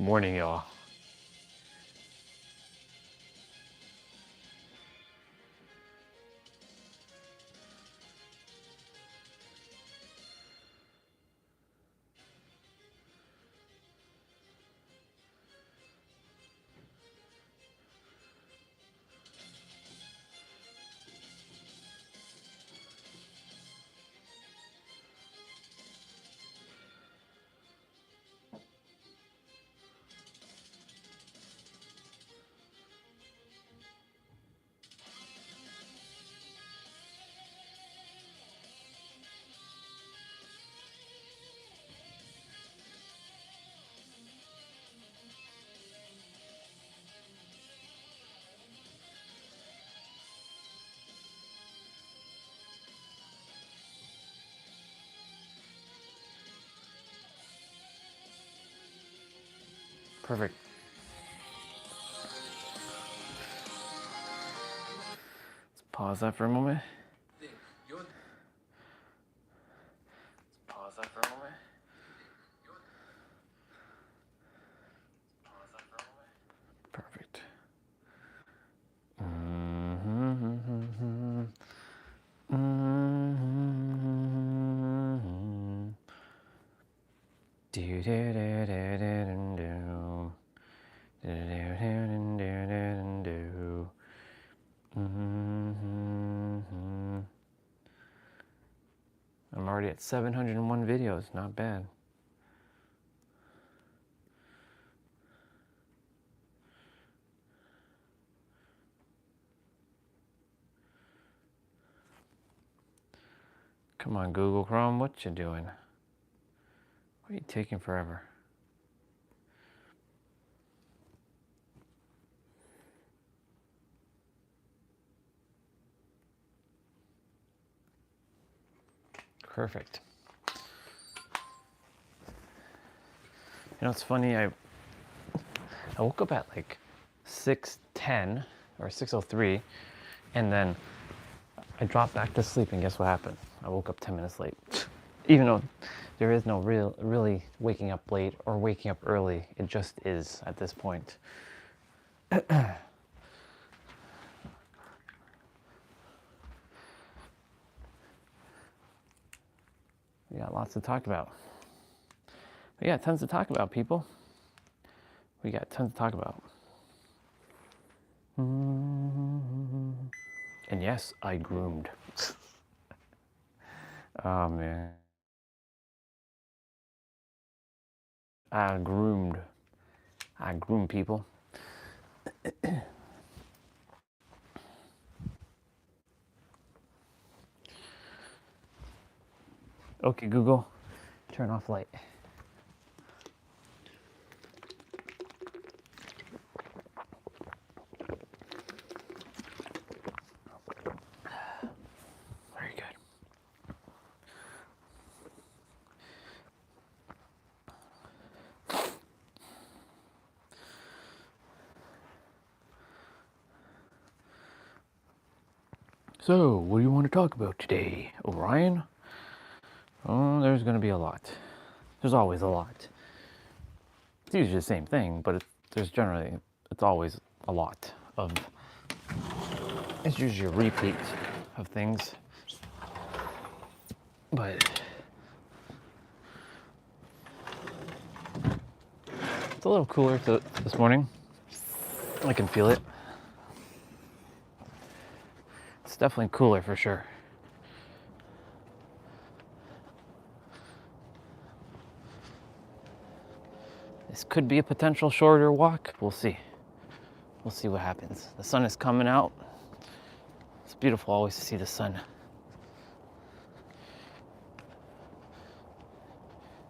morning, y'all. Perfect. Let's pause that for a moment. Pause that for a moment. Pause that for a moment. Perfect. I'm already at 701 videos, not bad. Come on, Google Chrome, what you doing? Why are you taking forever? Perfect. You know, it's funny, I woke up at like 6:10 or 6:03, and then I dropped back to sleep, and guess what happened? I woke up 10 minutes late. Even though there is no really waking up late or waking up early, it just is at this point. We got lots to talk about. We got tons to talk about, people. We got tons to talk about. And yes, I groomed. Oh man. I groomed people. Okay, Google, turn off light. Very good. So, what do you want to talk about today, Orion? Oh, there's going to be a lot. There's always a lot. It's usually the same thing, but it's always a lot of, it's usually a repeat of things. But it's a little cooler this morning. I can feel it. It's definitely cooler for sure. This could be a potential shorter walk. We'll see. We'll see what happens. The sun is coming out. It's beautiful always to see the sun.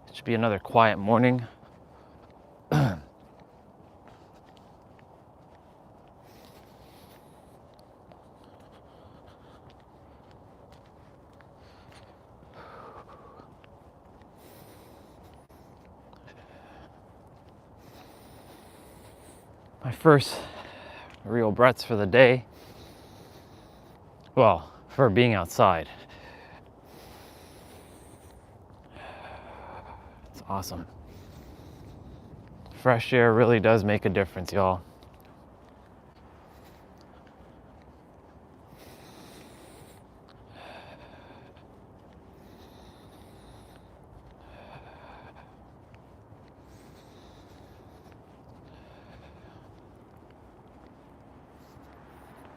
It should be another quiet morning. My first real breaths for the day. Well, for being outside. It's awesome. fresh air really does make a difference, y'all.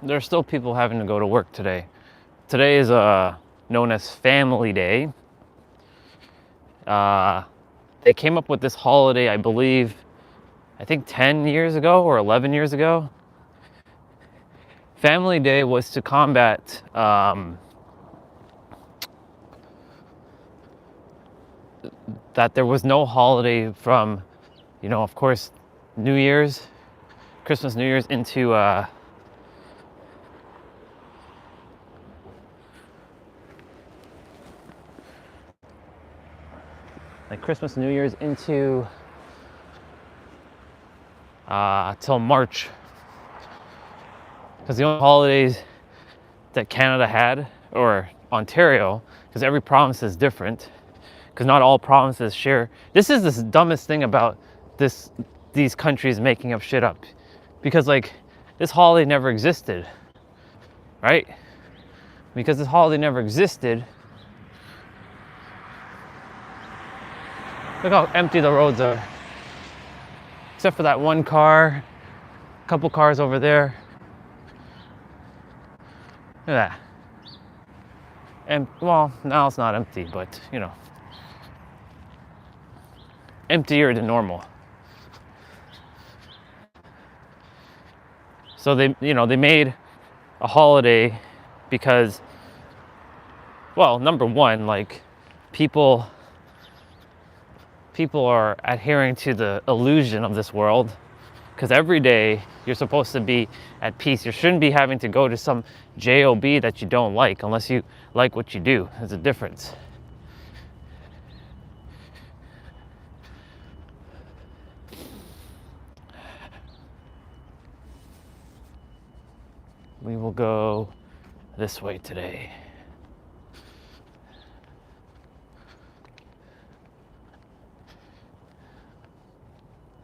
There are still people having to go to work today. Today is known as Family Day. They came up with this holiday, I believe, I think 10 years ago or 11 years ago. Family Day was to combat that there was no holiday from, of course, New Year's, Christmas, New Year's into like Christmas, New Year's into till March. Because the only holidays that Canada had, or Ontario, because every province is different, because not all provinces share. This is the dumbest thing about these countries making up shit up. Because like, this holiday never existed, right? Because this holiday never existed, look how empty the roads are. Except for that one car, a couple cars over there. Look at that. And well, now it's not empty, but emptier than normal. So they made a holiday because, well, number one, like people are adhering to the illusion of this world, because every day you're supposed to be at peace. You shouldn't be having to go to some job that you don't like unless you like what you do. There's a difference. We will go this way today.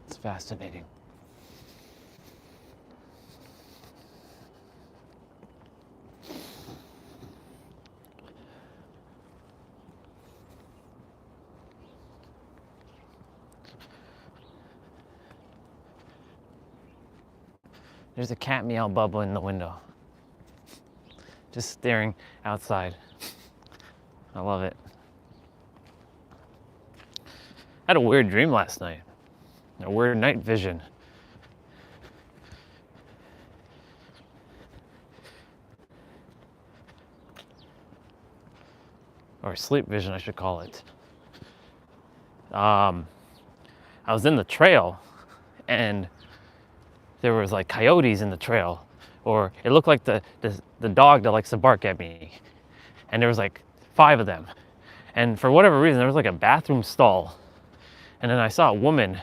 It's fascinating. There's a cat meow bubble in the window. Just staring outside. I love it. I had a weird dream last night. A weird night vision. Or sleep vision, I should call it. I was in the trail and there was like coyotes in the trail, or it looked like the dog that likes to bark at me, and there was like 5 of them, and for whatever reason there was like a bathroom stall, and then I saw a woman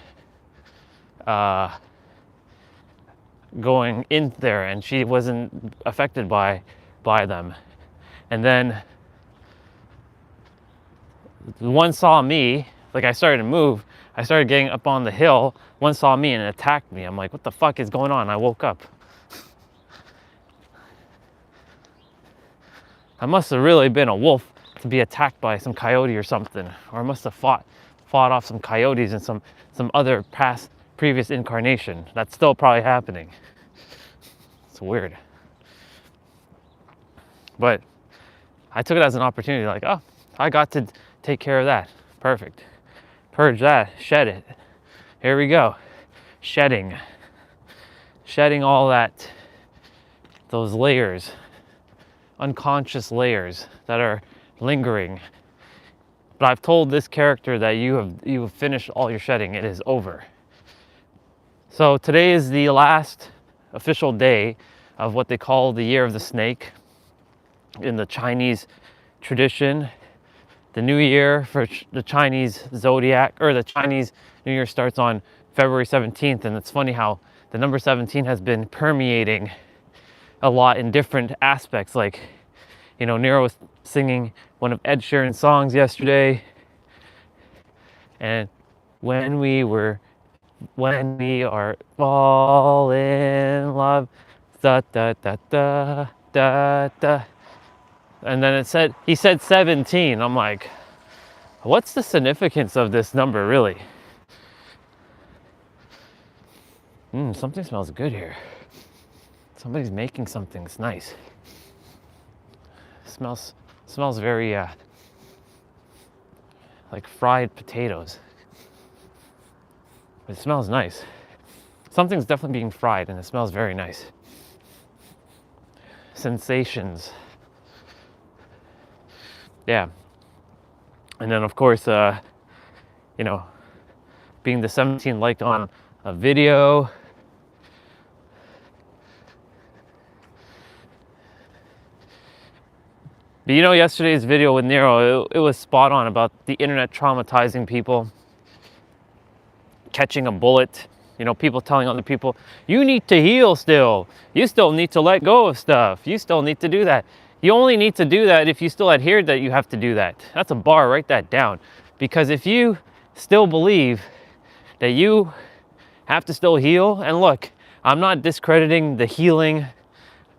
going in there, and she wasn't affected by them, and then one saw me. Like, I started to move, I started getting up on the hill, one saw me and attacked me. I'm like, what the fuck is going on? I woke up. I must have really been a wolf to be attacked by some coyote or something. Or I must have fought off some coyotes in some other previous incarnation. That's still probably happening. It's weird. But I took it as an opportunity, like, oh, I got to take care of that. Perfect. Purge that, shed it. Here we go. Shedding all that, those layers, unconscious layers that are lingering. But I've told this character that you have finished all your shedding. It is over. So today is the last official day of what they call the Year of the Snake in the Chinese tradition. The new year for the Chinese zodiac, or the Chinese New Year, starts on February 17th. And it's funny how the number 17 has been permeating a lot in different aspects. Like, Nero was singing one of Ed Sheeran's songs yesterday. And when we were when we are fall in love, da da da da da da. And then he said 17. I'm like, what's the significance of this number really? Something smells good here. Somebody's making something that's nice. Smells very like fried potatoes. It smells nice. Something's definitely being fried and it smells very nice. Sensations. Yeah. And then of course, you know, being the 17 liked on a video. But you know, yesterday's video with Nero, it was spot on about the internet traumatizing people, catching a bullet. You know, people telling other people, you need to heal still. You still need to let go of stuff. You still need to do that. You only need to do that if you still adhere that you have to do that. That's a bar, write that down. Because if you still believe that you have to still heal, and look, I'm not discrediting the healing.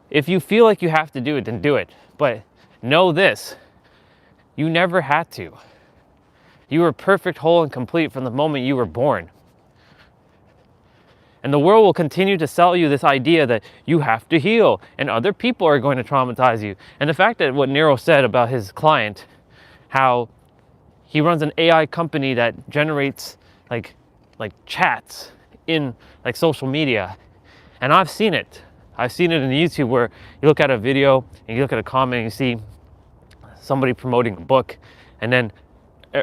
If you feel like you have to do it, then do it. But know this, you never had to. You were perfect, whole, and complete from the moment you were born. And the world will continue to sell you this idea that you have to heal and other people are going to traumatize you. And the fact that what Nero said about his client, how he runs an AI company that generates like chats in like social media. And I've seen it. I've seen it in YouTube where you look at a video and you look at a comment and you see somebody promoting a book, and then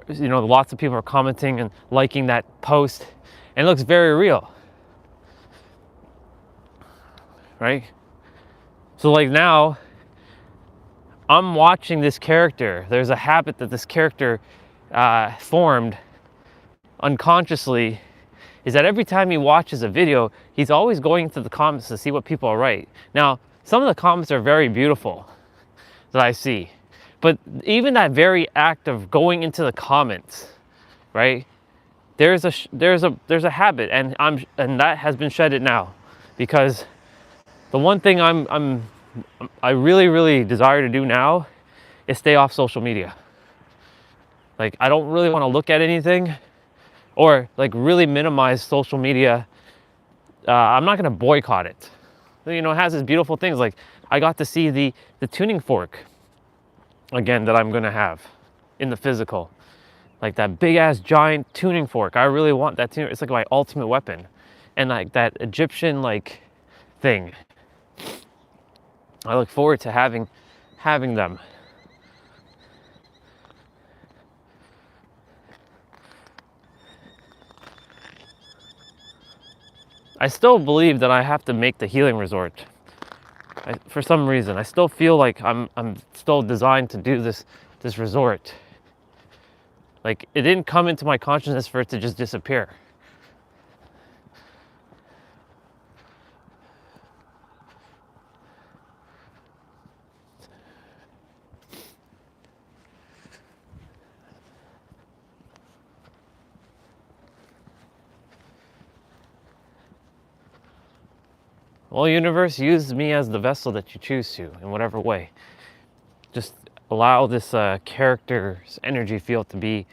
you know, lots of people are commenting and liking that post, and it looks very real, right? So like now I'm watching this character. There's a habit that this character formed unconsciously, is that every time he watches a video, he's always going into the comments to see what people write. Now, some of the comments are very beautiful that I see, but even that very act of going into the comments, right? There's a habit, and that has been shedded now, because the one thing I really desire to do now is stay off social media. Like, I don't really want to look at anything, or like really minimize social media. I'm not going to boycott it. You know, it has its beautiful things. Like, I got to see the tuning fork again that I'm going to have in the physical. Like that big ass giant tuning fork. I really want that tuning. It's like my ultimate weapon. And like that Egyptian like thing. I look forward to having them. I still believe that I have to make the healing resort. For some reason, I still feel like I'm still designed to do this resort. Like, it didn't come into my consciousness for it to just disappear. Well, universe, use me as the vessel that you choose to, in whatever way. Just allow this character's energy field to be,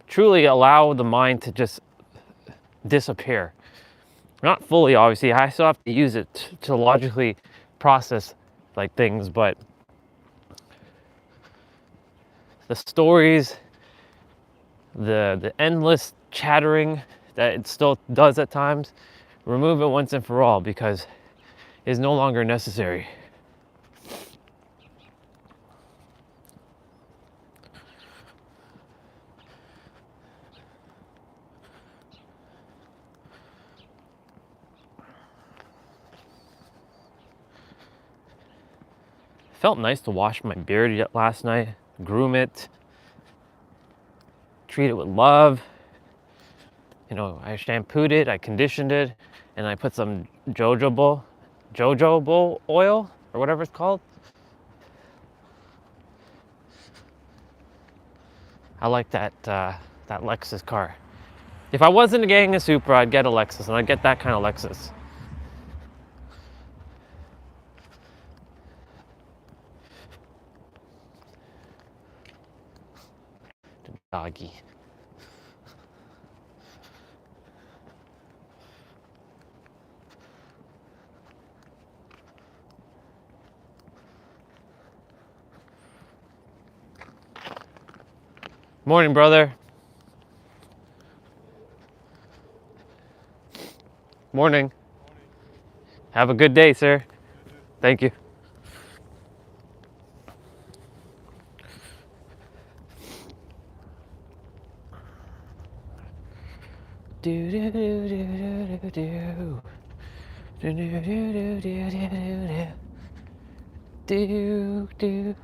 truly allow the mind to just disappear. Not fully, obviously. I still have to use it to logically process like things, but the stories, the endless chattering that it still does at times, remove it once and for all, because it's no longer necessary. Felt nice to wash my beard last night, groom it, treat it with love. You know, I shampooed it, I conditioned it, and I put some jojoba oil, or whatever it's called. I like that Lexus car. If I wasn't getting a Supra, I'd get a Lexus, and I'd get that kind of Lexus. Doggy. Morning, brother. Morning. Have a good day, sir. Thank you. Do do do do do do do do do do do do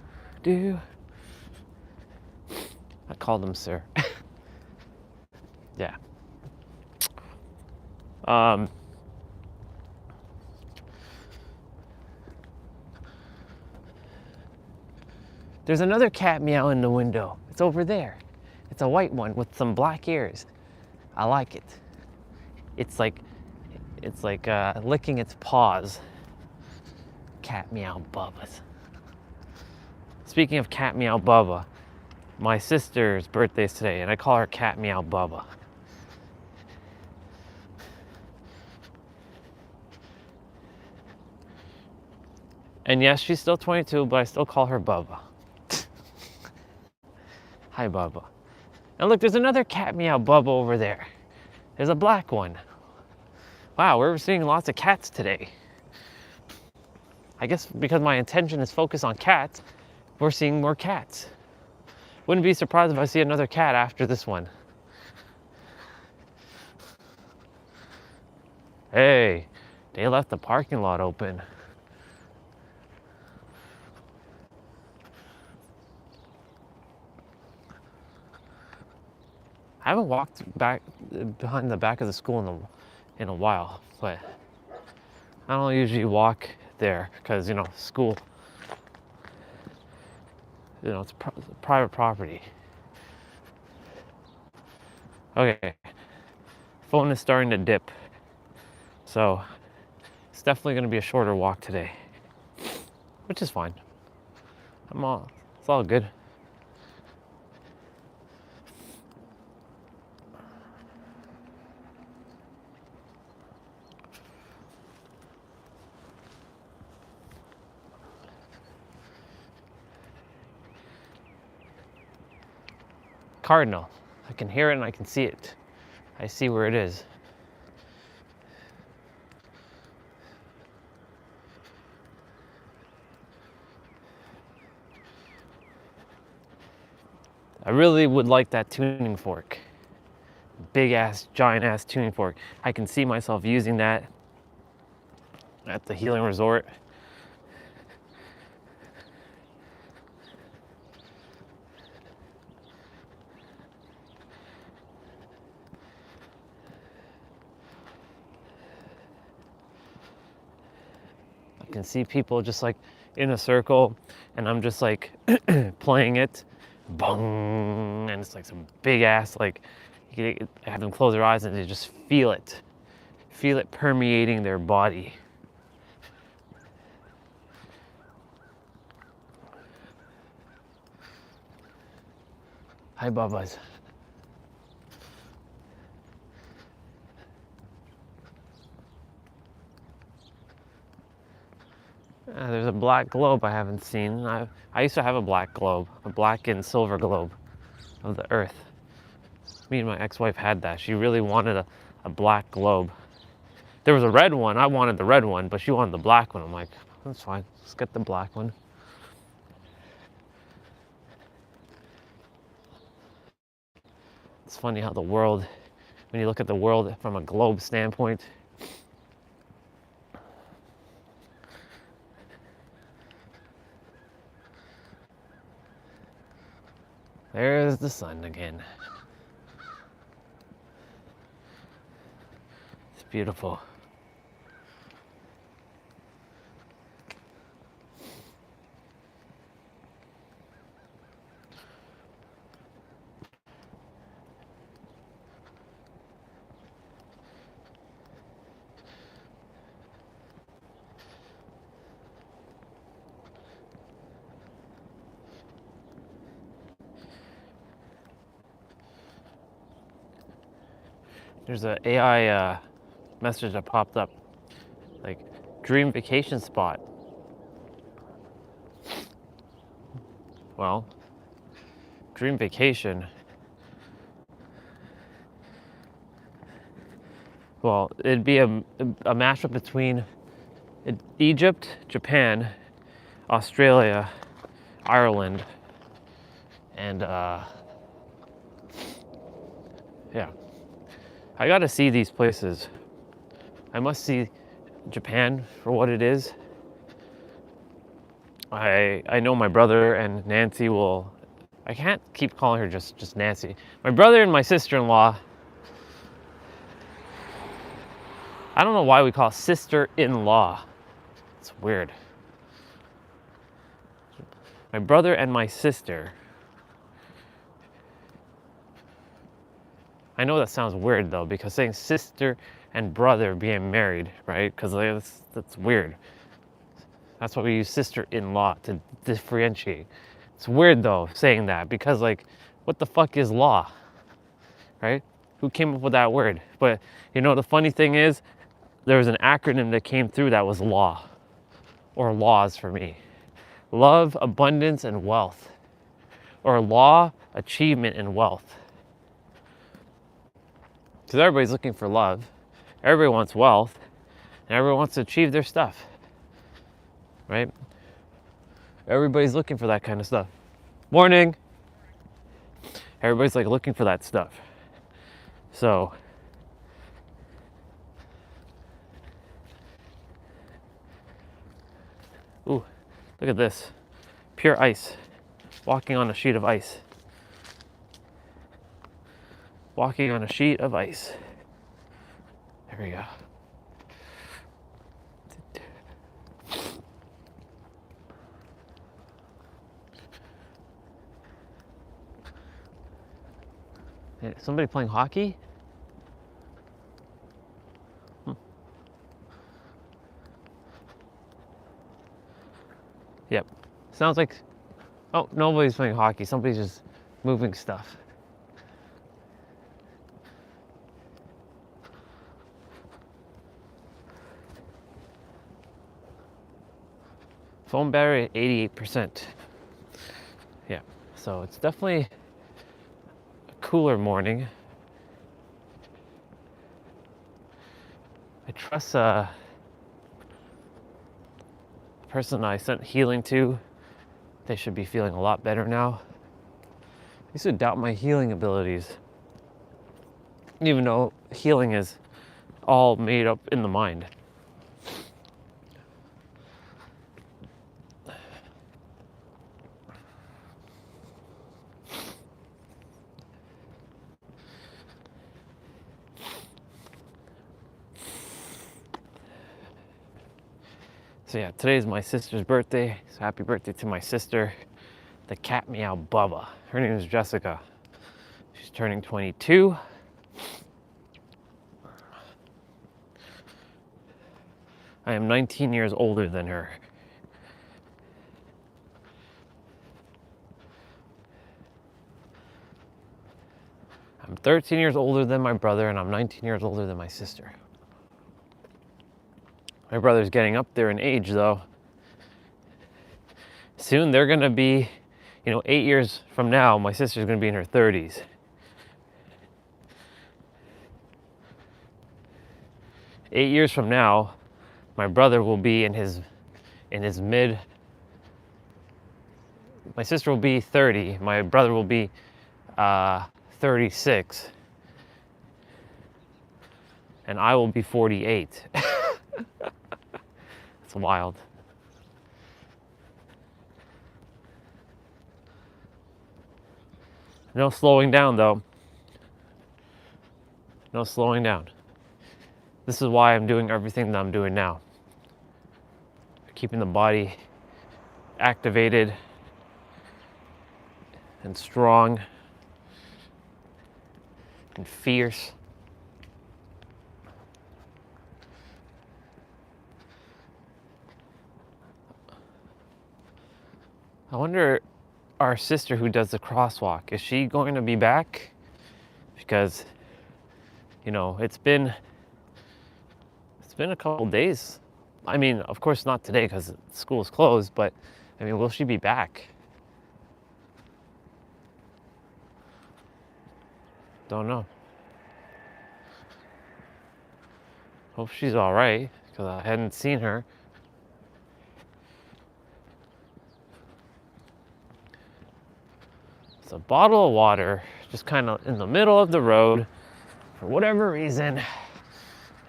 do. I called him sir. Yeah. There's another cat meow in the window. It's over there. It's a white one with some black ears. I like it. It's like licking its paws. Cat meow Bubba's. Speaking of cat meow Bubba, my sister's birthday's today, and I call her cat meow Bubba. And yes, she's still 22, but I still call her Bubba. Hi, Bubba. And look, there's another cat meow Bubba over there. There's a black one. Wow, we're seeing lots of cats today. I guess because my intention is focused on cats, we're seeing more cats. Wouldn't be surprised if I see another cat after this one. Hey, they left the parking lot open. I haven't walked back behind the back of the school in a while, but I don't usually walk there because, you know, school, you know, it's private property. Okay, phone is starting to dip, so it's definitely going to be a shorter walk today, which is fine. It's all good. Cardinal. I can hear it and I can see it. I see where it is. I really would like that tuning fork. Big ass, giant ass tuning fork. I can see myself using that at the healing resort. I can see people just like in a circle and I'm just like playing it. Bong, and it's like some big ass, like you have them close their eyes and they just feel it permeating their body. Hi, Bubba's. There's a black globe I haven't seen. I used to have a black globe, a black and silver globe of the earth. Me and my ex-wife had that. She really wanted a black globe. There was a red one. I wanted the red one, but she wanted the black one. I'm like, that's fine. Let's get the black one. It's funny how the world, when you look at the world from a globe standpoint, there's the sun again. It's beautiful. There's a AI message that popped up, like dream vacation spot. Well, dream vacation. Well, it'd be a mashup between Egypt, Japan, Australia, Ireland, and yeah. I gotta see these places. I must see Japan for what it is. I know my brother and Nancy will. I can't keep calling her just Nancy. My brother and my sister-in-law. I don't know why we call sister-in-law. It's weird. My brother and my sister. I know that sounds weird though, because saying sister and brother being married, right? Because that's weird. That's why we use sister-in-law to differentiate. It's weird though saying that, because like, what the fuck is law, right? Who came up with that word? But you know, the funny thing is, there was an acronym that came through that was law, or laws for me. Love, abundance, and wealth. Or law, achievement, and wealth. Because everybody's looking for love, everybody wants wealth, and everyone wants to achieve their stuff, right? Everybody's looking for that kind of stuff. Morning. Everybody's like looking for that stuff. So, ooh, look at this. Pure ice. Walking on a sheet of ice. Walking on a sheet of ice. There we go. Somebody playing hockey? Yep. Sounds like, oh, nobody's playing hockey. Somebody's just moving stuff. Phone battery at 88%. Yeah, so it's definitely a cooler morning. I trust the person I sent healing to, they should be feeling a lot better now. I used to doubt my healing abilities, even though healing is all made up in the mind. So yeah, today's my sister's birthday. So happy birthday to my sister, the cat meow Bubba. Her name is Jessica. She's turning 22. I am 19 years older than her. I'm 13 years older than my brother, and I'm 19 years older than my sister. My brother's getting up there in age though. Soon they're gonna be, 8 years from now, my sister's gonna be in her 30s. Eight years from now, my brother will be in his mid. My sister will be 30. My brother will be 36, and I will be 48. It's wild. No slowing down though. No slowing down. This is why I'm doing everything that I'm doing now. Keeping the body activated and strong and fierce. I wonder, our sister who does the crosswalk, is she going to be back? Because You know, it's been a couple days. I mean, of course not today because school's closed, but I mean, will she be back? Don't know. Hope she's all right because I hadn't seen her. It's a bottle of water just kind of in the middle of the road for whatever reason,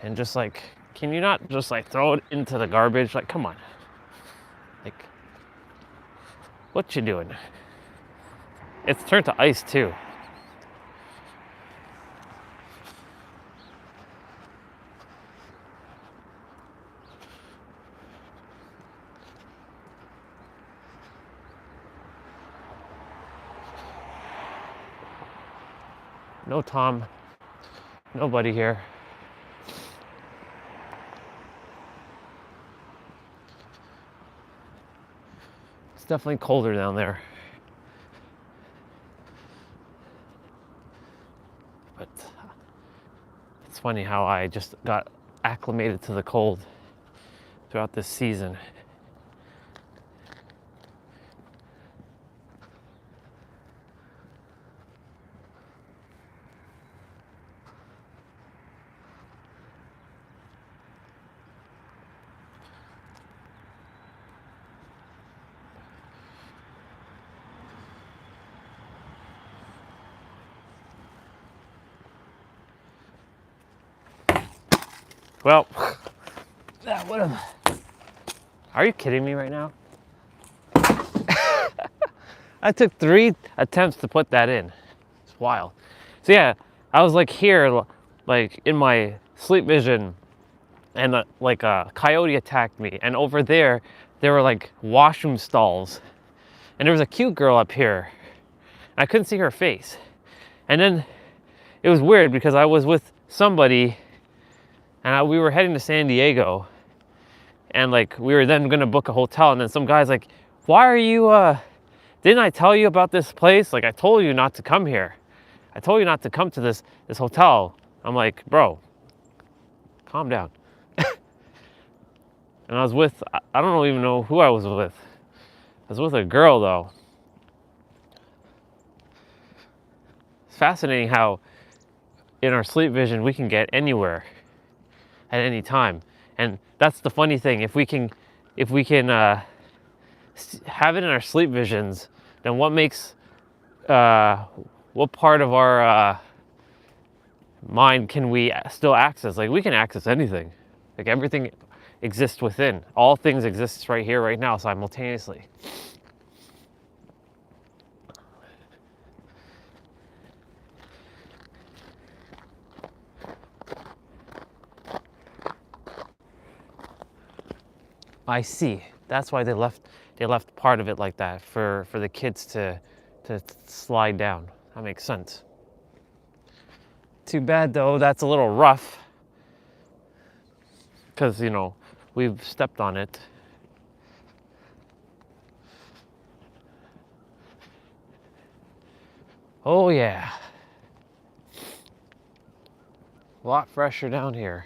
and just like, can you not just like throw it into the garbage? Like, come on, like, what you doing? It's turned to ice too. No Tom, nobody here. It's definitely colder down there. But it's funny how I just got acclimated to the cold throughout this season. Well, what am I? Are you kidding me right now? I took 3 attempts to put that in. It's wild. So yeah, I was like here, like in my sleep vision, and like a coyote attacked me. And over there were like washroom stalls. And there was a cute girl up here. I couldn't see her face. And then it was weird because I was with somebody and we were heading to San Diego. And like, we were then gonna book a hotel, and then some guy's like, why are you, didn't I tell you about this place? Like, I told you not to come here. I told you not to come to this hotel. I'm like, bro, calm down. And I was with, I don't even know who I was with. I was with a girl though. It's fascinating how in our sleep vision, we can get anywhere at any time. And that's the funny thing. If we can have it in our sleep visions, then what part of our mind can we still access? Like, we can access anything. Like, everything exists within. All things exist right here, right now, simultaneously. I see. That's why they left part of it like that for the kids to slide down. That makes sense. Too bad though, that's a little rough. Because, you know, we've stepped on it. Oh yeah. A lot fresher down here.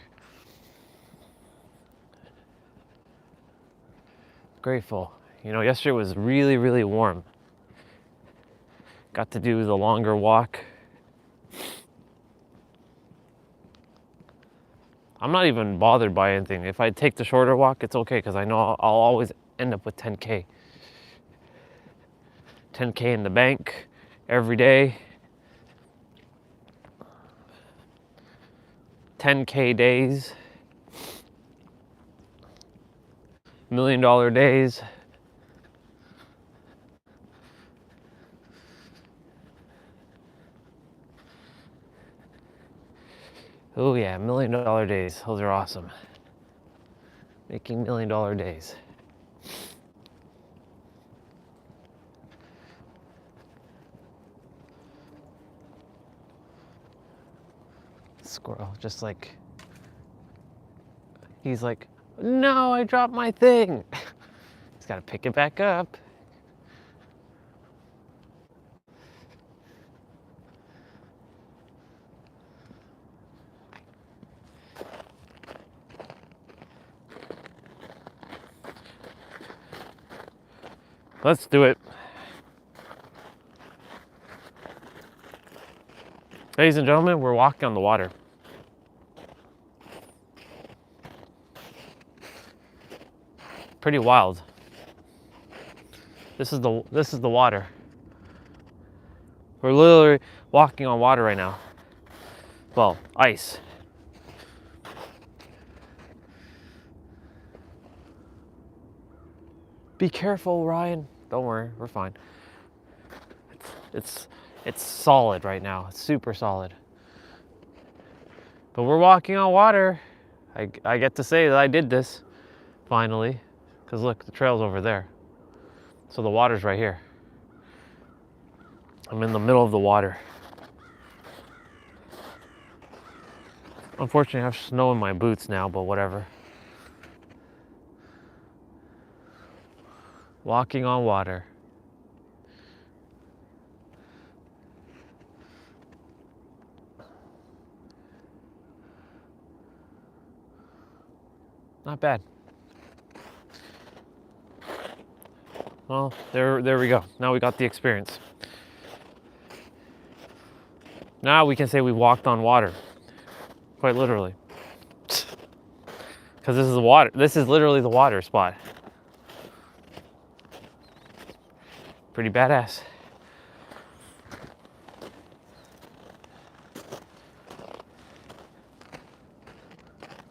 Grateful. You know, yesterday was really, really warm. Got to do the longer walk. I'm not even bothered by anything. If I take the shorter walk, it's okay because I know I'll always end up with 10K. 10K in the bank every day. 10K days. $1 million days. Oh yeah, $1 million days. Those are awesome. Making $1 million days. Squirrel, just like, he's like, no, I dropped my thing. He's got to pick it back up. Let's do it. Ladies and gentlemen, we're walking on the water. Pretty wild. This is the water. We're literally walking on water right now. Well, ice. Be careful, Ryan. Don't worry, we're fine. It's solid right now. It's super solid. But we're walking on water. I get to say that I did this finally, because look, the trail's over there. So the water's right here. I'm in the middle of the water. Unfortunately, I have snow in my boots now, but whatever. Walking on water. Not bad. Well, there we go. Now we got the experience. Now we can say we walked on water. Quite literally. Because this is the water. This is literally the water spot. Pretty badass.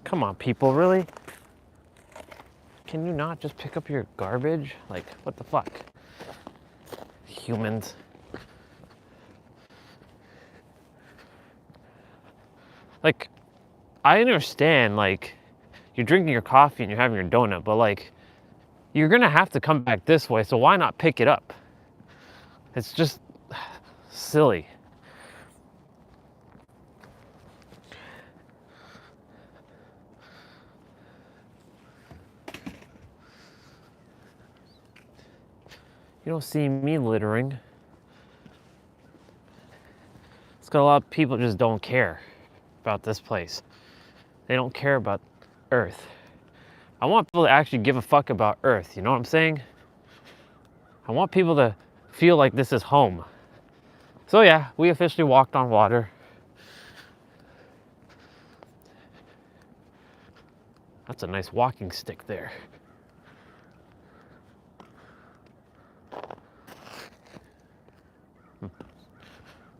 Come on, people, really? Can you not just pick up your garbage? Like, what the fuck? Humans. Like, I understand, like, you're drinking your coffee and you're having your donut, but like, you're gonna have to come back this way, so why not pick it up? It's just silly. You don't see me littering. It's got a lot of people just don't care about this place. They don't care about Earth. I want people to actually give a fuck about Earth, you know what I'm saying? I want people to feel like this is home. So yeah, we officially walked on water. That's a nice walking stick there.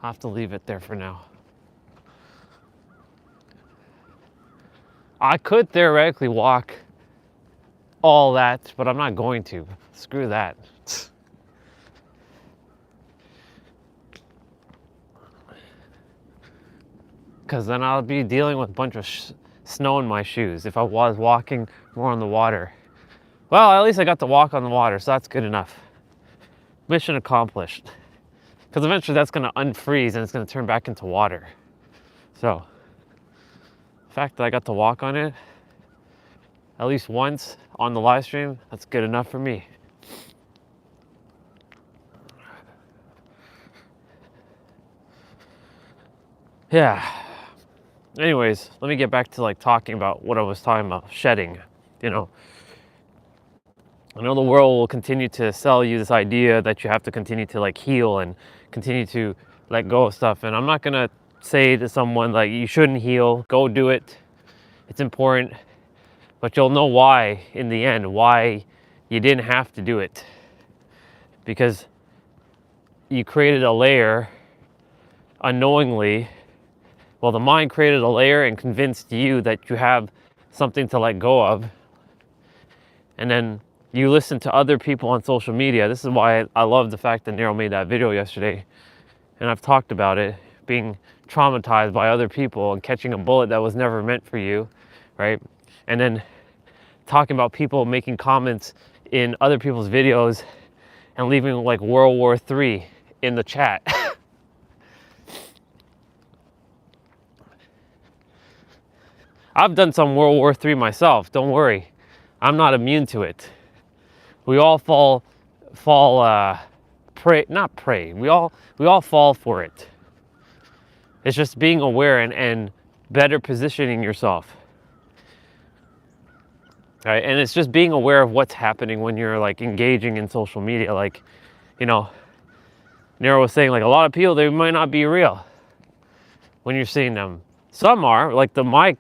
I'll have to leave it there for now. I could theoretically walk all that, but I'm not going to. Screw that. Because then I'll be dealing with a bunch of snow in my shoes if I was walking more on the water. Well, at least I got to walk on the water, so that's good enough. Mission accomplished. Because eventually that's going to unfreeze and it's going to turn back into water. So, the fact that I got to walk on it at least once on the live stream, that's good enough for me. Yeah. Anyways, let me get back to like talking about what I was talking about, shedding, you know. I know the world will continue to sell you this idea that you have to continue to like heal and continue to let go of stuff. And I'm not gonna say to someone like, you shouldn't heal, go do it. It's important, but you'll know why in the end, why you didn't have to do it. Because you created a layer unknowingly. Well, the mind created a layer and convinced you that you have something to let go of. And then you listen to other people on social media. This is why I love the fact that Nero made that video yesterday. And I've talked about it, being traumatized by other people and catching a bullet that was never meant for you, right? And then talking about people making comments in other people's videos and leaving like World War III in the chat. I've done some World War III myself, don't worry. I'm not immune to it. We all we all fall for it. It's just being aware and better positioning yourself. right? And it's just being aware of what's happening when you're like engaging in social media. Like, you know, Nero was saying, like, a lot of people, they might not be real when you're seeing them. Some are, like my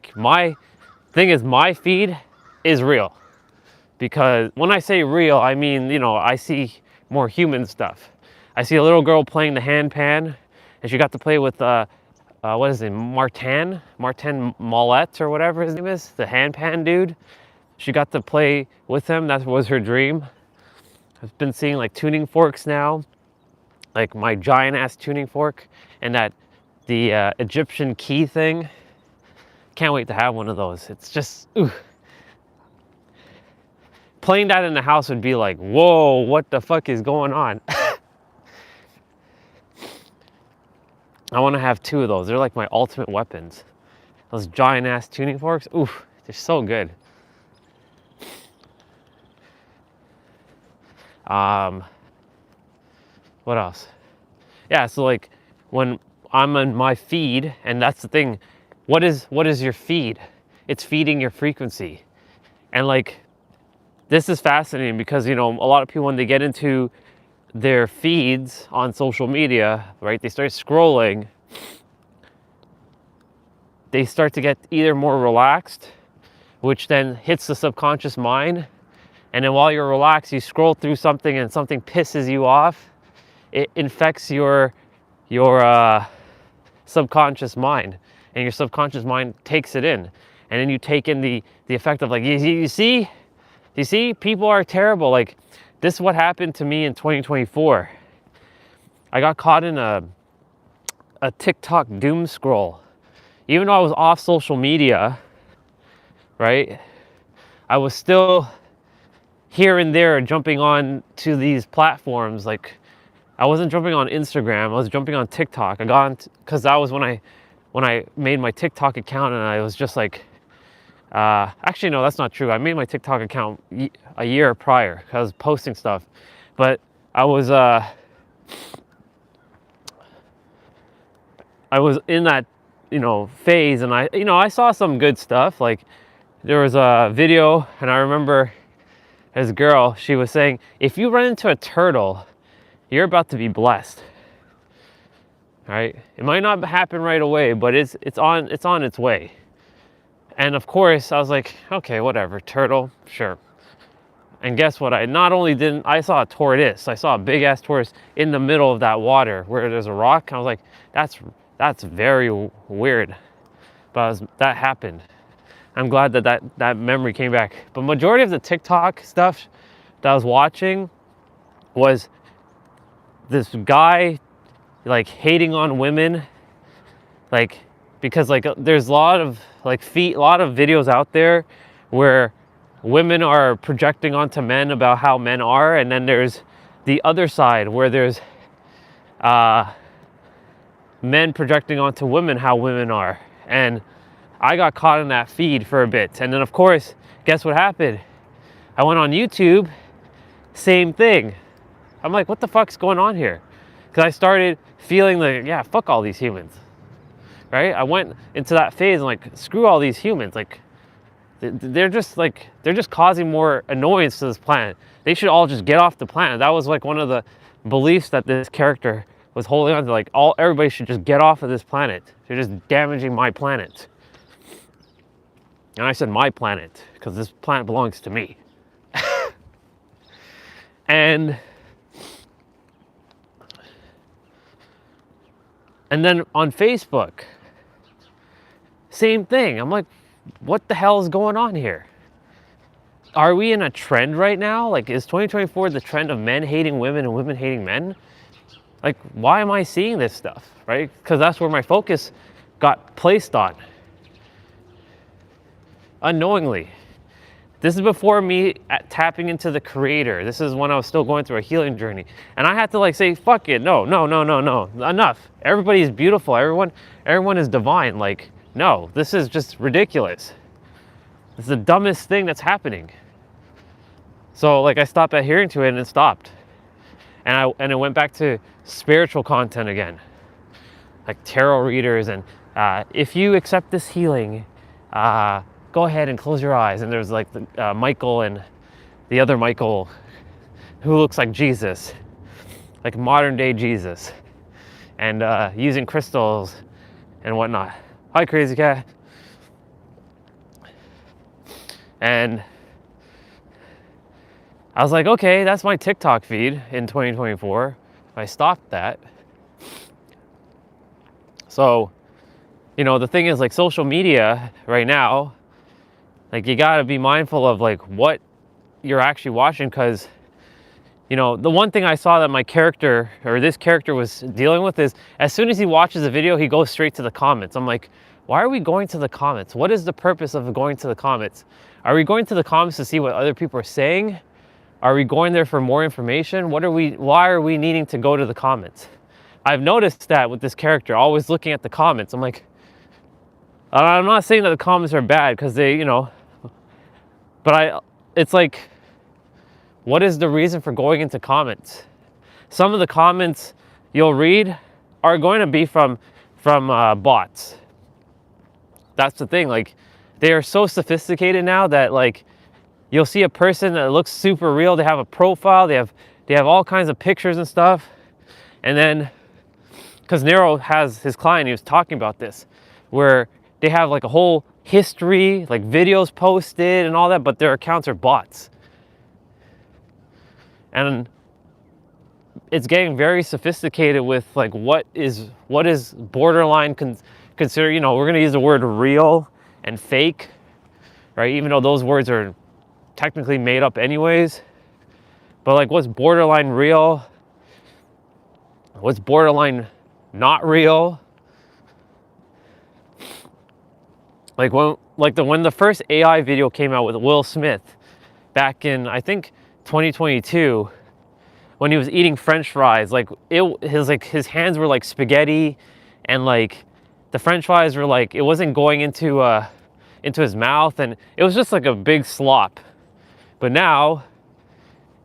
thing is, my feed is real. Because when I say real, I mean, you know, I see more human stuff. I see a little girl playing the handpan, and she got to play with, what is it, Martin Mollett or whatever his name is, the handpan dude. She got to play with him. That was her dream. I've been seeing like tuning forks now, like my giant ass tuning fork, and the Egyptian key thing. Can't wait to have one of those. It's just, ooh. Playing that in the house would be like, whoa, what the fuck is going on? I want to have 2 of those. They're like my ultimate weapons. Those giant ass tuning forks, oof, they're so good. What else? Yeah, so like when I'm on my feed, and that's the thing, what is your feed? It's feeding your frequency. And like, this is fascinating because, you know, a lot of people, when they get into their feeds on social media, right, they start scrolling, they start to get either more relaxed, which then hits the subconscious mind. And then while you're relaxed, you scroll through something and something pisses you off. It infects your subconscious mind, and your subconscious mind takes it in. And then you take in the effect of like, you see, people are terrible. Like, this is what happened to me in 2024. I got caught in a TikTok doom scroll. Even though I was off social media, right? I was still here and there jumping on to these platforms. Like, I wasn't jumping on Instagram, I was jumping on TikTok. I got on, because that was when I made my TikTok account, and I was just like, actually no, that's not true. I made my TikTok account a year prior, because I was posting stuff. But I was in that, you know, phase, and I saw some good stuff. Like, there was a video, and I remember this girl, she was saying, if you run into a turtle, you're about to be blessed. All right? It might not happen right away, but it's on its way. And of course, I was like, okay, whatever, turtle, sure. And guess what? I saw a tortoise. I saw a big ass tortoise in the middle of that water where there's a rock. I was like, that's very weird. But that happened. I'm glad that memory came back. But majority of the TikTok stuff that I was watching was this guy like hating on women, like, because like there's a lot of videos out there where women are projecting onto men about how men are, and then there's the other side where there's men projecting onto women how women are. And I got caught in that feed for a bit, and then of course, guess what happened? I went on YouTube, same thing. I'm like, what the fuck's going on here? Because I started feeling like, yeah, fuck all these humans, right? I went into that phase and like, screw all these humans. Like, they're just causing more annoyance to this planet. They should all just get off the planet. That was like one of the beliefs that this character was holding on to. Like, everybody should just get off of this planet. They're just damaging my planet. And I said my planet because this planet belongs to me. And then on Facebook, same thing. I'm like, what the hell is going on here? Are we in a trend right now? Like, is 2024 the trend of men hating women and women hating men? Like, why am I seeing this stuff, right? Because that's where my focus got placed on. Unknowingly. This is before me tapping into the creator. This is when I was still going through a healing journey. And I had to like say, fuck it, no, enough. Everybody is beautiful, everyone is divine. Like, no, this is just ridiculous. It's the dumbest thing that's happening. So like, I stopped adhering to it and it stopped. And I went back to spiritual content again. Like tarot readers and if you accept this healing, go go ahead and close your eyes. And there's like the, Michael and the other Michael who looks like Jesus, like modern day Jesus, and using crystals and whatnot. Hi, Crazy Cat. And I was like, okay, that's my TikTok feed in 2024. I stopped that. So, you know, the thing is, like, social media right now, like, you gotta be mindful of like what you're actually watching, because, you know, the one thing I saw that my character, or this character, was dealing with is, as soon as he watches a video, he goes straight to the comments. I'm like, why are we going to the comments? What is the purpose of going to the comments? Are we going to the comments to see what other people are saying? Are we going there for more information? Why are we needing to go to the comments? I've noticed that with this character, always looking at the comments. I'm like, I'm not saying that the comments are bad, because they, you know, but it's like, what is the reason for going into comments? Some of the comments you'll read are going to be from bots. That's the thing. Like, they are so sophisticated now that, like, you'll see a person that looks super real. They have a profile. They have all kinds of pictures and stuff. And then, because Nero has his client, he was talking about this, where they have like a whole history, like videos posted and all that, but their accounts are bots. And it's getting very sophisticated with like what is borderline consider, you know, we're going to use the word real and fake, right? Even though those words are technically made up anyways. But like, what's borderline real? What's borderline not real? Like when the first AI video came out with Will Smith back in, I think, 2022, when he was eating French fries, like his hands were like spaghetti, and like the French fries were like, it wasn't going into his mouth, and it was just like a big slop. But now,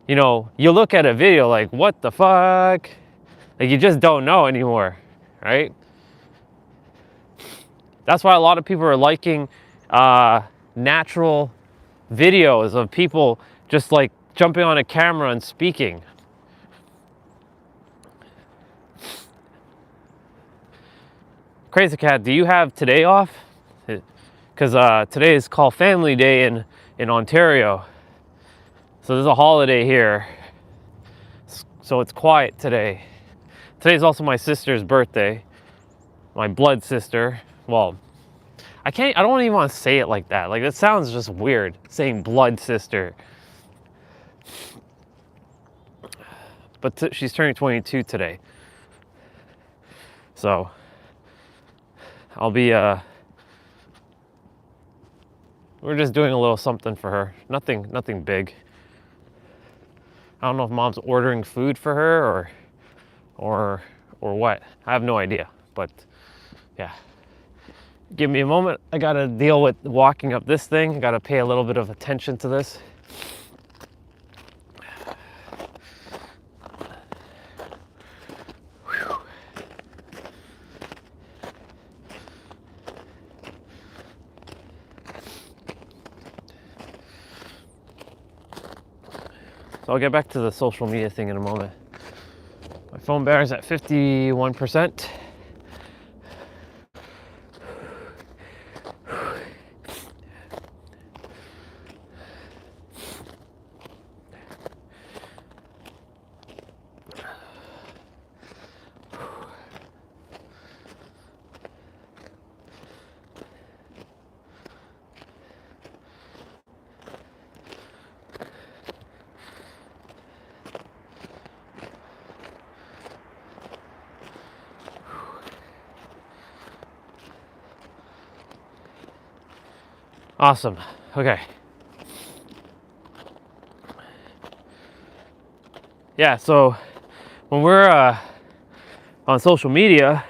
you know, you look at a video like, what the fuck? Like, you just don't know anymore, right? That's why a lot of people are liking natural videos of people just like jumping on a camera and speaking. Crazy Cat, do you have today off? Because today is called Family Day in Ontario. So there's a holiday here. So it's quiet today. Today's also my sister's birthday. My blood sister. Well, I don't even want to say it like that. Like, it sounds just weird saying blood sister. But she's turning 22 today. So I'll be we're just doing a little something for her. Nothing big. I don't know if Mom's ordering food for her or what. I have no idea. But yeah. Give me a moment. I gotta deal with walking up this thing. I gotta pay a little bit of attention to this. Whew. So I'll get back to the social media thing in a moment. My phone battery's at 51%. Awesome. Okay. Yeah, so when we're on social media,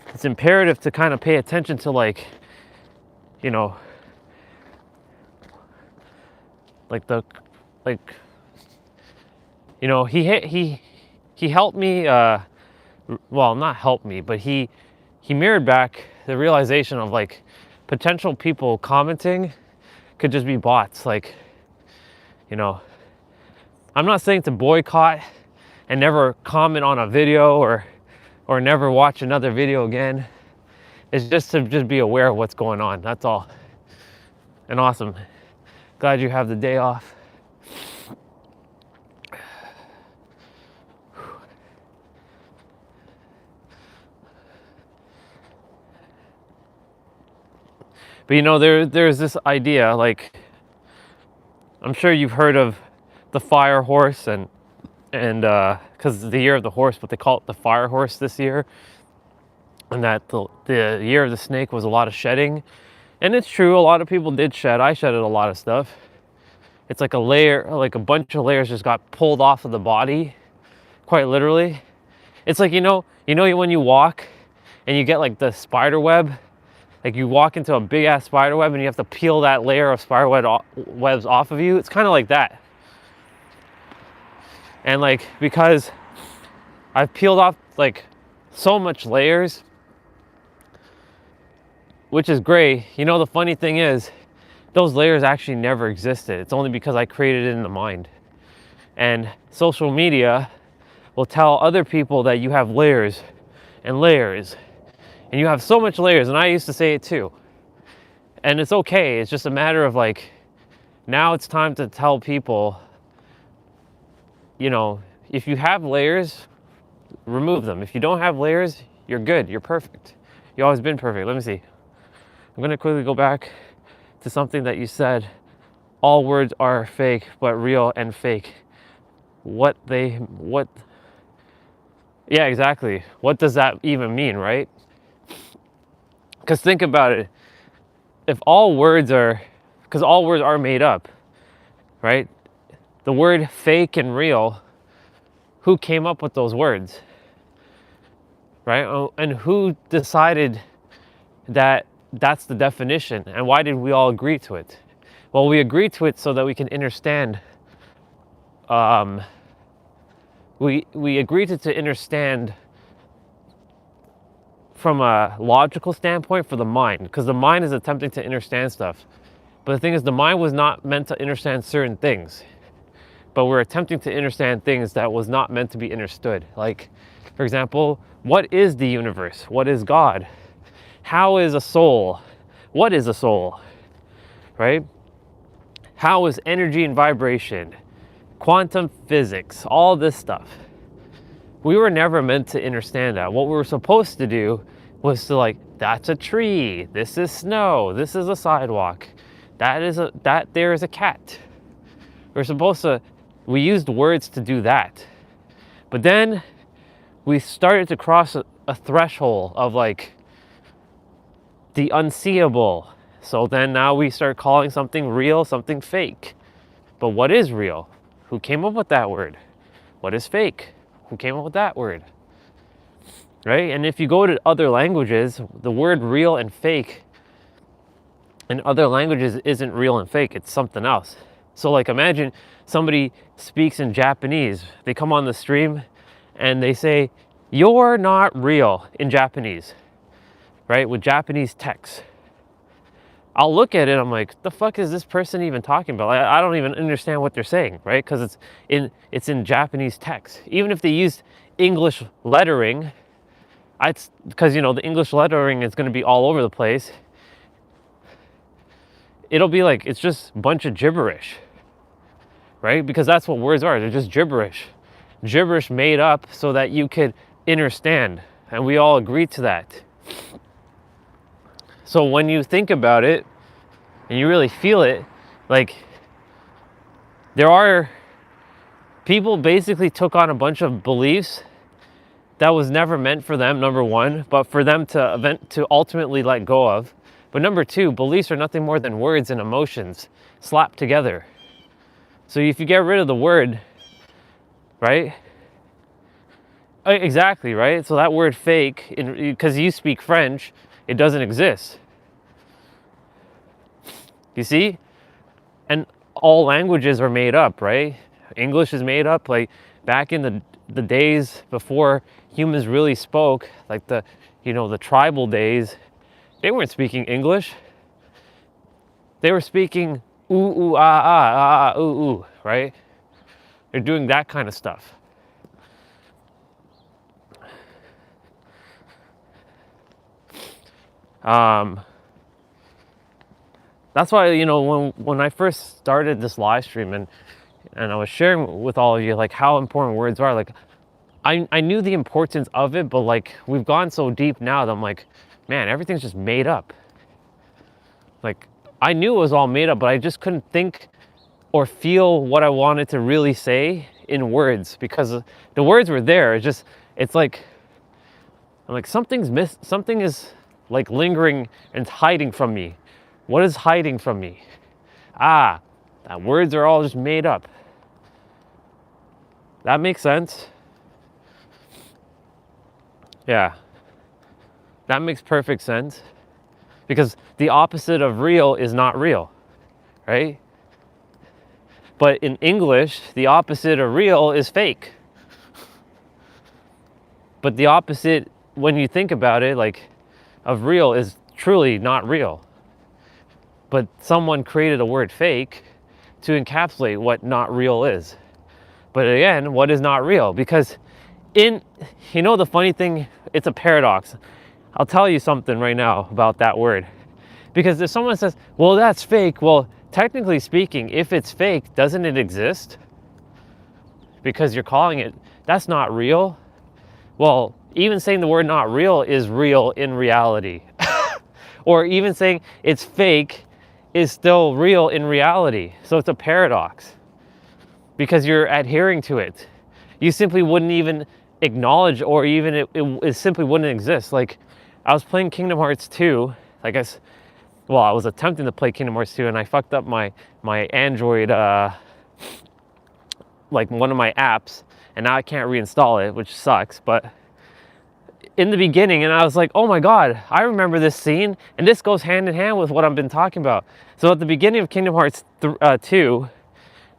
it's imperative to kind of pay attention to, like, you know, you know, he helped me, well, not helped me, but he mirrored back the realization of, like, potential people commenting could just be bots. Like, you know, I'm not saying to boycott and never comment on a video or never watch another video again. It's just to just be aware of what's going on. That's all. And awesome. Glad you have the day off. But you know, there's this idea, like, I'm sure you've heard of the fire horse, and because it's the year of the horse, but they call it the fire horse this year, and that the year of the snake was a lot of shedding. And it's true, a lot of people did shed. I shedded a lot of stuff. It's like a layer, like a bunch of layers just got pulled off of the body, quite literally. It's like, you know when you walk and you get like the spider web, like you walk into a big ass spider web and you have to peel that layer of spider webs off of you. It's kind of like that. And like, because I've peeled off like so much layers, which is great. You know, the funny thing is, those layers actually never existed. It's only because I created it in the mind. And social media will tell other people that you have layers and layers, and you have so much layers. And I used to say it too. And it's okay. It's just a matter of like, now it's time to tell people, you know, if you have layers, remove them. If you don't have layers, you're good. You're perfect. You've always been perfect. Let me see. I'm going to quickly go back to something that you said. All words are fake, but real and fake. What? Yeah, exactly. What does that even mean, right? Because think about it. If all words are, because all words are made up, right? The word fake and real, who came up with those words, right? And who decided that that's the definition, and why did we all agree to it? Well, we agreed to it so that we can understand. We agreed to understand from a logical standpoint for the mind, because the mind is attempting to understand stuff. But the thing is, the mind was not meant to understand certain things, but we're attempting to understand things that was not meant to be understood. Like, for example, what is the universe? What is God? How is a soul? What is a soul? Right? How is energy and vibration? Quantum physics, all this stuff. We were never meant to understand that. What we were supposed to do was to like, that's a tree, this is snow, this is a sidewalk, there is a cat. We used words to do that. But then we started to cross a threshold of like the unseeable. So then now we start calling something real, something fake. But what is real? Who came up with that word? What is fake? Who came up with that word? Right? And if you go to other languages, the word real and fake in other languages isn't real and fake, it's something else. So like, imagine somebody speaks in Japanese. They come on the stream and they say, "You're not real," in Japanese, right? With Japanese text. I'll look at it, I'm like, the fuck is this person even talking about? I don't even understand what they're saying, right? Because it's in Japanese text. Even if they used English lettering, because, you know, the English lettering is going to be all over the place. It'll be like, it's just a bunch of gibberish, right? Because that's what words are. They're just gibberish. Gibberish made up so that you could understand. And we all agreed to that. So when you think about it and you really feel it, like, there are people basically took on a bunch of beliefs that was never meant for them, number one, but for them to ultimately let go of. But number two, beliefs are nothing more than words and emotions slapped together. So if you get rid of the word, right? Exactly, right? So that word fake, because you speak French, it doesn't exist. You see? And all languages are made up, right? English is made up. Like back in the days before humans really spoke, like the tribal days, they weren't speaking English. They were speaking ooh, ooh, ah, ah, ah, ah, ooh, ooh, right? They're doing that kind of stuff. That's why, you know, when I first started this live stream and I was sharing with all of you like how important words are, like I knew the importance of it, but like we've gone so deep now that I'm like, man, everything's just made up. Like I knew it was all made up, but I just couldn't think or feel what I wanted to really say in words, because the words were there. It's like, I'm like, something is like lingering and hiding from me. What is hiding from me? Ah, that words are all just made up. That makes sense. Yeah, that makes perfect sense, because the opposite of real is not real, right? But in English, the opposite of real is fake. But the opposite, when you think about it, like, of real is truly not real. But someone created a word fake to encapsulate what not real is. But again, what is not real? Because you know, the funny thing, it's a paradox. I'll tell you something right now about that word. Because if someone says, well, that's fake, well, technically speaking, if it's fake, doesn't it exist? Because you're calling it, that's not real. Well, even saying the word not real is real in reality. Or even saying it's fake is still real in reality. So it's a paradox, because you're adhering to it. You simply wouldn't even acknowledge, or even it simply wouldn't exist. Like, I was playing Kingdom Hearts 2, I guess, well, I was attempting to play Kingdom Hearts 2, and I fucked up my Android, like one of my apps, and now I can't reinstall it, which sucks. But in the beginning, and I was like, oh my God, I remember this scene, and this goes hand in hand with what I've been talking about. So at the beginning of Kingdom Hearts 2,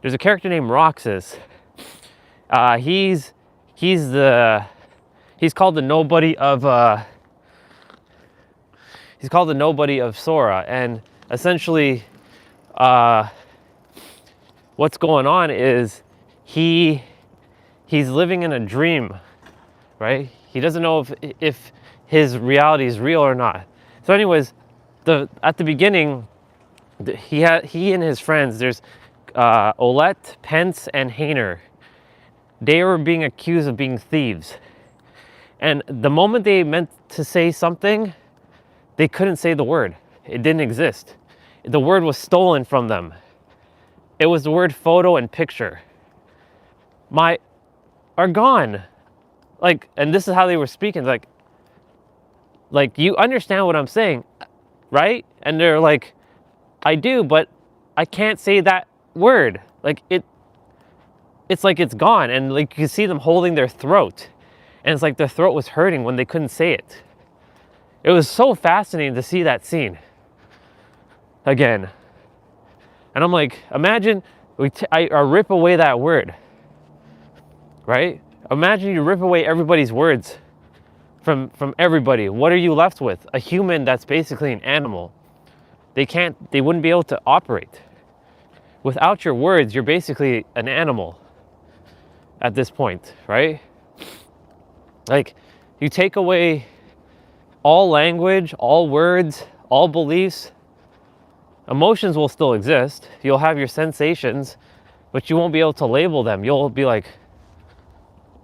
there's a character named Roxas. He's called the nobody of he's called the nobody of Sora, and essentially what's going on is he's living in a dream, right? He doesn't know if his reality is real or not. So anyways, at the beginning, he and his friends, there's Olette, Pence, and Hayner. They were being accused of being thieves. And the moment they meant to say something, they couldn't say the word. It didn't exist. The word was stolen from them. It was the word photo and picture. Are gone. Like, and this is how they were speaking. Like, you understand what I'm saying, right? And they're like, I do, but I can't say that word. Like, it's like it's gone. And like, you see them holding their throat. And it's like their throat was hurting when they couldn't say it. It was so fascinating to see that scene again. And I'm like, imagine I rip away that word, right? Imagine you rip away everybody's words from everybody. What are you left with? A human that's basically an animal. They wouldn't be able to operate. Without your words, you're basically an animal at this point, right? Like, you take away all language, all words, all beliefs, emotions will still exist. You'll have your sensations, but you won't be able to label them. You'll be like,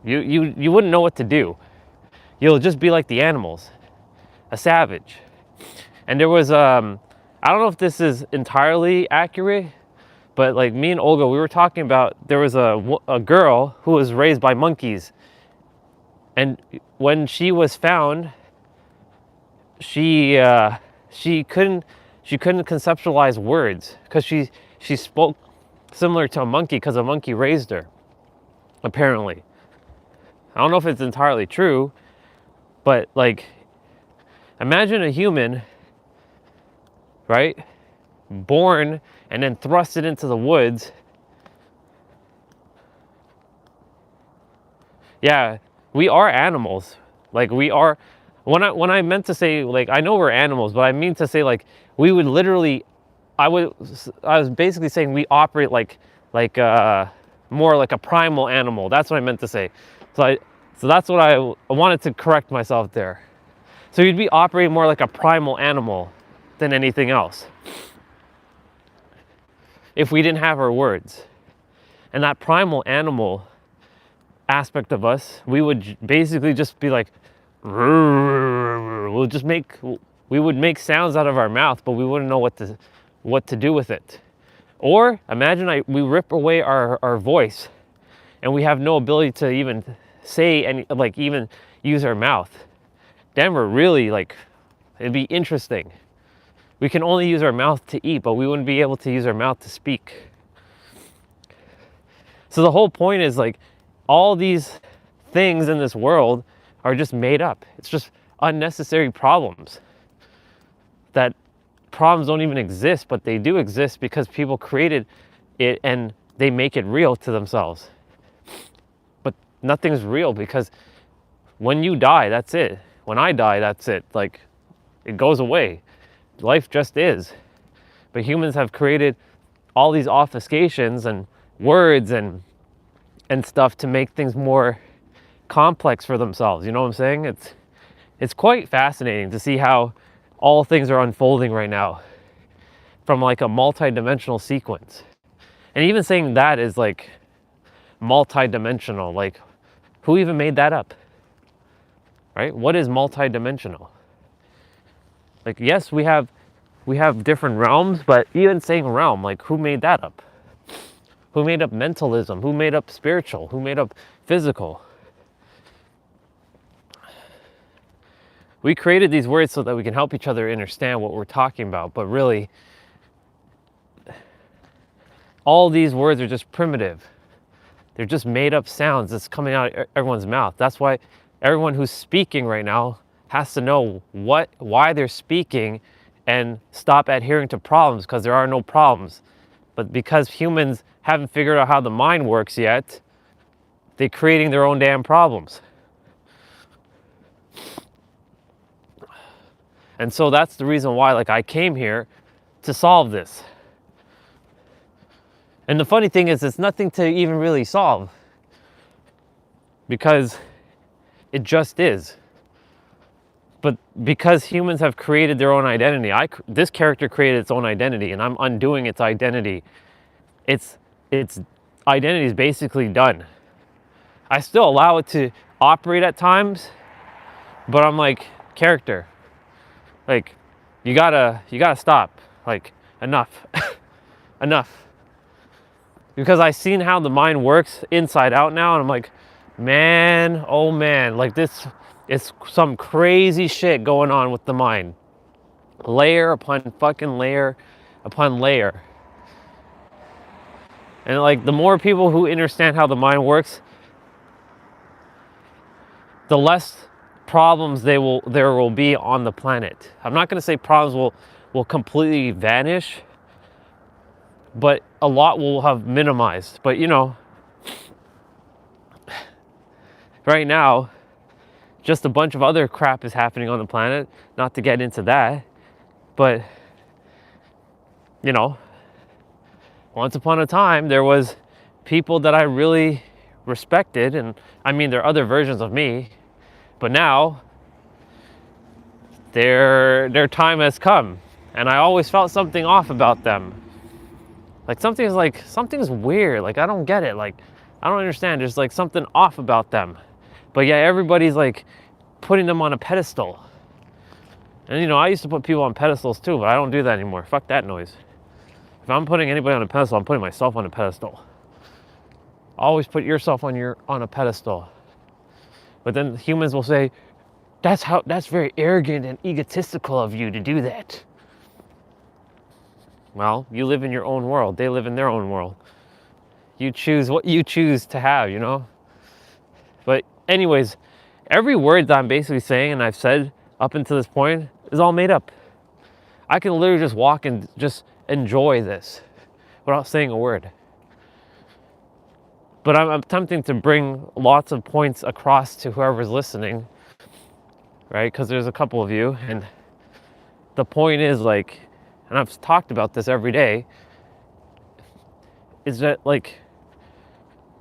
you wouldn't know what to do. You'll just be like the animals, a savage. And there was, I don't know if this is entirely accurate, but like me and Olga, we were talking about, there was a girl who was raised by monkeys. And when she was found, she couldn't conceptualize words, because she spoke similar to a monkey, because a monkey raised her, apparently. I don't know if it's entirely true, but like, imagine a human, right, born and then thrusted into the woods. Yeah, we are animals. Like, we are, when I meant to say, like, I know we're animals, but I mean to say, like, we would literally I was basically saying we operate like more like a primal animal. That's what I meant to say. So that's what I wanted to correct myself there. So you'd be operating more like a primal animal than anything else if we didn't have our words. And that primal animal aspect of us, we would basically just be like, we would make sounds out of our mouth, but we wouldn't know what to do with it. Or imagine we rip away our voice and we have no ability to even say any, like even use our mouth. Then we're really like, it'd be interesting. We can only use our mouth to eat, but we wouldn't be able to use our mouth to speak. So the whole point is like, all these things in this world are just made up. It's just unnecessary problems. That problems don't even exist, but they do exist because people created it and they make it real to themselves. But nothing's real because when you die, that's it. When I die, that's it. Like, it goes away. Life just is. But humans have created all these obfuscations and words and stuff to make things more complex for themselves. You know what I'm saying? It's quite fascinating to see how all things are unfolding right now from like a multi-dimensional sequence. And even saying that is like multi-dimensional. Like, who even made that up? Right? What is multi-dimensional? Like, yes, we have different realms, but even saying realm, like, who made that up? Who made up mentalism? Who made up spiritual? Who made up physical? We created these words so that we can help each other understand what we're talking about, but really, all these words are just primitive. They're just made up sounds that's coming out of everyone's mouth. That's why everyone who's speaking right now has to know why they're speaking and stop adhering to problems, because there are no problems. But because humans haven't figured out how the mind works yet, they're creating their own damn problems. And so that's the reason why, like, I came here to solve this. And the funny thing is, it's nothing to even really solve, because it just is. But because humans have created their own identity, this character created its own identity, and I'm undoing its identity. Its identity is basically done. I still allow it to operate at times, but I'm like, character, like, you gotta stop. Like, enough. Enough. Because I've seen how the mind works inside out now, and I'm like, man, oh man, like this, it's some crazy shit going on with the mind. Layer upon fucking layer upon layer. And like, the more people who understand how the mind works, the less problems there will be on the planet. I'm not going to say problems will completely vanish, but a lot will have minimized. But you know, right now, just a bunch of other crap is happening on the planet. Not to get into that, but you know, once upon a time there was people that I really respected, and I mean, there are other versions of me, but now their time has come, and I always felt something off about them. Like, something's weird. Like, I don't get it. Like, I don't understand. There's like something off about them. But yeah, everybody's like putting them on a pedestal. And you know, I used to put people on pedestals too, but I don't do that anymore. Fuck that noise. If I'm putting anybody on a pedestal, I'm putting myself on a pedestal. Always put yourself on a pedestal. But then humans will say, that's very arrogant and egotistical of you to do that. Well, you live in your own world. They live in their own world. You choose what you choose to have, you know? But anyways, every word that I'm basically saying and I've said up until this point is all made up. I can literally just walk and just enjoy this without saying a word. But I'm attempting to bring lots of points across to whoever's listening, right? Because there's a couple of you, and the point is, like, and I've talked about this every day, is that like,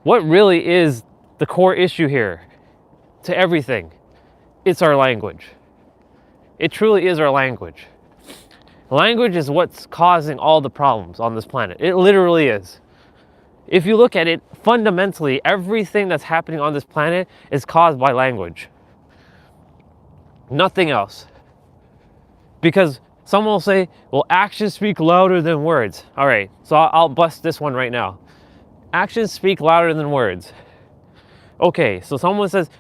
what really is the core issue here to everything? It's our language. It truly is our language. Language is what's causing all the problems on this planet. It literally is. If you look at it fundamentally, everything that's happening on this planet is caused by language. Nothing else. Because someone will say, well, actions speak louder than words. All right, so I'll bust this one right now. Actions speak louder than words. Okay, so someone says,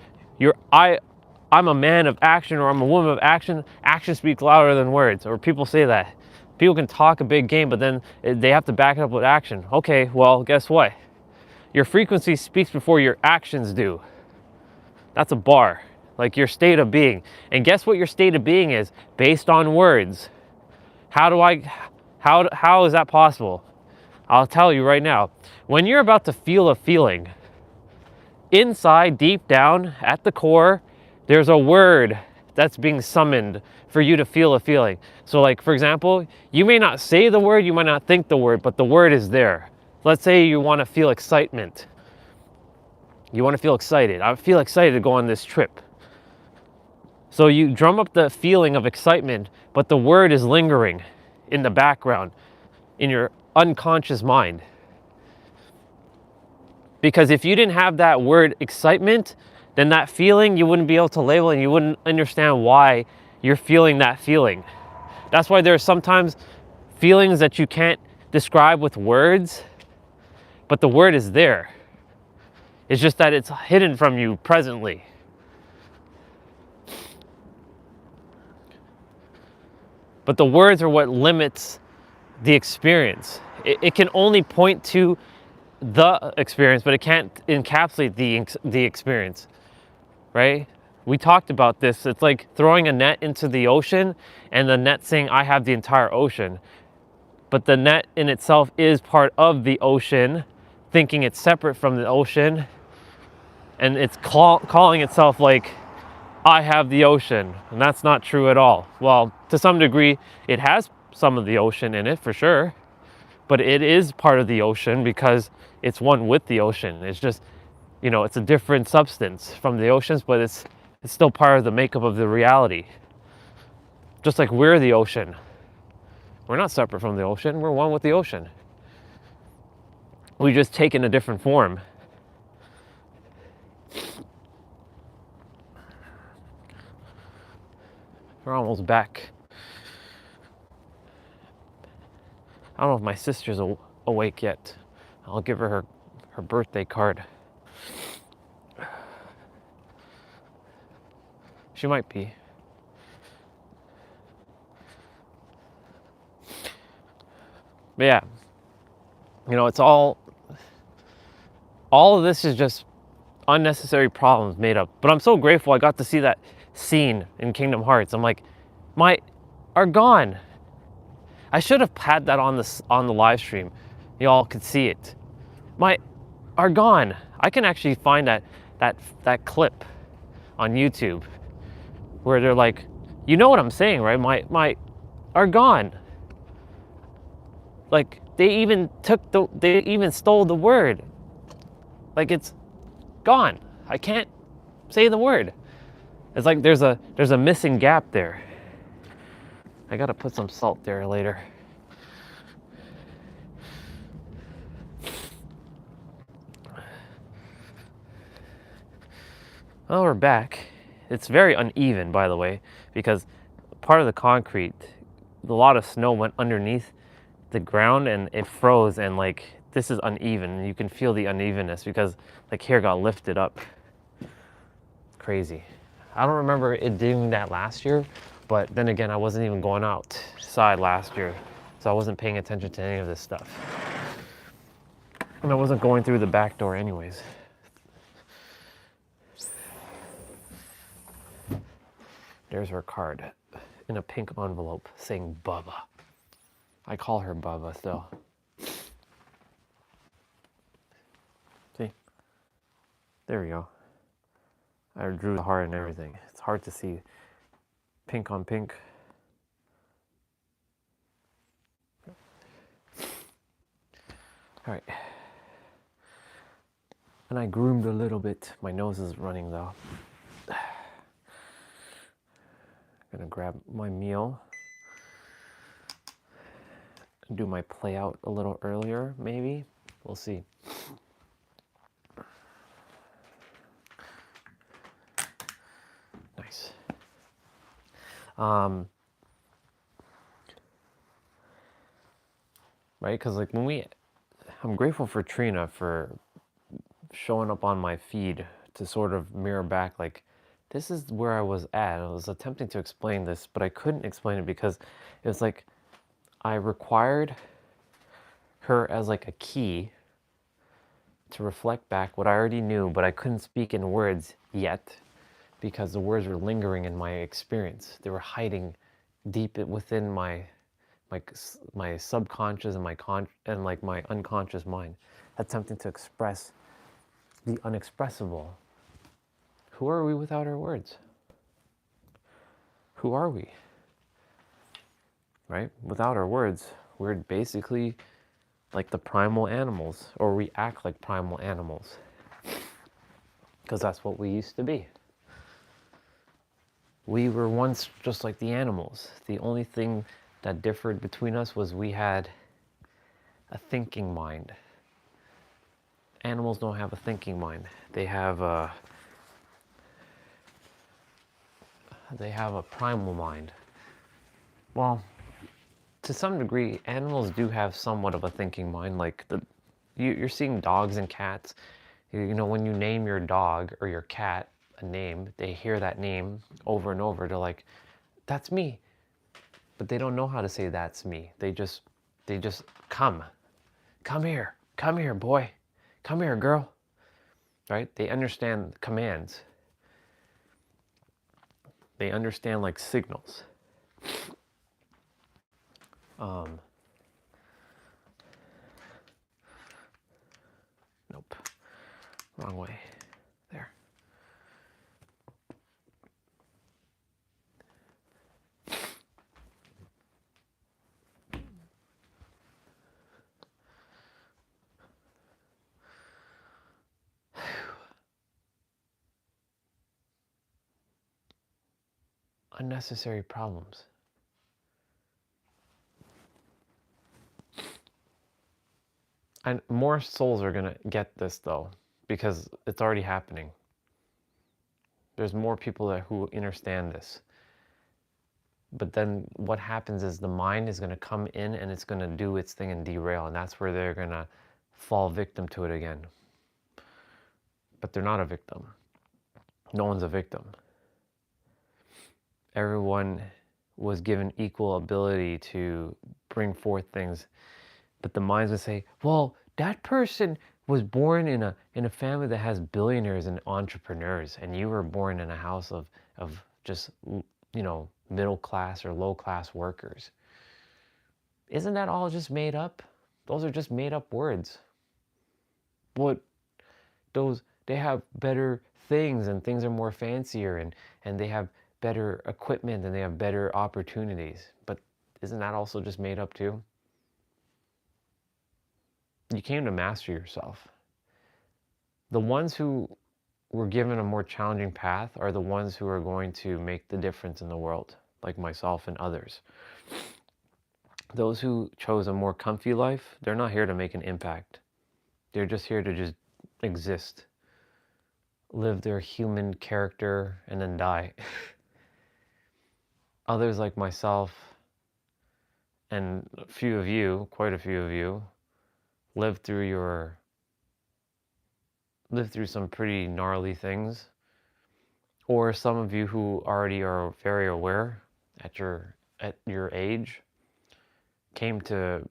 I'm a man of action, or I'm a woman of action. Actions speak louder than words, or people say that. People can talk a big game, but then they have to back it up with action. Okay, well, guess what? Your frequency speaks before your actions do. That's a bar, like your state of being. And guess what your state of being is? Based on words. How is that possible? I'll tell you right now. When you're about to feel a feeling, inside, deep down, at the core, there's a word that's being summoned for you to feel a feeling. So like, for example, you may not say the word, you might not think the word, but the word is there. Let's say you want to feel excitement. You want to feel excited. I feel excited to go on this trip. So you drum up the feeling of excitement, but the word is lingering in the background, in your unconscious mind. Because if you didn't have that word excitement, then that feeling you wouldn't be able to label, and you wouldn't understand why you're feeling that feeling. That's why there are sometimes feelings that you can't describe with words, but the word is there. It's just that it's hidden from you presently. But the words are what limits the experience. It can only point to the experience, but it can't encapsulate the experience, right? We talked about this. It's like throwing a net into the ocean and the net saying, I have the entire ocean. But the net in itself is part of the ocean, thinking it's separate from the ocean. And it's calling itself like, I have the ocean. And that's not true at all. Well, to some degree, it has some of the ocean in it for sure. But it is part of the ocean because it's one with the ocean. It's just, it's a different substance from the oceans, but it's still part of the makeup of the reality. Just like we're the ocean. We're not separate from the ocean. We're one with the ocean. We just take in a different form. We're almost back. I don't know if my sister's awake yet. I'll give her her birthday card. She might be. But yeah, it's all of this is just unnecessary problems made up. But I'm so grateful I got to see that scene in Kingdom Hearts. I'm like, are gone. I should have had that on the live stream. Y'all could see it. Are gone. I can actually find that clip on YouTube where they're like, you know what I'm saying, right? My are gone. Like they even stole the word. Like it's gone. I can't say the word. It's like there's a missing gap there. I gotta put some salt there later. Well, we're back. It's very uneven, by the way, because part of the concrete, a lot of snow went underneath the ground and it froze, and like this is uneven. You can feel the unevenness because like here got lifted up. Crazy. I don't remember it doing that last year, but then again, I wasn't even going outside last year, so I wasn't paying attention to any of this stuff. And I wasn't going through the back door anyways. There's her card in a pink envelope saying Bubba. I call her Bubba still. See? There we go. I drew the heart and everything. It's hard to see pink on pink. All right. And I groomed a little bit. My nose is running though. Gonna grab my meal. Do my play out a little earlier, maybe. We'll see. Nice. Right? Because like I'm grateful for Trina for showing up on my feed to sort of mirror back like, this is where I was at. I was attempting to explain this, but I couldn't explain it because it was like I required her as like a key to reflect back what I already knew, but I couldn't speak in words yet because the words were lingering in my experience. They were hiding deep within my subconscious and my unconscious mind, attempting to express the unexpressible. Who are we without our words? Who are we? Right? Without our words, we're basically like the primal animals, or we act like primal animals, because that's what we used to be. We were once just like the animals. The only thing that differed between us was we had a thinking mind. Animals don't have a thinking mind. They have a primal mind. Well, to some degree, animals do have somewhat of a thinking mind. Like you're seeing dogs and cats. You know, when you name your dog or your cat a name, they hear that name over and over. They're like, "That's me," but they don't know how to say "that's me." They just come here, boy, come here, girl. Right? They understand commands. They understand like signals. Nope. Wrong way. There. Unnecessary problems. And more souls are gonna get this though, because it's already happening. There's more people who understand this. But then what happens is the mind is gonna come in and it's gonna do its thing and derail, and that's where they're gonna fall victim to it again. But they're not a victim. No one's a victim. Everyone was given equal ability to bring forth things, but the mind's gonna say, well, that person was born in a family that has billionaires and entrepreneurs, and you were born in a house of just, you know, middle class or low class workers. Isn't that all just made up? Those are just made up words. They have better things, and things are more fancier, and they have better equipment, and they have better opportunities. But isn't that also just made up too? You came to master yourself. The ones who were given a more challenging path are the ones who are going to make the difference in the world, like myself and others. Those who chose a more comfy life, they're not here to make an impact. They're just here to just exist, live their human character, and then die. Others like myself and a few of you, quite a few of you, lived through some pretty gnarly things. Or some of you who already are very aware at your age came to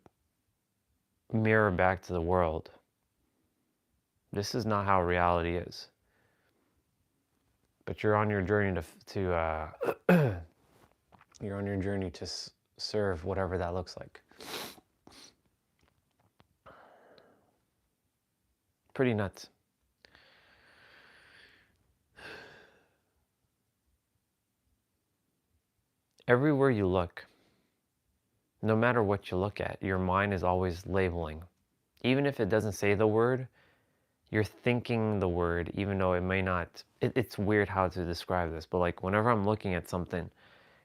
mirror back to the world. This is not how reality is. But you're on your journey to serve whatever that looks like. Pretty nuts. Everywhere you look, no matter what you look at, your mind is always labeling. Even if it doesn't say the word, you're thinking the word, even though it may not. It's weird how to describe this, but like whenever I'm looking at something,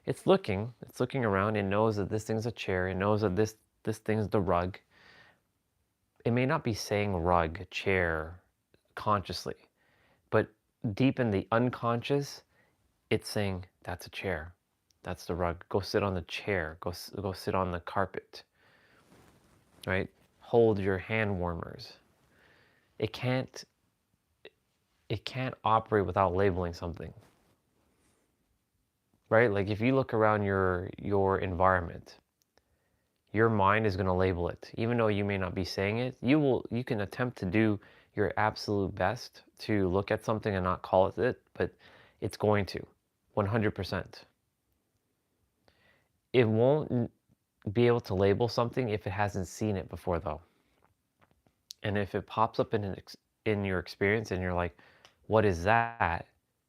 it's looking around. It knows that this thing's a chair. It knows that this thing's the rug. It may not be saying rug, chair, consciously, but deep in the unconscious, it's saying that's a chair, that's the rug. Go sit on the chair. Go sit on the carpet. Right? Hold your hand warmers. It can't operate without labeling something. Right? Like if you look around your environment, your mind is going to label it. Even though you may not be saying it, you can attempt to do your absolute best to look at something and not call it, but it's going to 100%. It won't be able to label something if it hasn't seen it before though. And if it pops up in your experience and you're like, what is that?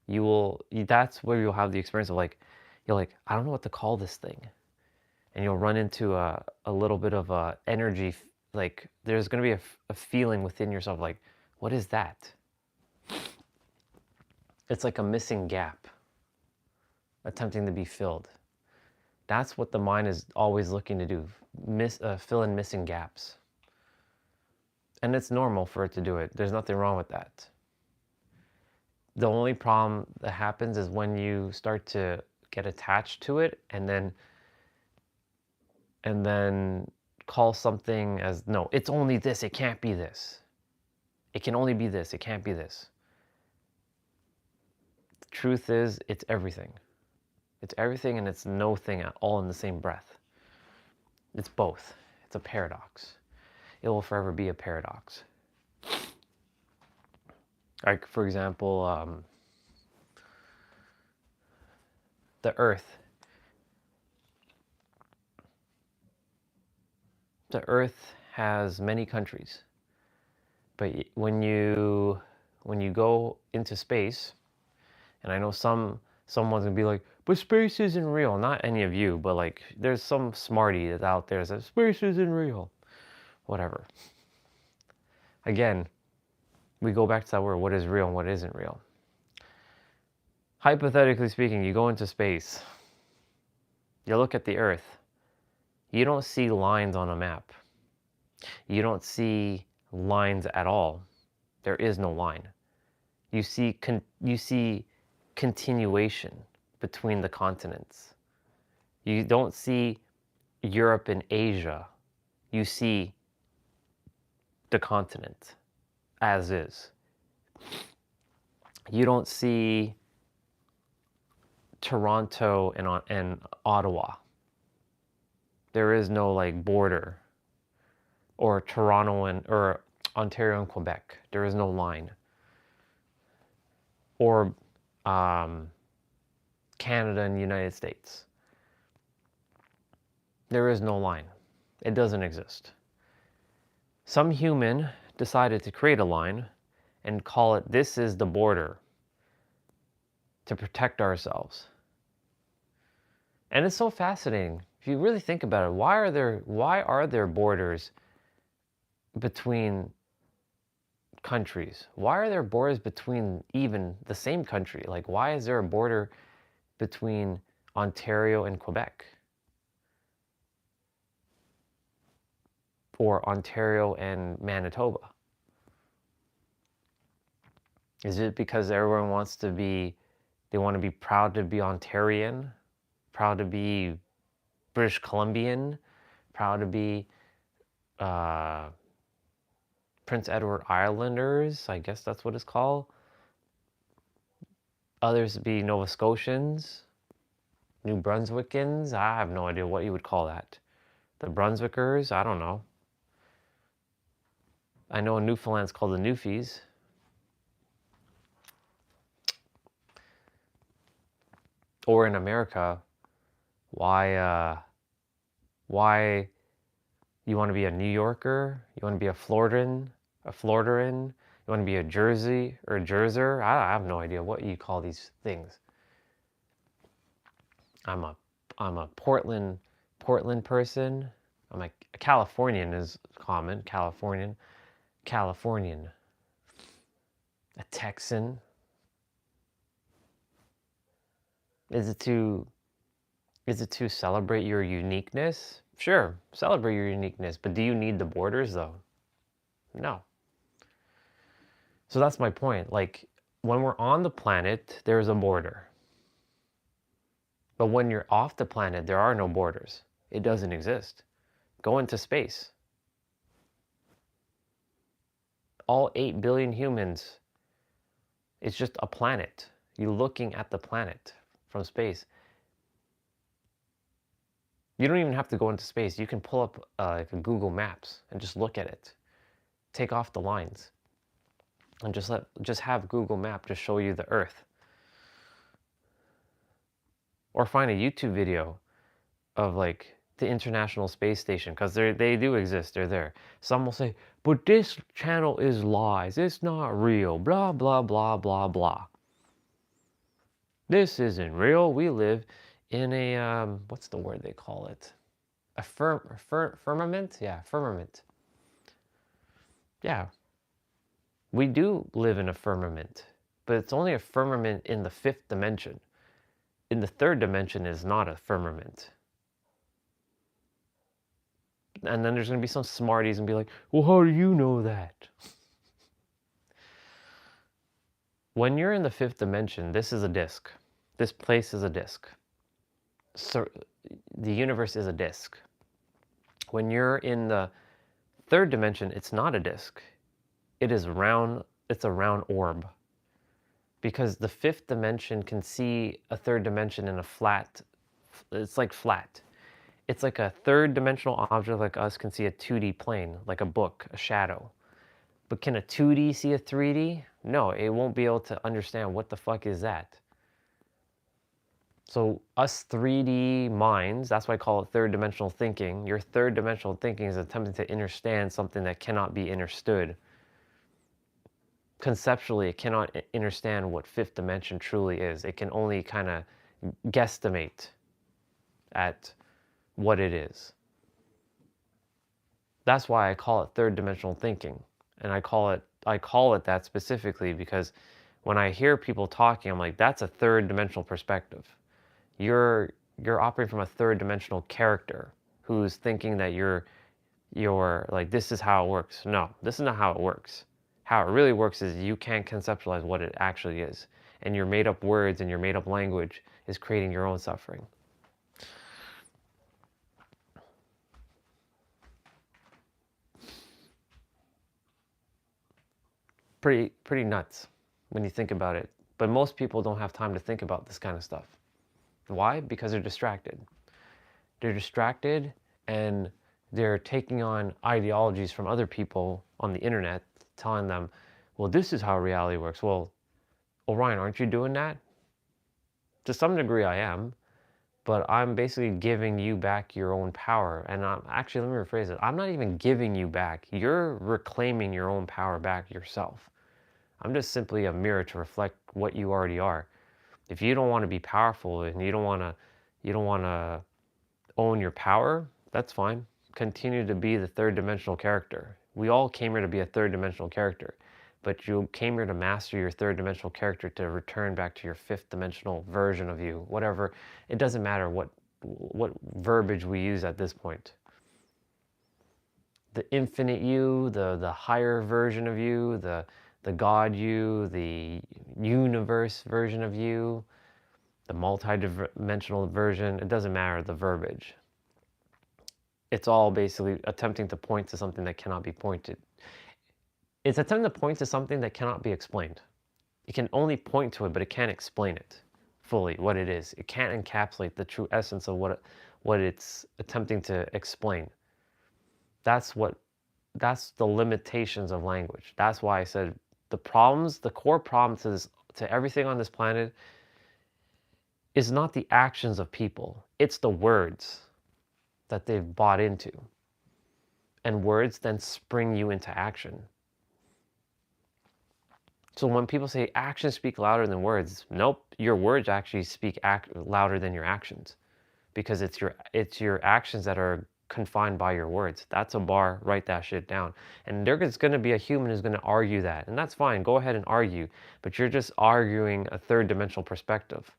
That's where you'll have the experience of like, you're like, I don't know what to call this thing. And you'll run into a little bit of a energy, like there's going to be a feeling within yourself like, what is that? It's like a missing gap attempting to be filled. That's what the mind is always looking to do, fill in missing gaps. And it's normal for it to do it. There's nothing wrong with that. The only problem that happens is when you start to get attached to it and then call something as, no, it's only this, it can't be this. It can only be this, it can't be this. The truth is, it's everything. It's everything and it's no thing at all in the same breath. It's both. It's a paradox. It will forever be a paradox. Like, for example, the earth. The earth has many countries. But when you go into space, and I know someone's gonna be like, but space isn't real. Not any of you, but like there's some smarty that's out there that says space isn't real. Whatever. Again, we go back to that word, what is real and what isn't real. Hypothetically speaking, you go into space, you look at the earth, you don't see lines on a map. You don't see lines at all. There is no line. You see continuation between the continents. You don't see Europe and Asia. You see the continent as is. You don't see Toronto and Ottawa. There is no like border, or Toronto or Ontario and Quebec. There is no line. Or Canada and the United States. There is no line. It doesn't exist. Some human decided to create a line and call it, this is the border, to protect ourselves. And it's so fascinating. If you really think about it, why are there borders between countries? Why are there borders between even the same country? Like, why is there a border between Ontario and Quebec? Or Ontario and Manitoba? Is it because everyone wants to be, they want to be proud to be Ontarian, proud to be British Columbian, proud to be Prince Edward Islanders, I guess that's what it's called. Others be Nova Scotians, New Brunswickans, I have no idea what you would call that. The Brunswickers, I don't know. I know in Newfoundland's called the Newfies. Or in America, why you want to be a New Yorker? You want to be a Floridan? You want to be a Jersey or a Jerser? I have no idea what you call these things. I'm a Portland person. I'm like, Californian is common. Californian. A Texan. Is it to celebrate your uniqueness? Sure, celebrate your uniqueness, but do you need the borders though? No. So that's my point. Like, when we're on the planet, there's a border. But when you're off the planet, there are no borders. It doesn't exist. Go into space. All 8 billion humans, it's just a planet. You're looking at the planet from space. You don't even have to go into space. You can pull up like a Google Maps and just look at it. Take off the lines and just have Google Map just show you the Earth. Or find a YouTube video of like the International Space Station, because they do exist. They're there. Some will say, but this channel is lies. It's not real. Blah, blah, blah, blah, blah. This isn't real. We live in a, what's the word they call it? A firmament? Yeah, firmament. Yeah. We do live in a firmament, but it's only a firmament in the 5th dimension. In the 3rd dimension is not a firmament. And then there's going to be some smarties and be like, well, how do you know that? When you're in the 5th dimension, this is a disc. This place is a disc. So the universe is a disc. When you're in the 3rd dimension, it's not a disc. It is round. It's a round orb. Because the 5th dimension can see a 3rd dimension in a flat. It's like flat. It's like a 3rd dimensional object like us can see a 2D plane, like a book, a shadow. But can a 2D see a 3D? No, it won't be able to understand what the fuck is that. So us 3D minds, that's why I call it 3rd dimensional thinking. Your 3rd dimensional thinking is attempting to understand something that cannot be understood. Conceptually, it cannot understand what 5th dimension truly is. It can only kind of guesstimate at what it is. That's why I call it 3rd dimensional thinking. And I call it that specifically because when I hear people talking, I'm like, that's a 3rd dimensional perspective. You're operating from a 3rd dimensional character who's thinking that you're like, this is how it works. No, this is not how it works. How it really works is you can't conceptualize what it actually is. And your made up words and your made up language is creating your own suffering. Pretty nuts when you think about it. But most people don't have time to think about this kind of stuff. Why? Because they're distracted. They're distracted and they're taking on ideologies from other people on the internet, telling them, well, this is how reality works. Well, Orion, aren't you doing that? To some degree I am, but I'm basically giving you back your own power. And I'm actually, let me rephrase it. I'm not even giving you back. You're reclaiming your own power back yourself. I'm just simply a mirror to reflect what you already are. If you don't want to be powerful and you don't want to own your power, that's fine. Continue to be the 3rd dimensional character. We all came here to be a 3rd dimensional character, but you came here to master your 3rd dimensional character to return back to your 5th dimensional version of you. Whatever, it doesn't matter what verbiage we use at this point. The infinite you, the higher version of you, the God you, the universe version of you, the multi-dimensional version, it doesn't matter the verbiage. It's all basically attempting to point to something that cannot be pointed. It's attempting to point to something that cannot be explained. It can only point to it, but it can't explain it fully, what it is. It can't encapsulate the true essence of what it's attempting to explain. That's the limitations of language. That's why I said the core problems to everything on this planet is not the actions of people. It's the words that they've bought into. And words then spring you into action. So when people say actions speak louder than words, nope, your words actually speak louder than your actions. Because it's your actions that are confined by your words. That's a bar. Write that shit down. And there's going to be a human who's going to argue that. And that's fine. Go ahead and argue. But you're just arguing a third dimensional perspective.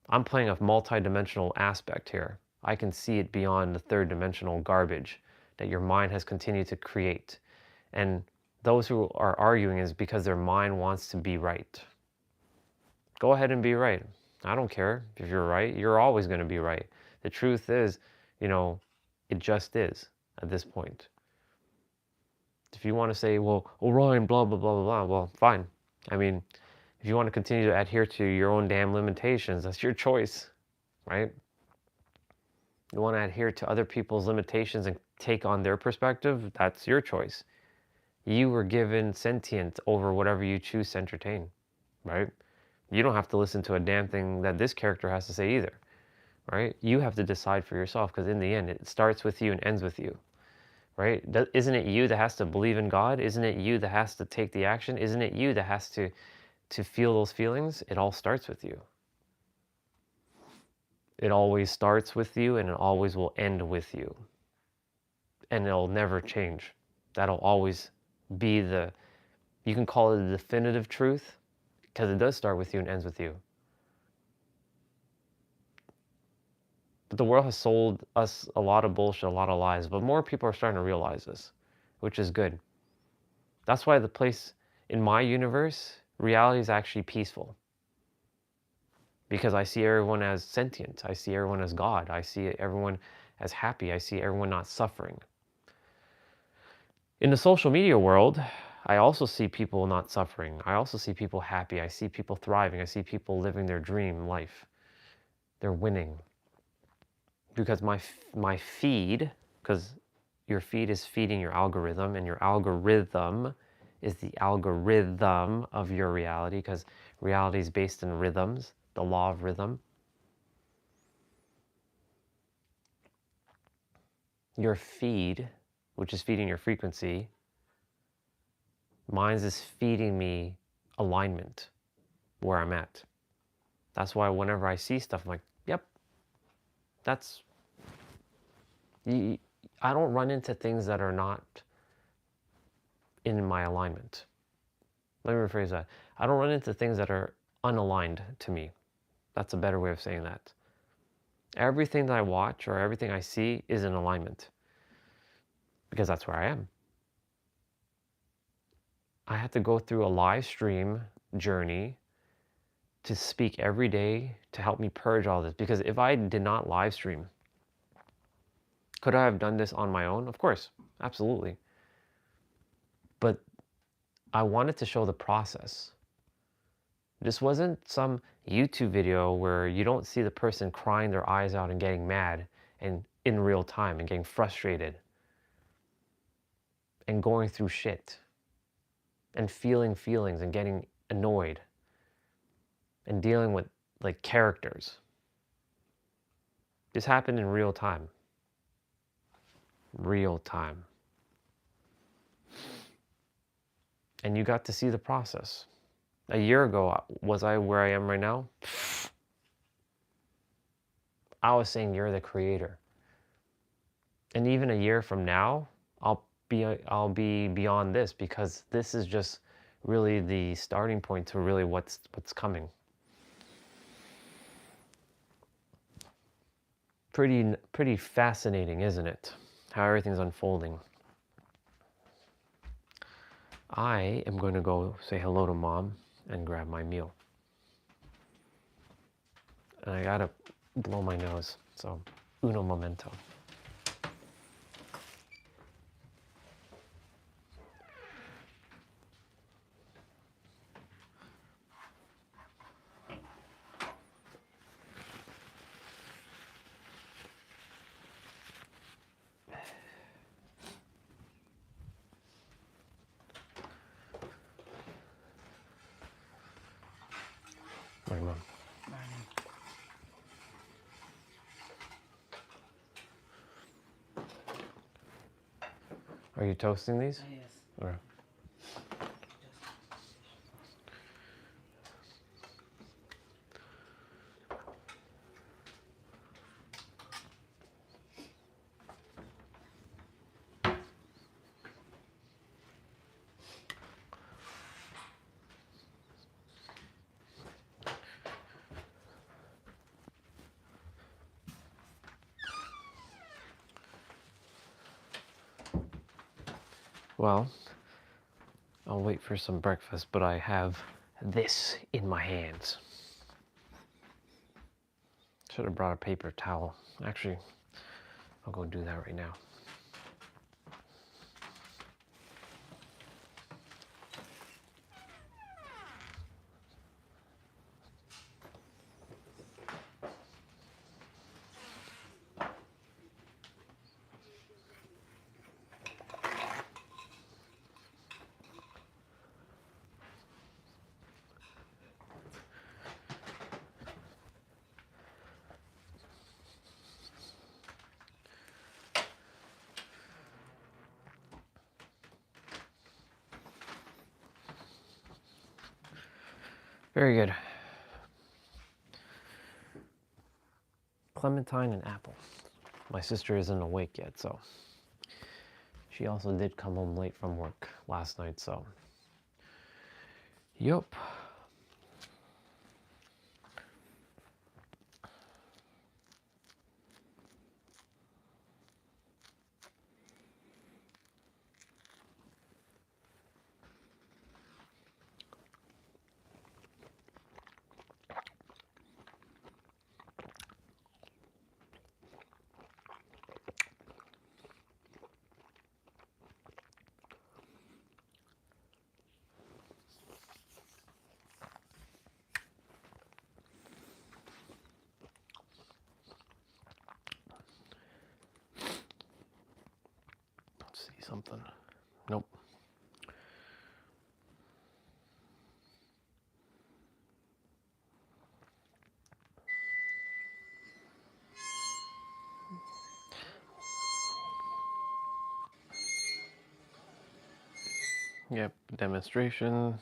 I'm playing a multi-dimensional aspect here. I can see it beyond the third dimensional garbage that your mind has continued to create. And those who are arguing is because their mind wants to be right. Go ahead and be right. I don't care if you're right. You're always going to be right. The truth is, you know, it just is at this point. If you want to say, well, Orion, blah, blah, blah, blah, blah, well, fine. I mean, if you want to continue to adhere to your own damn limitations, that's your choice, right? You want to adhere to other people's limitations and take on their perspective, that's your choice. You were given sentient over whatever you choose to entertain, right? You don't have to listen to a damn thing that this character has to say either, right? You have to decide for yourself, because in the end, it starts with you and ends with you, right? Isn't it you that has to believe in God? Isn't it you that has to take the action? Isn't it you that has to feel those feelings? It all starts with you. It always starts with you, and it always will end with you. And it'll never change. That'll always be you can call it the definitive truth, because it does start with you and ends with you. But the world has sold us a lot of bullshit, a lot of lies, but more people are starting to realize this, which is good. That's why the place in my universe, reality is actually peaceful. Because I see everyone as sentient. I see everyone as God. I see everyone as happy. I see everyone not suffering. In the social media world, I also see people not suffering. I also see people happy. I see people thriving. I see people living their dream life. They're winning. Because my feed, because your feed is feeding your algorithm, and your algorithm is the algorithm of your reality, because reality is based in rhythms, the law of rhythm. Your feed, which is feeding your frequency, mine is feeding me alignment where I'm at. That's why whenever I see stuff, I'm like, yep, that's... I don't run into things that are not in my alignment. Let me rephrase that. I don't run into things that are unaligned to me. That's a better way of saying that. Everything that I watch or everything I see is in alignment, because that's where I am. I had to go through a live stream journey to speak every day to help me purge all this, because if I did not live stream, could I have done this on my own? Of course, absolutely. But I wanted to show the process. This wasn't some YouTube video where you don't see the person crying their eyes out and getting mad and in real time and getting frustrated and going through shit and feeling feelings and getting annoyed and dealing with like characters. This happened in real time. Real time. And you got to see the process. A year ago, was I where I am right now? I was saying you're the creator. And even a year from now, I'll be beyond this, because this is just really the starting point to really what's coming. Pretty fascinating, isn't it? How everything's unfolding. I am going to go say hello to Mom and grab my meal. And I gotta blow my nose, so uno momento. My mom. Are you toasting these? Yes. Or... Well, I'll wait for some breakfast, but I have this in my hands. Should have brought a paper towel. Actually, I'll go do that right now. Very good. Clementine and apple. My sister isn't awake yet, so she also did come home late from work last night, so yup. See something. Nope. Yep, demonstration.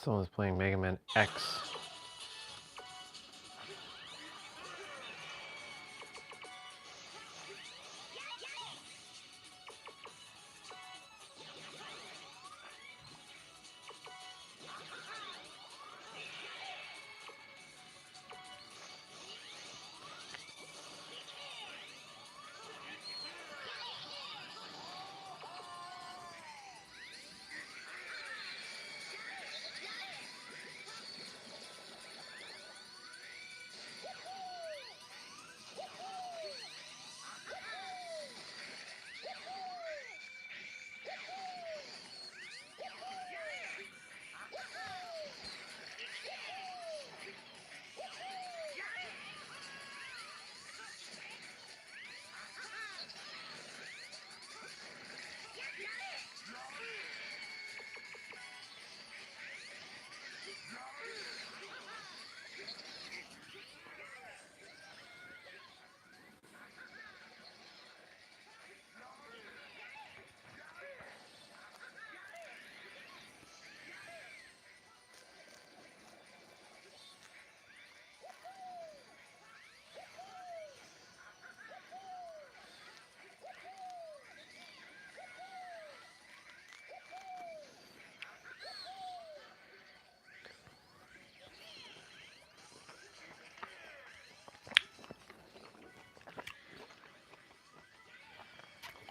Someone's playing Mega Man X.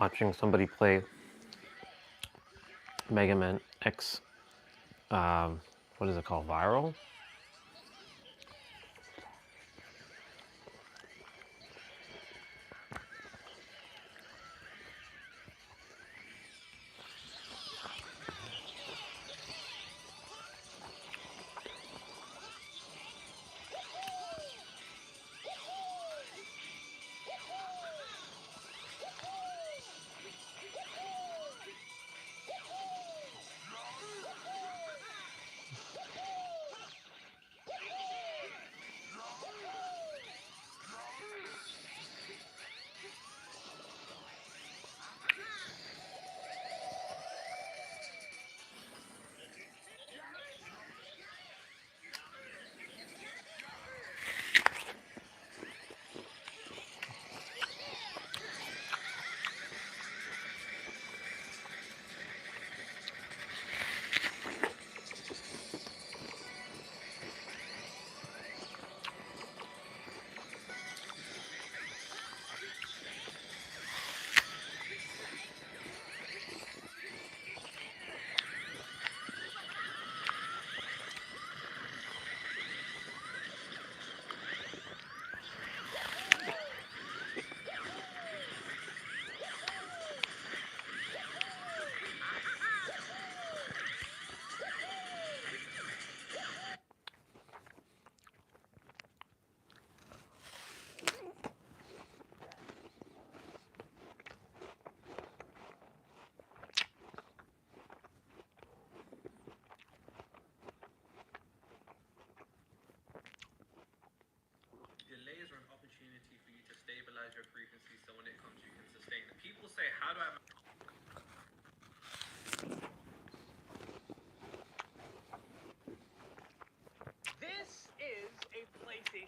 Watching somebody play Mega Man X, what is it called? Viral?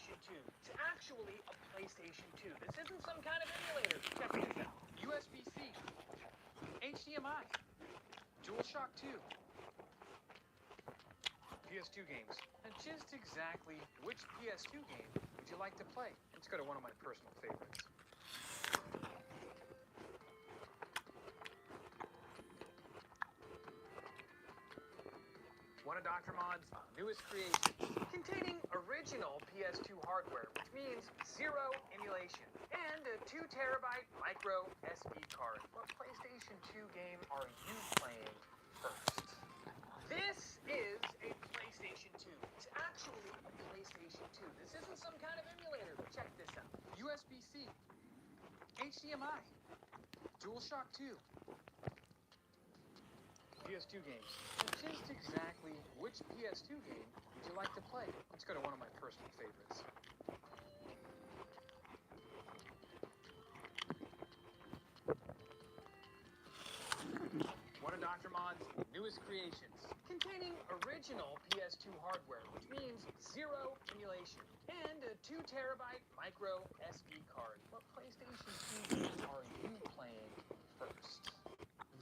PlayStation 2. It's actually a PlayStation 2. This isn't some kind of emulator. Check this out. USB-C, HDMI, DualShock 2, PS2 games. And just exactly which PS2 game would you like to play? Let's go to one of my personal favorites. One of Dr. Mod's newest creations, containing original PS2 hardware, which means zero emulation, and a 2 terabyte micro SD card. What PlayStation 2 game are you playing first? This is a PlayStation 2. It's actually a PlayStation 2. This isn't some kind of emulator. Check this out. USB-C, HDMI, DualShock 2, PS2 games. And just exactly which PS2 game would you like to play? Let's go to one of my personal favorites. One of Dr. Mod's newest creations, containing original PS2 hardware, which means zero emulation, and a 2 terabyte micro SD card. What PlayStation 2 game are you playing first?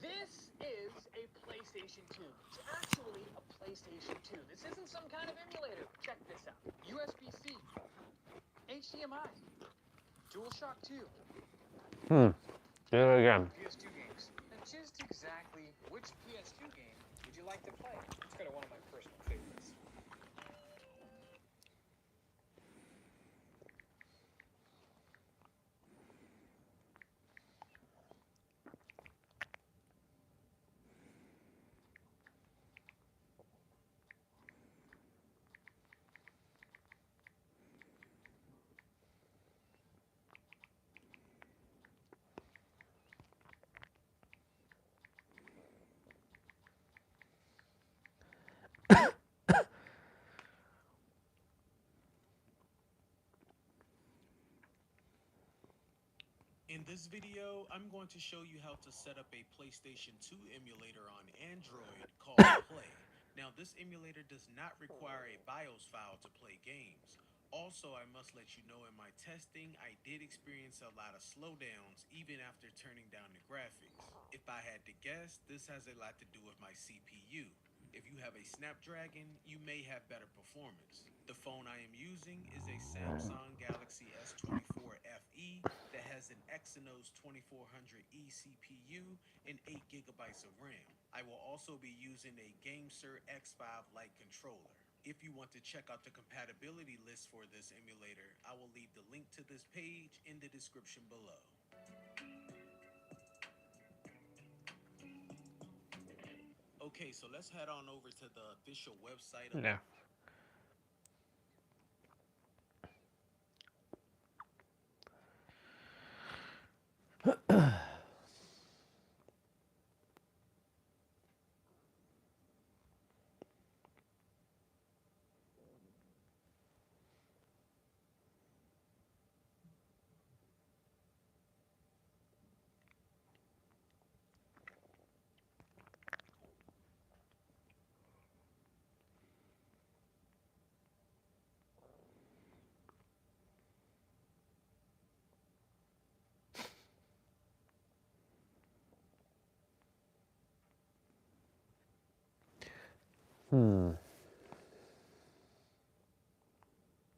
This is a PlayStation 2. It's actually a PlayStation 2. This isn't some kind of emulator. Check this out. USB-C, HDMI, DualShock 2. Do it again. PS2 games. And just exactly which PS2 game would you like to play? Let's go to one of my personal favorites. In this video, I'm going to show you how to set up a PlayStation 2 emulator on Android called Play. Now, this emulator does not require a BIOS file to play games. Also, I must let you know in my testing, I did experience a lot of slowdowns even after turning down the graphics. If I had to guess, this has a lot to do with my CPU. If you have a Snapdragon, you may have better performance. The phone I am using is a Samsung Galaxy S24 FE that has an Exynos 2400E CPU and 8 gigabytes of RAM. I will also be using a GameSir X5 Lite controller. If you want to check out the compatibility list for this emulator, I will leave the link to this page in the description below. Okay, so let's head on over to the official website of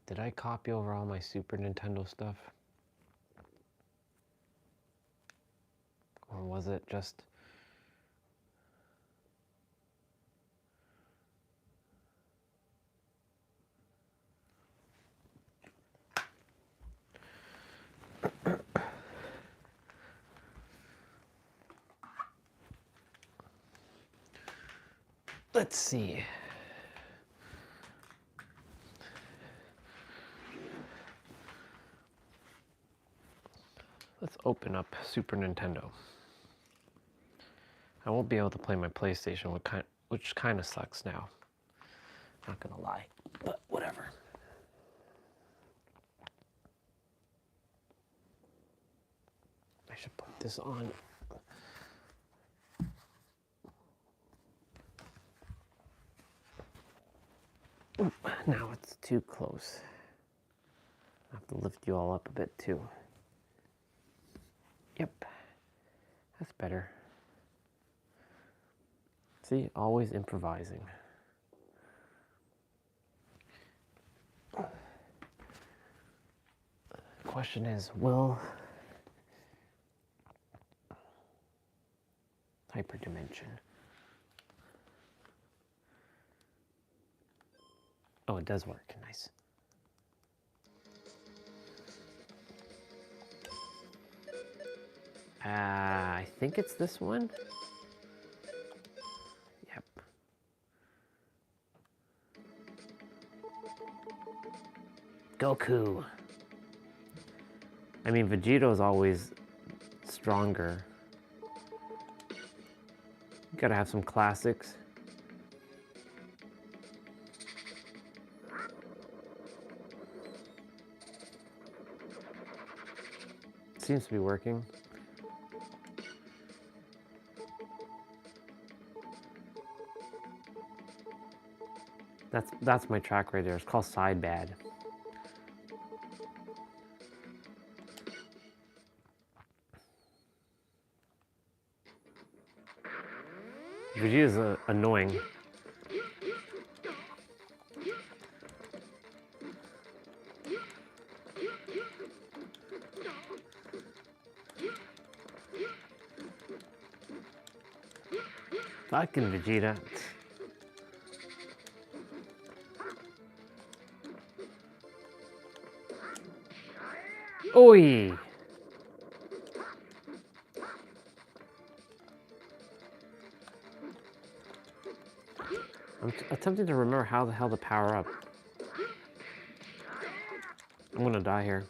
Did I copy over all my Super Nintendo stuff? Or was it just... Let's see. Let's open up Super Nintendo. I won't be able to play my PlayStation, which kind of sucks now. Not gonna lie, but whatever. I should put this on. Oop, now it's too close. to lift you all up a bit too. Yep, that's better. See, always improvising. The question is, will hyperdimension? Oh, it does work. Nice. I think it's this one. Yep. Goku. I mean, Vegeto's always stronger. You gotta have some classics. Seems to be working. That's my track right there. It's called Side Bad. Vegeta's annoying. Fucking Vegeta. Oi! I'm attempting to remember how the hell to power up. I'm gonna die here.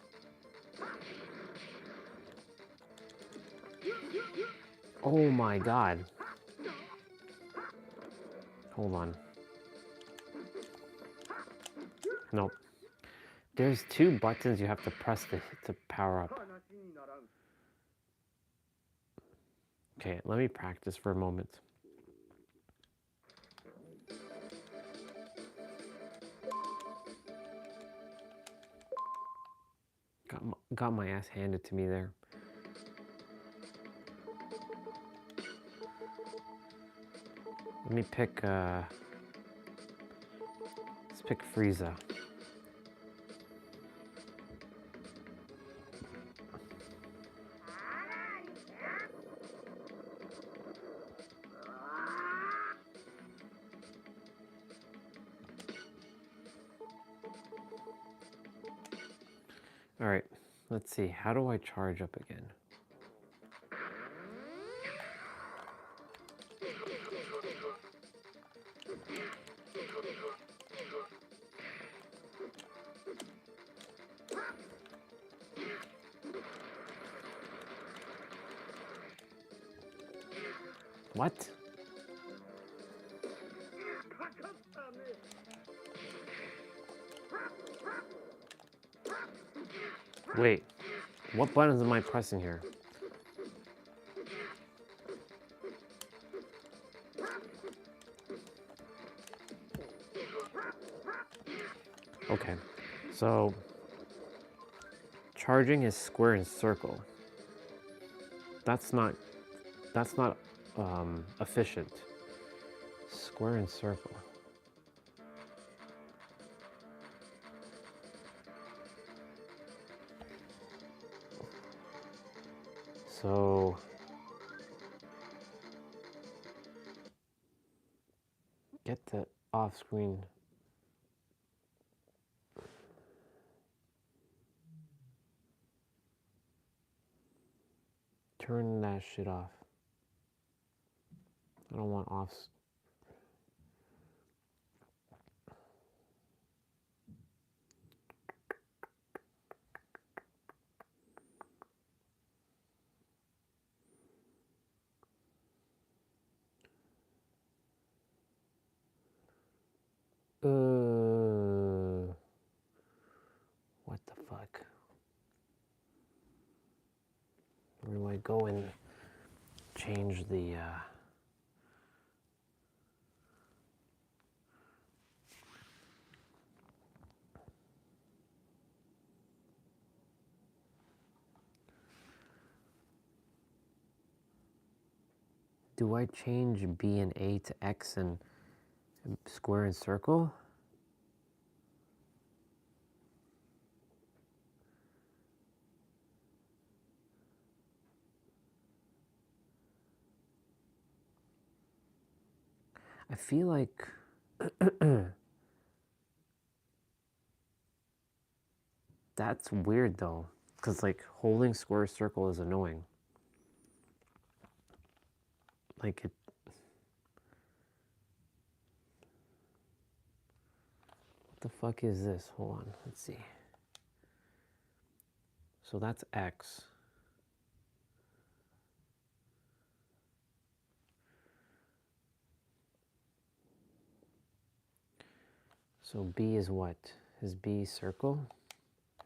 Oh my god. Hold on. Nope. There's 2 buttons you have to press to power up. Okay, let me practice for a moment. Got my ass handed to me there. Let me pick, let's pick Frieza. All right, let's see. How do I charge up again? What? Wait, what buttons am I pressing here? Okay, so charging is square and circle. That's not efficient. Square and circle. So get the off screen. Turn that shit off. I don't want off. What the fuck? Where do I go and change the Do I change B and A to X and square and circle? I feel like that's weird though, because like holding square circle is annoying. Like it. What the fuck is this? Hold on, let's see. So that's X. So B is what? Is B circle?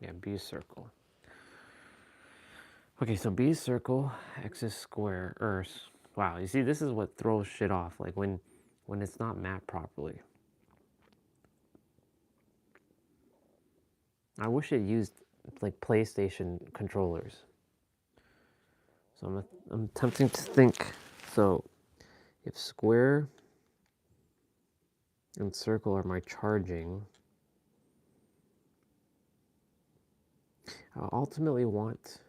Yeah, B is circle. Okay, so B is circle, X is square, wow, you see, this is what throws shit off, like when it's not mapped properly. I wish it used like PlayStation controllers. So I'm attempting to think. So if square and circle are my charging, I ultimately want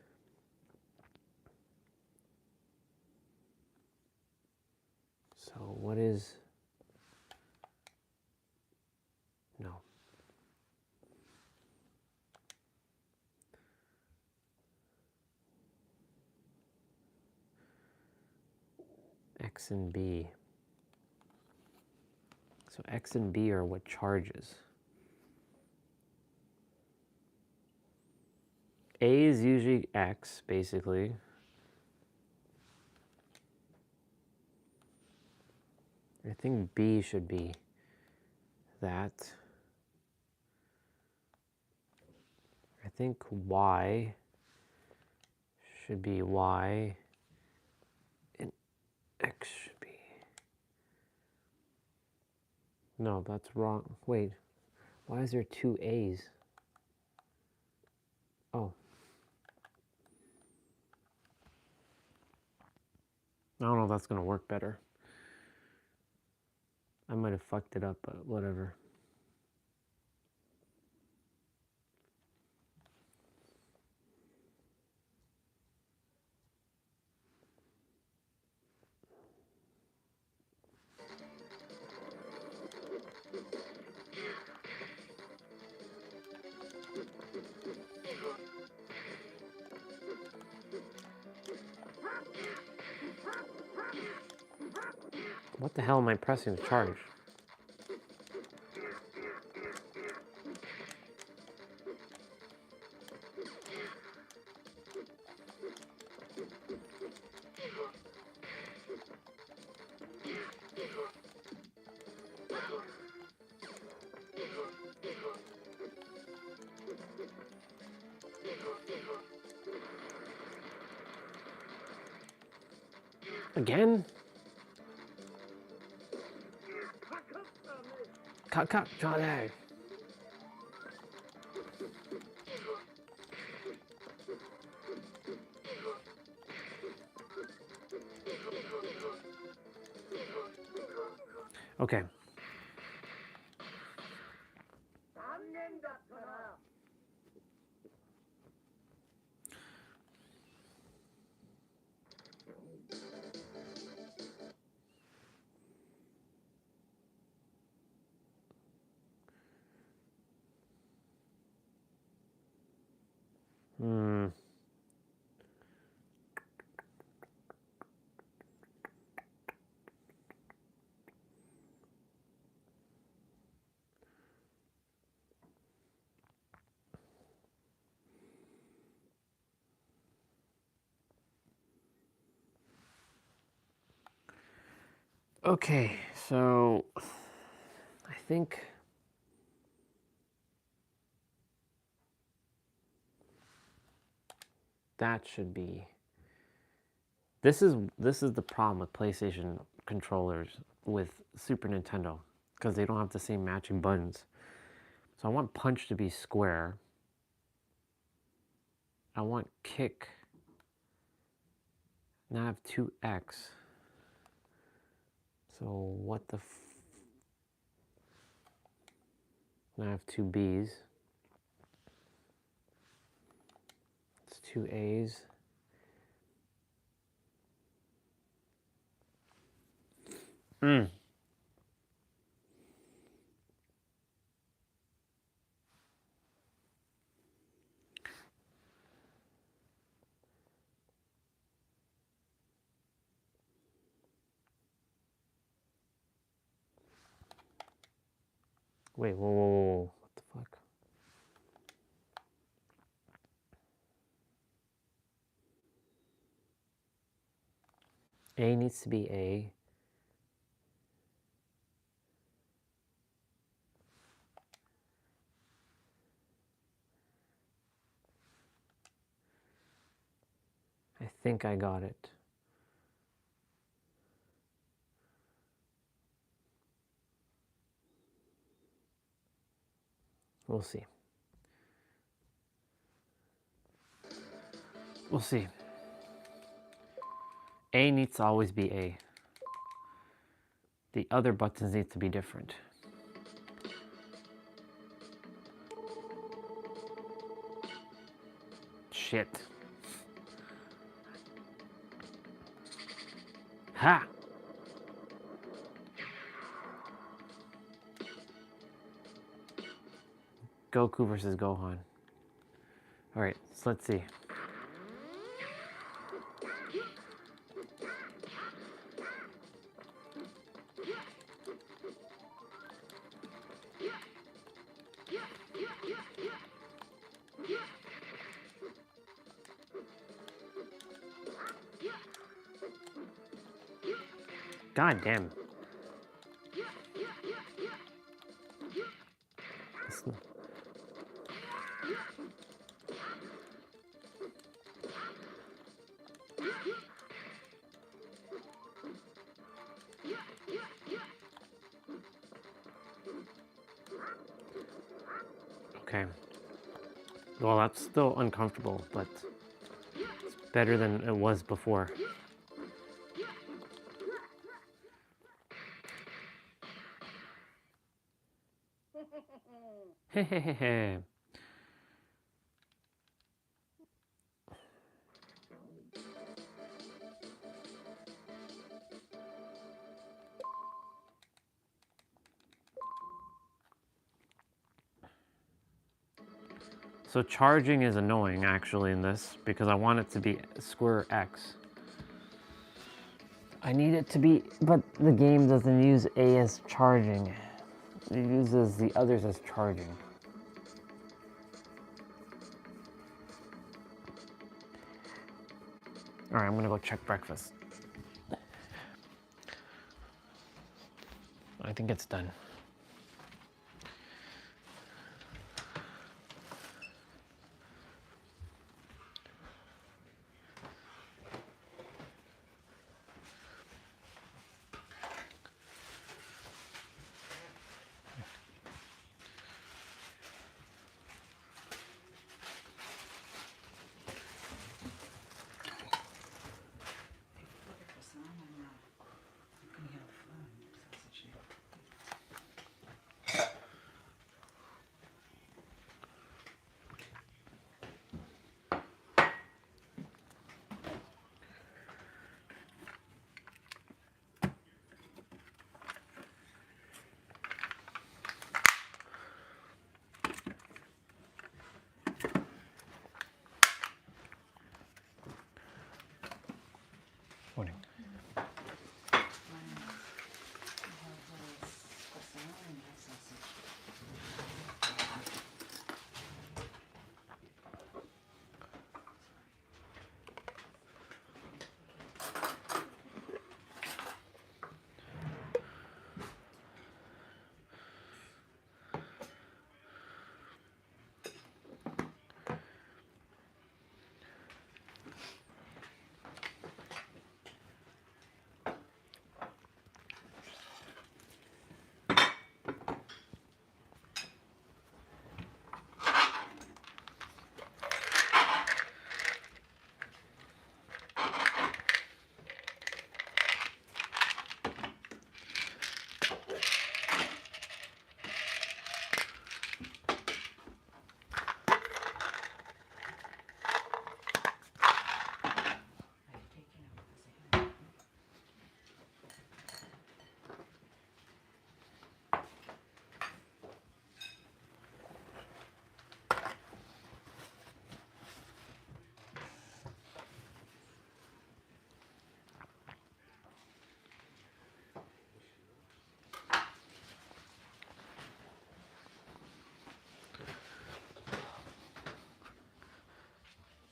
what is no. X and B. So X and B are what charges. A is usually X, basically. I think B should be that. I think Y should be Y, and X should be... No, that's wrong. Wait, why is there two A's? Oh. I don't know if that's going to work better. I might have fucked it up, but whatever. What the hell am I pressing to charge? Again? Cut, Johnny. Okay. Okay, so I think that should be... This is the problem with PlayStation controllers with Super Nintendo, because they don't have the same matching buttons. So I want punch to be square. I want kick. Now I have 2X. So what the now I have two B's. It's two A's. Wait, whoa. What the fuck? A needs to be A. I think I got it. We'll see. We'll see. A needs to always be A. The other buttons need to be different. Shit. Ha! Goku versus Gohan. Alright, so let's see. God damn. Okay. Well, that's still uncomfortable, but it's better than it was before. Hehehe. So charging is annoying actually in this because I want it to be square X. I need it to be, but the game doesn't use A as charging. It uses the others as charging. All right, I'm gonna go check breakfast. I think it's done.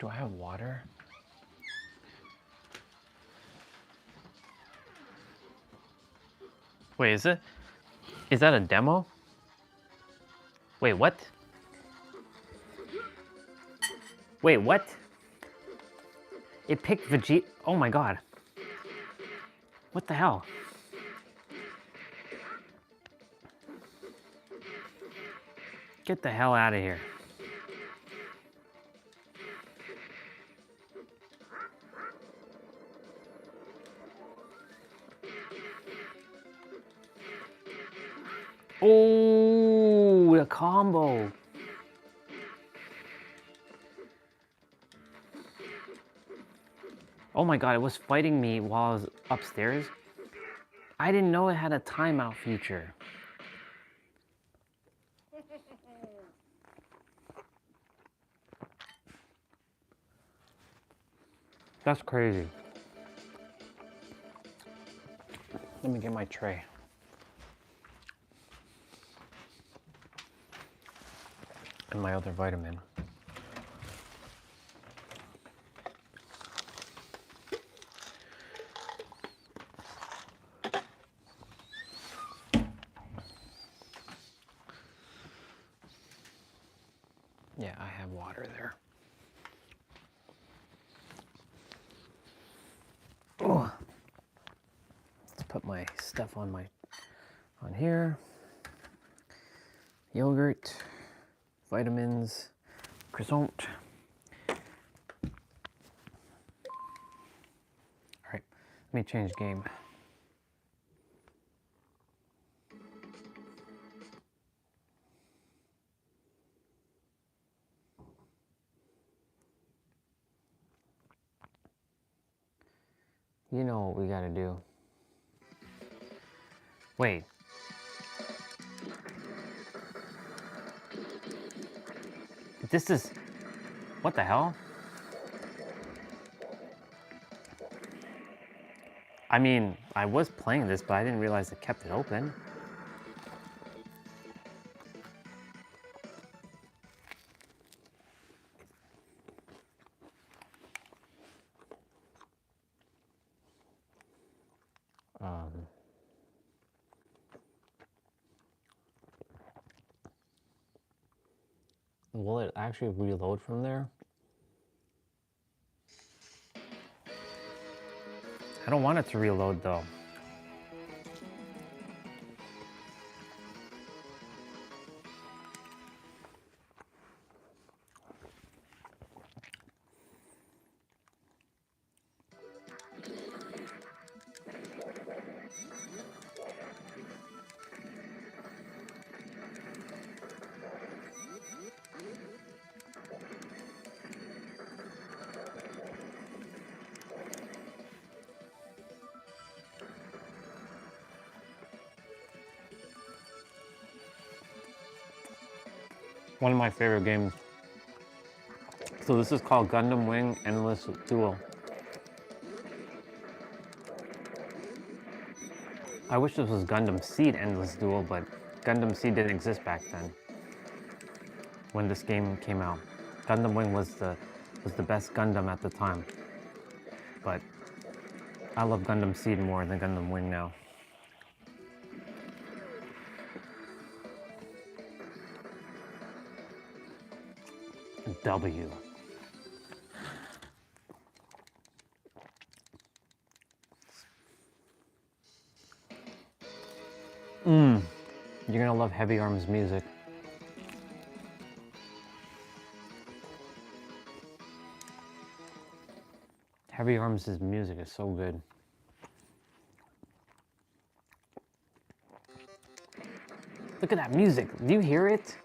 Do I have water? Wait, is that a demo? Wait, what? Wait, what? It picked Vegeta. Oh my god. What the hell? Get the hell out of here. Oh, a combo. Oh my god, it was fighting me while I was upstairs. I didn't know it had a timeout feature. That's crazy. Let me get my tray. And my other vitamin. Yeah, I have water there. Oh. Let's put my stuff on here. Yogurt, vitamins, croissant. All right, let me change game. You know what we gotta do. Wait. This is... What the hell? I mean, I was playing this, but I didn't realize it kept it open. Will it actually reload from there? I don't want it to reload though. One of my favorite games. So this is called Gundam Wing Endless Duel. I wish this was Gundam Seed Endless Duel, but Gundam Seed didn't exist back then when this game came out. Gundam Wing was the best Gundam at the time. But I love Gundam Seed more than Gundam Wing now. W. You're gonna love Heavy Arms music. Heavy Arms' music is so good. Look at that music. Do you hear it?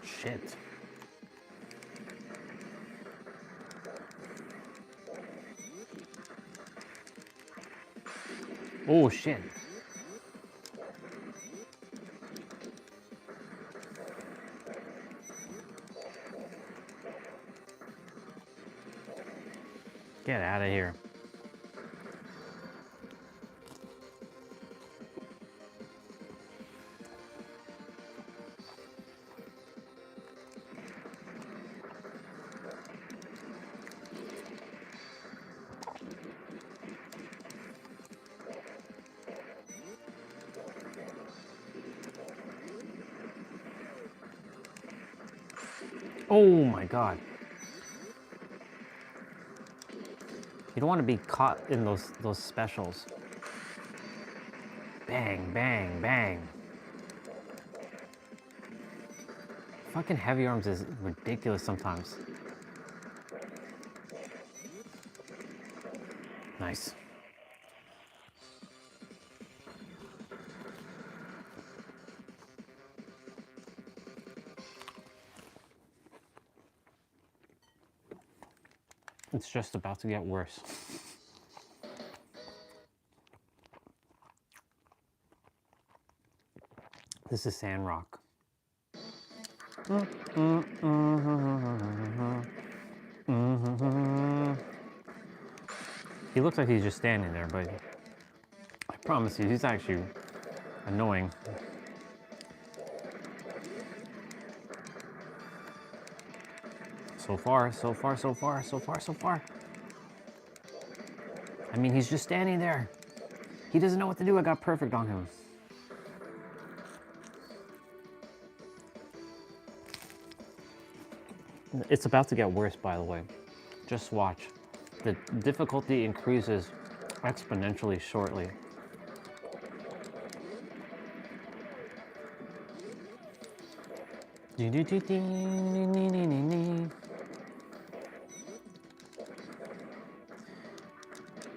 Shit. Oh shit. Get out of here. Oh my God. You don't want to be caught in those specials. Bang, bang, bang. Fucking heavy arms is ridiculous sometimes. Nice. It's just about to get worse. This is Sandrock. He looks like he's just standing there, but I promise you, he's actually annoying. So far, so far, so far, so far, so far. I mean, he's just standing there. He doesn't know what to do. I got perfect on him. It's about to get worse, by the way. Just watch. The difficulty increases exponentially shortly.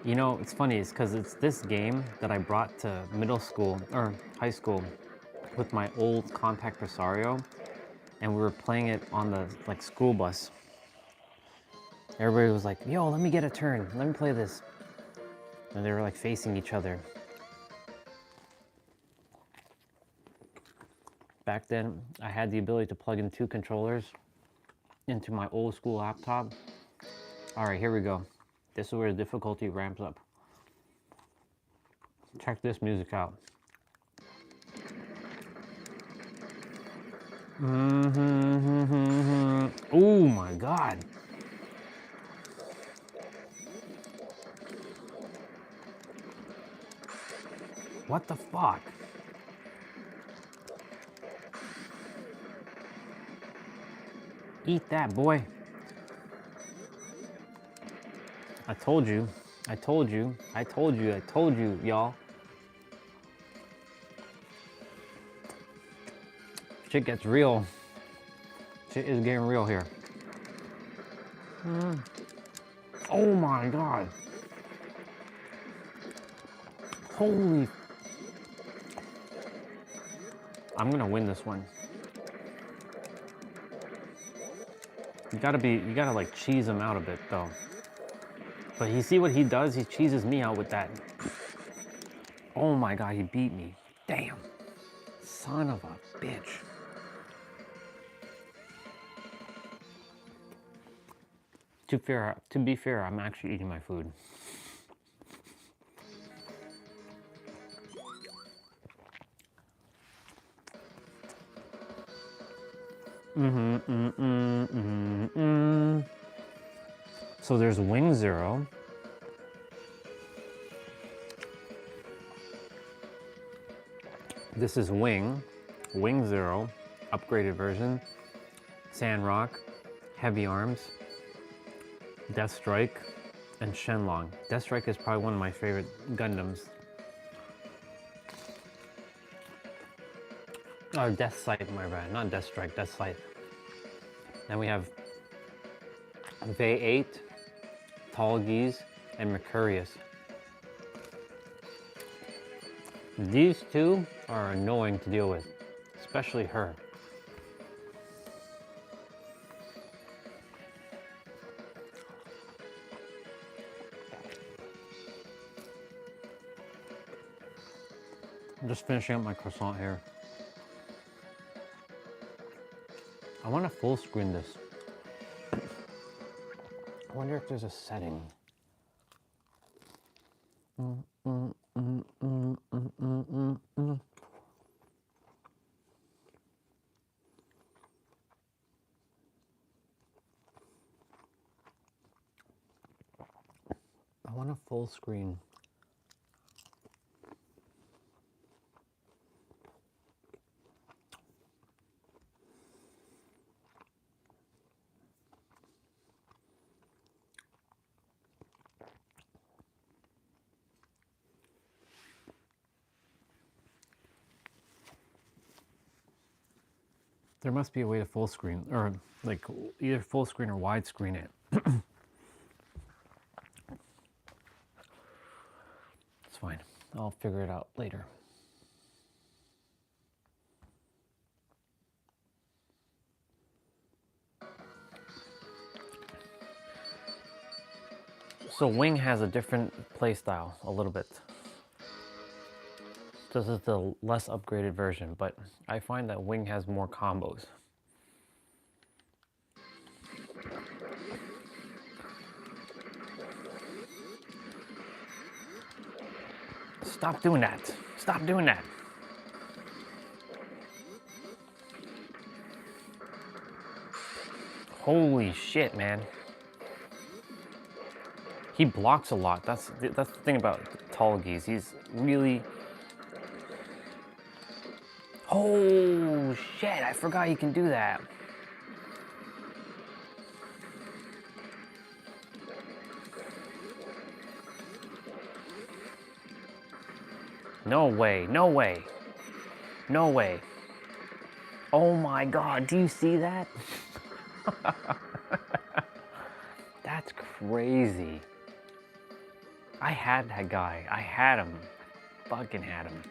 You know, it's funny, it's because it's this game that I brought to middle school, or high school, with my old compact Presario, and we were playing it on the, like, school bus. Everybody was like, yo, let me get a turn, let me play this. And they were, like, facing each other. Back then, I had the ability to plug in 2 controllers into my old school laptop. All right, here we go. This is where the difficulty ramps up. Check this music out. Oh my God. What the fuck? Eat that, boy. I told you, I told you, I told you, I told you, y'all. Shit gets real. Shit is getting real here. Oh my God. Holy. I'm gonna win this one. You gotta like cheese him out a bit though. But you see what he does? He cheeses me out with that. Oh my God, he beat me. Damn. Son of a bitch. To be fair, I'm actually eating my food. So there's Wing Zero. This is Wing Zero, upgraded version. Sandrock, Heavy Arms, Deathstrike, and Shenlong. Deathstrike is probably one of my favorite Gundams. Oh, Death Sight, my bad. Not Deathstrike, Death Sight. Then we have V8, Tallgeese, and Mercurius. These two are annoying to deal with, especially her. I'm just finishing up my croissant here. I want to full screen this. I wonder if there's a setting. I want a full screen. There must be a way to full screen, or like either full screen or widescreen it. It's fine. I'll figure it out later. So Wing has a different play style, a little bit. This is the less upgraded version, but I find that Wing has more combos. Stop doing that. Stop doing that. Holy shit, man. He blocks a lot. That's the thing about tall geese. He's really... Oh shit, I forgot he can do that. No way, no way. No way. Oh my god, do you see that? That's crazy. I had that guy. I had him. Fucking had him.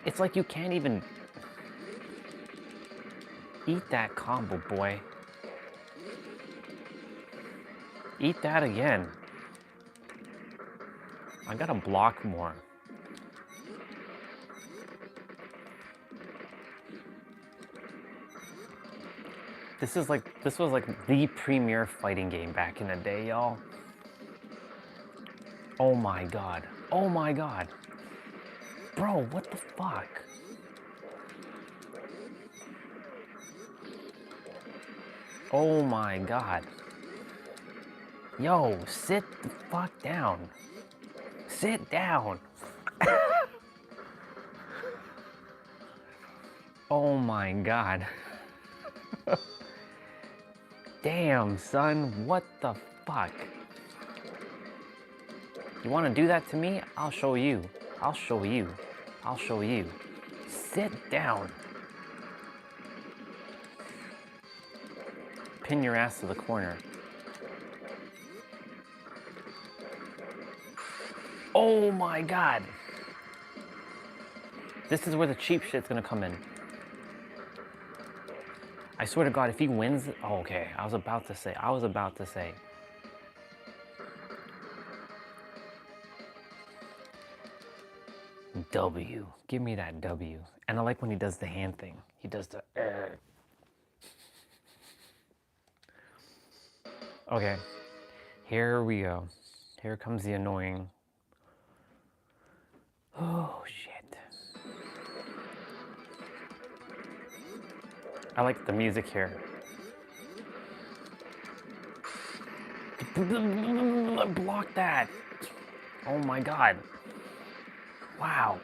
It's like you can't even eat that combo, boy. Eat that again. I gotta block more. This was like the premier fighting game back in the day, y'all. Oh my god. Oh my god. Bro, what the fuck? Oh my god. Yo, sit the fuck down. Sit down. Oh my god. Damn, son, what the fuck? You want to do that to me? I'll show you. I'll show you. I'll show you. Sit down. Pin your ass to the corner. Oh my god. This is where the cheap shit's gonna come in. I swear to god, if he wins... Oh, okay, I was about to say. W. Give me that W. And I like when he does the hand thing. He does the... Okay. Here we go. Here comes the annoying... Oh, shit. I like the music here. Block that. Oh my god. Wow.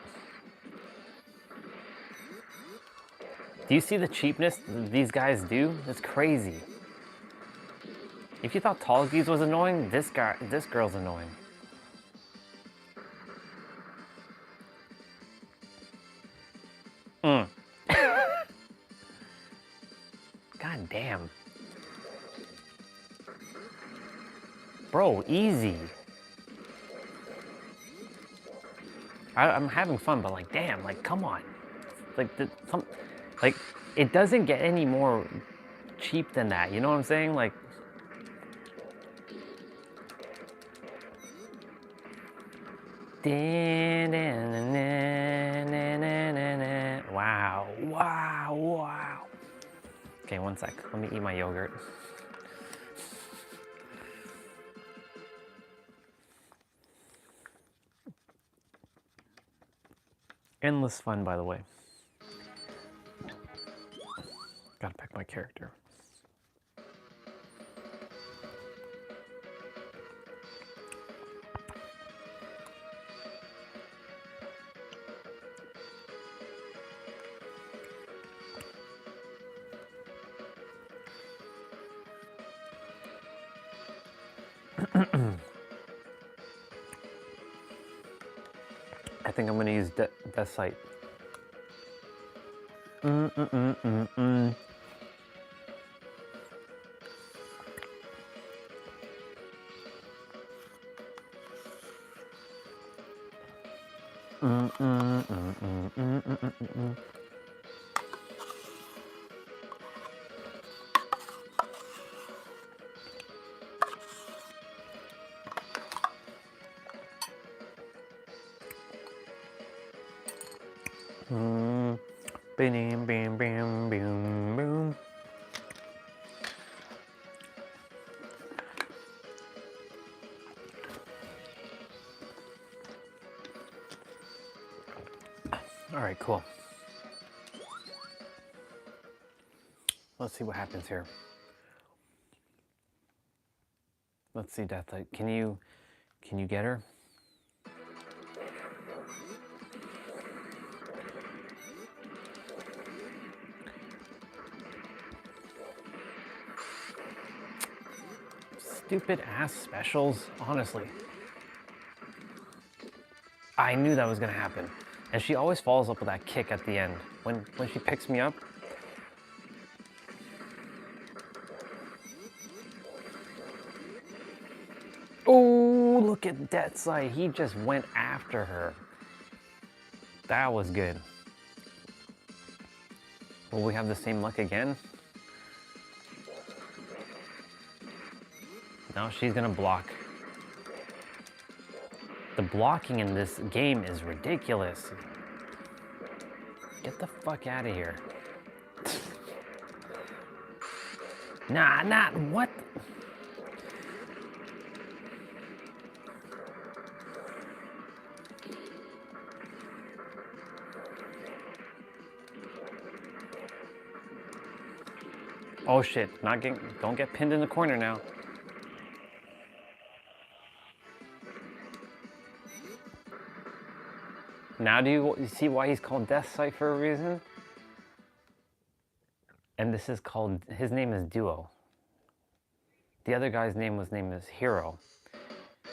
Do you see the cheapness these guys do? It's crazy. If you thought tall geese was annoying, this girl's annoying. God damn. Bro, easy. I'm having fun, but like, damn, like, come on. Like, it doesn't get any more cheap than that. You know what I'm saying? Like, wow, wow, wow. Okay, one sec. Let me eat my yogurt. Endless fun, by the way. Gotta pick my character. I think I'm gonna use Death Sight. Bam, bam, bam, bam, boom. All right, cool. Let's see what happens here. Let's see, Deathlight. Can you get her? Stupid ass specials, honestly. I knew that was gonna happen. And she always follows up with that kick at the end. When she picks me up. Oh, look at Deathsight. He just went after her. That was good. Will we have the same luck again? No, she's gonna block. The blocking in this game is ridiculous. Get the fuck out of here. Nah, not what? Oh shit, don't get pinned in the corner now. Now do you see why he's called Deathsight for a reason? And this is called, his name is Duo. The other guy's name is Hero.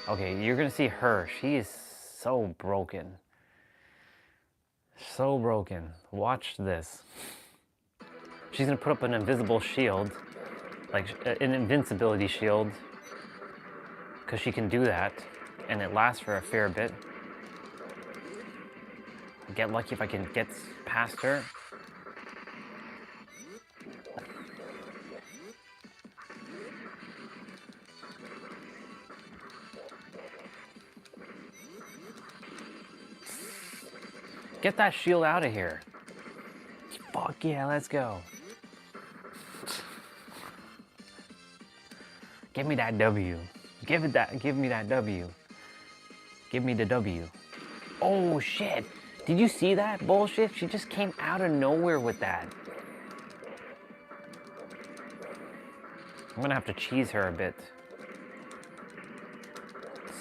Okay, you're gonna see her. She is so broken. So broken. Watch this. She's gonna put up an invisible shield, like an invincibility shield, because she can do that, and it lasts for a fair bit. Get lucky if I can get past her. Get that shield out of here. Fuck yeah, let's go. Give me that W. Give me that W. Give me the W. Oh shit. Did you see that bullshit? She just came out of nowhere with that. I'm gonna have to cheese her a bit.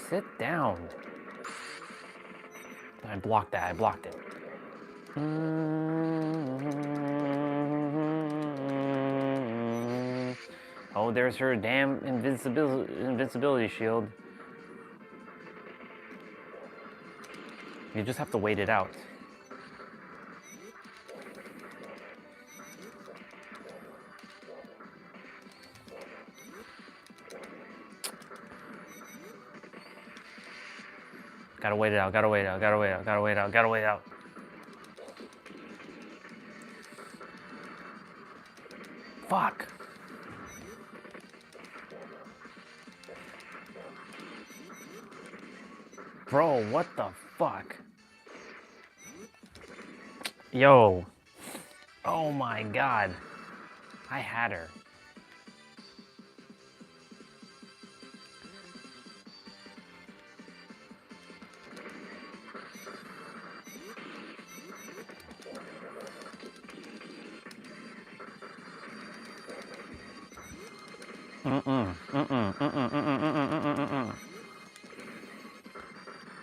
Sit down. I blocked that, I blocked it. Oh, there's her damn invincibility shield. You just have to wait it out. Gotta wait it out, gotta wait it out, gotta wait it out, gotta wait it out, gotta wait it out. Fuck. Bro, what the fuck? Yo. Oh my god. I had her.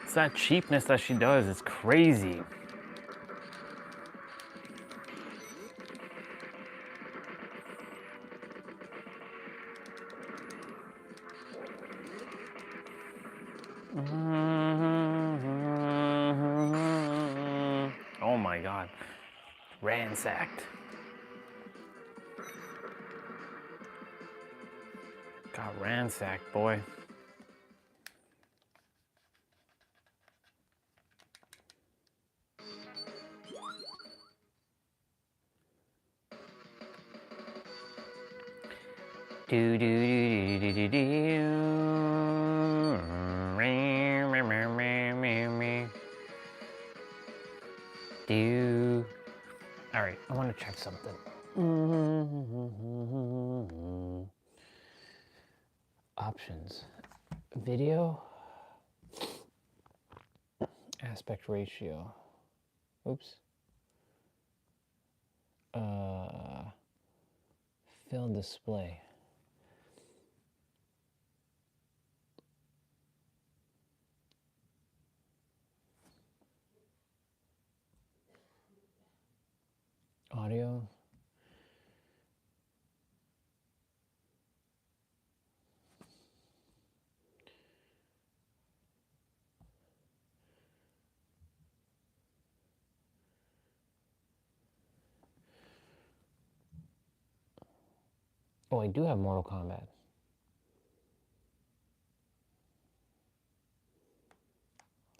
It's that cheapness that she does. It's crazy. Oh my god. Ransacked. Got ransacked, boy. Do do do do do do do. All right, I want to check something. Options, video, aspect ratio. Oops. Fill display. Audio. Oh, I do have Mortal Kombat.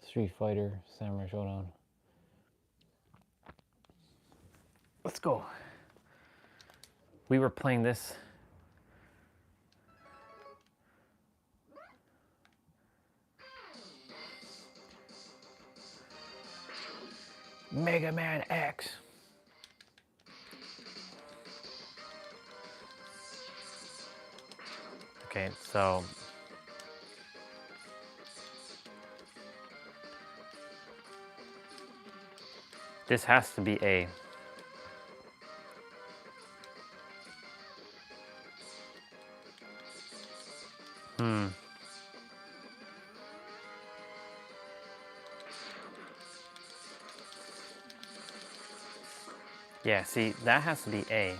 Street Fighter, Samurai Showdown. Let's go. We were playing this. Mega Man X. Okay, so this has to be A. Yeah, see, that has to be A.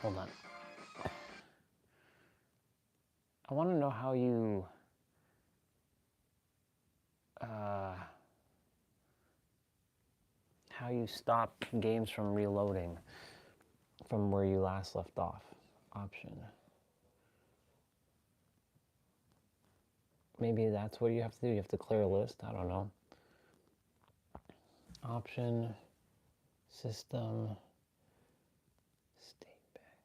Hold on. I want to know how you stop games from reloading from where you last left off. Option. Maybe that's what you have to do. You have to clear a list. I don't know. Option, system, state back.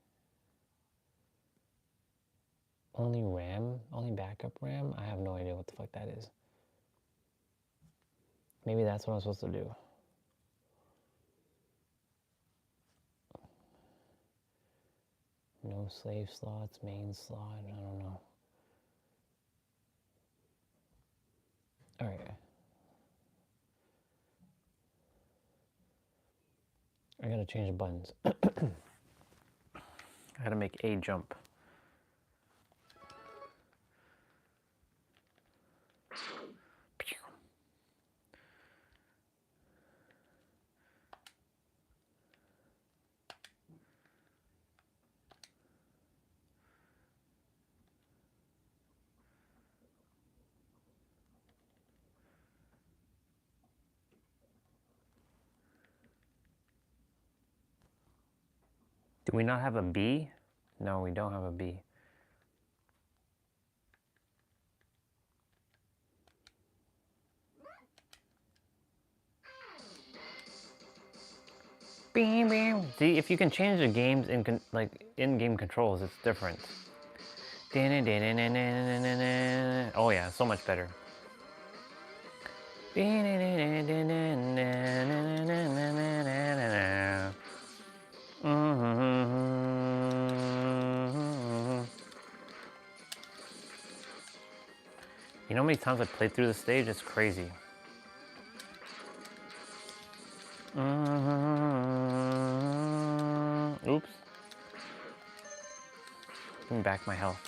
Only RAM? Only backup RAM? I have no idea what the fuck that is. Maybe that's what I'm supposed to do. No slave slots, main slot, I don't know. Alright. I gotta change the buttons. I gotta make A jump. Do we not have a B? No, we don't have a B. Bam, bam. See, if you can change the games in in-game controls, it's different. Oh yeah, so much better. You know how many times I played through the stage? It's crazy. Oops. Give me back my health.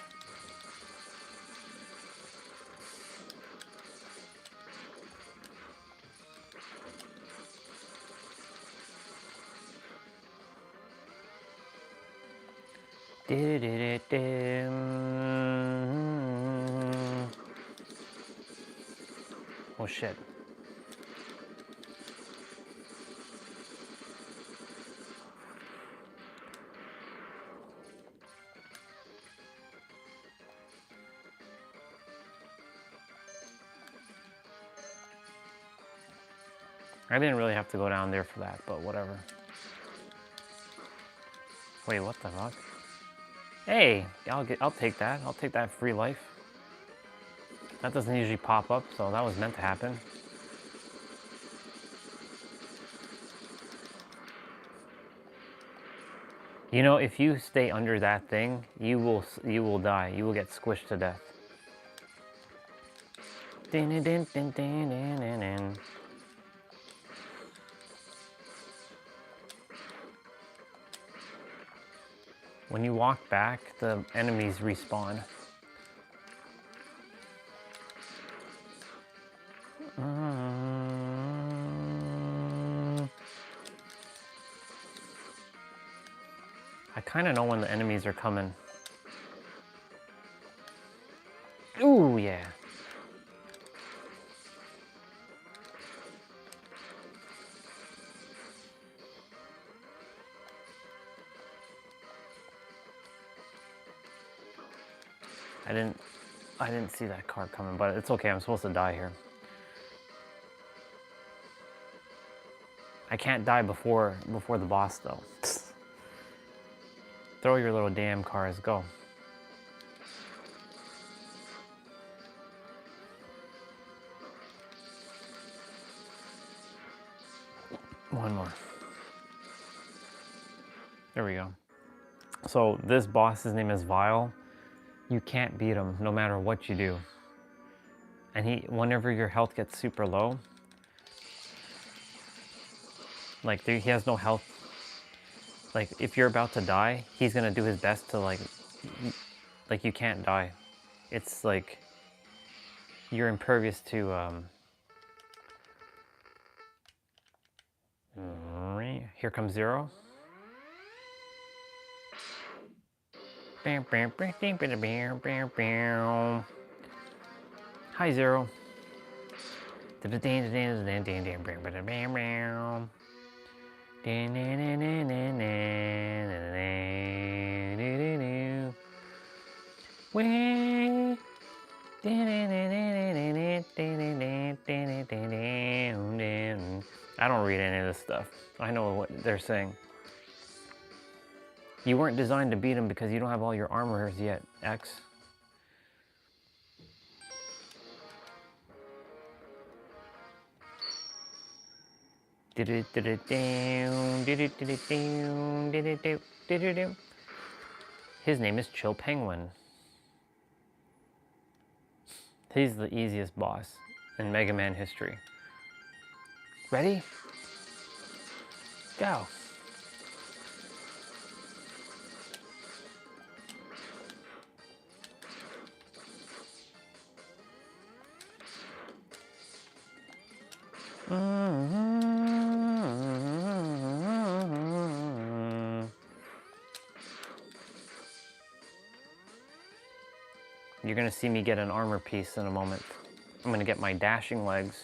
Oh shit. I didn't really have to go down there for that, but whatever. Wait, what the fuck? Hey, I'll take that. I'll take that free life. That doesn't usually pop up, so that was meant to happen. You know, if you stay under that thing, you will die. You will get squished to death. When you walk back, the enemies respawn. I kind of know when the enemies are coming. Ooh, yeah. I didn't see that card coming, but it's okay. I'm supposed to die here. I can't die before the boss though. Throw your little damn cars, go. One more. There we go. So this boss's name is Vile. You can't beat him no matter what you do. And whenever your health gets super low, like he has no health. Like if you're about to die, he's gonna do his best to like you can't die. It's like you're impervious to here comes Zero. Hi Zero. I don't read any of this stuff. I know what they're saying. You weren't designed to beat him because you don't have all your armors yet, X. His name is Chill Penguin. He's the easiest boss in Mega Man history. Ready? Go. You're gonna see me get an armor piece in a moment. I'm gonna get my dashing legs.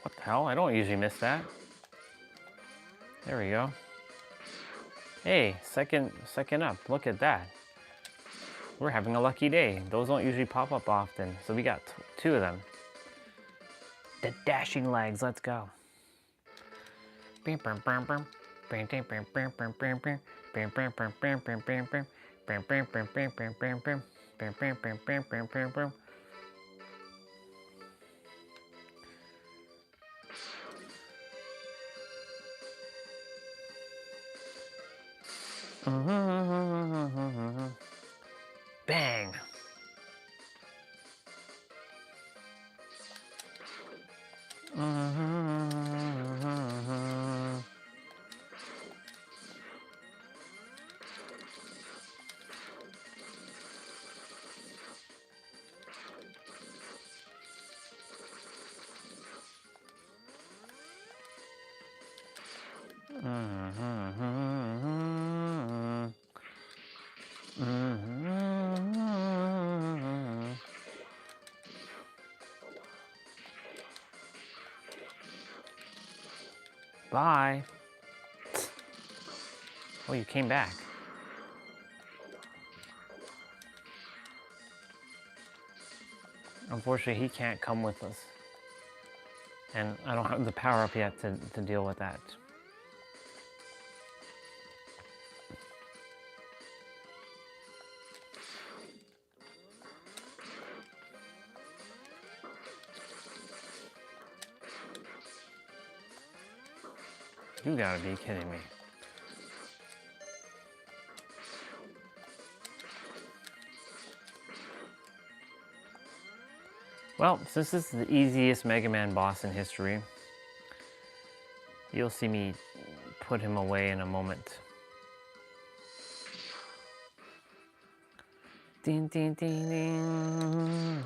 What the hell? I don't usually miss that. There we go. Hey, second up. Look at that. We're having a lucky day. Those don't usually pop up often. So we got two of them. The dashing legs. Let's go. Bang. Bye. Oh, you came back. Unfortunately, he can't come with us. And I don't have the power up yet to deal with that. You gotta be kidding me. Well, since this is the easiest Mega Man boss in history, you'll see me put him away in a moment. Ding, ding, ding, ding.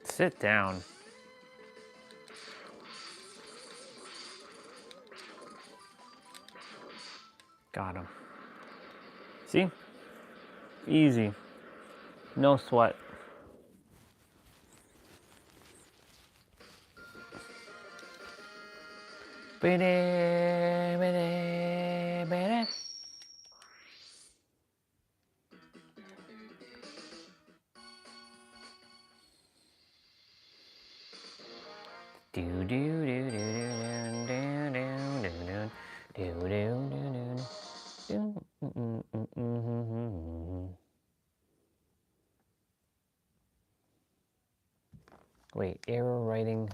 Sit down. Got him. See? Easy. No sweat. Wait, error writing.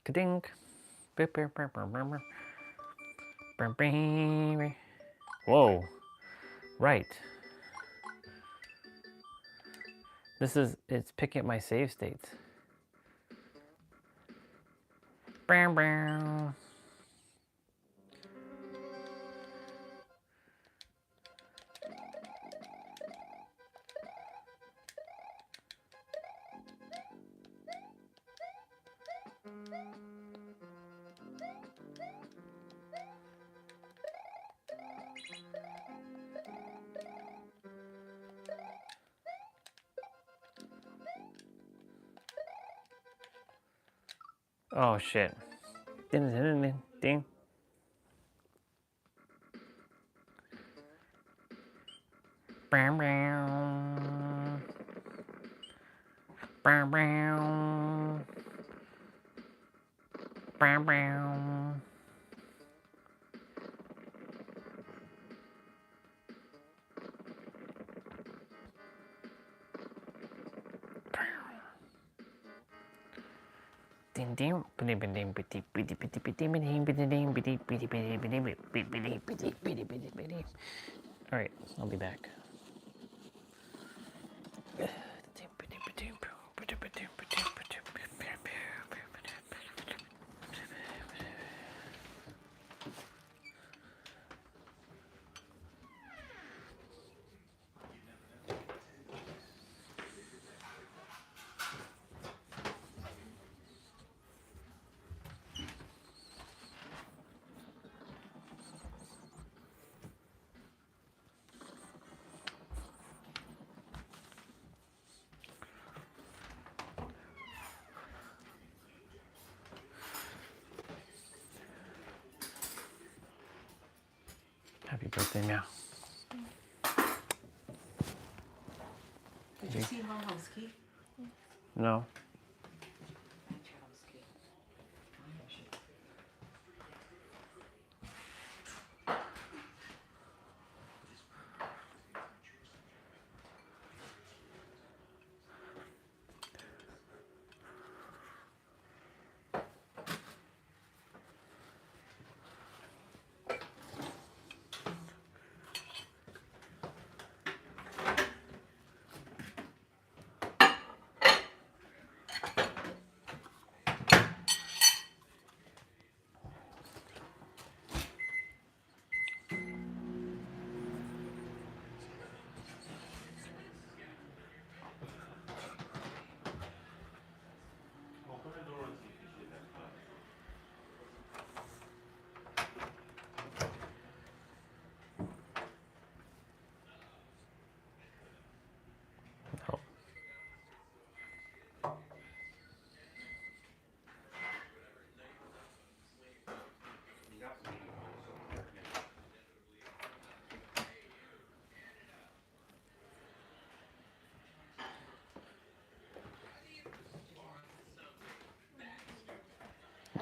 Ka-dink. Whoa. Right. It's picking up my save states. Oh shit. Ding, ding, ding, ding. Bam, bam. Bam, bam. Bam, bam. Ding, ding. All right, I'll be back. birthday meow. Did you see my house key? No. That's your house key. I should.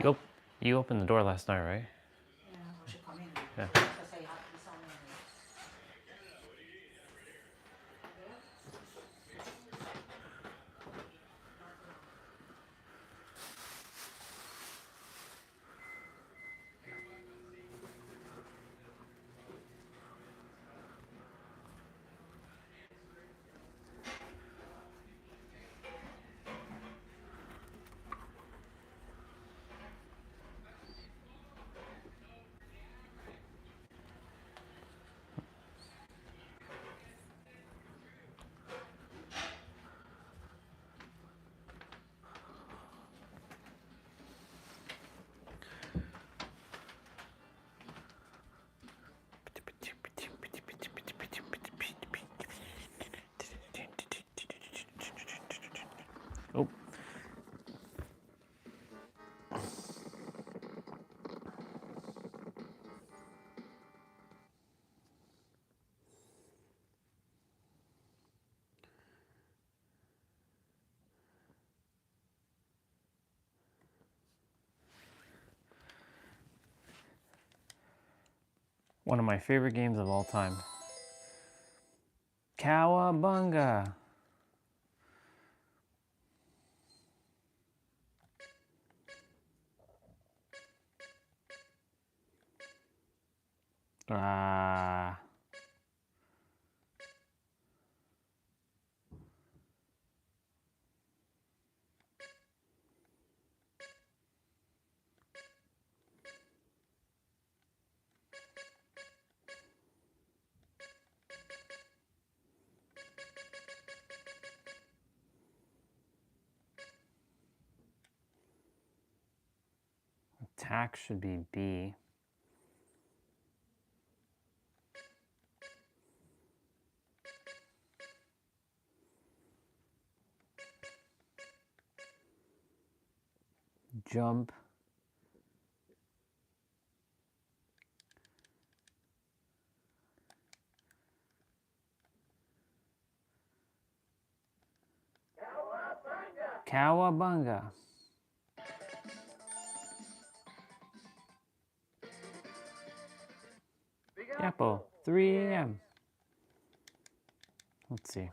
No. You opened the door last night, right? Yeah, we should come in. Yeah. So say you have to be somewhere. Oh. One of my favorite games of all time. Cowabunga. Ah. Attack should be B. Jump. Cowabunga. Apple, 3 a.m. Let's see.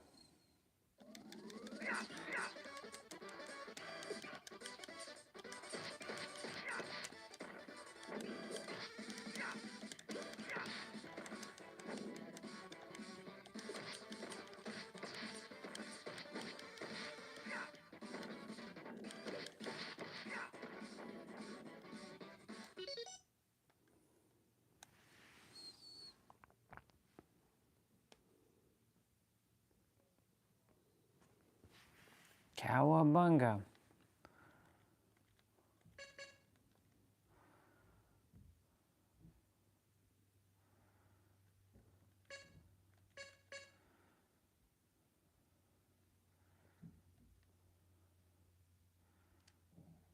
Cowabunga.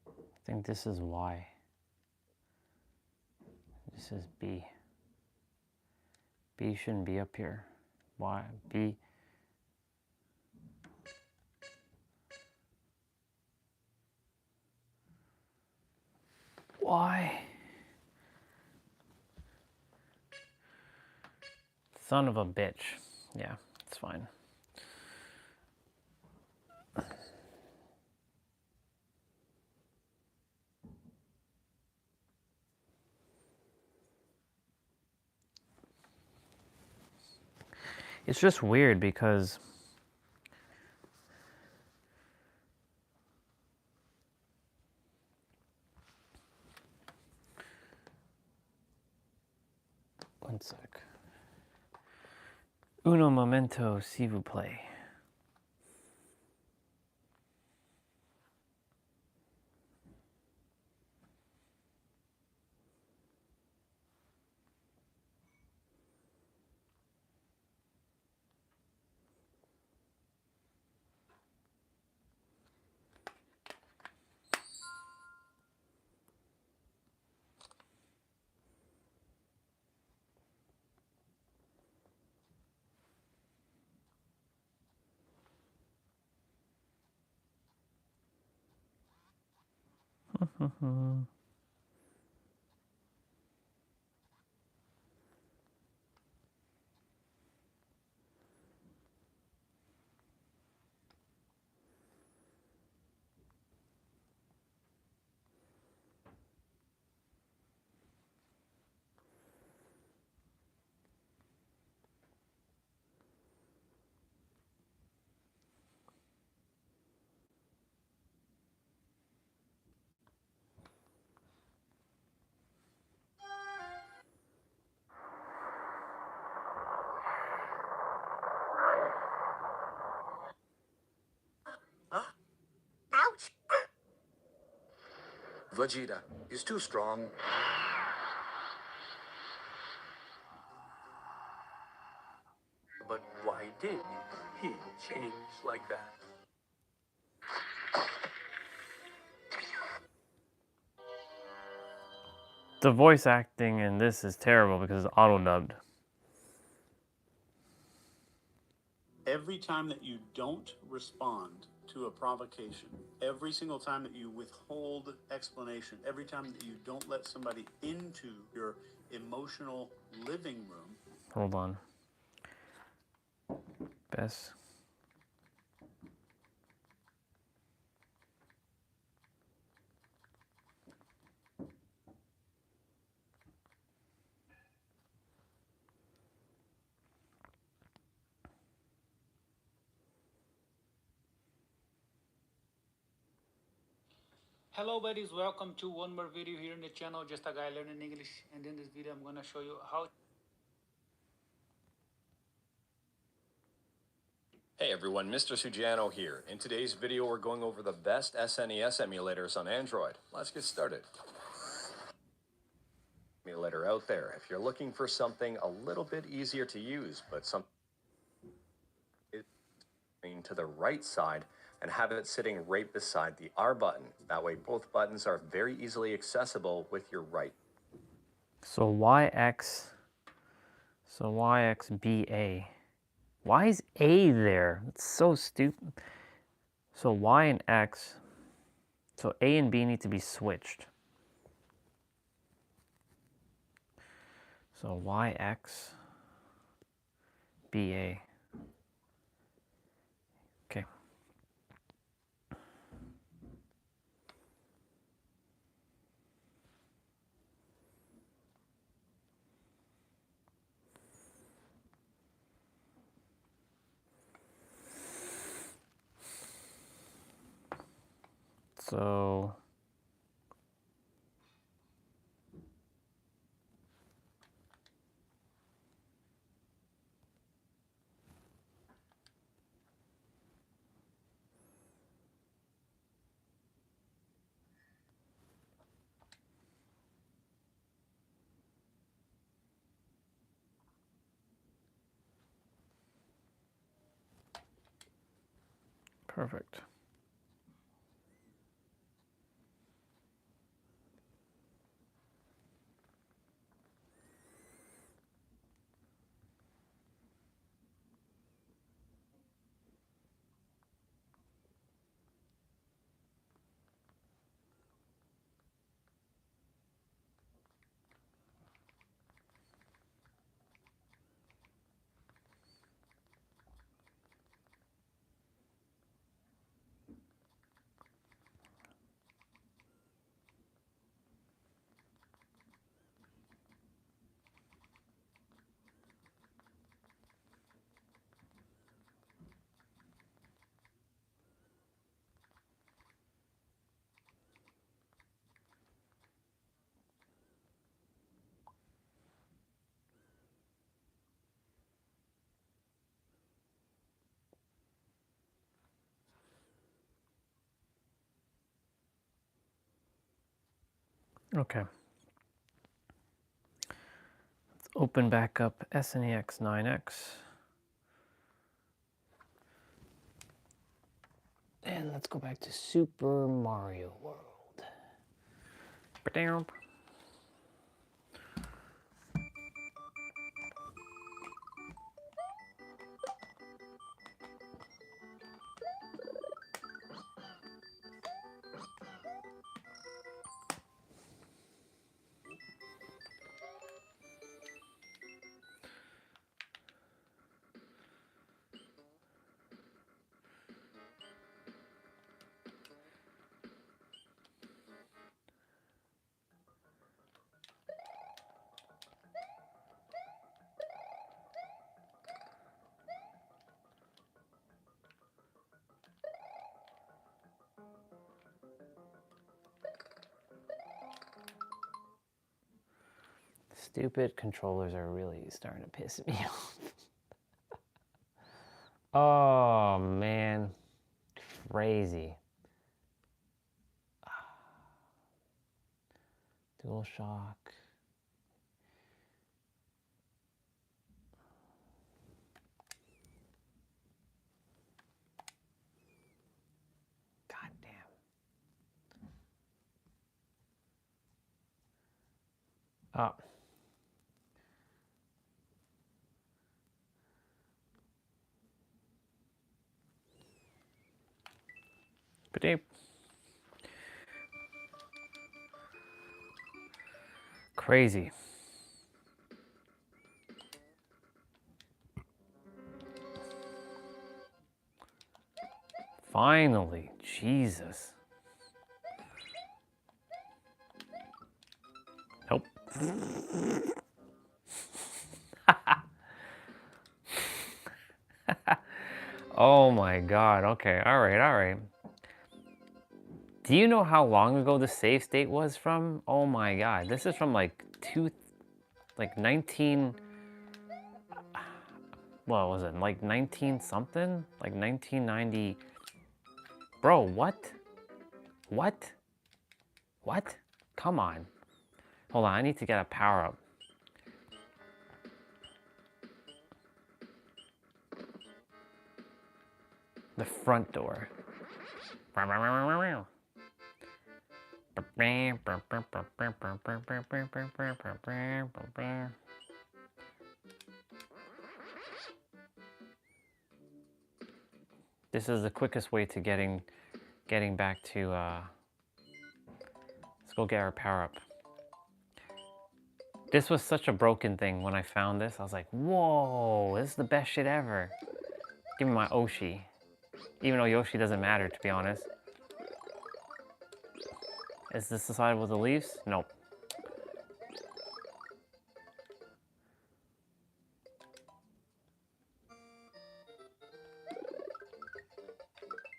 I think this is Y. This is B. B shouldn't be up here. Why? B. Why? Son of a bitch. Yeah, it's fine. It's just weird because one sec. Uno momento, s'il vous plaît. Ouch! Vegeta is too strong. But why did he change like that? The voice acting in this is terrible because it's auto-dubbed. Every time that you don't respond to a provocation, every single time that you withhold explanation, every time that you don't let somebody into your emotional living room. Hold on. Best. Hello buddies, welcome to one more video here in the channel, just a guy learning English, and in this video I'm gonna show you how. Hey everyone, Mr. Sujano here. In today's video we're going over the best SNES emulators on Android. Let's get started. Emulator out there. If you're looking for something a little bit easier to use, but something to the right side and have it sitting right beside the R button. That way both buttons are very easily accessible with your right. So YX. So YXBA. Why is A there? It's so stupid. So Y and X. So A and B need to be switched. So YX BA. Okay. So perfect. Okay. Let's open back up SNEX 9X. And let's go back to Super Mario World. Ba-dam. Stupid controllers are really starting to piss me off. Oh man, crazy. Dual shock. God damn. Oh. Ba-deep. Crazy. Finally, Jesus. Nope. Oh my God. Okay. All right. All right. Do you know how long ago the save state was from? Oh my God. This is from like 19, what was it? Like 19 something? Like 1990. Bro, what? What? What? Come on. Hold on. I need to get a power up. The front door. This is the quickest way to getting back to, let's go get our power up. This was such a broken thing when I found this. I was like, whoa, this is the best shit ever. Give me my Oshi. Even though Yoshi doesn't matter, to be honest. Is this the side with the leaves? Nope.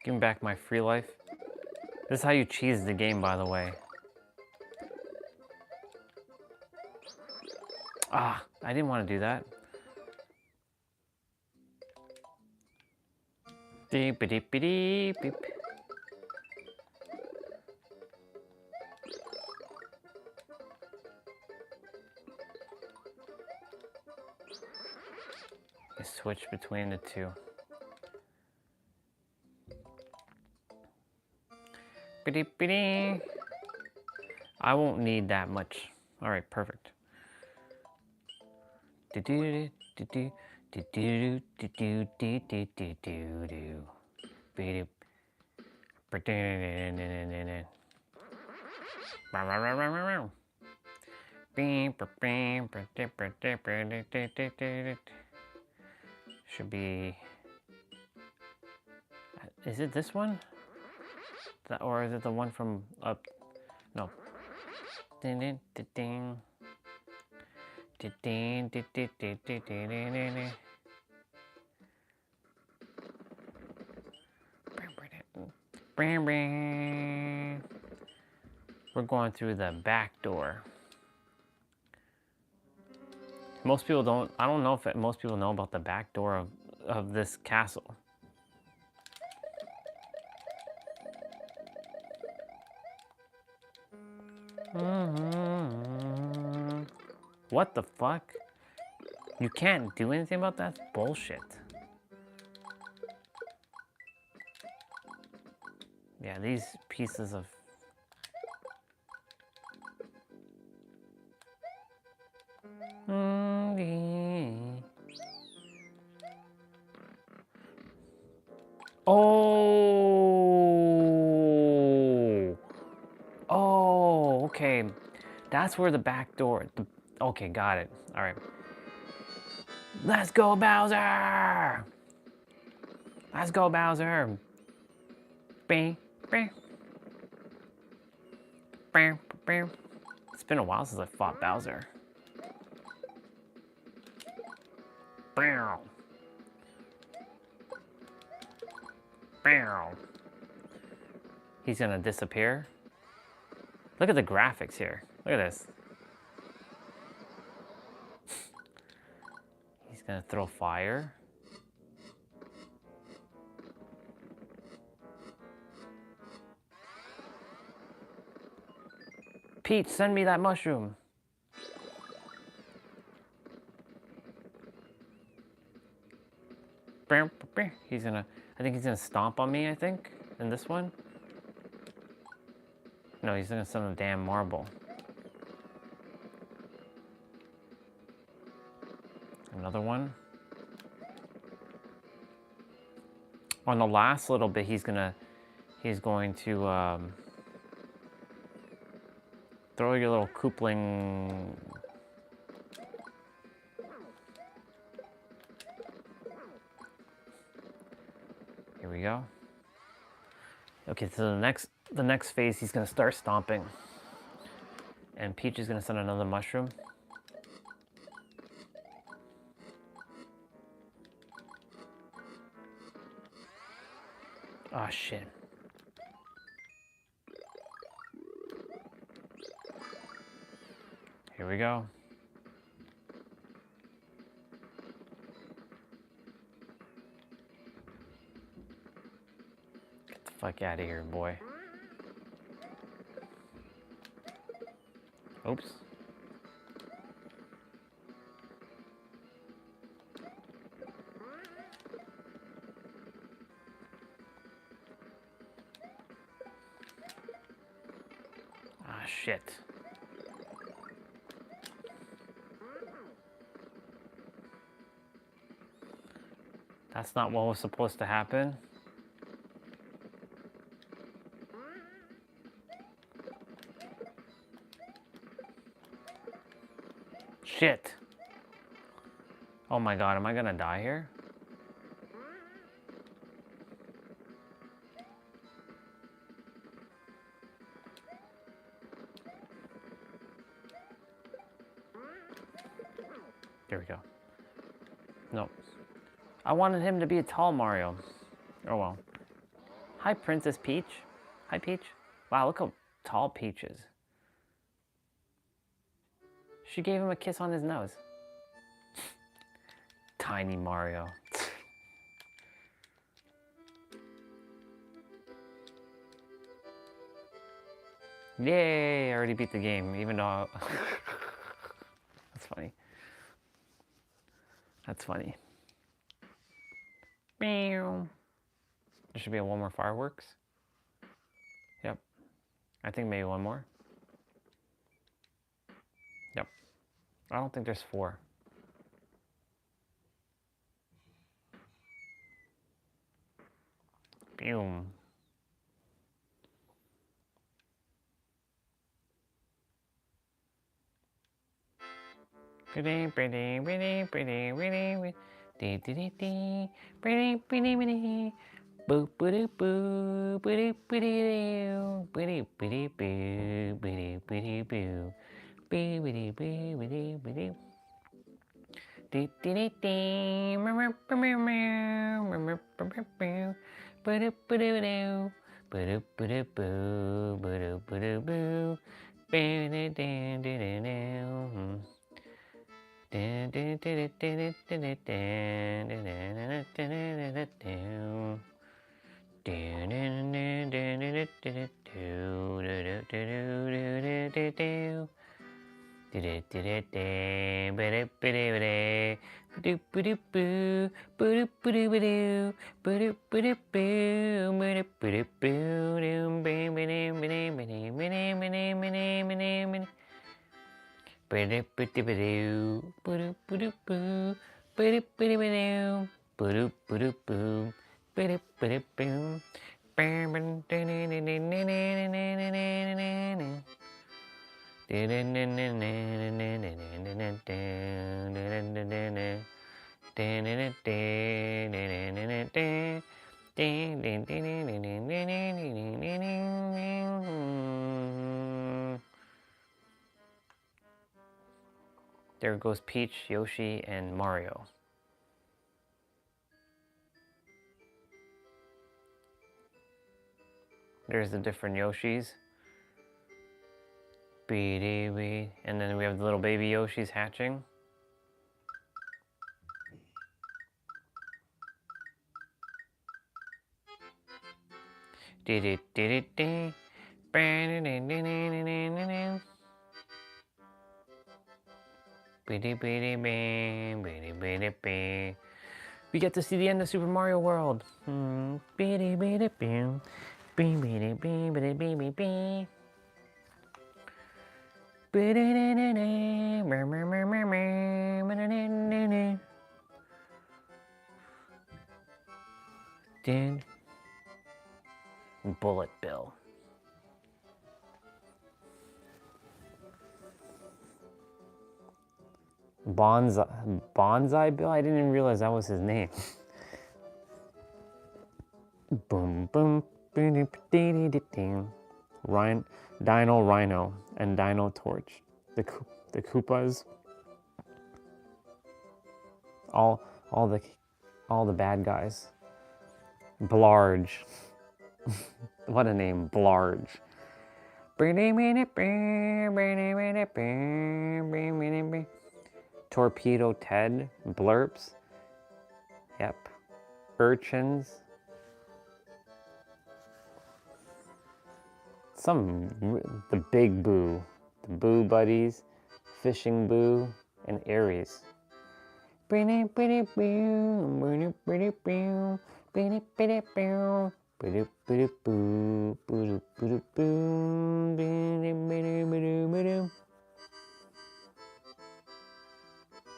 Give me back my free life. This is how you cheese the game, by the way. Ah, I didn't want to do that. Deep deep deep beep. I switch between the two. I won't need that much. All right, perfect. Should be. Is it this one? Or is it the one from up? No. Ding ding ding ding ding ding ding ding ding ding ding. We're going through the back door. Most people don't. I don't know if most people know about the back door of this castle. What the fuck? You can't do anything about that? That's bullshit. Yeah, these pieces of... Oh! Oh, okay. That's where the back door... Okay, got it. All right. Let's go, Bowser! Let's go, Bowser! Bing, bing. Bing, bing. It's been a while since I fought Bowser. Bow. Bow. He's gonna disappear. Look at the graphics here. Look at this. He's gonna throw fire. Peach, send me that mushroom. He's gonna, I think he's gonna stomp on me, I think, in this one. No, he's gonna send a damn marble. Another one. On the last little bit, he's going to throw your little Koopling. Here we go. Okay, so the next phase, he's gonna start stomping, and Peach is gonna send another mushroom. Oh shit. Here we go. Get the fuck out of here, boy. Oops. Ah, shit. That's not what was supposed to happen. Shit. Oh my god, am I gonna die here? There we go. No. I wanted him to be a tall Mario. Oh well. Hi, Princess Peach. Hi, Peach. Wow, look how tall Peach is. She gave him a kiss on his nose. Tiny Mario. Yay, I already beat the game, even though... That's funny. That's funny. Meow. There should be one more fireworks. Yep. I think maybe one more. Yep. I don't think there's 4. Boom. Pretty, pretty, pretty, pretty, pretty, dee dee dee dee, pretty, pretty, pretty, boo boo boo, pretty, pretty, pretty, pretty, boo, pretty, pretty, boo, bee, pretty, bee, pretty, pretty. Dee dee dee dee, meow meow meow meow, meow meow meow, boo boo doo, boo boo boo, boo boo boo, boo doo doo doo doo. There goes Peach, Yoshi, and Mario. There's the different Yoshis. And then we have the little baby Yoshis hatching. We get to see the end of Super Mario World. Bullet Bill. Bonsai Bill? I didn't even realize that was his name. Boom, boom, Dino Rhino and Dino Torch. The Koopas. All the bad guys. Blarge. What a name, Blarge. Torpedo Ted, Blurps. Yep. Urchins. The Big Boo. The Boo Buddies, Fishing Boo, and Aries.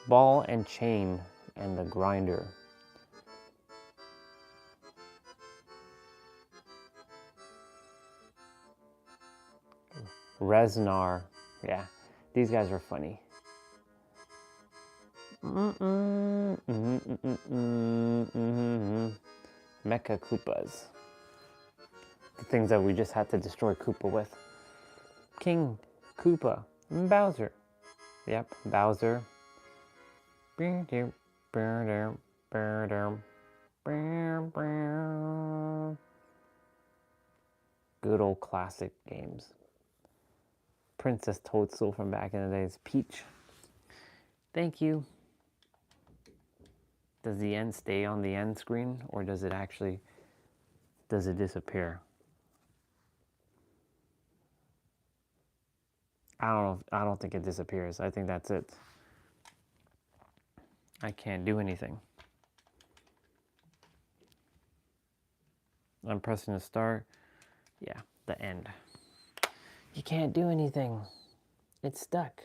Ball and Chain and the Grinder. Resnar. Yeah, these guys are funny. Mecha Koopas. The things that we just had to destroy Koopa with. King Koopa. Bowser. Yep, Bowser. Good old classic games. Princess Toadstool from back in the days. Peach. Thank you. Does the end stay on the end screen, or does it disappear? I don't think it disappears. I think that's it. I can't do anything. I'm pressing the start. Yeah, the end. You can't do anything. It's stuck.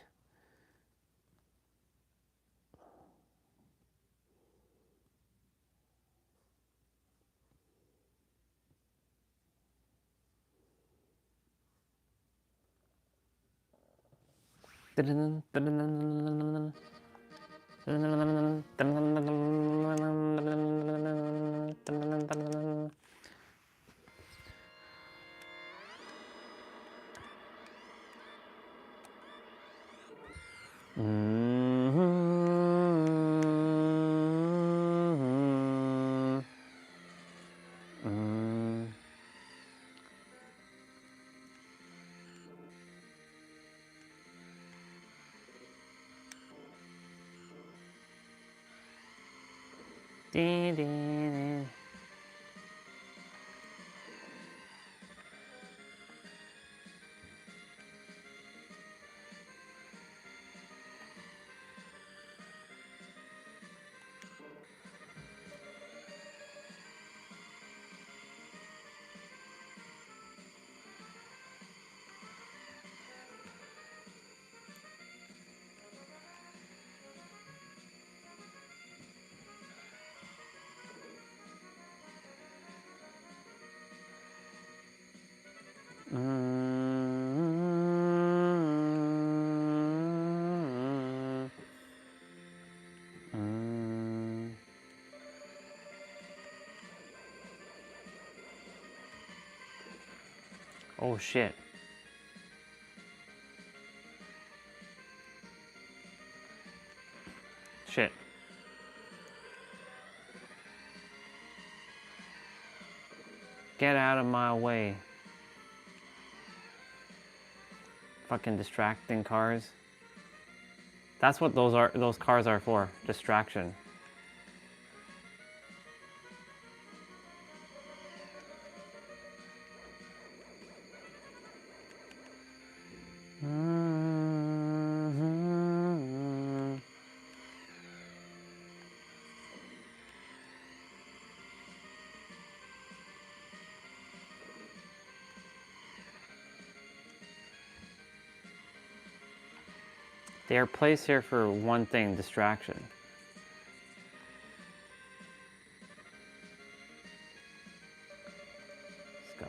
Oh shit. Shit. Get out of my way. Fucking distracting cars. That's what those cars are for. Distraction. They are placed here for one thing, distraction. Let's go.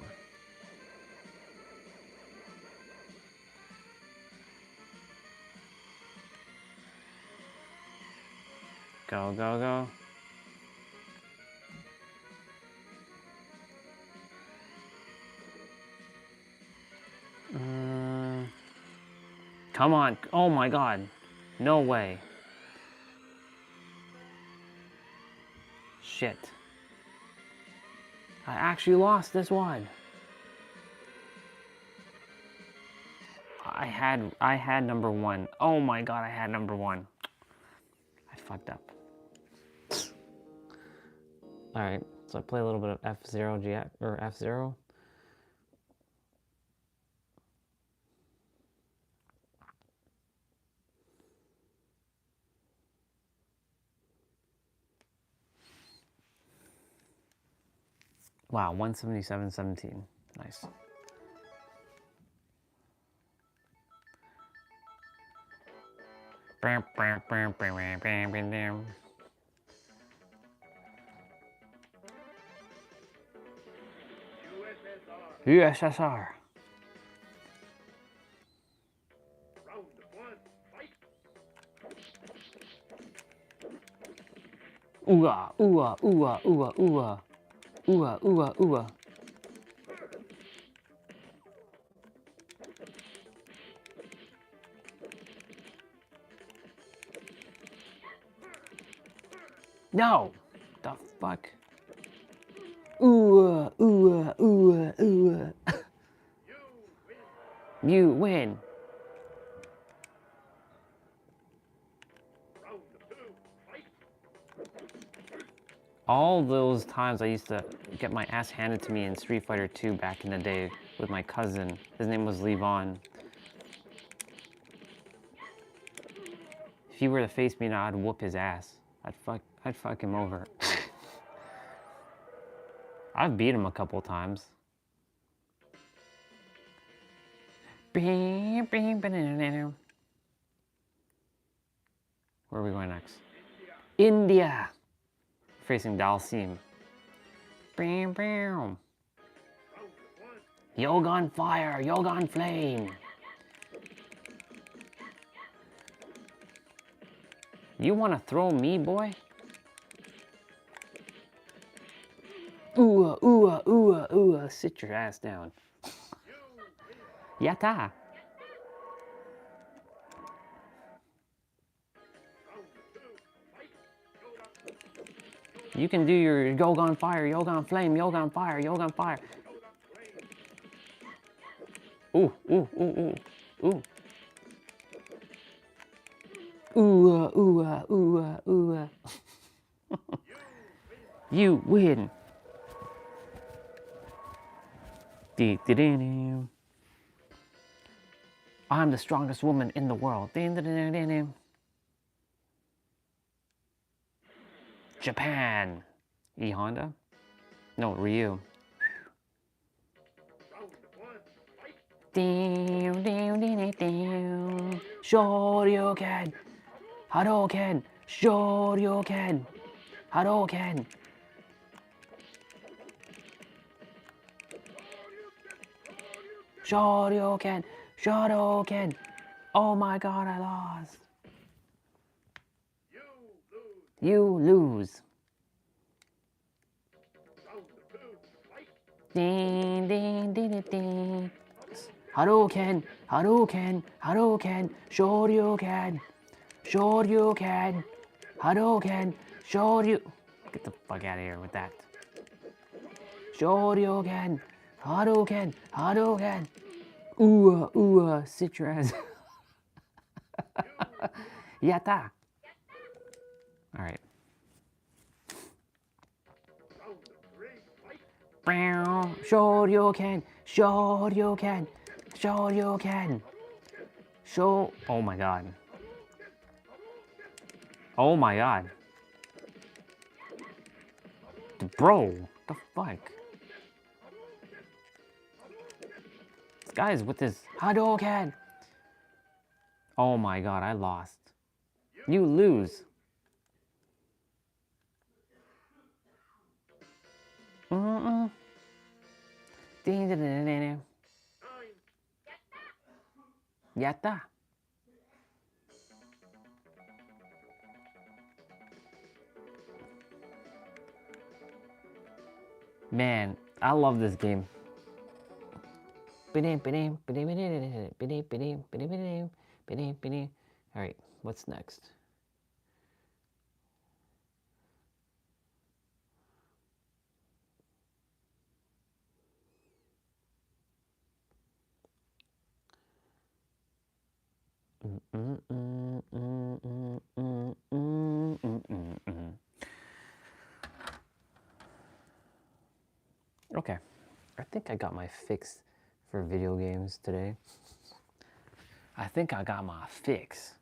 Go, go, go. Come on. Oh my god. No way. Shit. I actually lost this one. I had number one. Oh my god, I had number one. I fucked up. Alright, so I play a little bit of F-Zero GX, or F-Zero. Wow, 177.17. Nice. USSR. Ooh-ah, ooh-ah, ooh-ah, ooh-ah, ooh-ah. Ooh-ah, ooh-ah, ooh-ah. No! The fuck? Ooh-ah, ooh-ah, ooh-ah, ooh-ah. You win. All those times I used to get my ass handed to me in Street Fighter 2 back in the day with my cousin. His name was Levon. If he were to face me now, I'd whoop his ass. I'd fuck him over. I've beat him a couple times. Where are we going next? India! Facing Dalsim. Yoga on fire, yoga on flame. You want to throw me, boy? Ooh, ooh, ooh, ooh, sit your ass down. Yatta. You can do your yoga on fire, yoga on flame, yoga on fire, yoga on fire. Ooh, ooh, ooh, ooh, ooh. Ooh, ooh, ooh, ooh. You win. I'm the strongest woman in the world. Japan. E Honda? No, Ryu. Shoryuken. Hadouken. Shoryuken. Hadouken. Shoryuken. Shoryuken. Oh my god, I lost. You lose. Ding, ding, ding, ding, ding. Hadouken, Hadouken, Hadouken, Shoryuken, Shoryuken, Hadouken, Shoryu. Get the fuck out of here with that. Shoryuken, Hadouken, Hadouken. Ooh, sit your ass. Yatta. All right. Shoryuken, Shoryuken, Shoryuken. Oh my god. Oh my god. Bro, the fuck? This guy's with this Hadouken. Oh my god, I lost. You lose. Yatta. Man, I love this game. Alright, what's next? Okay, I think I got my fix for video games today. I think I got my fix.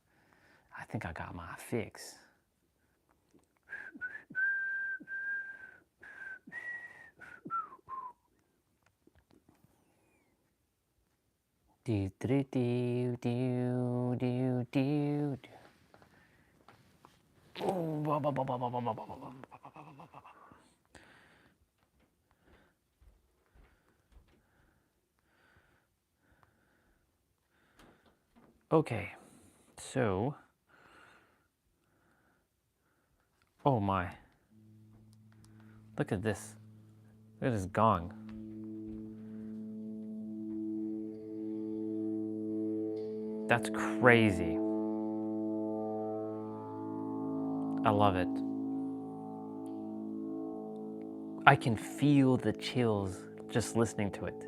Do do do do do do. Okay, so, oh my, look at this gong. That's crazy. I love it. I can feel the chills just listening to it.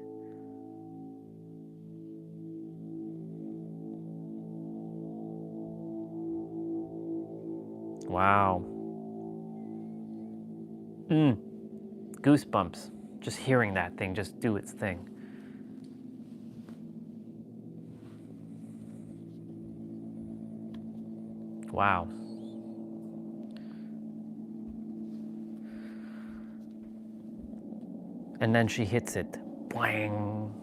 Wow. Goosebumps. Just hearing that thing just do its thing. Wow. And then she hits it. Bang.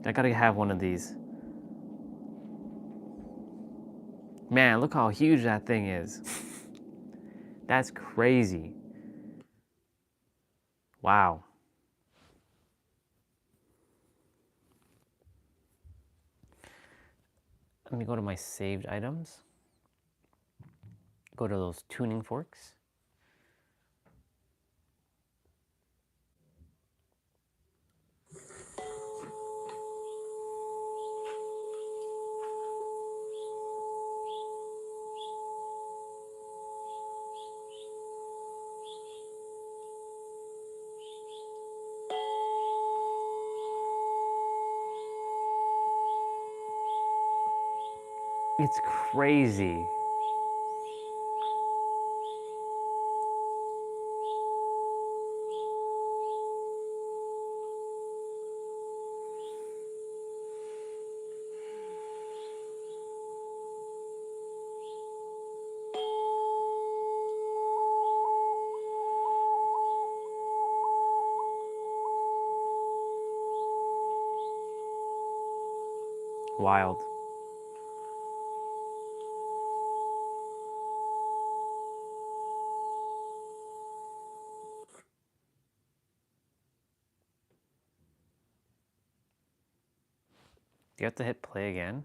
I gotta have one of these. Man, look how huge that thing is. That's crazy. Wow. Let me go to my saved items. Go to those tuning forks. It's crazy. Wild. Do you have to hit play again?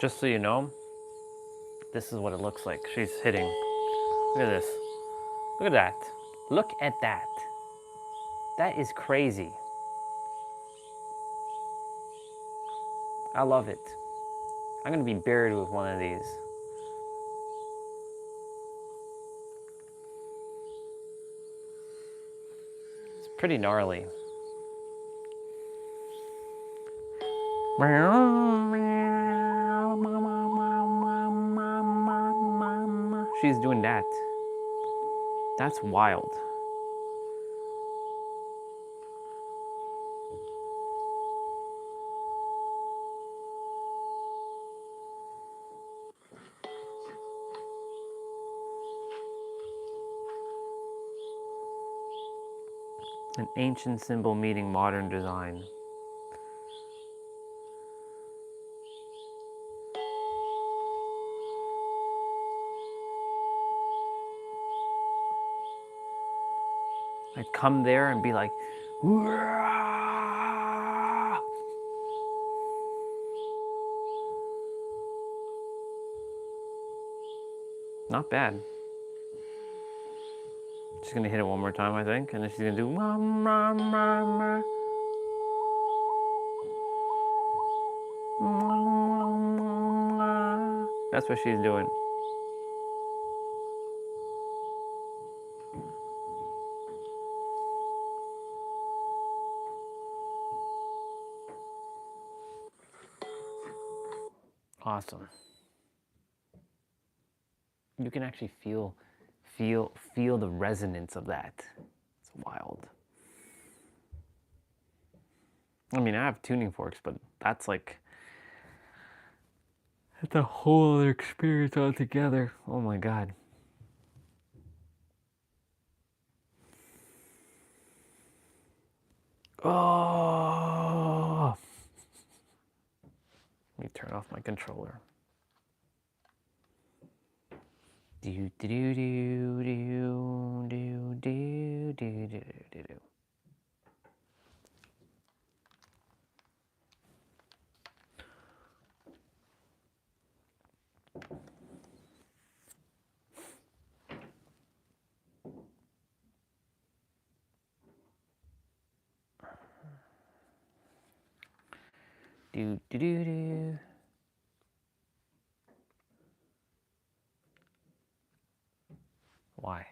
Just so you know, this is what it looks like. She's hitting. Look at this. Look at that. Look at that. That is crazy. I love it. I'm gonna be buried with one of these. It's pretty gnarly. She's doing that. That's wild. An ancient symbol meeting modern design. I'd come there and be like, "Wah!" Not bad. She's gonna hit it one more time, I think, and then she's gonna do. That's what she's doing. Awesome. You can actually feel the resonance of that. It's wild. I mean, I have tuning forks, but that's like, it's a whole other experience altogether. Oh my God. Oh. Let me turn off my controller. Do do do do do do do do do do. Do do do do. Why?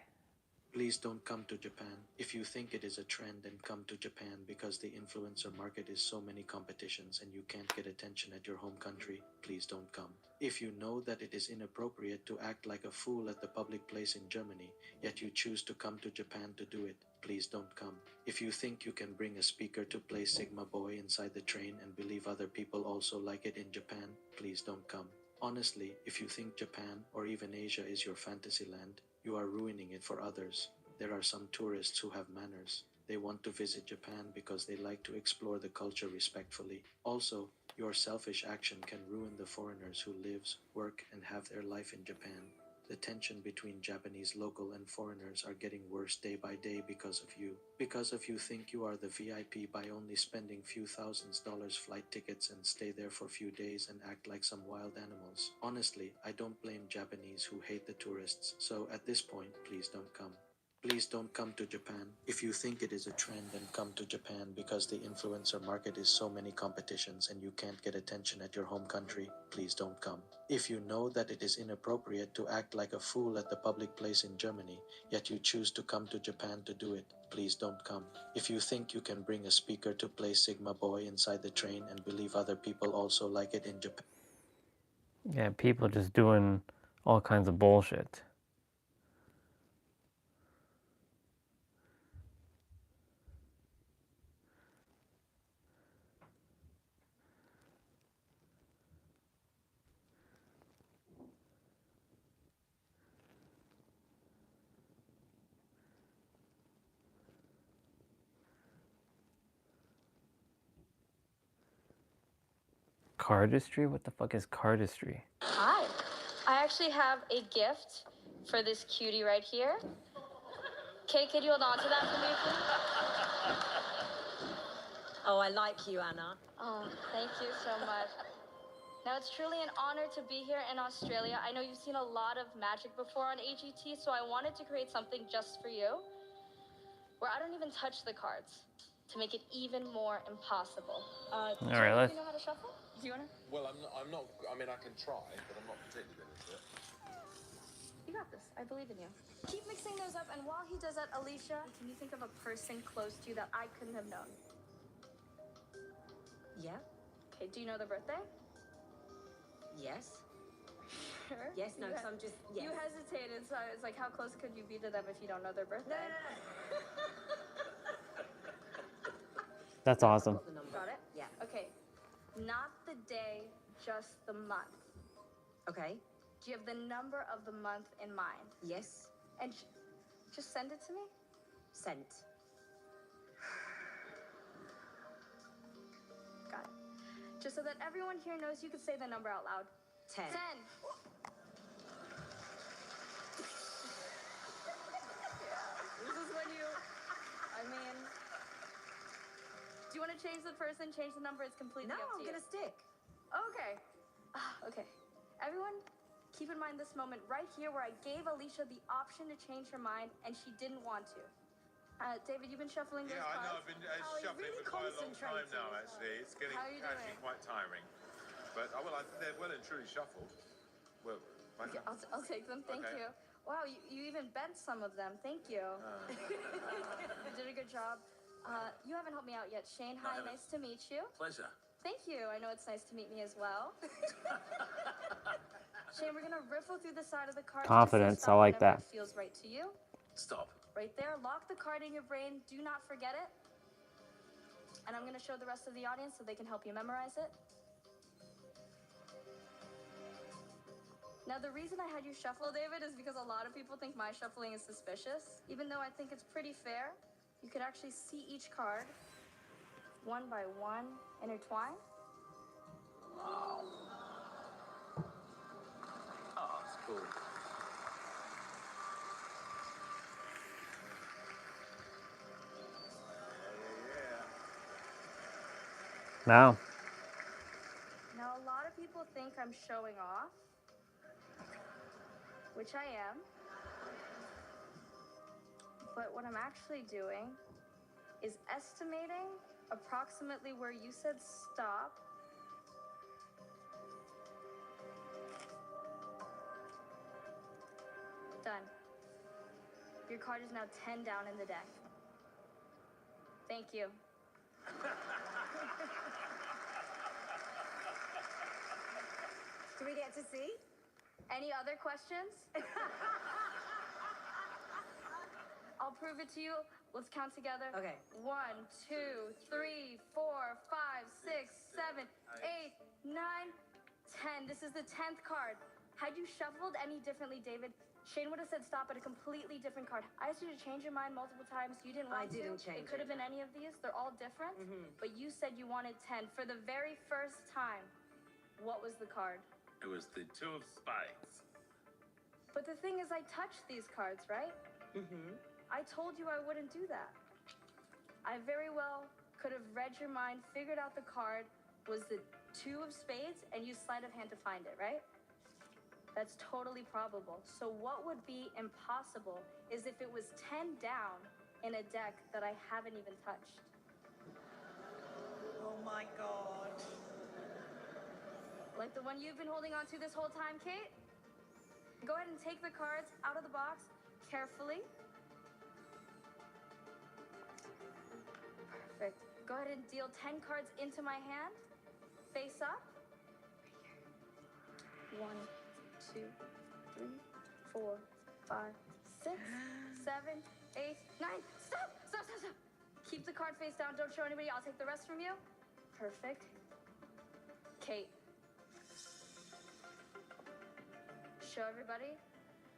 Please don't come to Japan. If you think it is a trend, then come to Japan because the influencer market is so many competitions and you can't get attention at your home country. Please don't come. If you know that it is inappropriate to act like a fool at the public place in Germany, yet you choose to come to Japan to do it, please don't come. If you think you can bring a speaker to play Sigma Boy inside the train and believe other people also like it in Japan, please don't come. Honestly, if you think Japan or even Asia is your fantasy land, you are ruining it for others. There are some tourists who have manners. They want to visit Japan because they like to explore the culture respectfully. Also, your selfish action can ruin the foreigners who lives, work, and have their life in Japan. The tension between Japanese local and foreigners are getting worse day by day because of you. Because of you think you are the VIP by only spending few $1000s flight tickets and stay there for few days and act like some wild animals. Honestly, I don't blame Japanese who hate the tourists, so at this point, please don't come. Please don't come to Japan. If you think it is a trend, then come to Japan because the influencer market is so many competitions and you can't get attention at your home country. Please don't come. If you know that it is inappropriate to act like a fool at the public place in Germany, yet you choose to come to Japan to do it, please don't come. If you think you can bring a speaker to play Sigma Boy inside the train and believe other people also like it in Japan. Yeah, people just doing all kinds of bullshit. Cardistry? What the fuck is cardistry? Hi. I actually have a gift for this cutie right here. Kate, could you hold on to that for me, please? Oh, I like you, Anna. Oh, thank you so much. Now, it's truly an honor to be here in Australia. I know you've seen a lot of magic before on AGT, so I wanted to create something just for you, where I don't even touch the cards, to make it even more impossible. Do you right, let's. know how to shuffle? Do you wanna? Well, I'm not. I mean, I can try, but I'm not particularly good at it. You got this. I believe in you. Keep mixing those up, and while he does that, Alicia, can you think of a person close to you that I couldn't have known? Yeah. Okay, do you know their birthday? Yes. Sure. Yes. No. Because I'm just. Yes. You hesitated, so I was like, how close could you be to them if you don't know their birthday? No. That's awesome. Got the number. Got it? Yeah. Okay. Not the day, just the month. Okay. Do you have the number of the month in mind? Yes. And just send it to me? Sent. Got it. Just so that everyone here knows, you could say the number out loud. 10. 10. This is when you, I mean, do you want to change the person, change the number? It's completely No, up to I'm you. gonna stick. Okay. Okay. Everyone, keep in mind this moment right here where I gave Alicia the option to change her mind and she didn't want to. David, you've been shuffling those Yeah, I know. cards? I've been Oh, he's shuffling really for quite a long time concentrating now. as well. Actually, it's getting How are you actually doing? quite tiring. But they're well and truly shuffled. Well, Okay, I'll take them. Thank Okay. you. Wow, you even bent some of them. Thank you. You did a good job. You haven't helped me out yet. Shane, hi, haven't. nice to meet you. Pleasure. Thank you. I know it's nice to meet me as well. Shane, we're gonna riffle through the side of the card. Confidence, I like that. It feels right to you. Stop. Right there. Lock the card in your brain. Do not forget it. And I'm gonna show the rest of the audience so they can help you memorize it. Now, the reason I had you shuffle, David, is because a lot of people think my shuffling is suspicious. Even though I think it's pretty fair, you could actually see each card one by one intertwine. Wow. Oh, it's cool. Now, Now, a lot of people think I'm showing off, which I am. But what I'm actually doing is estimating approximately where you said stop. Done. Your card is now 10 down in the deck. Thank you. Do we get to see? Any other questions? I'll prove it to you. Let's count together. Okay. 1, 2, 3, 4, 5, 6, 7, 8, 9, 10. This is the 10th card. Had you shuffled any differently, David, Shane would have said stop at a completely different card. I asked you to change your mind multiple times. You didn't want to. I didn't change It could have been any of these. They're all different. But you said you wanted 10. For the very first time, what was the card? It was the Two of Spades. But the thing is, I touched these cards, right? I told you I wouldn't do that. I very well could have read your mind, figured out the card was the Two of Spades, and used sleight of hand to find it, right? That's totally probable. So what would be impossible is if it was 10 down in a deck that I haven't even touched. Oh my God. Like the one you've been holding on to this whole time, Kate? Go ahead and take the cards out of the box carefully. Perfect. Go ahead and deal 10 cards into my hand. Face up. 1, 2, 3, 4, 5, 6, 7, 8, 9. Stop! Stop, stop, stop! Keep the card face down. Don't show anybody. I'll take the rest from you. Perfect. Kate. Show everybody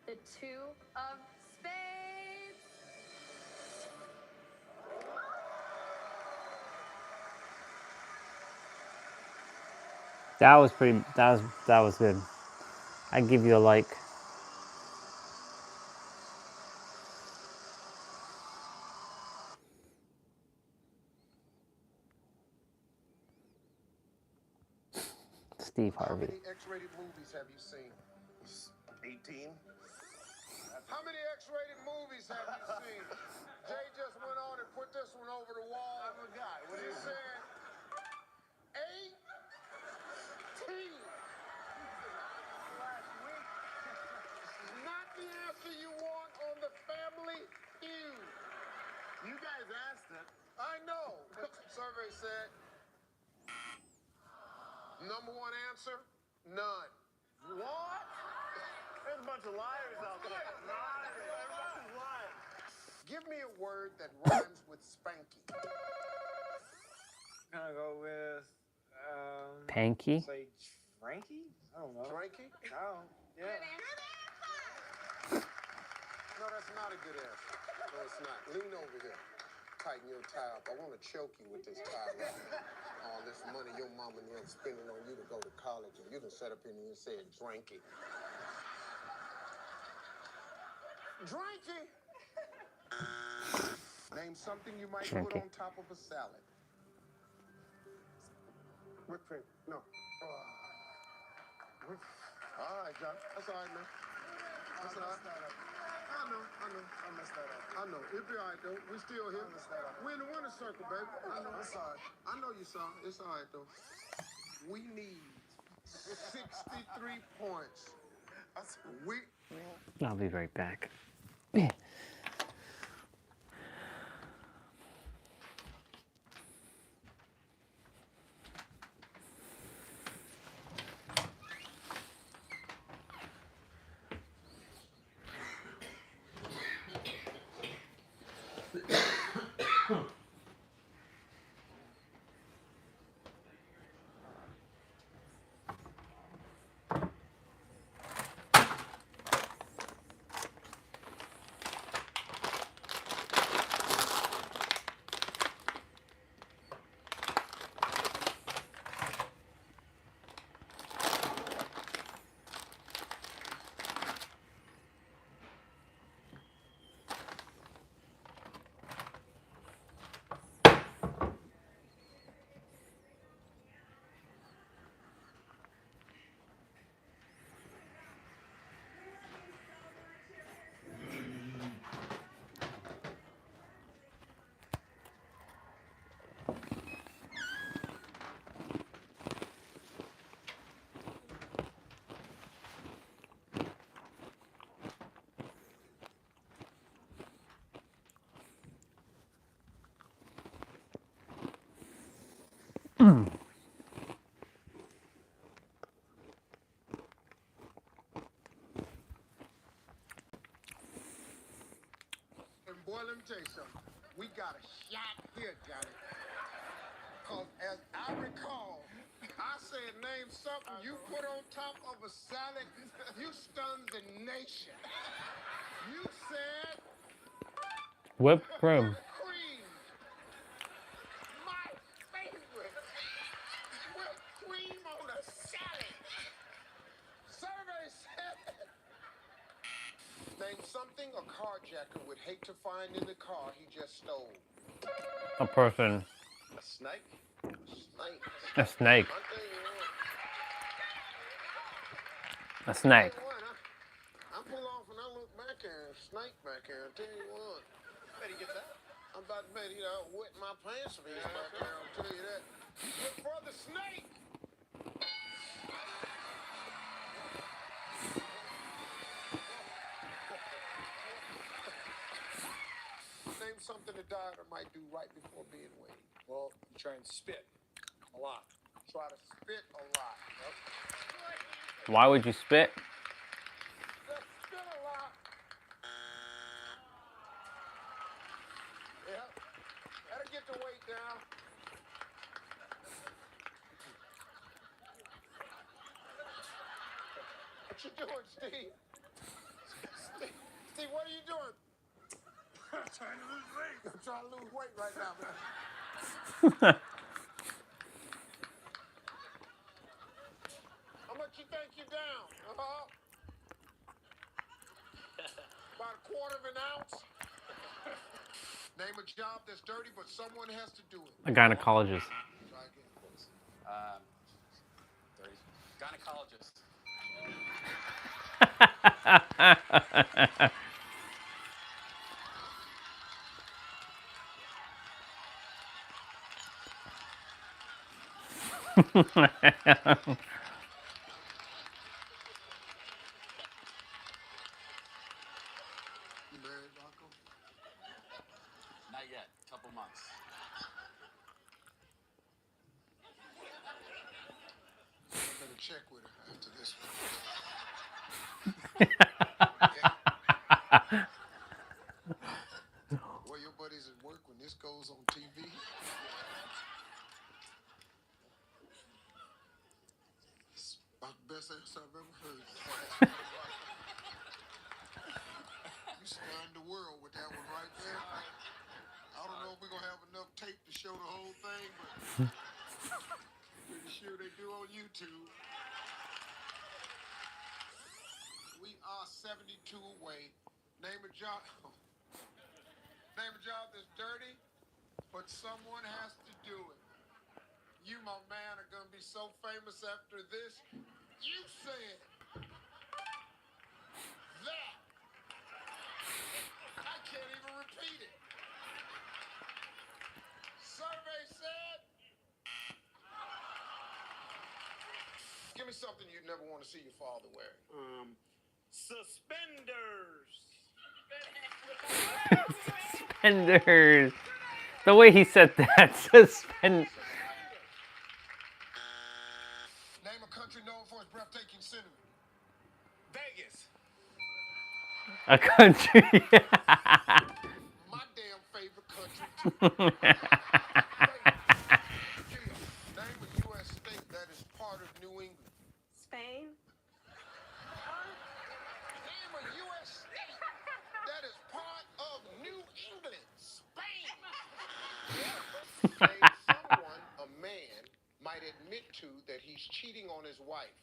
the Two of Spades. that was pretty. That was good. I'd give you a like. Steve How Harvey. many X-rated movies have you seen? 18. How many X-rated movies have you seen? Jay just went on and put this one over the wall. I forgot. What he said? 18. Last week. This is not the answer you want on the Family Feud. You guys asked it. I know. But the survey said number one answer, none. What? There's a bunch of liars out there. Everybody's lying. Give me a word that rhymes with spanky. Gonna go with Panky? say Frankie? I don't know. Frankie? No. Yeah. No, that's not a good answer. No, it's not. Lean over here. Tighten your tie up. I want to choke you with this tie up. All this money your mama and them spending on you to go to college, and you can set up in here and say drinky. Drinky! Name something you might put Drinky. on top of a salad. Whipped cream. No. All right, John. That's all right, man. That's all right. I know. I messed that up. I know. It'll be all right, though. We still here. We're in the winner's circle, baby. I know. I'm sorry. I know you saw. It's all right, though. We need 63 points. I'll be right back. Boy, let me tell you something. We got a shot here, Johnny. Because as I recall, I said name something you put on top of a salad, you stunned the nation. You said Whipped cream. cream. My favorite. Whipped cream on a salad. Survey said name something a carjacker would hate to find in the car he just stole. A person. A snake? Snake. A snake. I'll tell you what. A snake. I pull off and I look back here, snake back here. I'll tell you what. Better get that. I'm about to wet my pants if he's back there. I'll tell you that. Look for the snake. Name something a dieter might do right before being weighed. Well, you try and spit a lot. Try to spit a lot. Yep. Why would you spit? Just spit a lot. Yep. That'll get the weight down. What you doing, Steve? Steve, what are you doing? I'm trying to lose weight. I'm trying to lose weight right now, man. How much you think you're down? About a quarter of an ounce. Name a job that's dirty, but someone has to do it. A gynecologist. Try again, please. 30. Gynecologist. You married, Rocco? Not yet. Couple months. I better check with her after this one. Where your buddies at work when this goes on TV? It's about the best answer I've ever heard. You stunned the world with that one right there. I don't know if we're gonna have enough tape to show the whole thing, but pretty sure they do on YouTube. We are 72 away. Name a job. Name a job that's dirty, but someone has to do it. You, my man, are gonna be so famous after this. You said that. I can't even repeat it. Survey said. Give me something you'd never want to see your father wearing. Suspenders. Suspenders. The way he said that, suspend. Name a country known for its breathtaking scenery. Vegas. A country. My damn favorite country. Name a U.S. state that is part of New England. Spain? Name a U.S. state that is part of New England. Spain. Name someone a man might admit to that he's cheating on his wife.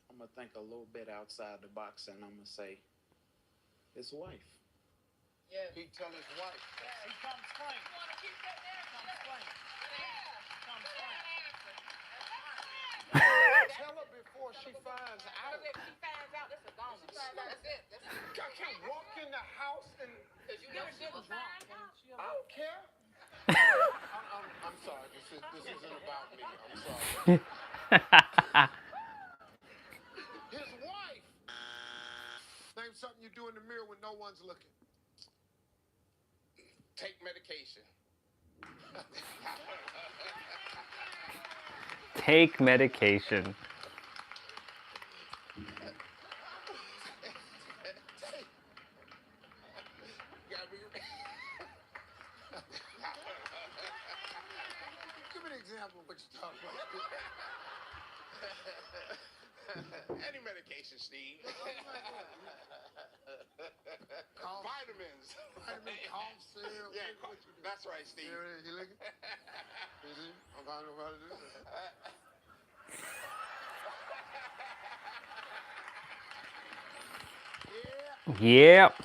I'm gonna think a little bit outside the box, and I'm gonna say his wife. Yeah. He'd tell his wife. He comes clean. You want to keep that there? Comes clean. Comes clean. Tell her before she finds out. If she finds out, that's a goner. That's it. I can't walk in the house and You know she was drunk. I don't care. I'm sorry. This isn't about me. I'm sorry. His wife. Name something you do in the mirror when no one's looking. Take medication. Take medication. Give me an example of what you're talking about. Any medication, Steve. Vitamins. Vitamin cough syrup. Yeah, that's right, Steve. You looking? I'm finding out how to do this. Yep.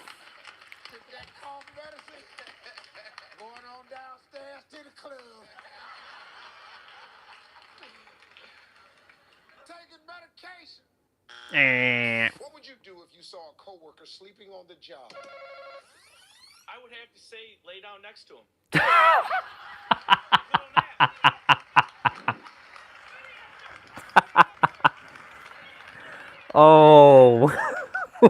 Take that cough medicine. Going on downstairs to the club. Taking medication. What would you do if you saw a coworker sleeping on the job? I would have to say, lay down next to him. Oh. I'm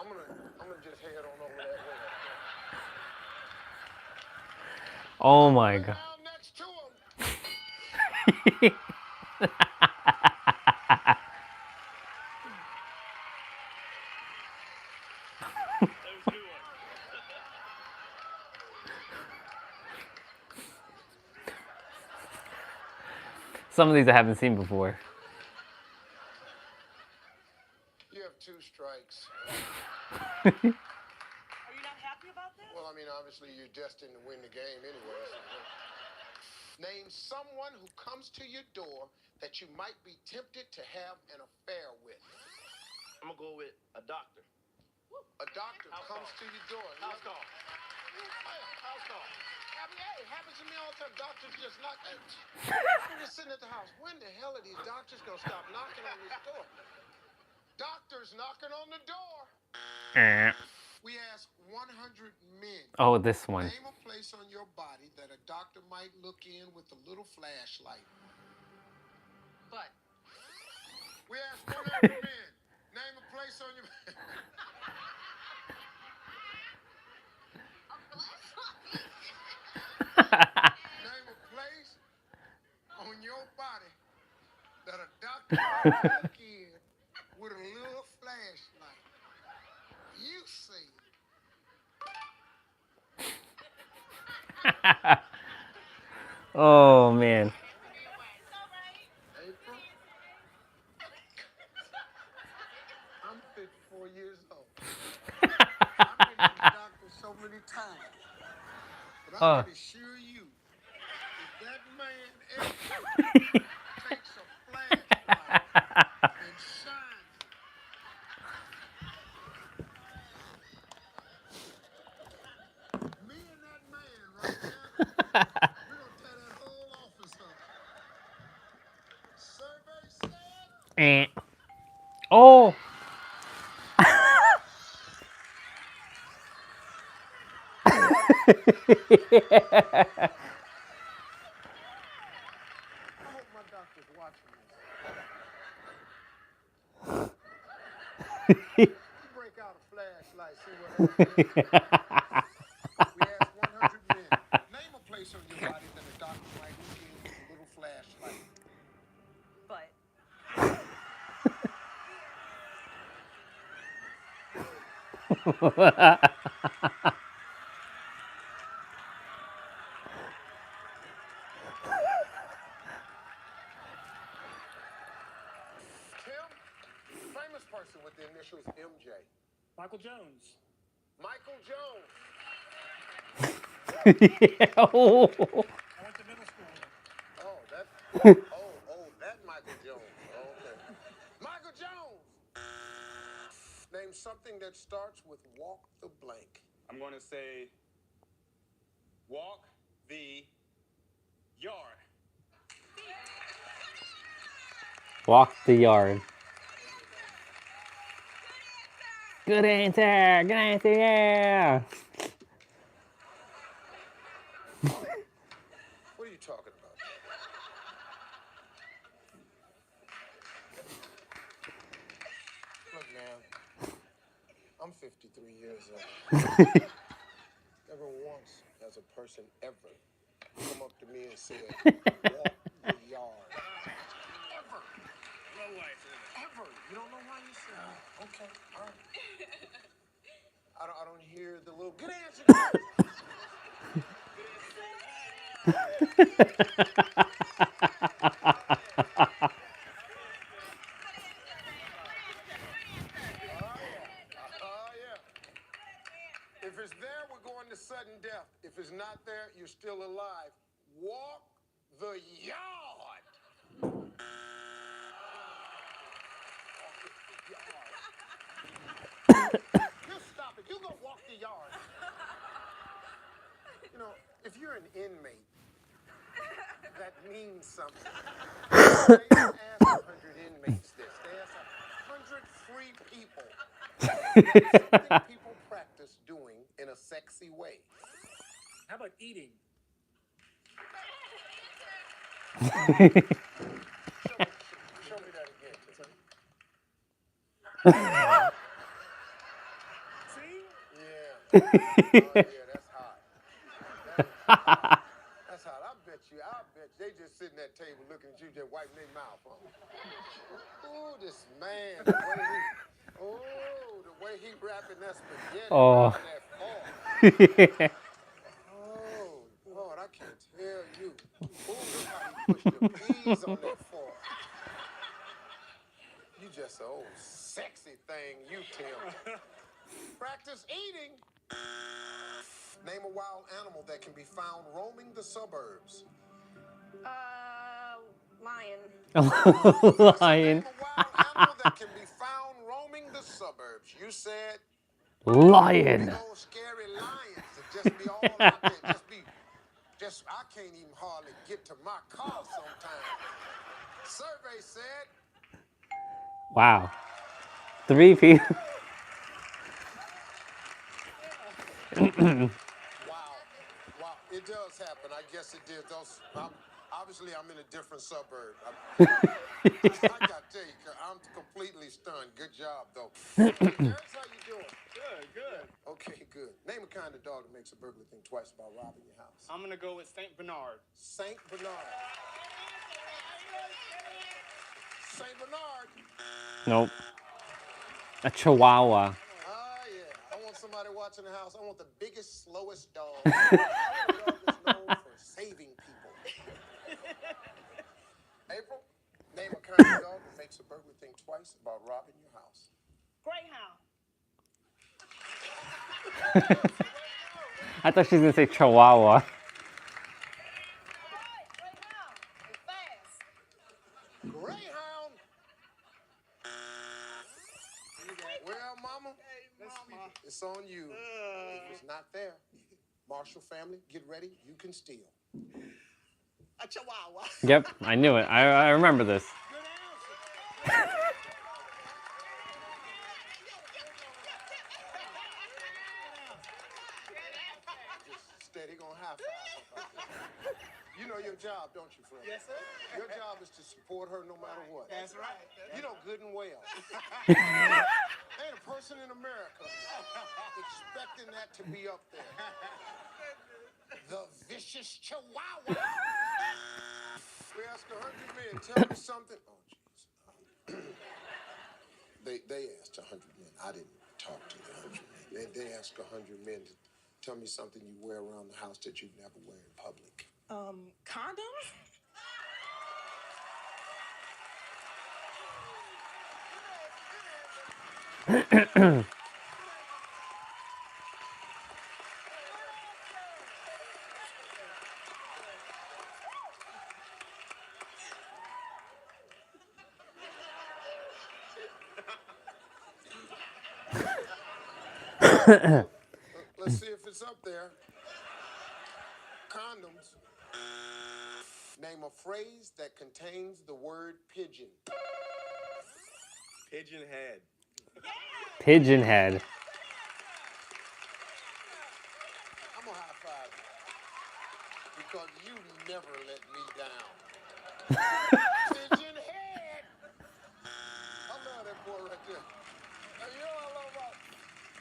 gonna just head on over that way. Oh my God. Down next to him. Some of these I haven't seen before. You have 2 strikes. Are you not happy about this? Well, I mean, obviously you're destined to win the game anyway. Name someone who comes to your door that you might be tempted to have an affair with. I'm gonna go with a doctor. A doctor comes to your door. House call. House call. Hey, it happens to me all the time. Doctors just knock. I'm just sitting at the house. When the hell are these doctors gonna stop knocking on this door? Doctors knocking on the door. We asked 100 men. Oh, this one. Name a place on your body that a doctor might look in with a little flashlight. But We asked 100 men. Name a place on your. Name a place on your body that a doctor might look in with a little flashlight. You say it. Oh man. April? I'm 54 years old. I've been to the doctor so many times. But I can assure you, if that man ever takes a flashlight and shines it, me and that man right there, we're going to tear that whole office up. Survey said. Oh. I hope my doctor's watching this. Break out a flashlight, see what happens. We asked 100 men. Name a place on your body that a doctor might look in with a little flashlight. But Kim, famous person with the initials MJ. Michael Jones. Michael Jones. Yeah. Oh. I went to middle school. Oh, that Michael Jones. Oh, okay. Michael Jones. Name something that starts with walk the blank. I'm going to say walk the yard. Walk the yard. Good answer. Good answer. Yeah. What are you talking about? Look, man, I'm 53 years old. Never once has a person ever come up to me and said, walk the yard. Ever. No way. Ever. You don't know why you said that? Okay, all right. I don't hear the little good answer. If it's there, we're going to sudden death. If it's not there, you're still alive. Walk the yard. You stop it. You go walk the yard. You know, if you're an inmate, that means something. They don't ask 100 inmates this. They ask 100 free people. Something people practice doing in a sexy way. How about eating? Show me that again. See? Yeah. Oh, yeah, that's hot. That's hot. I bet you they just sitting at that table looking at you, just wiping their mouth on. Oh, this man, the way he wrapping that spaghetti around that fork. Oh, Lord, I can't tell you. Oh, look how he pushed the peas on that fork. You just an old sexy thing, you, Tim. Practice eating. Name a wild animal that can be found roaming the suburbs. lion. Lion. Name a wild animal that can be found roaming the suburbs. You said Lion. big old scary lions that just be all out there. I can't even hardly get to my car sometimes. Survey said. Wow. 3 people. Wow, it does happen. I guess it did. Obviously, I'm in a different suburb. I gotta tell you, I'm completely stunned. Good job, though. Terrence, how you doing? Good. Okay, good. Name a kind of dog that makes a burglar think twice about robbing your house. I'm gonna go with Saint Bernard. Saint Bernard. Saint Bernard. Nope. A Chihuahua. Yeah. I want somebody watching the house. I want the biggest, slowest dog. I want a dog that's known for saving people. April, name a kind of dog that makes a burglar think twice about robbing your house. Greyhound. I thought she was gonna say Chihuahua. Greyhound. Well, Mama, it's on you. If it's not there, Marshall family, get ready. You can steal. A Chihuahua. Yep, I knew it. I remember this. Just steady, gonna high five. You know your job, don't you, friend? Yes, sir. Your job is to support her no matter what. That's right. You know good and well. Ain't a person in America expecting that to be up there. The vicious Chihuahua. We ask 100 men, tell me something. Oh, jeez. They asked 100 men. I didn't talk to the 100 men. They asked 100 men to tell me something you wear around the house that you'd never wear in public. Condoms? Let's see if it's up there. Condoms. Name a phrase that contains the word pigeon. Pigeon head. Pigeon head. I'm gonna high five you because you never let me down. Pigeon head. I love that boy right there. Hey, you know what I love about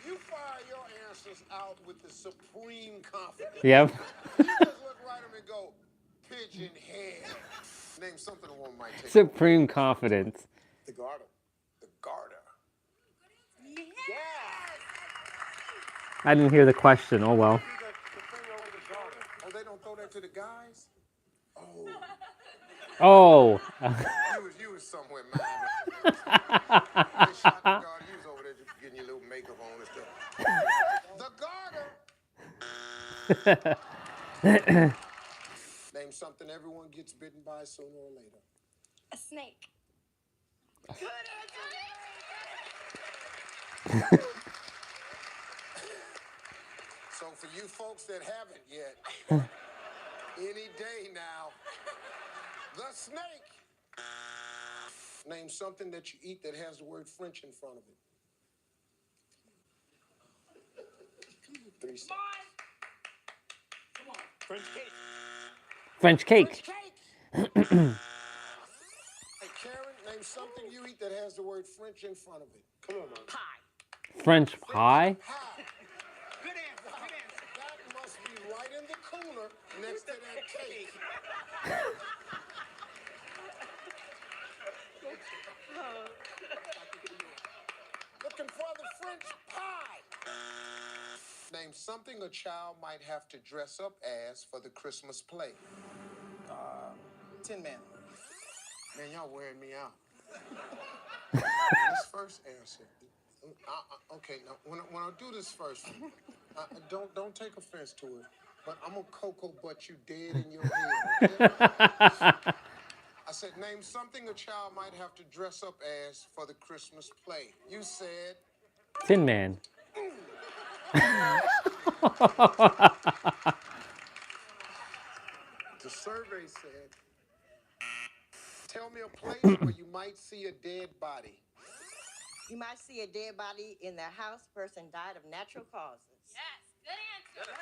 you? Fire your answers out with the supreme confidence. Yep. You just look right at him and go, pigeon head. Name something a woman might take. Supreme confidence. The garter. The garter. Yes! I didn't hear the question. Oh well. Oh, they don't throw that to the guys? Oh. Oh. You was somewhere, man. They shot the garter. You was over there just getting your little makeup on and stuff. The garter. Name something everyone gets bitten by sooner or later. A snake. Good answer. So for you folks that haven't yet, any day now, the snake. Name something that you eat that has the word French in front of it. 3 seconds. Come on. French cake. French cake. Hey, Karen, name something you eat that has the word French in front of it. Come on, man. Pie. French pie. Pie. Good answer. Good answer. That must be right in the cooler next to that cake. Looking for the French pie. Name something a child might have to dress up as for the Christmas play. Tin Man. Man, y'all wearing me out. This first answer. Okay, now when I do this first, don't take offense to it, but I'm gonna cocoa butt you dead in your head. Okay? I said, name something a child might have to dress up as for the Christmas play. You said Tin Man. Yes, you did. The survey said, tell me a place where you might see a dead body. You might see a dead body in the house. Person died of natural causes. Yes, good answer.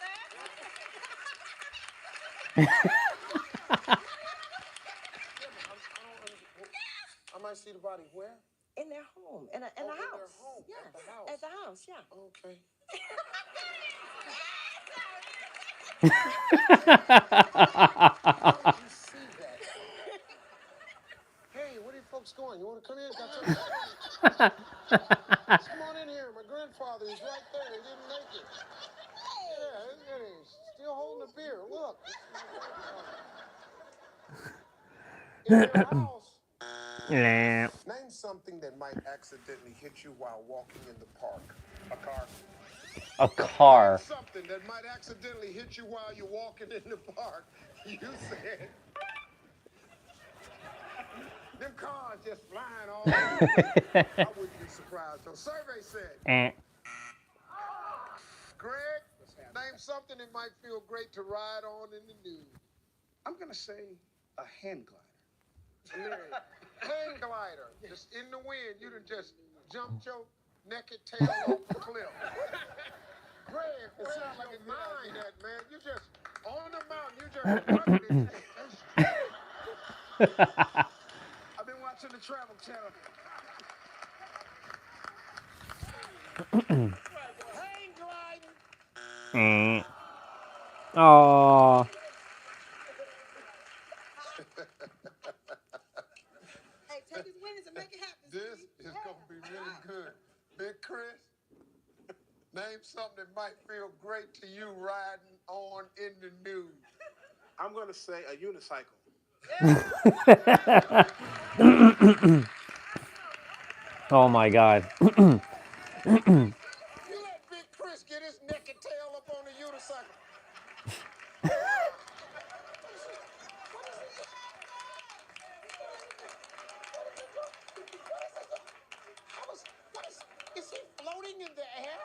I might see the body where? In their home, in a In house. their home, Yeah, at the house. At the house, yeah. Okay. You see that? Hey, where are you folks going? You want to come in? Got something? Come on in here. My grandfather is right there. He didn't make it. Yeah, he's still holding a beer. Look. In their house. Name something that might accidentally hit you while walking in the park. A car. A car. Name something that might accidentally hit you while you're walking in the park. You said. Them cars just flying all over. I wouldn't be surprised. So survey said. Greg, name something that might feel great to ride on in the nude. I'm gonna say a hand glider. Hang glider, just in the wind. You done just jumped your naked tail off the cliff. Greg, it sounds like a mind that, man. You just on the mountain. You just running it. I've been watching the Travel Channel. Hang gliding. Oh. Hey, take his winnings and make it happen. This is going to be really good. Big Chris, name something that might feel great to you riding on in the nude. I'm gonna say a unicycle. Oh my God. You let Big Chris get his naked tail up on the unicycle. Is he floating in the air?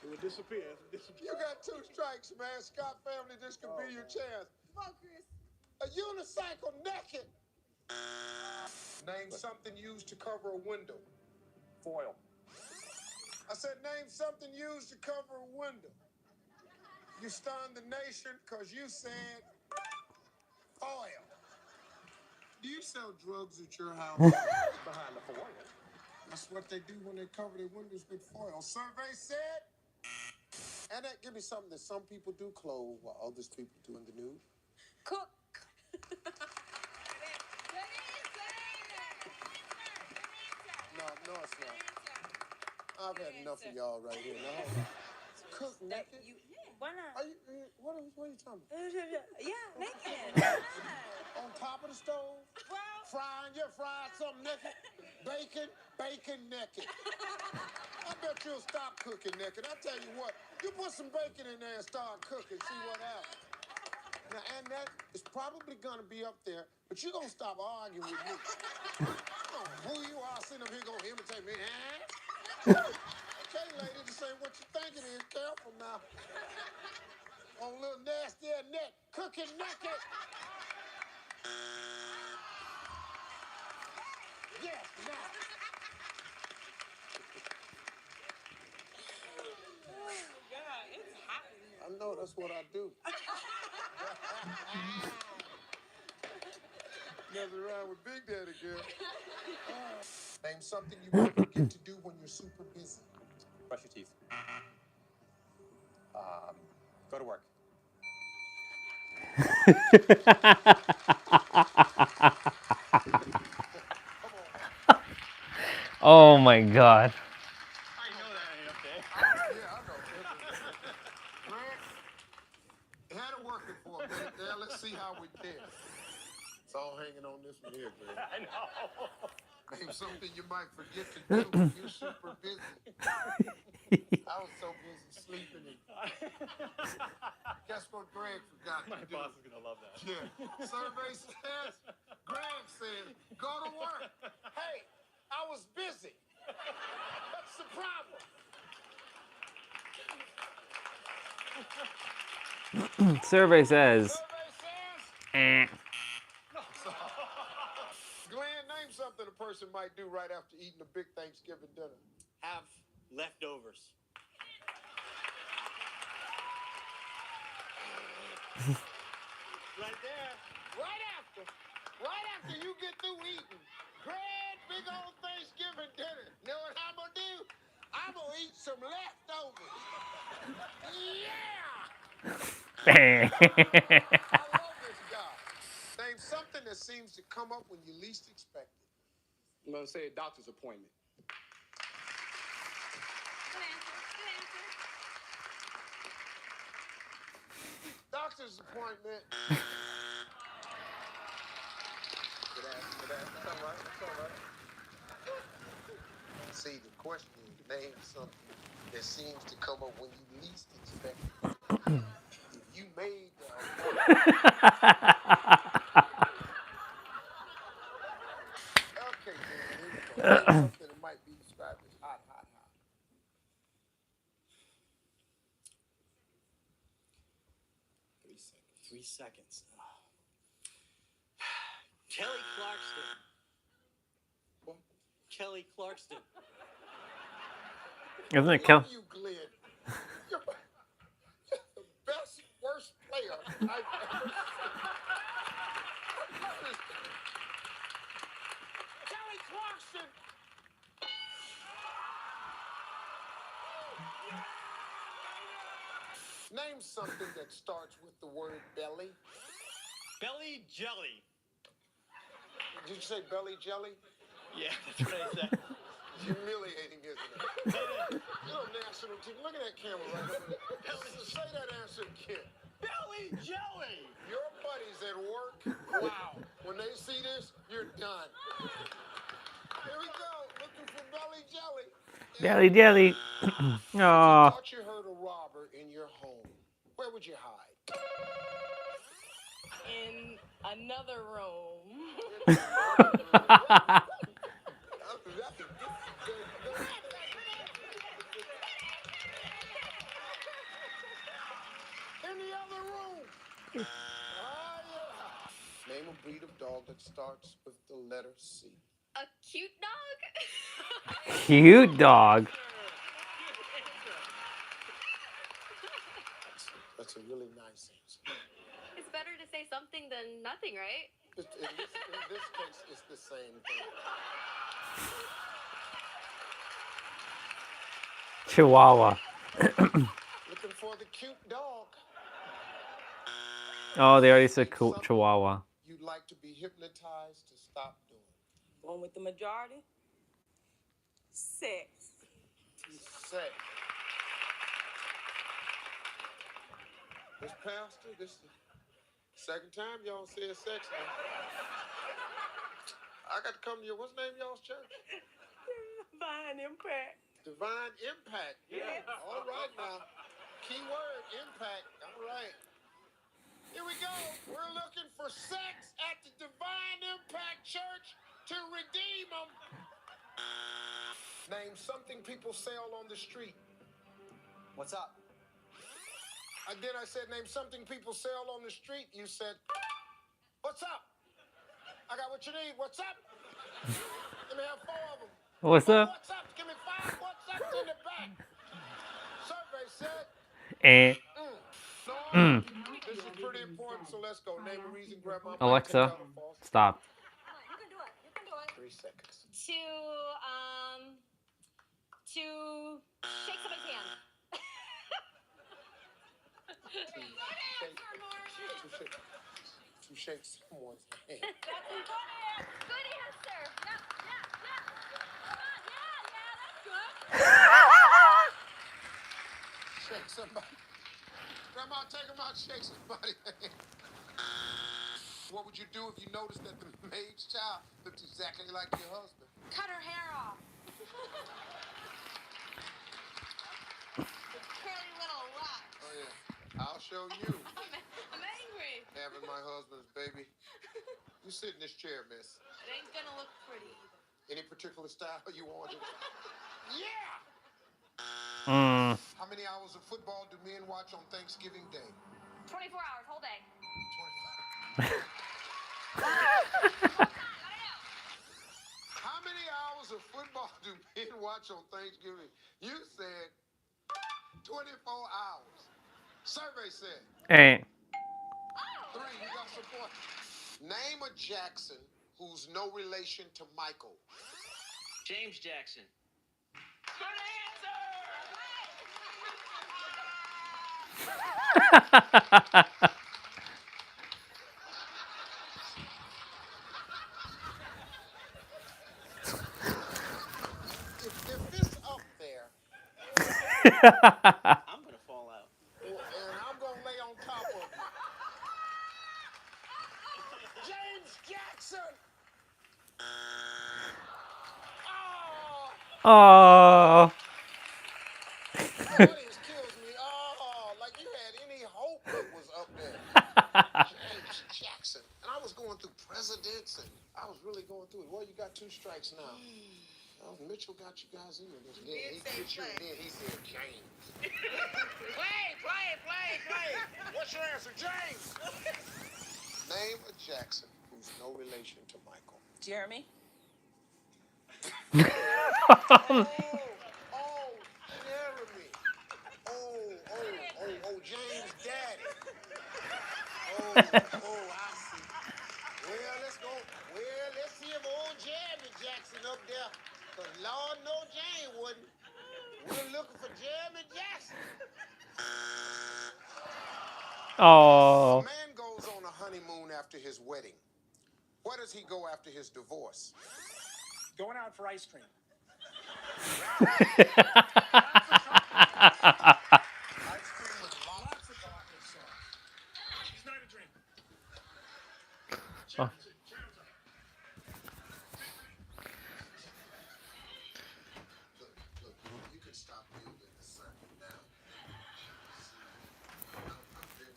It would disappear. You got 2 strikes, man. Scott family, this could be your chance. Come on, Chris. A unicycle naked. Name something used to cover a window. Foil. I said name something used to cover a window. You stunned the nation because you said foil. Do you sell drugs at your house? Behind the foil. That's what they do when they cover their windows with foil. Survey said. And that give me something that some people do clothe while others people do in the nude. Cook. No, it's not. I've had enough of y'all right here. No. Cook naked? Why not? What are you talking about? Yeah, naked. On top of the stove? Frying, you fried something naked? Bacon naked. I bet you'll stop cooking naked. I tell you what, you put some bacon in there and start cooking, see what happens. Now, and that is probably gonna be up there, but you're gonna stop arguing with me. Who you are sitting up here gonna imitate me, huh? Okay, lady, this ain't what you think it is. Careful now. On a little nasty ass neck, cooking naked. Yes, now. God, it's hot in here. I know, that's what I do. Messing around with Big Daddy, girl. Name something you might forget to do when you're super busy. Brush your teeth. Go to work. Oh my God. I know that ain't up there. Yeah, I know. Grant, had it working for a minute there. Let's see how we did. It's all hanging on this one here, Grant. I know. Name something you might forget to do when you're super busy. I was so busy sleeping. And guess what Greg forgot My to do? boss is gonna love that. Yeah. Survey says, Greg said, go to work. Hey, I was busy. What's the problem? Survey says. Eh. Glenn, name something a person might do right after eating a big Thanksgiving dinner. Have leftovers. Right there. Right after you get through eating grand big old Thanksgiving dinner. Know what I'm gonna do? I'm gonna eat some leftovers. Yeah! I love this guy. Name something that seems to come up when you least expect it. I'm gonna say a doctor's appointment. Good answer. Good answer. Doctor's appointment. That's all right. That's all right. See, the question is, name something that seems to come up when you least expect it. If you made the okay, man, here we go. Name something that might be described as hot, hot, hot. 3 seconds. 3 seconds. Kelly Clarkson. What? Kelly Clarkson. Isn't it Love you, Glenn. You're the best, worst player I've ever seen. Kelly Clarkson. Name something that starts with the word belly. Belly jelly. Did you say belly jelly? Yeah, that's what I said. It's humiliating, isn't it? You know, national TV. Look at that camera right over there. Say that answer again. Belly jelly. Your buddies at work, wow. When they see this, you're done. Here we go. Looking for belly jelly. Jelly jelly. If you Aw. thought you heard a robber in your home, where would you hide? In another room. In the other room. Yeah. Name a breed of dog that starts with the letter C. A cute dog? Cute dog. That's a really nice answer. It's better to say something than nothing, right? In this case, it's the same thing. Chihuahua. Looking for the cute dog. Oh, they already said cool Chihuahua. You'd like to be hypnotized to stop doing. Going with the majority? Sex. Sex. Miss Pastor, this is the second time y'all said sex now. I got to come to your, what's the name of y'all's church? Divine Impact. Divine Impact. Yeah. All right now. Keyword, impact. All right. Here we go. We're looking for sex at the Divine Impact Church to redeem them. Name something people sell on the street. What's up? And then I said, name something people sell on the street. You said, what's up? I got what you need. What's up? Let me have 4 of them. What's up? What's up? Give me 5. What's up in the back? Survey said. Eh. No, this is pretty important, so let's go. Name a reason Grandma might Alexa, take out a false. stop. You can do it. You can do it. 3 seconds. To shake somebody's hand. To shake someone's hand. That's a good answer. Good answer. Yeah. Come on. Yeah, that's good. Shake somebody. Grandma, take him out, shake somebody. What would you do if you noticed that the maid's child looked exactly like your husband? Cut her hair off. Curly little locks. Oh, yeah. I'll show you. I'm angry. Having my husband's baby. You sit in this chair, miss. It ain't gonna look pretty either. Any particular style you want? Yeah! Mm. How many hours of football do men watch on Thanksgiving Day? 24 hours, whole day. How many hours of football do men watch on Thanksgiving? You said 24 hours. Survey said. Ain't. 3, you got support. Name a Jackson who's no relation to Michael. James Jackson. If it's up there, I'm gonna fall out. and I'm gonna lay on top of you. James Jackson. Oh. Audience kills me. Oh, like you had any hope it was up there. James Jackson. And I was going through presidents, and I was really going through it. Well, you got 2 strikes now. Mitchell got you guys in there. Then he hit you, and then he said James. Play. What's your answer, James? Name a Jackson who's no relation to Michael. Jeremy? Jeremy. James' daddy. I see. Well, let's go. Well, let's see if old Jeremy Jackson up there. Because Lord knows James wouldn't. We're looking for Jeremy Jackson. Oh. A man goes on a honeymoon after his wedding. Where does he go after his divorce? Going out for ice cream. Ice cream with lots of chocolate sauce. He's not a drink. Oh. Look, you can stop building the circle now. I'm very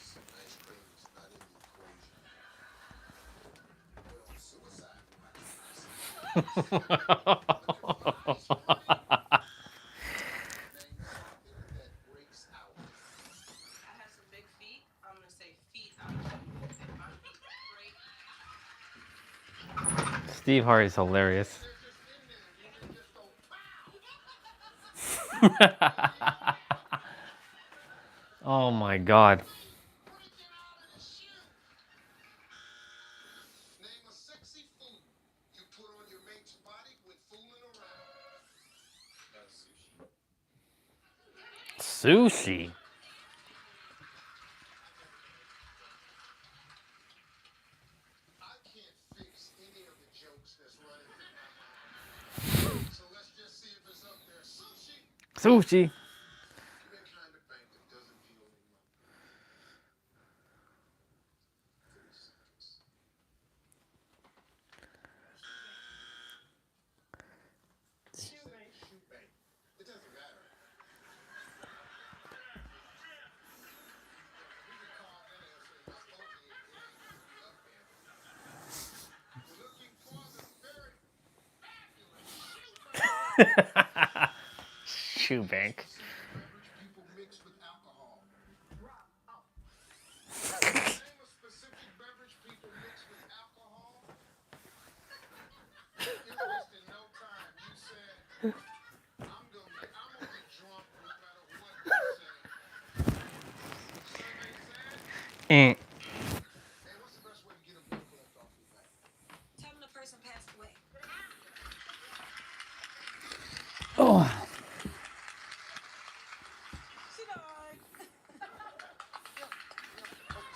some ice cream is not in the equation. Well, suicide I have some big feet. I'm gonna say feet out. My feet great. Steve Harvey's hilarious. Oh my God. Name a sexy food you put on your mate's body when fooling around. That's sushi. Sushi. I can't fix any of the jokes that's running through my mind. So let's just see if it's up there. Sushi. Sushi. That kind of bank that doesn't feel any money. 30 seconds. Shoe bank. It doesn't matter. We can call that answer. We're looking for the very fabulous Shoe bank. beverage people mix with alcohol. Name a specific beverage people mix with alcohol. You wasted no time. You said, I'm gonna be drunk no matter what you say. Survey said, Eh. hey, what's the best way to get a bill collector off your back? Tell them the person passed away. Oh.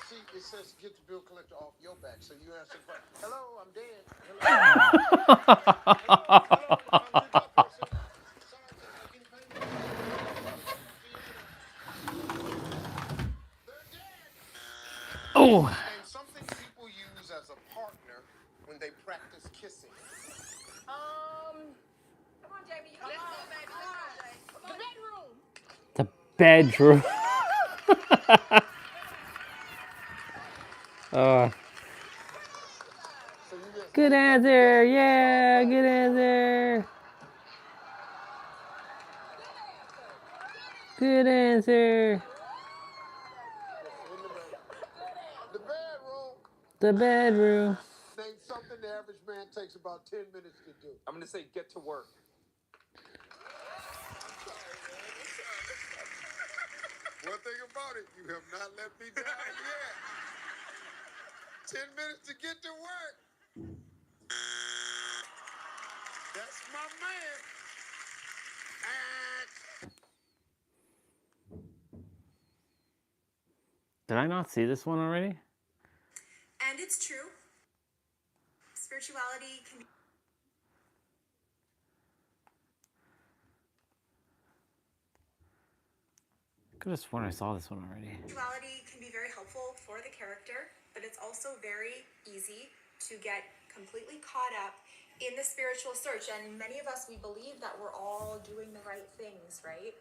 See, it says get the bill collector off your back. So you answer, hello, I'm dead. Oh. And something people use as a partner when they practice kissing. Come on, Jamie. Come on, baby. Come on. The The bedroom. bedroom. Good answer. Yeah, good answer. Good answer. The bedroom. The bedroom. Name something the average man takes about 10 minutes to do. I'm gonna say get to work. One thing about it, you have not let me down yet. 10 minutes to get to work. That's my man. Did I not see this one already? And it's true. Spirituality can be Could have sworn I saw this one already. Spirituality can be very helpful for the character, but it's also very easy to get completely caught up in the spiritual search. And many of us, we believe that we're all doing the right things, right?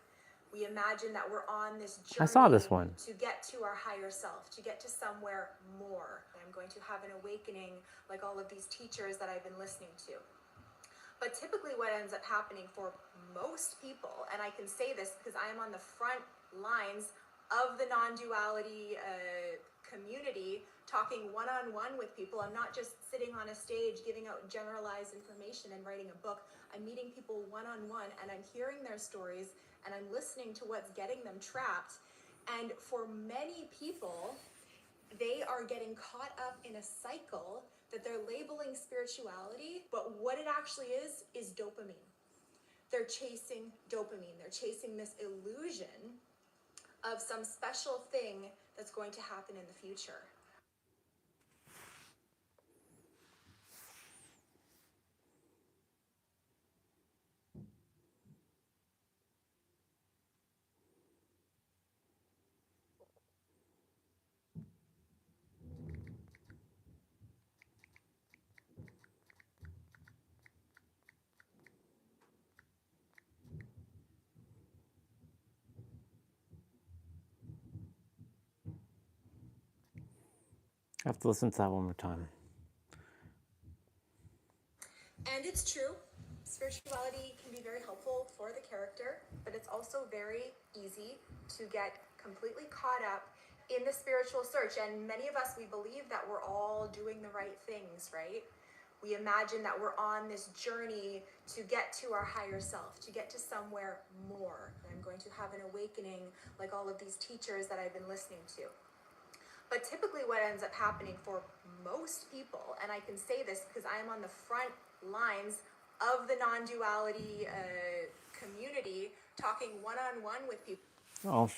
We imagine that we're on this journey I saw this one. to get to our higher self, to get to somewhere more. I'm going to have an awakening like all of these teachers that I've been listening to. But typically what ends up happening for most people, and I can say this because I am on the front lines of the non-duality community, talking one-on-one with people. I'm not just sitting on a stage giving out generalized information and writing a book. I'm meeting people one-on-one, and I'm hearing their stories, and I'm listening to what's getting them trapped. And for many people, they are getting caught up in a cycle that they're labeling spirituality, but what it actually is dopamine. They're chasing dopamine. They're chasing this illusion of some special thing that's going to happen in the future. I have to listen to that one more time. And it's true. Spirituality can be very helpful for the character, but it's also very easy to get completely caught up in the spiritual search. And many of us, we believe that we're all doing the right things, right? We imagine that we're on this journey to get to our higher self, to get to somewhere more. I'm going to have an awakening like all of these teachers that I've been listening to. But typically what ends up happening for most people, and I can say this because I am on the front lines of the non-duality community, talking one-on-one with people. Oh.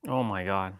Oh my God.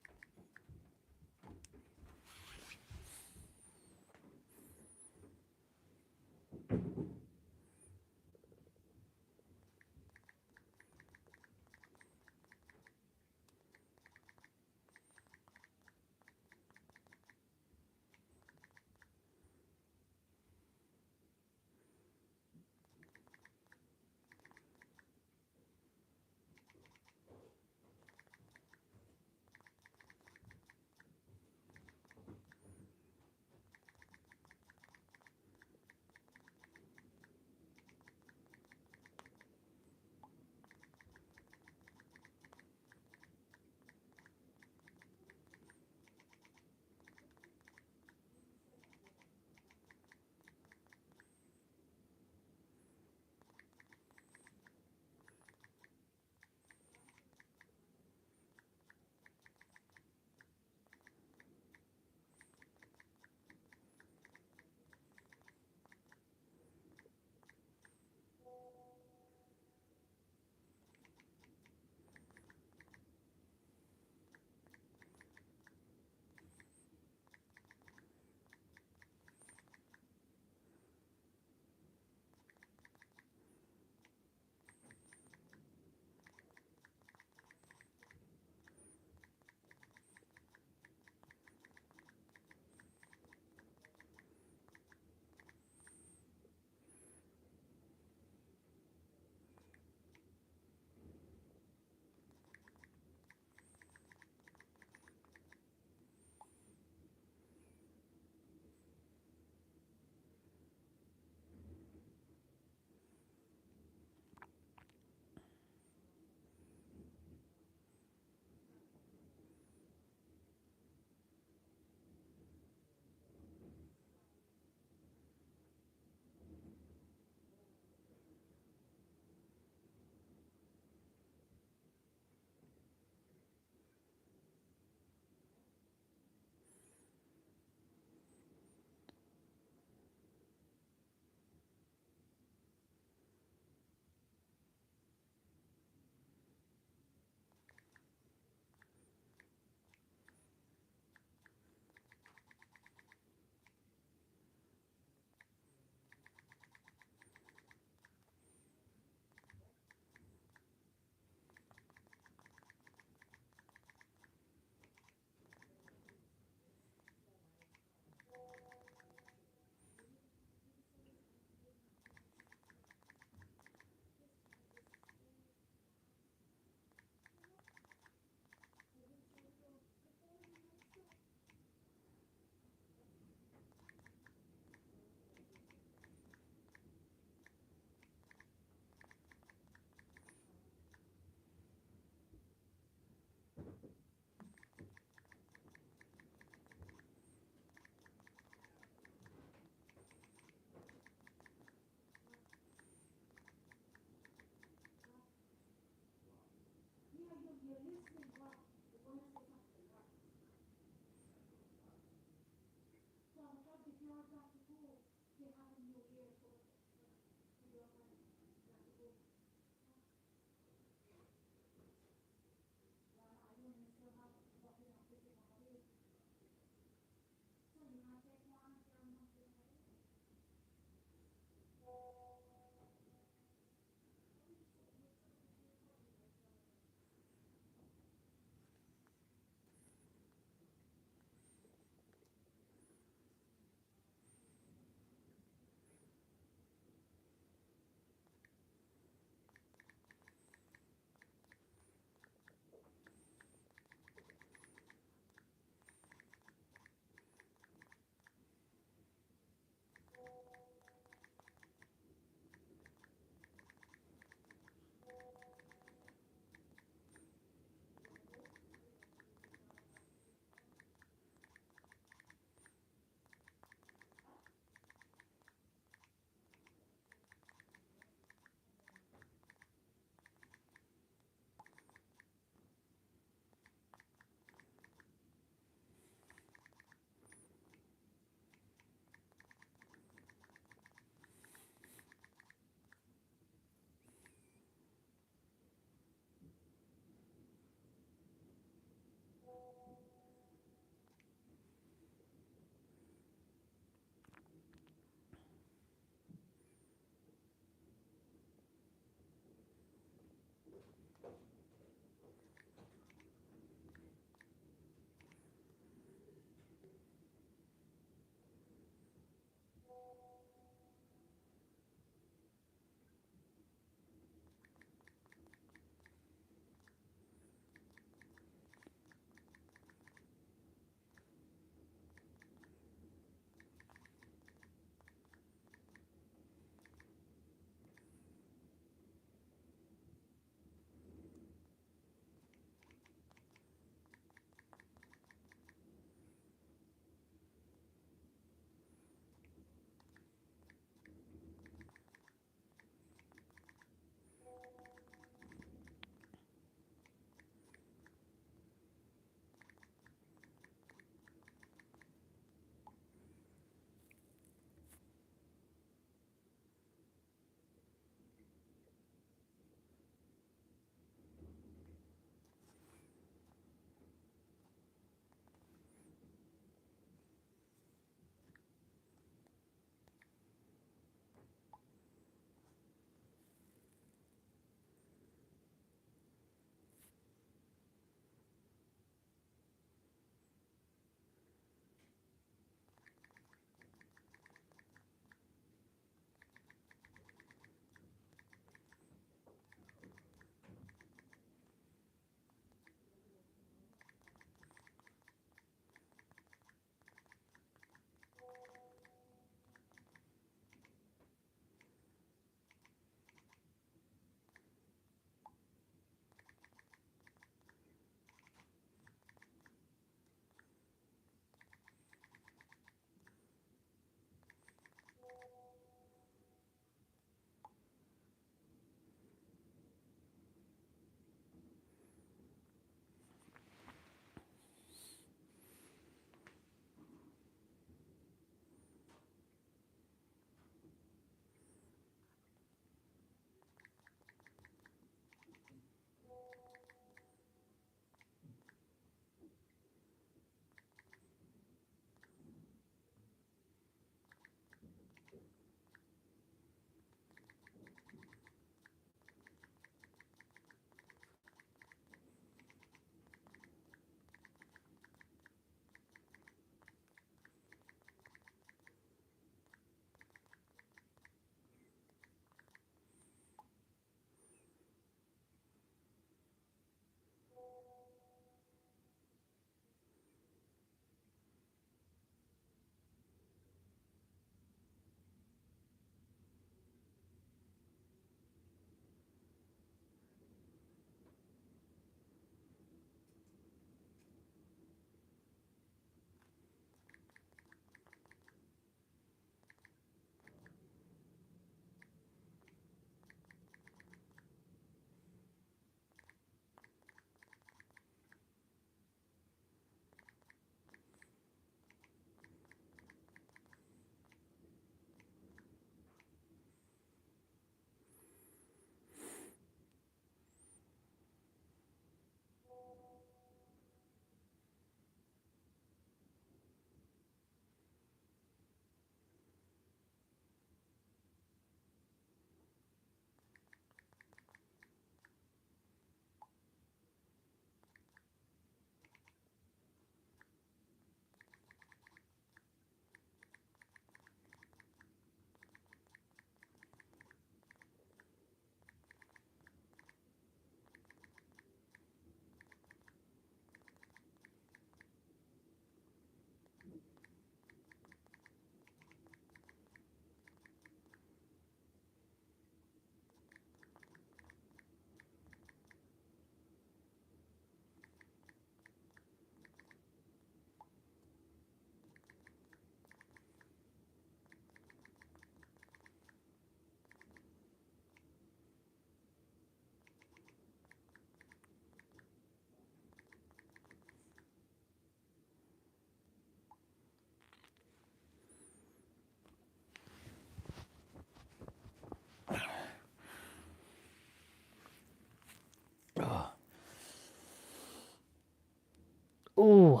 Ooh.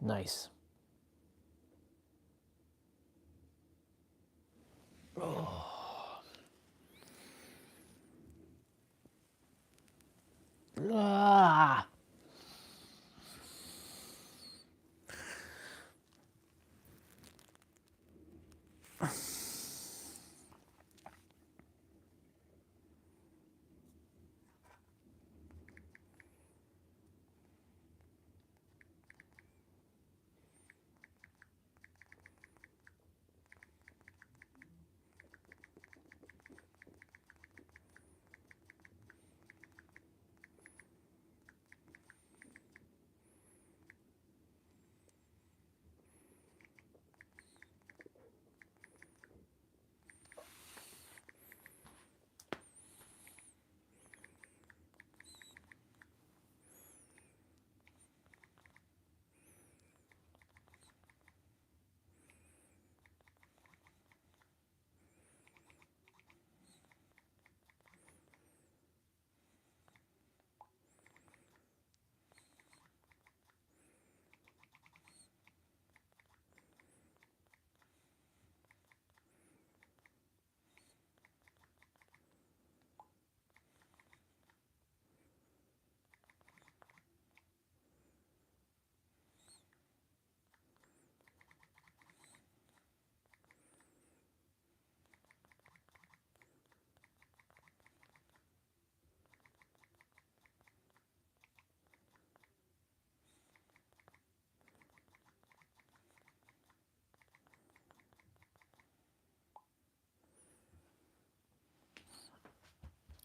Nice. Oh. Ah.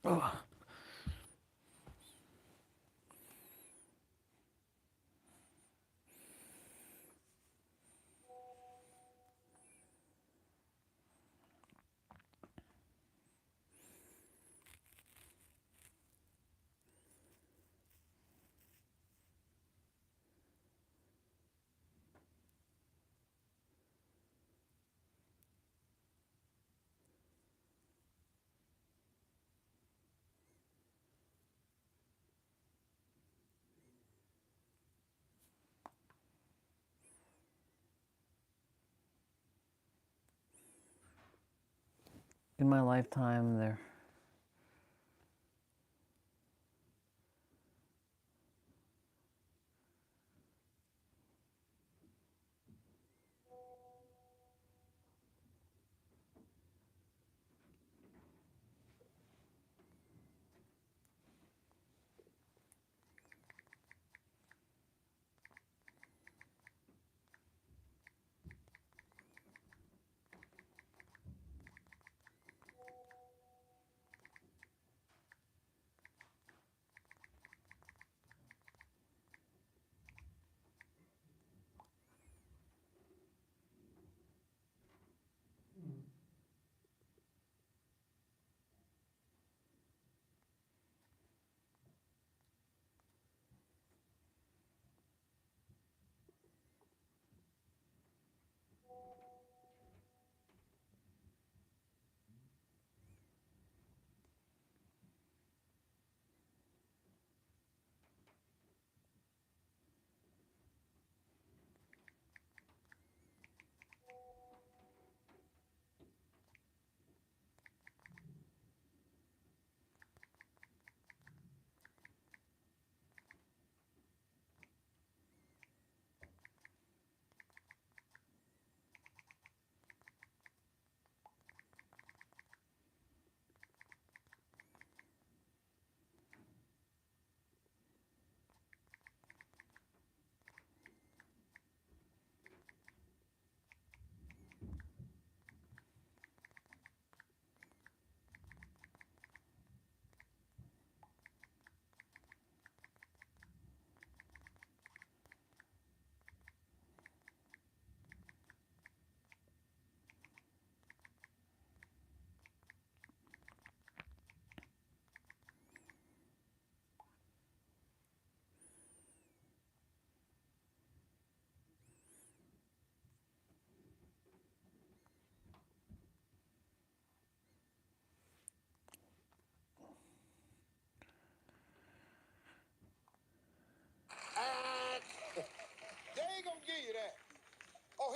Oh. In my lifetime, there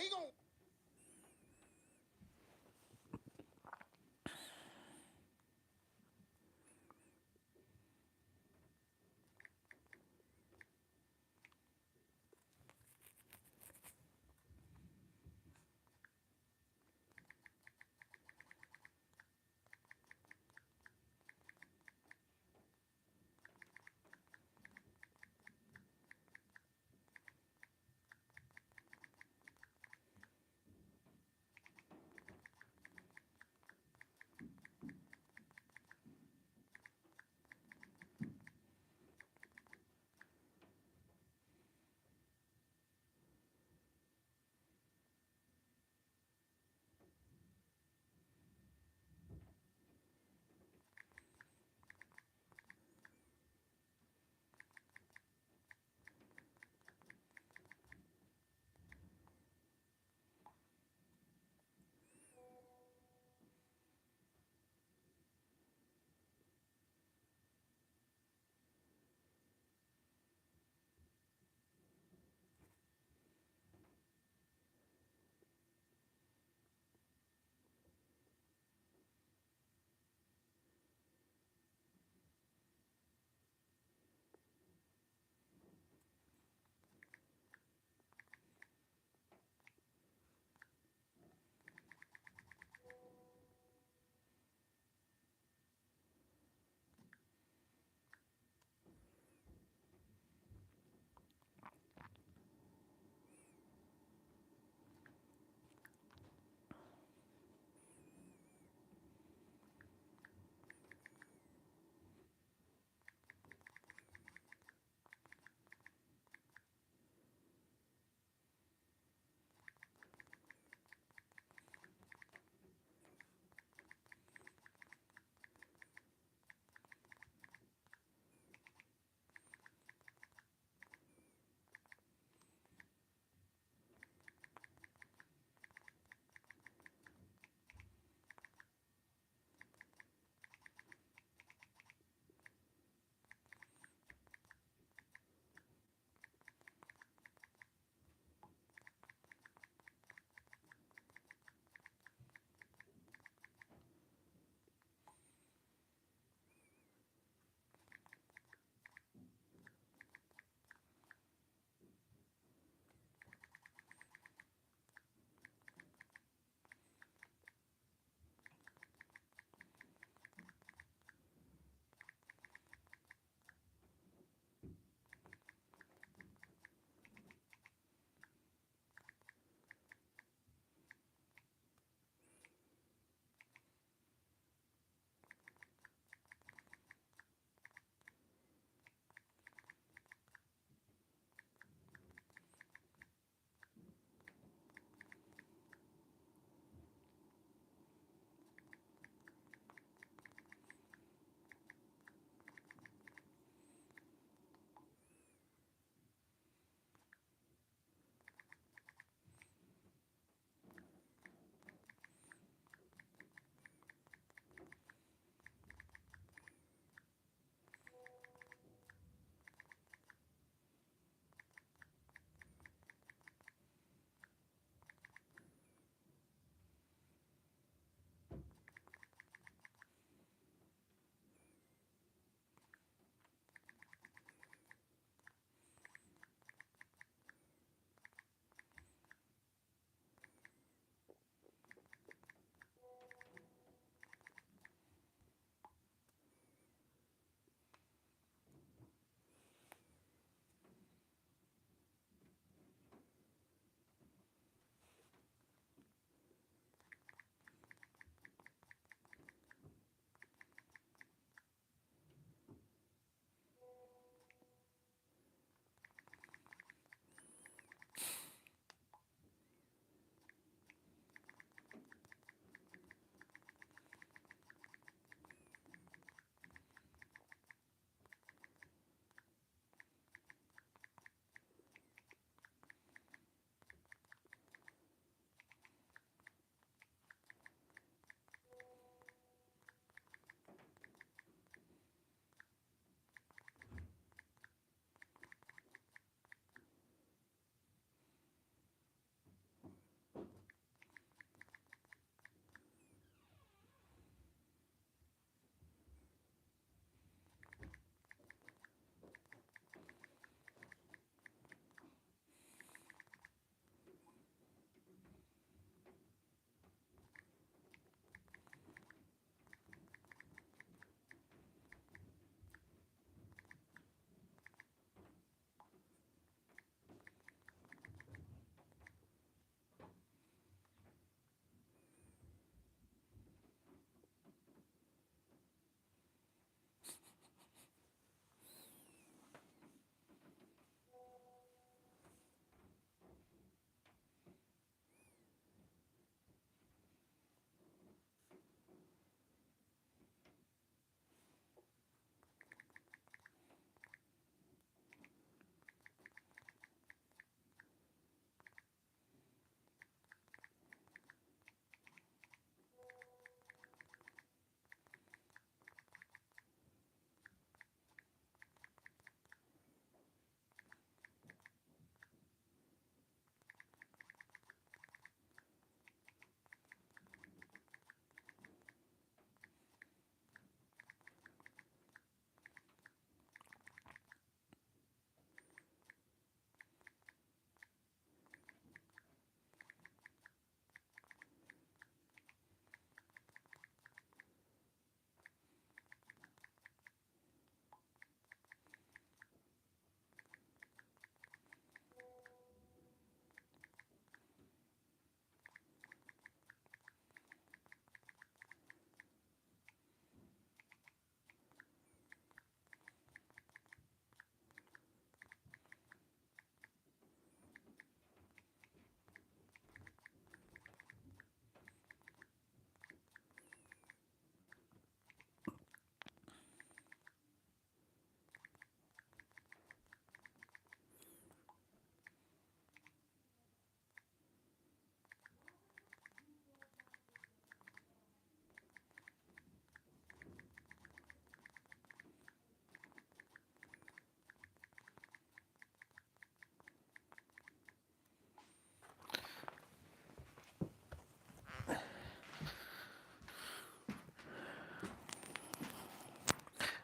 he gonna.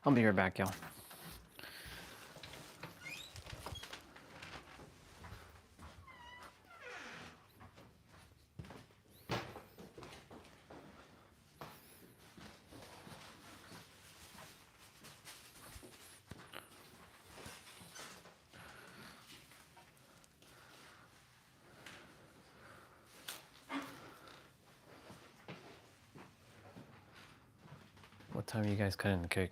I'll be right back, y'all. What time are you guys cutting the cake?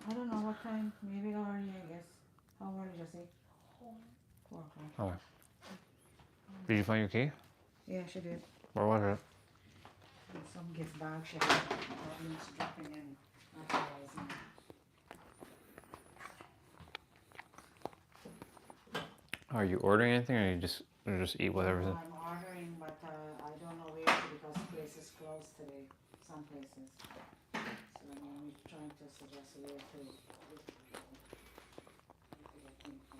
I don't know what time. Maybe early, I guess. How early, Jesse? 4 o'clock. Okay. Did you find your key? Yeah, she did. Where was it? In some gift bag she had problems dropping in. Are you ordering anything, or you just eat whatever's in? I'm ordering, but I don't know where to because places closed today. Some places. So I'm trying to suggest where to get info.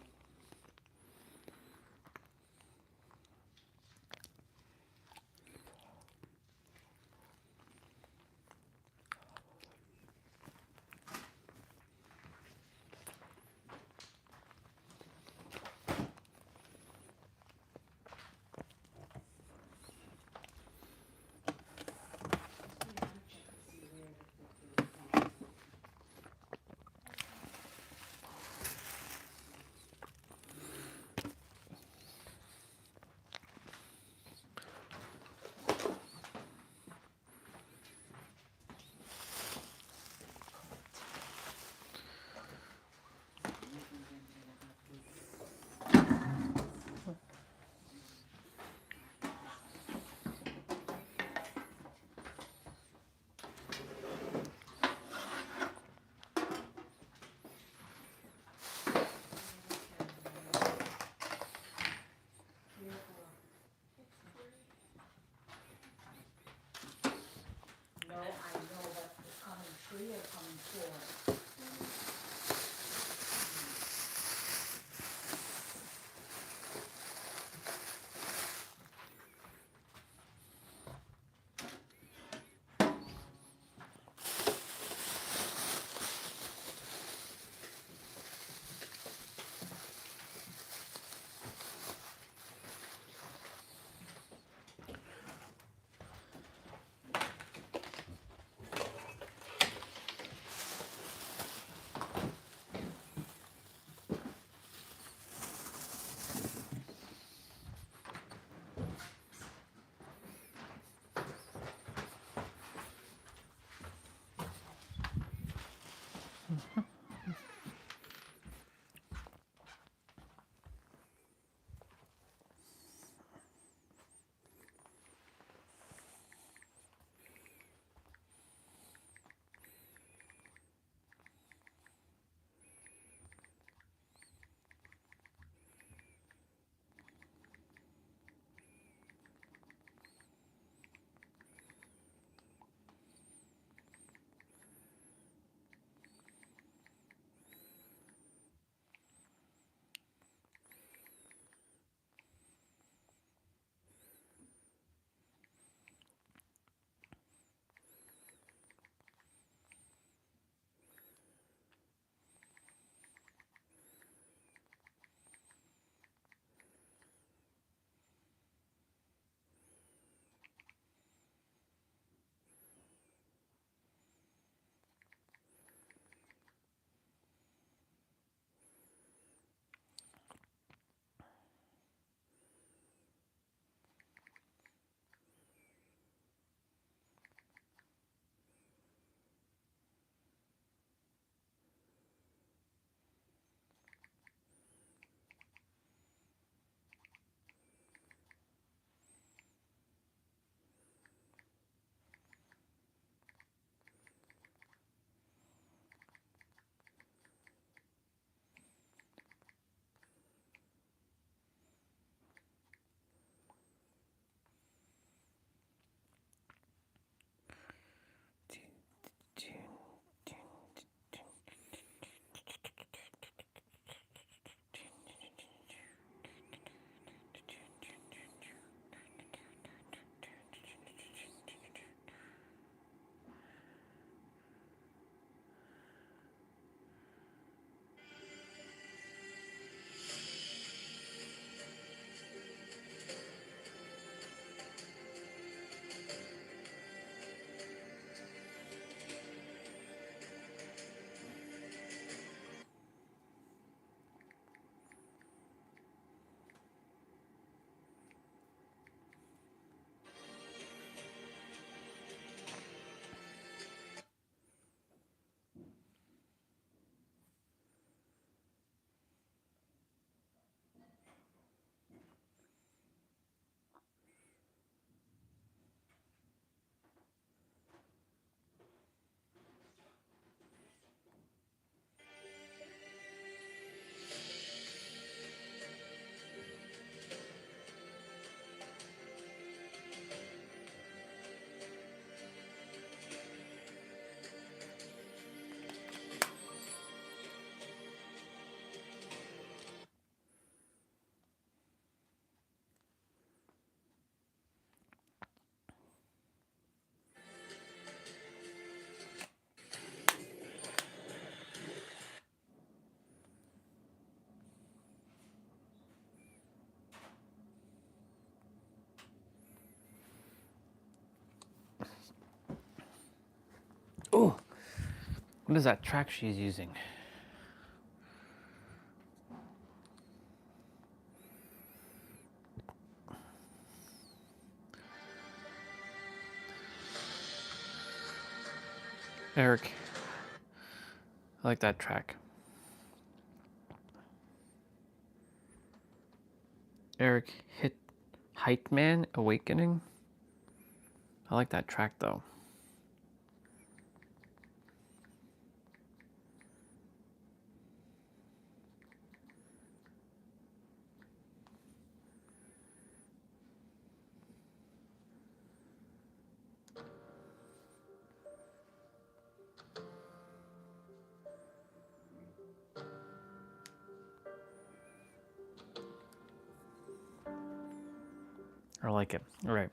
What is that track she's using? Eric, I like that track. Eric hit HIIT Man Awakening. I like that track though. I like it. All right.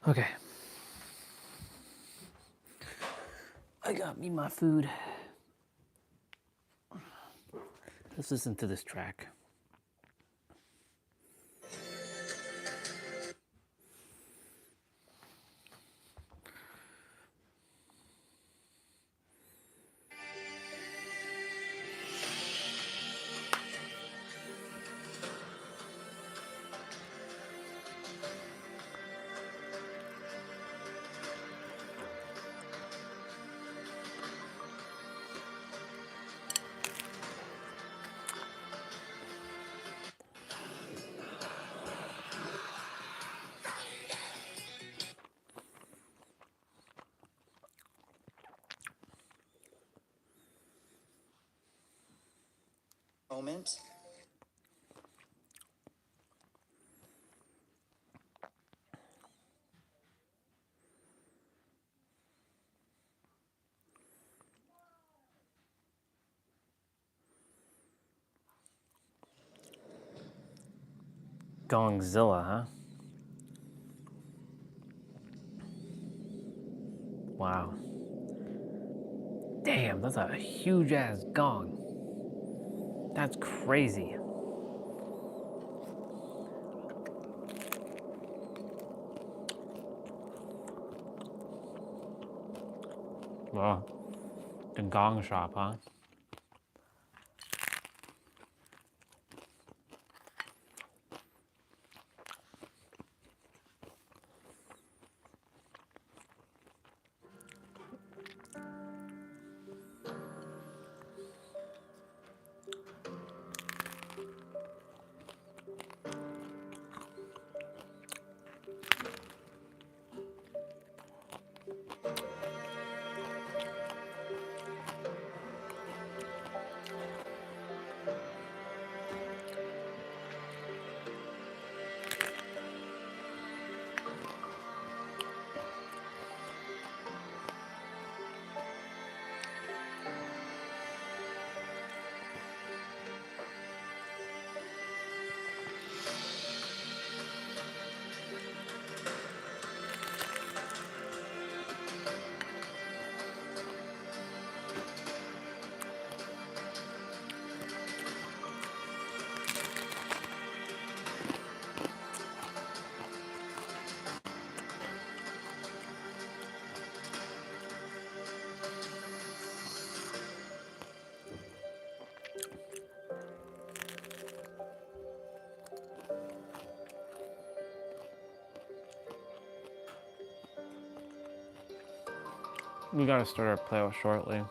Okay. I got me my food. Let's listen to this track. Moment. Gongzilla, huh? Wow. Damn, that's a huge ass gong. That's crazy. Wow. The gong shop, huh? We gotta start our playoff shortly.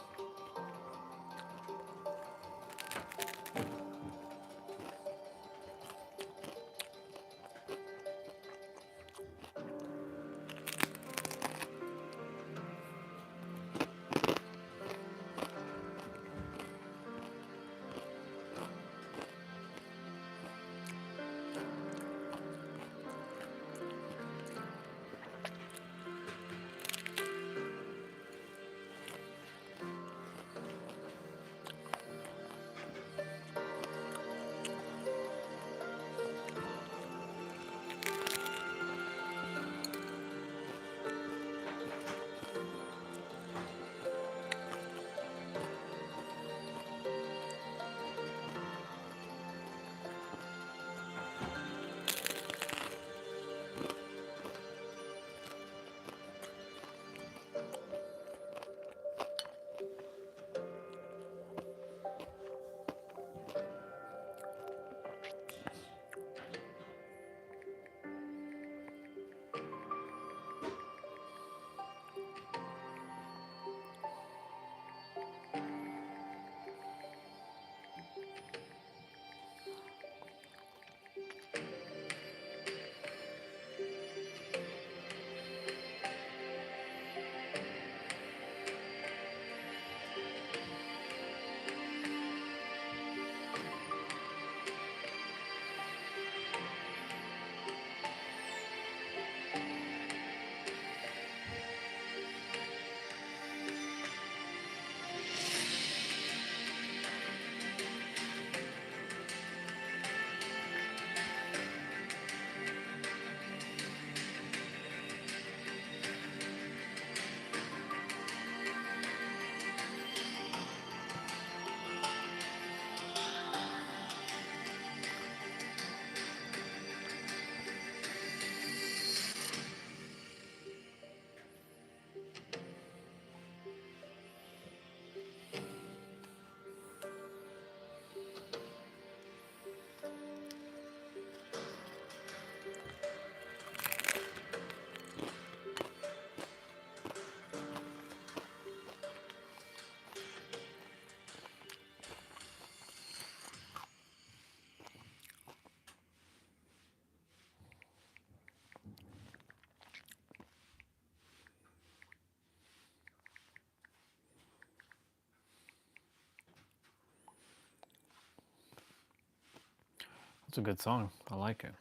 It's a good song. I like it.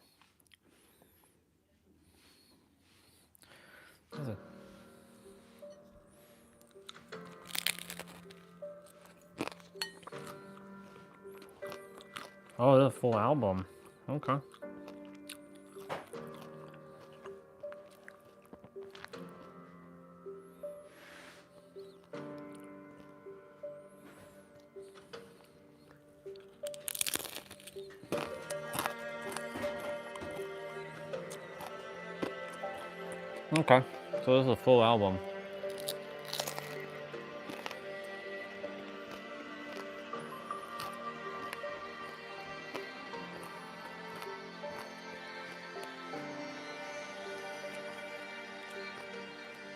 Is it? Oh, the full album. Okay. Okay, so this is a full album.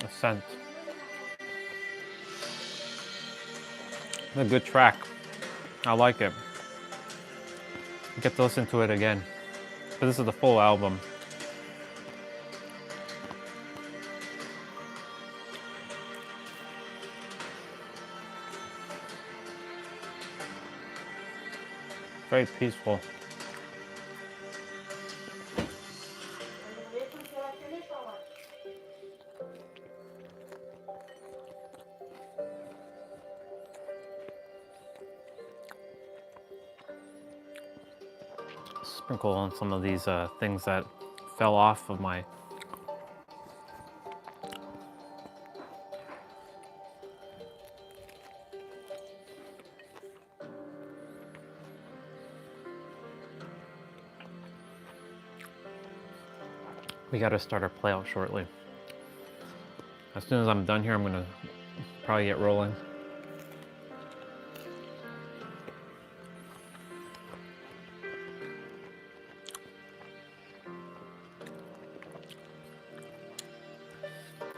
Ascent. A good track. I like it. Get to listen to it again. But this is the full album. Very peaceful. Sprinkle on some of these things that fell off of my We gotta start our play out shortly. As soon as I'm done here, I'm gonna probably get rolling.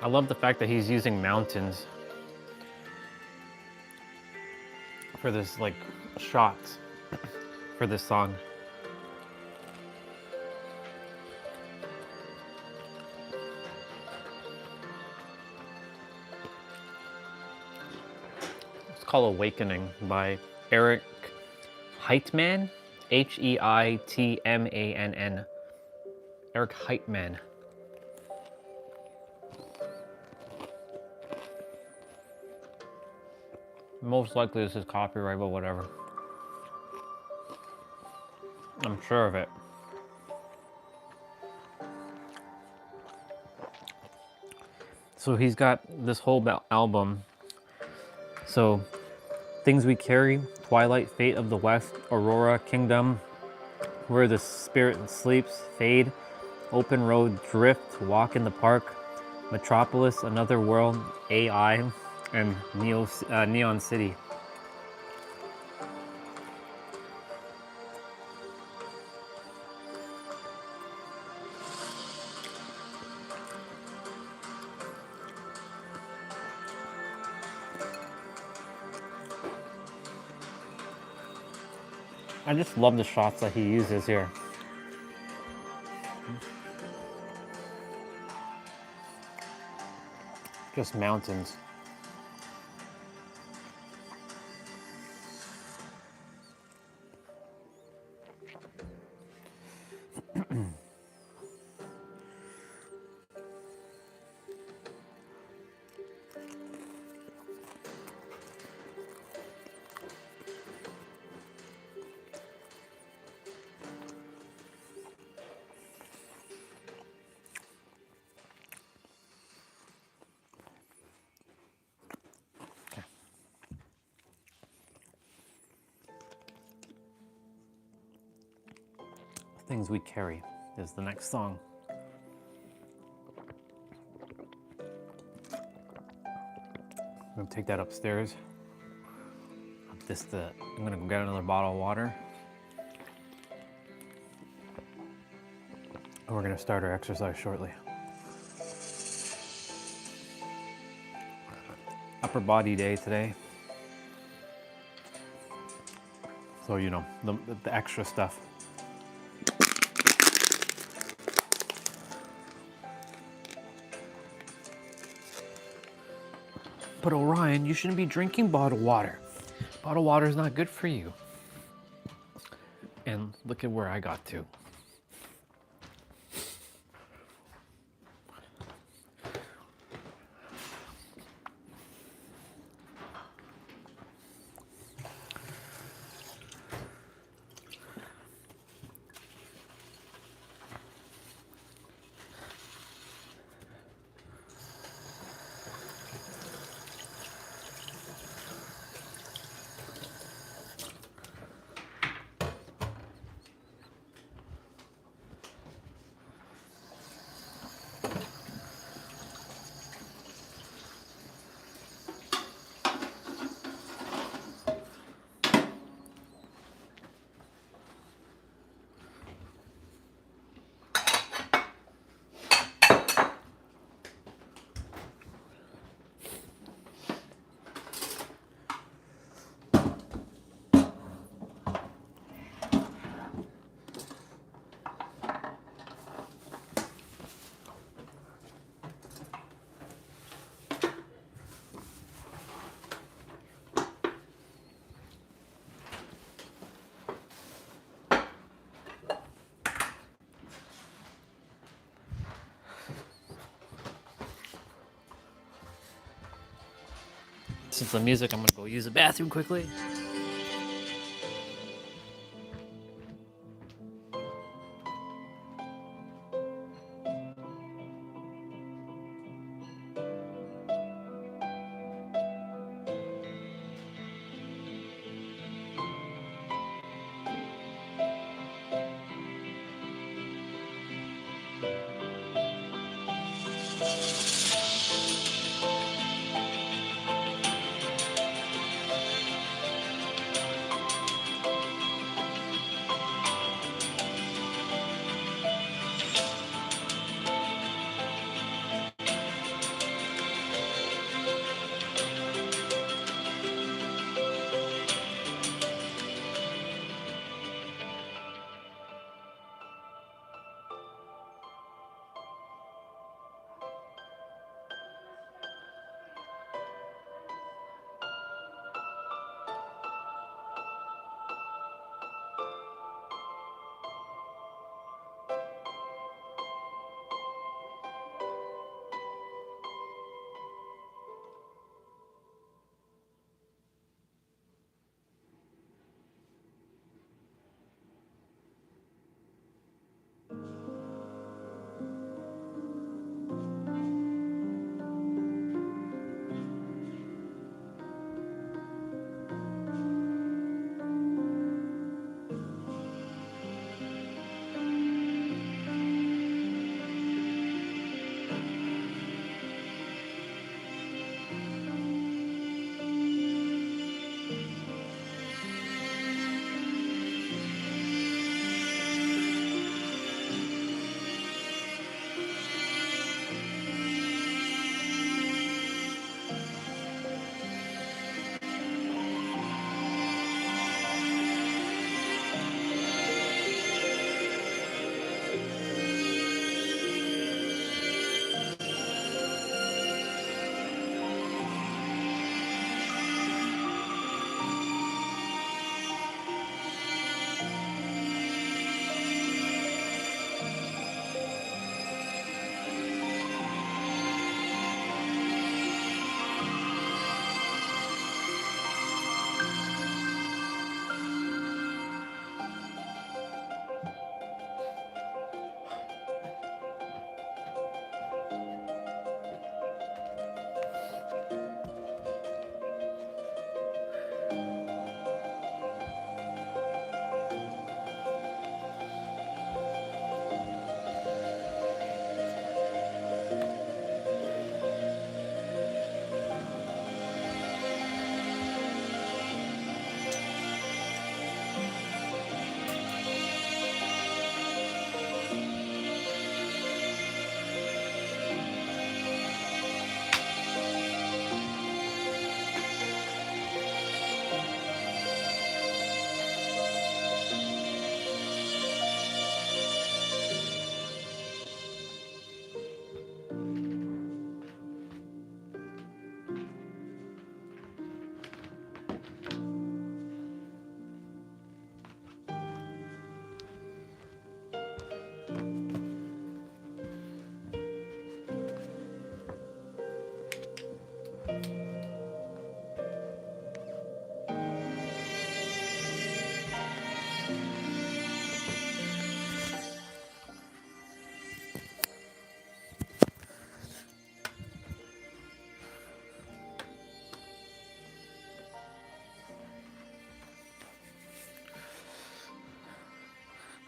I love the fact that he's using mountains for this, like, shots for this song. It's called Awakening by Eric Heitman, Heitmann. Eric Heitman. Most likely this is copyright, but whatever. I'm sure of it. So he's got this whole album. So, Things We Carry, Twilight, Fate of the West, Aurora, Kingdom, Where the Spirit Sleeps, Fade, Open Road, Drift, Walk in the Park, Metropolis, Another World, AI, and Neon City. I just love the shots that he uses here. Just mountains. Things We Carry is the next song. I'm gonna take that upstairs. I'm gonna go get another bottle of water. And we're gonna start our exercise shortly. Upper body day today. So, you know, the extra stuff. But Orion, you shouldn't be drinking bottled water. Bottled water is not good for you. And look at where I got to. Since the music, I'm gonna go use the bathroom quickly.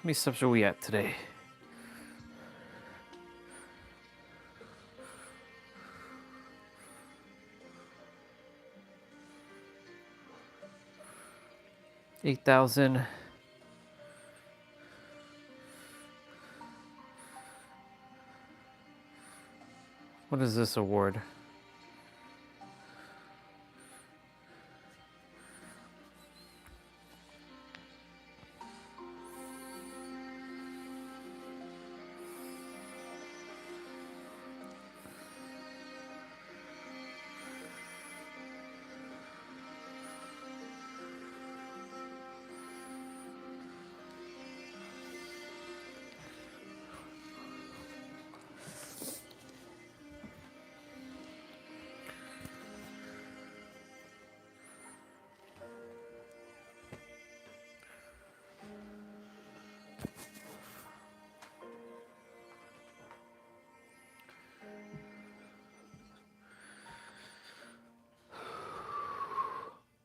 many steps are we at today? $8,000. What is this award?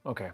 Okay.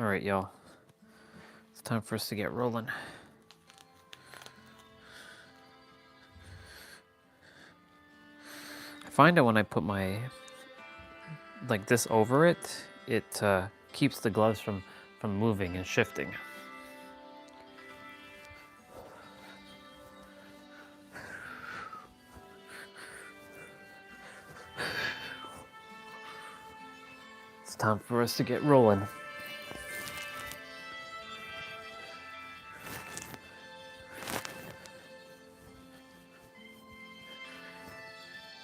All right, y'all. It's time for us to get rolling. I find that when I put my, like this over it, it keeps the gloves from moving and shifting. It's time for us to get rolling.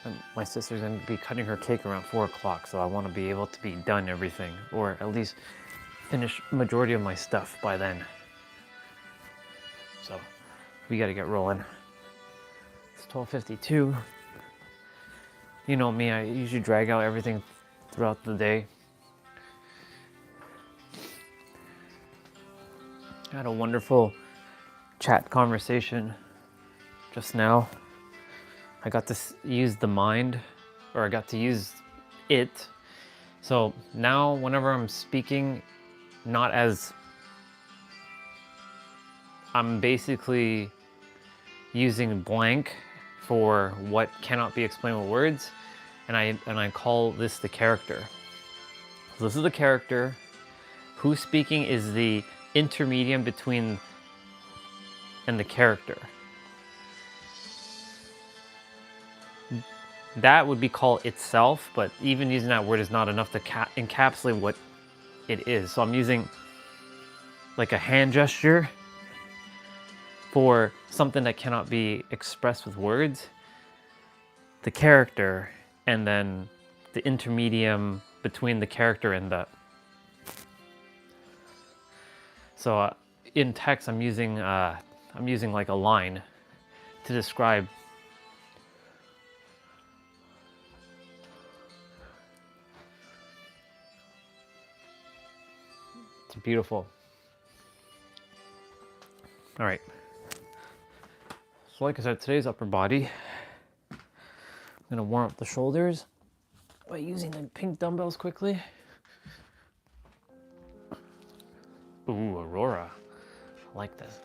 And my sister's gonna be cutting her cake around 4 o'clock, so I want to be able to be done everything, or at least finish majority of my stuff by then. So we got to get rolling. It's 12:52. You know me, I usually drag out everything throughout the day. I had a wonderful chat conversation just now. I got to use the mind, or I got to use it. So now whenever I'm speaking, not as, I'm basically using blank for what cannot be explained with words, and I call this the character. So this is the character. Who's speaking is the intermediate between and the character. That would be called itself, but even using that word is not enough to encapsulate what it is. So I'm using like a hand gesture for something that cannot be expressed with words, the character, and then the intermedium between the character and the. So in text, I'm using like a line to describe. It's beautiful. All right. So like I said, today's upper body. I'm gonna warm up the shoulders by using the pink dumbbells quickly. Ooh, Aurora. I like this.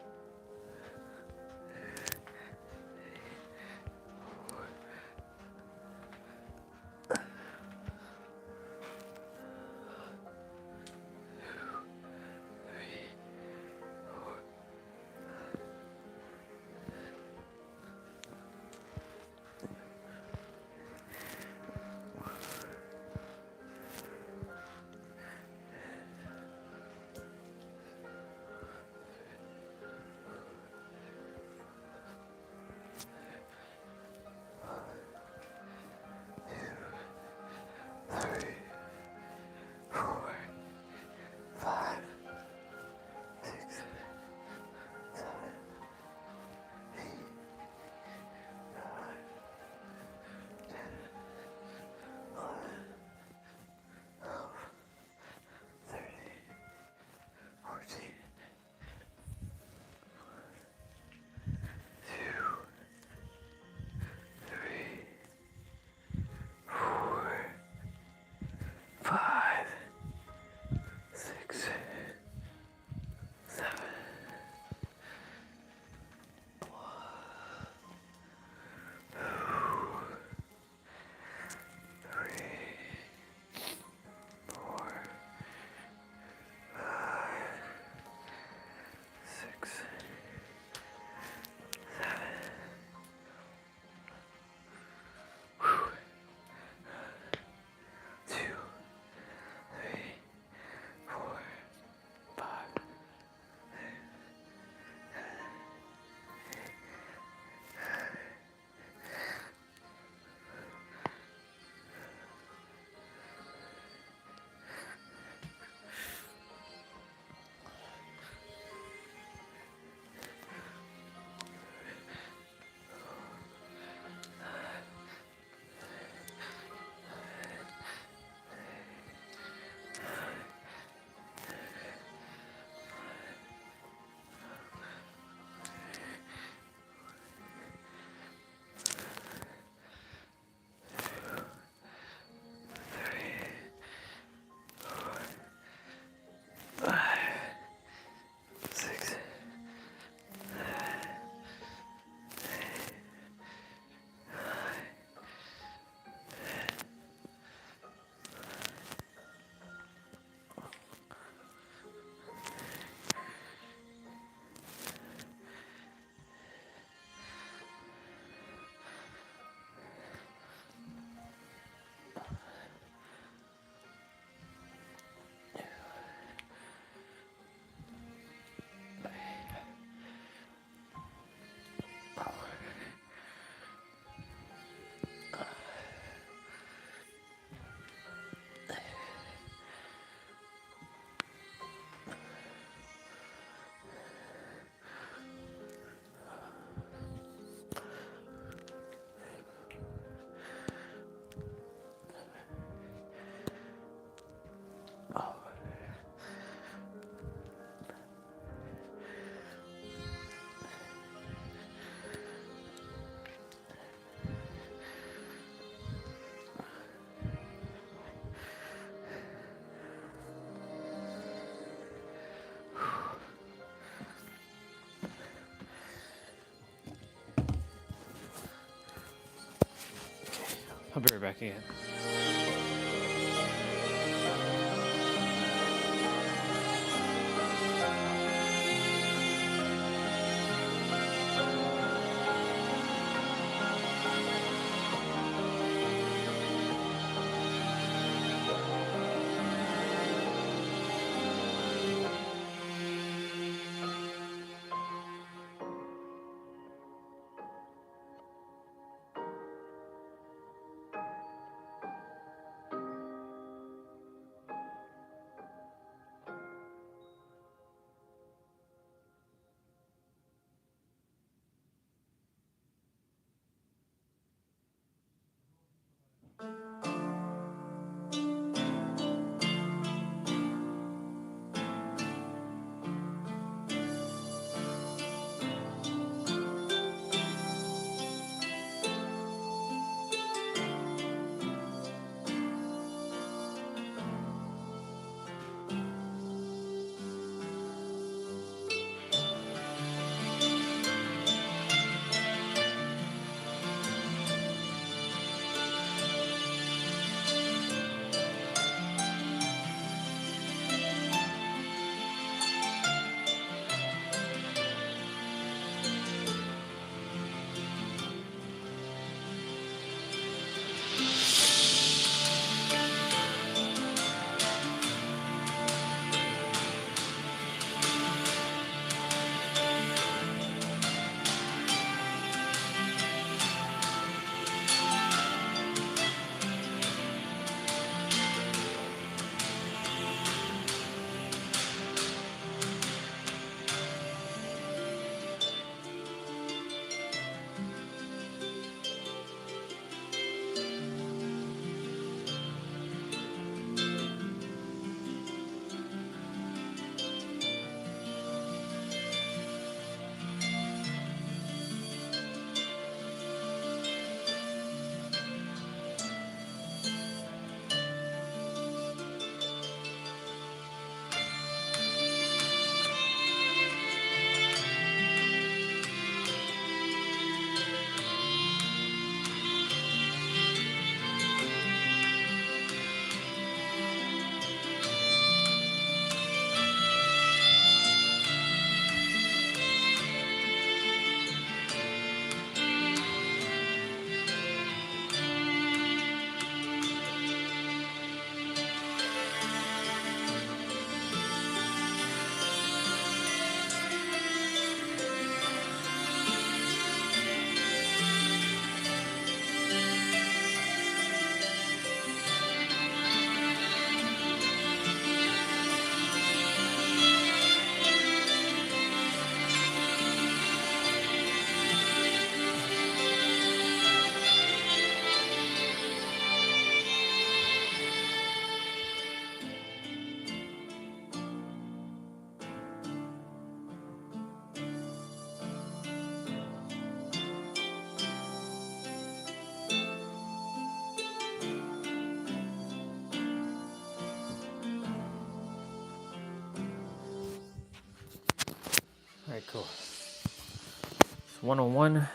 I'll be right back again. All right, cool. It's 101.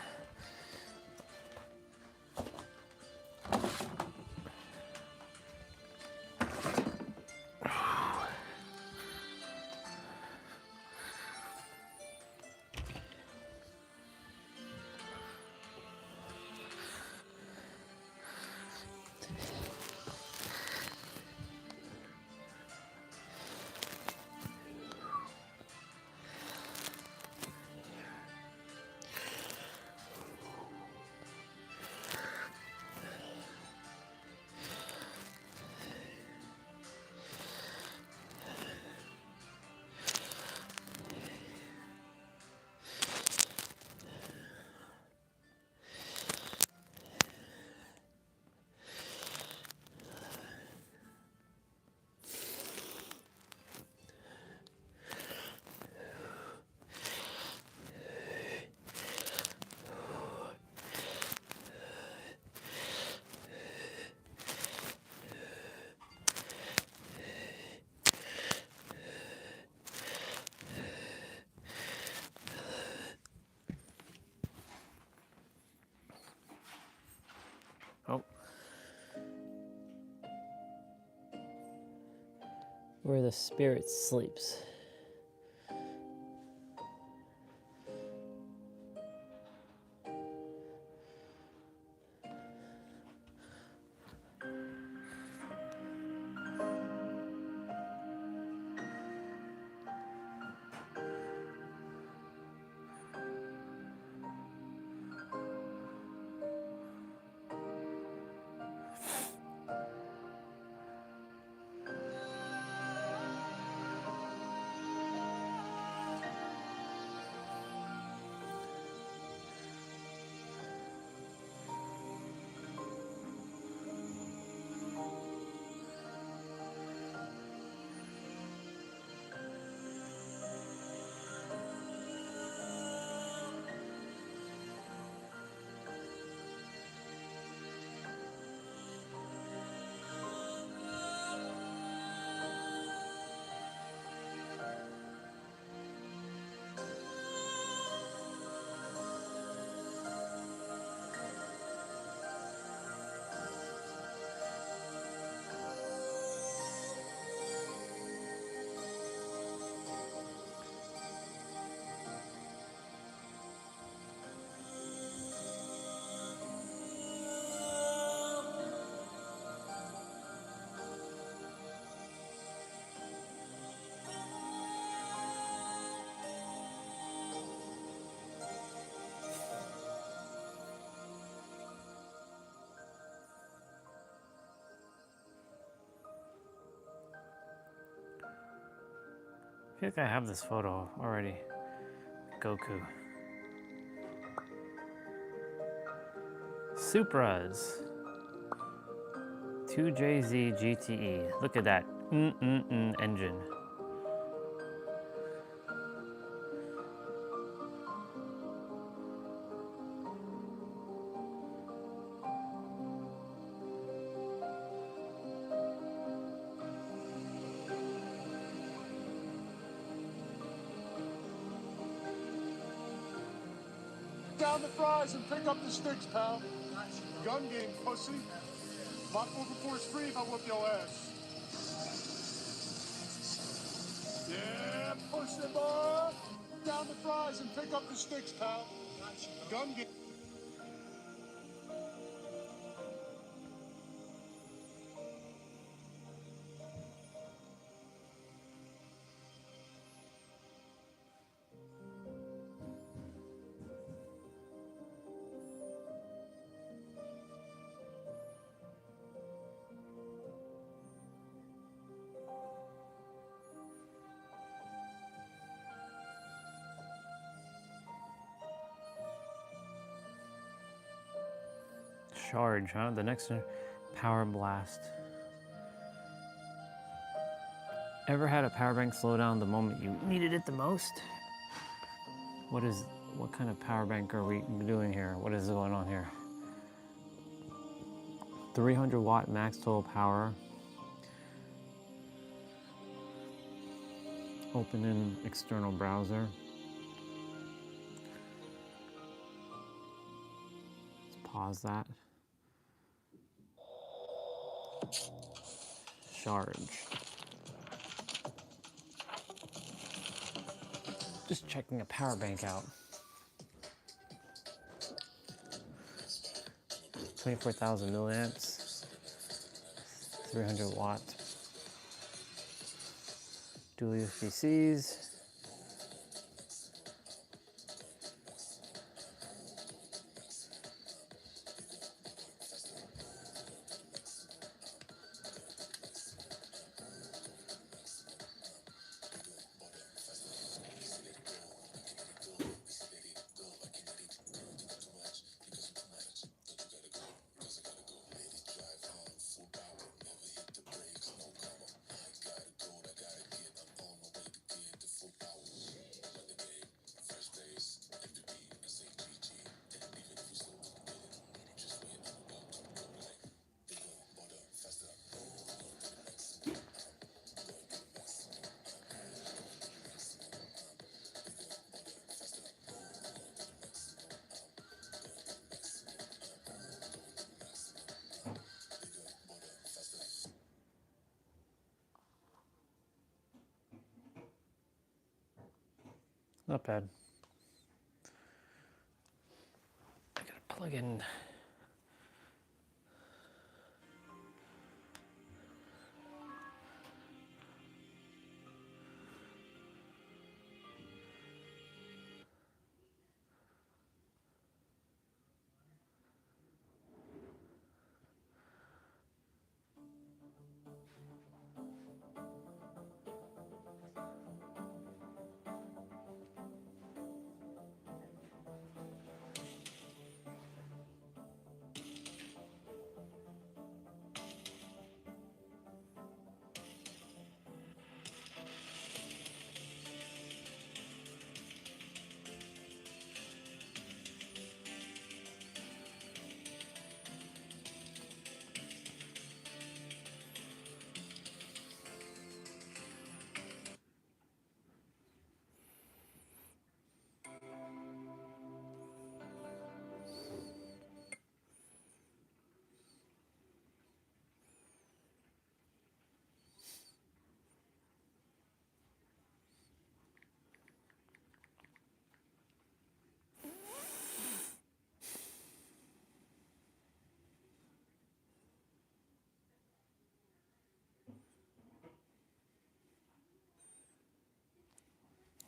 where the spirit sleeps. I feel like I have this photo already. Goku. Supras. 2JZ GTE. Look at that engine. Down the fries and pick up the sticks, pal. Gun game, pussy. My food before it's free, I'll whoop your ass. Yeah, pussy boy. Down the fries and pick up the sticks, pal. Gun game. Charge, huh? The next one, power blast. Ever had a power bank slow down the moment you needed it the most? What kind of power bank are we doing here? What is going on here? 300 watt max total power. Open in external browser. Let's pause that. Charge. Just checking a power bank out. 24,000 milliamps, 300 watts. Dual USB-Cs. not bad. I gotta plug in.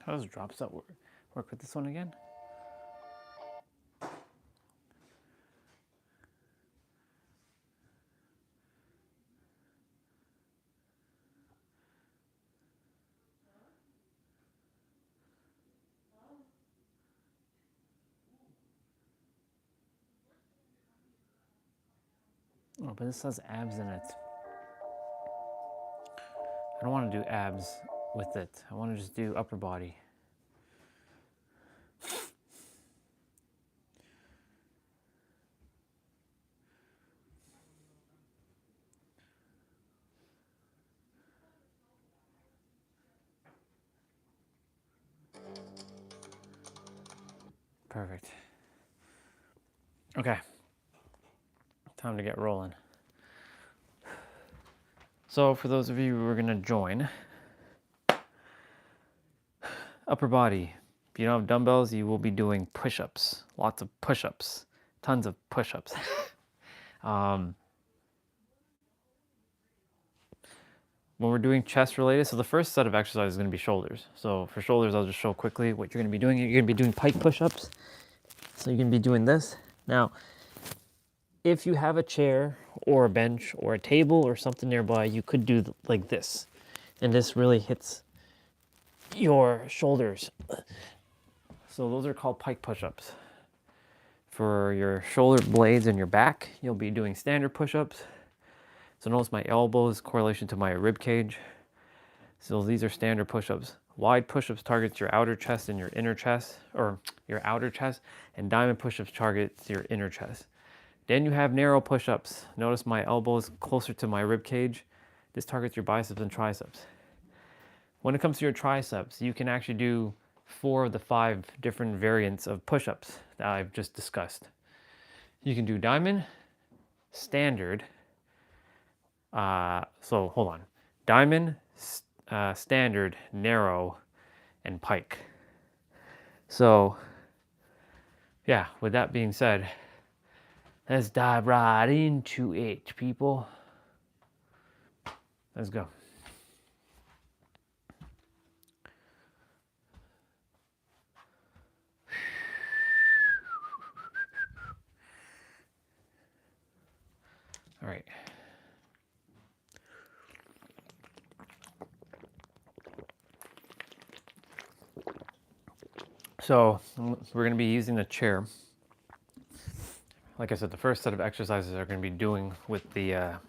How does drop set work with this one again? Oh, but this has abs in it. I don't want to do abs with it. I want to just do upper body. Perfect. Okay. Time to get rolling. So for those of you who are going to join, upper body. If you don't have dumbbells, you will be doing push-ups. Lots of push-ups. Tons of push-ups. When we're doing chest related, so the first set of exercises is going to be shoulders. So for shoulders, I'll just show quickly what you're going to be doing. You're going to be doing pike push-ups. So you're going to be doing this. Now, if you have a chair or a bench or a table or something nearby, you could do like this. And this really hits your shoulders. So those are called pike push-ups. For your shoulder blades and your back, you'll be doing standard push-ups. So notice my elbows correlation to my rib cage. So these are standard push-ups. Wide push-ups targets your outer chest and your inner chest, or your outer chest, and diamond push-ups targets your inner chest. Then you have narrow push-ups. Notice my elbows closer to my rib cage. This targets your biceps and triceps. When it comes to your triceps, you can actually do 4 of the 5 different variants of push-ups that I've just discussed. You can do diamond, standard, so hold on, diamond, standard, narrow, and pike. So yeah, with that being said, let's dive right into it, people. Let's go. All right. So we're going to be using the chair. Like I said, the first set of exercises are going to be doing with the, I'll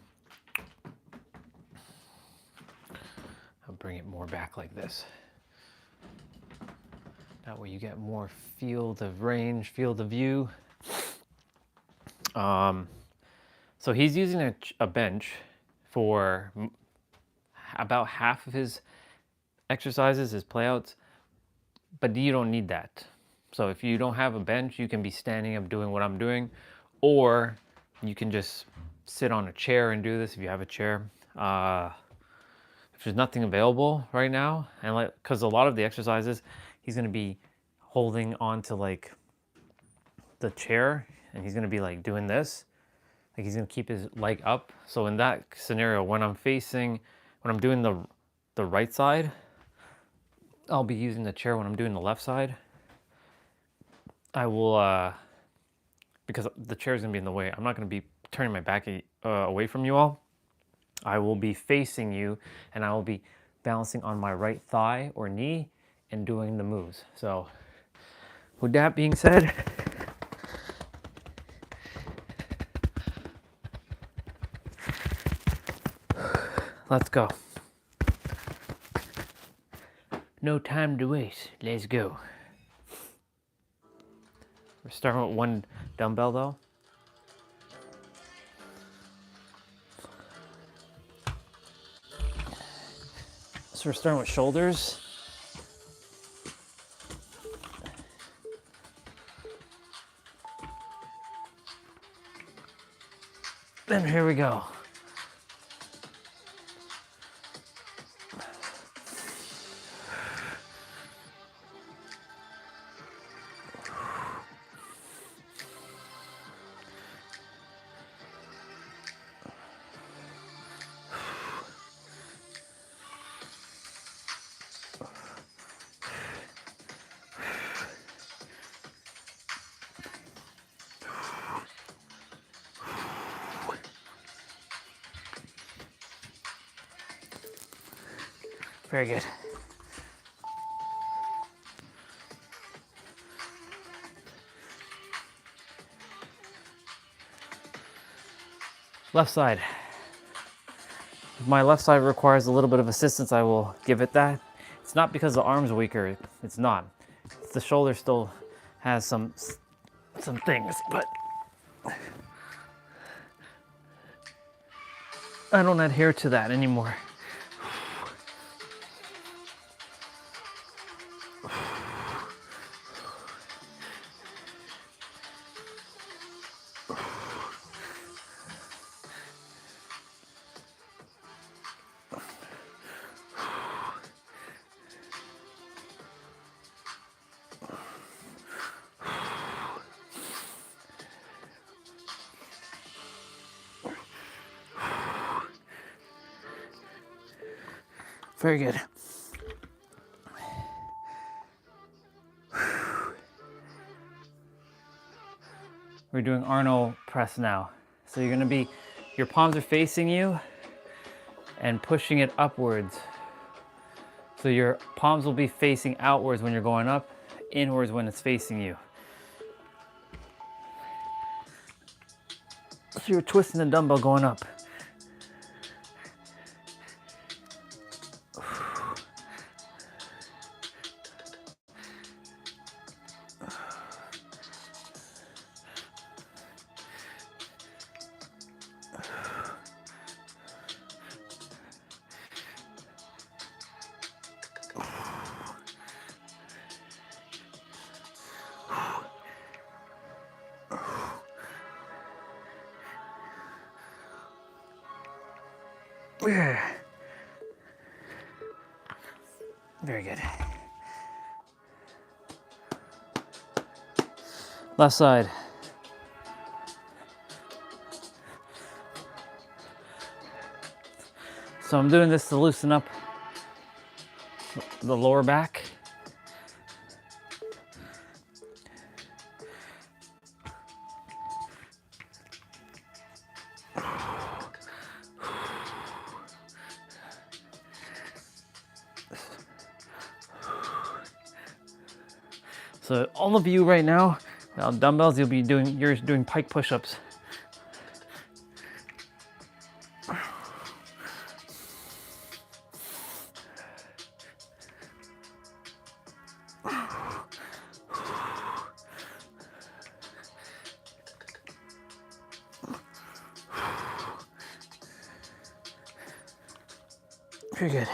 bring it more back like this. That way you get more field of range, field of view. So he's using a bench for about half of his exercises, his playouts, but you don't need that. So if you don't have a bench, you can be standing up doing what I'm doing, or you can just sit on a chair and do this if you have a chair. If there's nothing available right now, and because a lot of the exercises, he's going to be holding on to like the chair, and he's going to be like doing this. Like he's going to keep his leg up. So in that scenario, when I'm doing the right side, I'll be using the chair. When I'm doing the left side, I will, because the chair is going to be in the way, I'm not going to be turning my back away from you all. I will be facing you, and I will be balancing on my right thigh or knee and doing the moves. So with that being said, let's go. No time to waste. Let's go. We're starting with one dumbbell though. So we're starting with shoulders. Then here we go. Very good. Left side. If my left side requires a little bit of assistance, I will give it that. It's not because the arm's weaker. It's not. The shoulder still has some things, but I don't adhere to that anymore. Very good. We're doing Arnold press now. So you're gonna be, your palms are facing you and pushing it upwards. So your palms will be facing outwards when you're going up, inwards when it's facing you. So you're twisting the dumbbell going up. Very good. Left side. So I'm doing this to loosen up the lower back. So all of you right now, dumbbells, you're doing pike push-ups. Very good.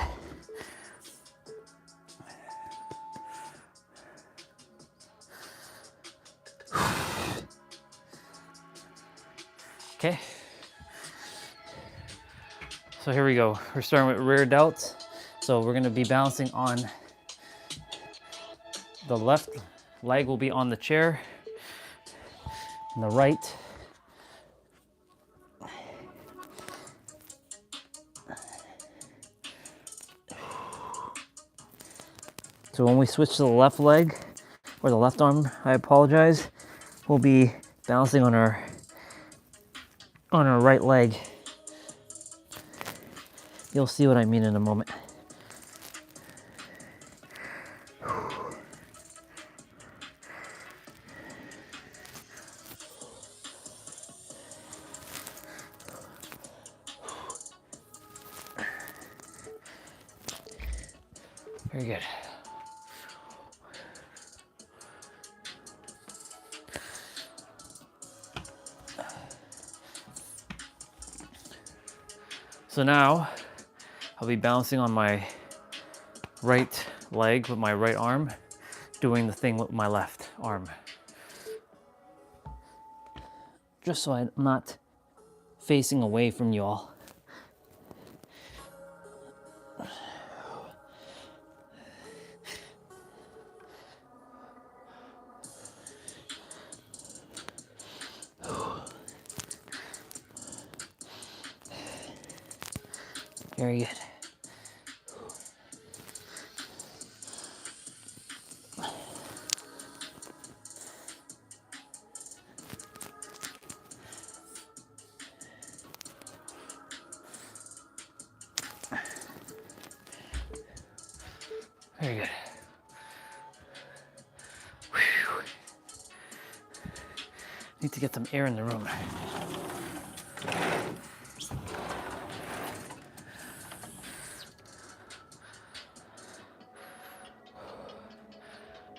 Okay. So here we go. We're starting with rear delts. So we're going to be balancing on The left leg will be on the chair, and the right so when we switch to the left leg, or the left arm, I apologize, we'll be balancing on our right leg. You'll see what I mean in a moment. Very good. So now I'll be balancing on my right leg with my right arm, doing the thing with my left arm. Just so I'm not facing away from you all. Very good. Very good. Whew. Need to get some air in the room.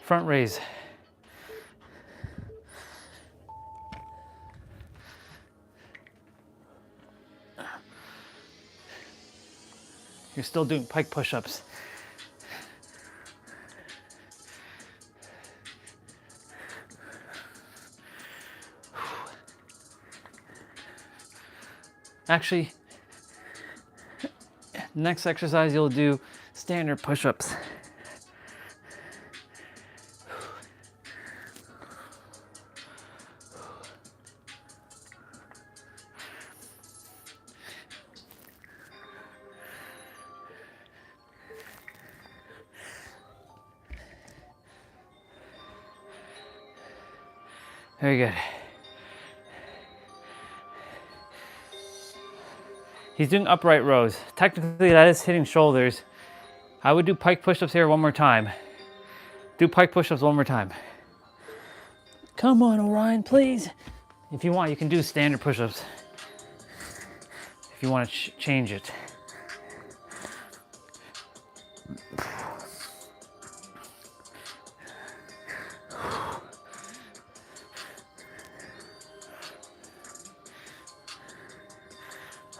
Front raise. You're still doing pike push-ups. Actually, next exercise you'll do standard push-ups. Very good. He's doing upright rows. Technically that is hitting shoulders. I would do pike push-ups here one more time. Do pike push-ups one more time. Come on, Orion, please. If you want, you can do standard push-ups. If you want to change it.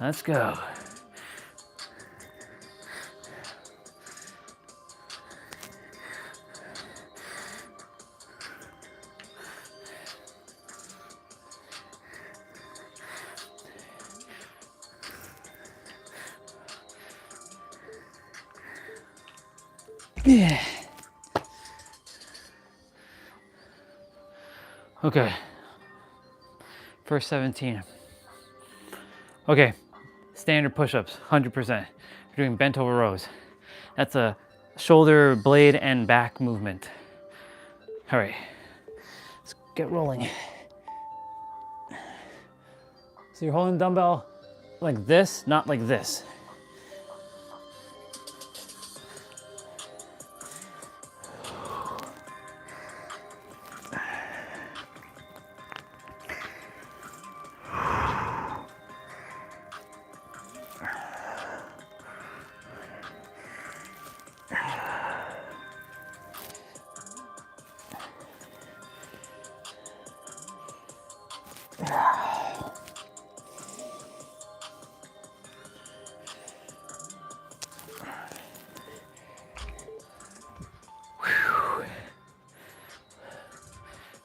Let's go. Yeah. Okay. First 17. Okay. Standard push-ups, 100%. You're doing bent over rows. That's a shoulder, blade, and back movement. All right, let's get rolling. So you're holding the dumbbell like this, not like this.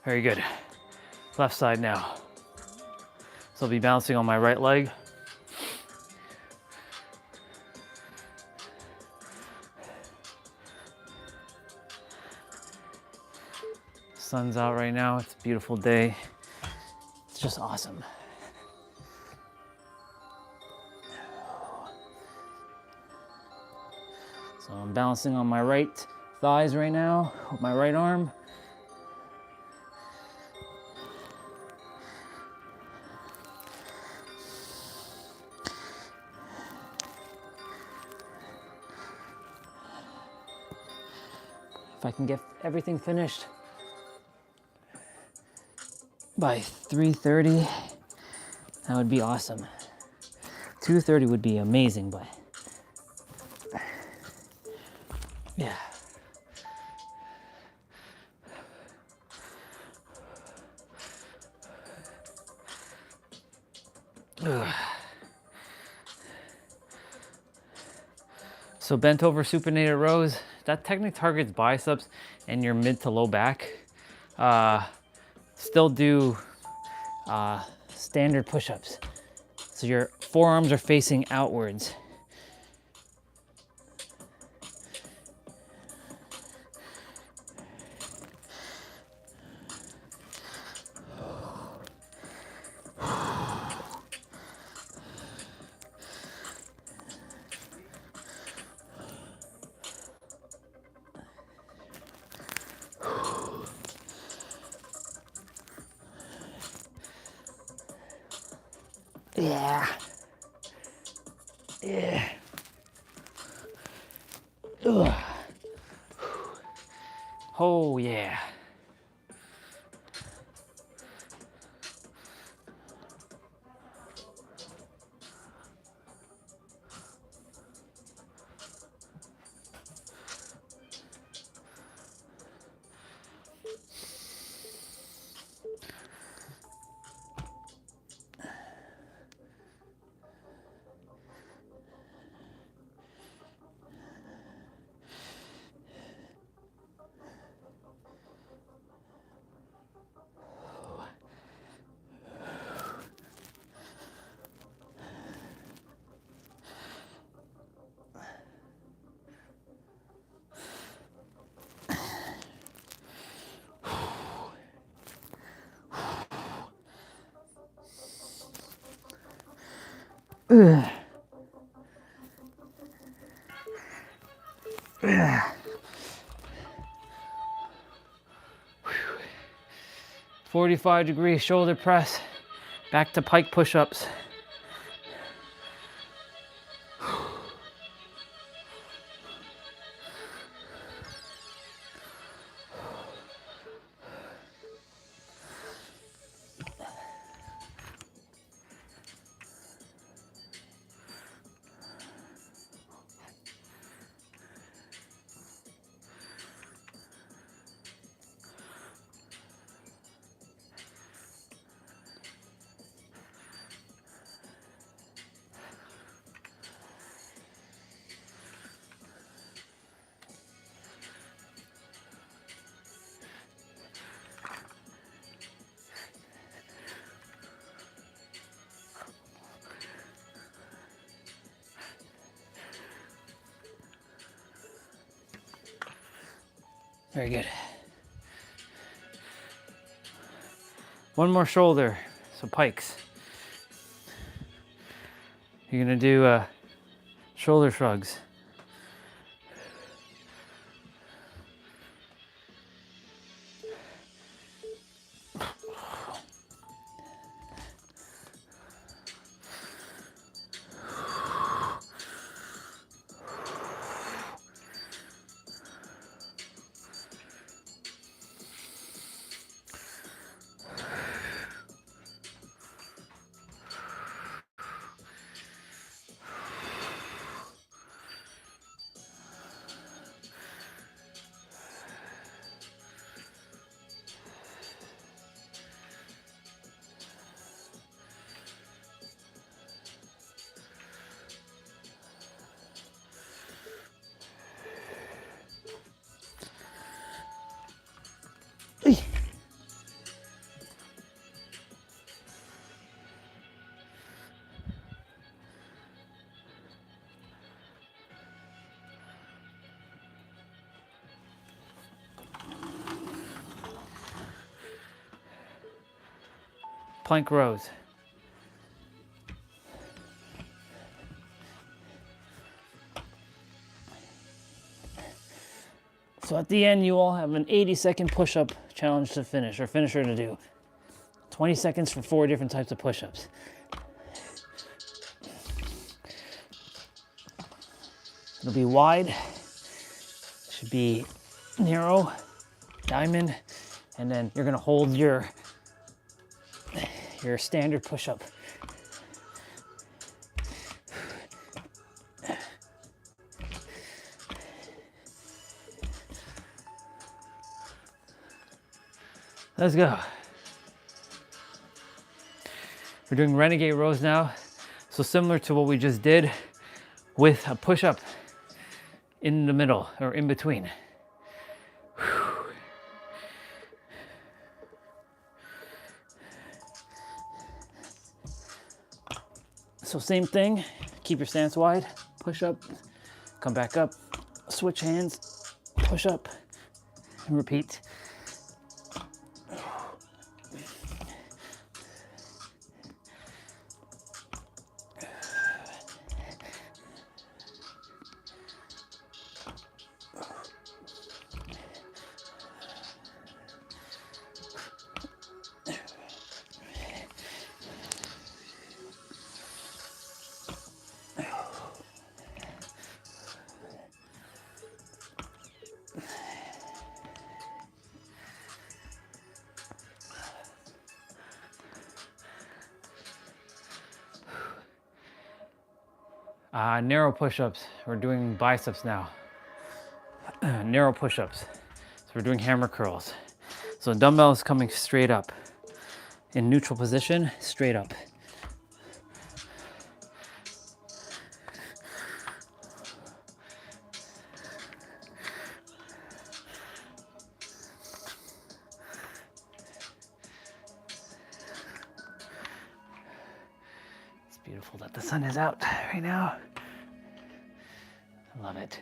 Very good. Left side now. So I'll be balancing on my right leg. sun's out right now. It's a beautiful day. It's just awesome. So I'm balancing on my right thighs right now with my right arm. If I can get everything finished by 3:30, that would be awesome. 2:30 would be amazing, but yeah. Ugh. So bent over supinated rows, that technically targets biceps and your mid to low back. Still do standard push-ups. So your forearms are facing outwards. Yeah. Yeah. Ugh. Oh yeah. Ugh. Ugh. 45-degree shoulder press, back to pike push-ups. Very good. One more shoulder, so pikes. You're gonna do shoulder shrugs. plank rows. So at the end, you all have an 80-second push-up challenge to finish, or finisher to do. 20 seconds for 4 different types of push-ups. It'll be wide, should be narrow, diamond, and then you're gonna hold your standard push-up. Let's go. We're doing renegade rows now. So similar to what we just did with a push-up in the middle or in between. So same thing, keep your stance wide, push up, come back up, switch hands, push up, and repeat. Narrow push-ups. We're doing biceps now. Narrow push-ups. So we're doing hammer curls. So dumbbells coming straight up. In neutral position, straight up. It's beautiful that the sun is out right now. I love it.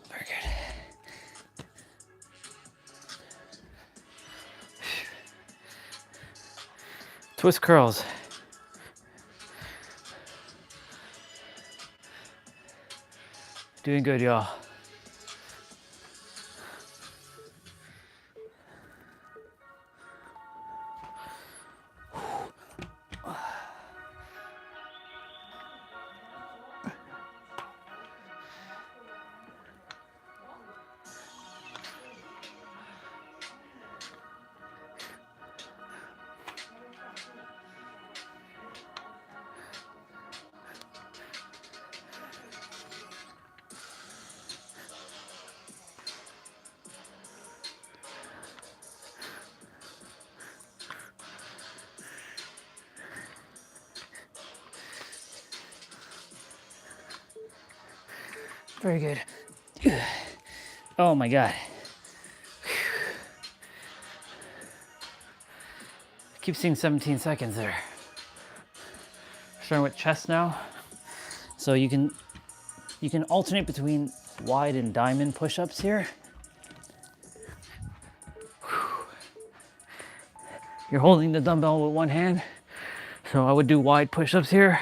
Very good. Twist curls. Doing good, y'all. Very good. Oh my God. I keep seeing 17 seconds there. Starting with chest now. So you can alternate between wide and diamond push-ups here. You're holding the dumbbell with one hand. So I would do wide push-ups here.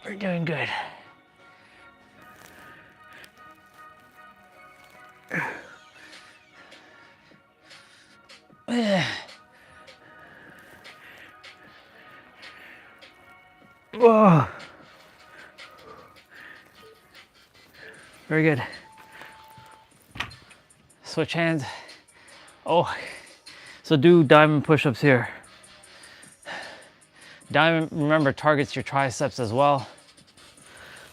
We're doing good. Whoa. Very good. Switch hands. Oh, so do diamond push-ups here. Diamond, remember, targets your triceps as well.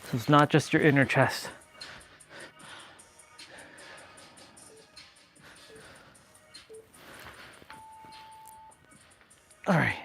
So it's not just your inner chest. All right.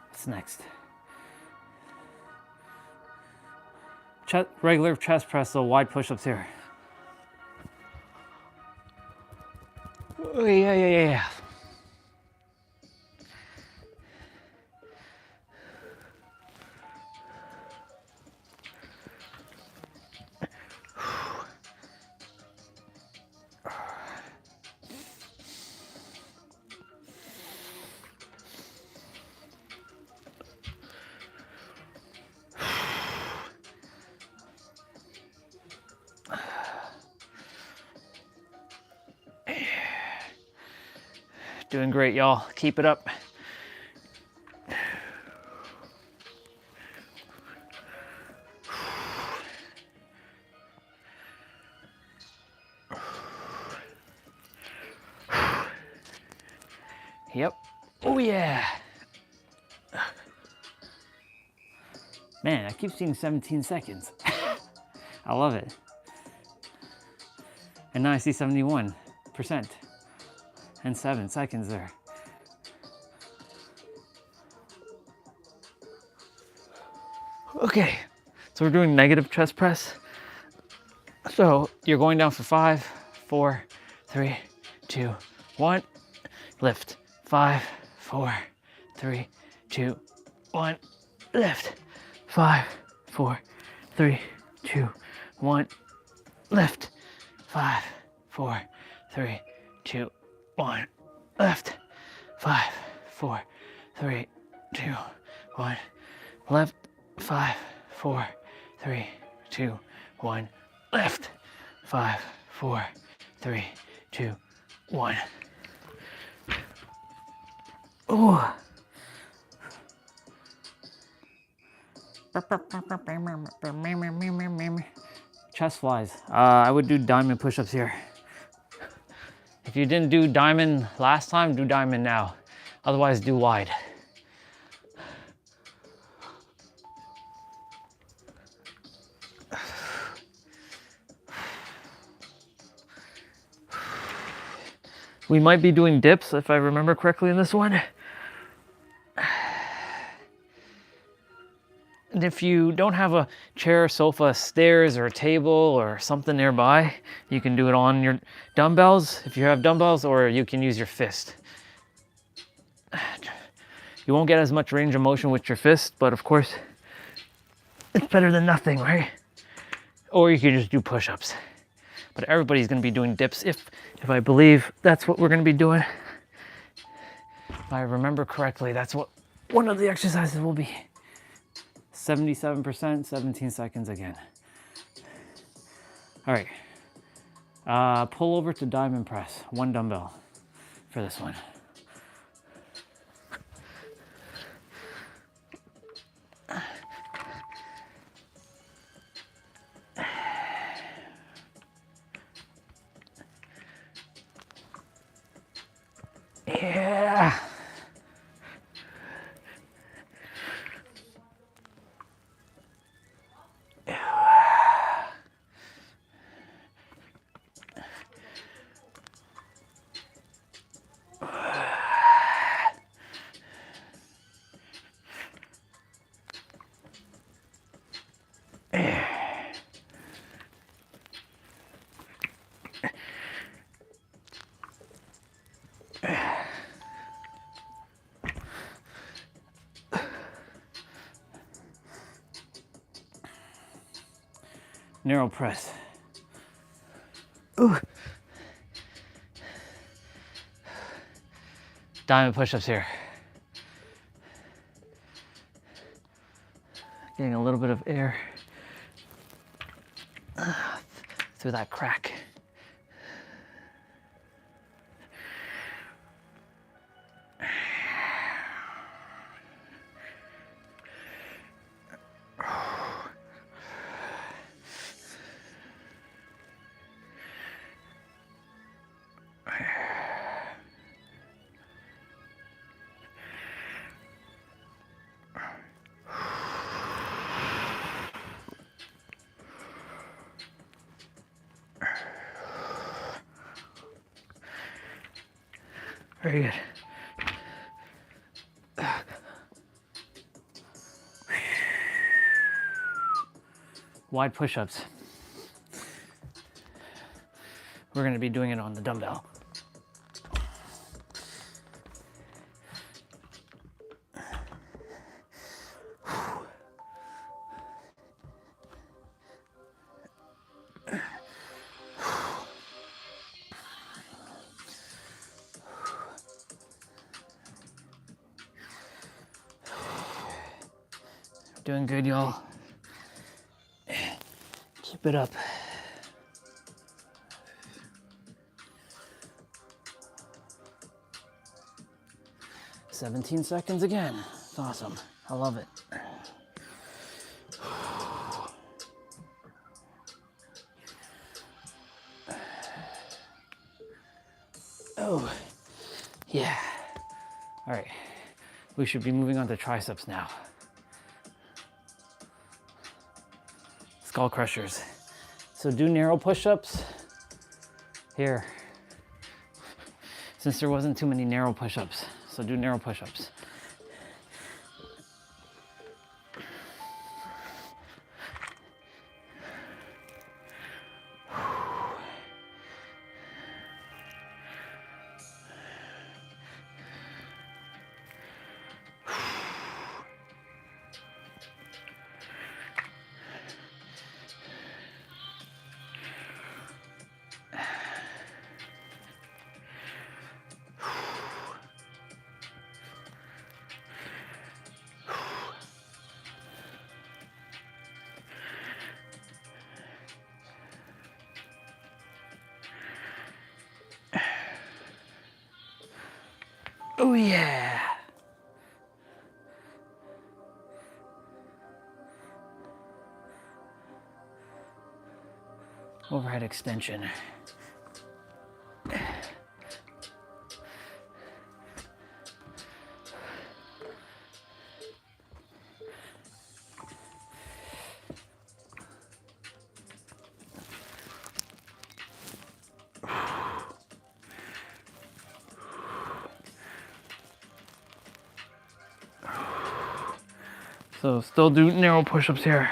What's next? Regular chest press, so wide push-ups here. Oh, yeah. Doing great, y'all. Keep it up. Yep. Oh, yeah. Man, I keep seeing 17 seconds. I love it. And now I see 71% and 7 seconds there. Okay, so we're doing negative chest press. So you're going down for 5, 4, 3, 2, 1. Lift. 5, 4, 3, 2, 1. Lift. 5, 4, 3, 2, 1. Lift. 5, 4, 3, 2, 1. Lift. 5, 4, 3, 2, 1. Left. 5, 4, 3, 2, 1. Lift. 5, 4, 3, 2, 1. Ooh. Chest flies. I would do diamond push-ups here. If you didn't do diamond last time, do diamond now. Otherwise, do wide. We might be doing dips, if I remember correctly, in this one. And if you don't have a chair, sofa, stairs, or a table, or something nearby, you can do it on your dumbbells, if you have dumbbells, or you can use your fist. You won't get as much range of motion with your fist, but of course, it's better than nothing, right? Or you can just do push-ups. But everybody's gonna be doing dips, if I believe that's what we're gonna be doing. If I remember correctly, that's what one of the exercises will be. 77%, 17 seconds again. All right, pull over to diamond press, 1 dumbbell for this one. Yeah. Narrow press. Ooh. Diamond push-ups here. Getting a little bit of air through that crack. Very good. Wide push-ups. We're going to be doing it on the dumbbell. Doing good, y'all. Keep it up. "17 seconds again. It's awesome. I love it. Oh, yeah. All right. We should be moving on to triceps now. Skull crushers. So do narrow push-ups here. Since there wasn't too many narrow push-ups, so do narrow push-ups. Oh yeah. Overhead extension. So still do narrow push-ups here.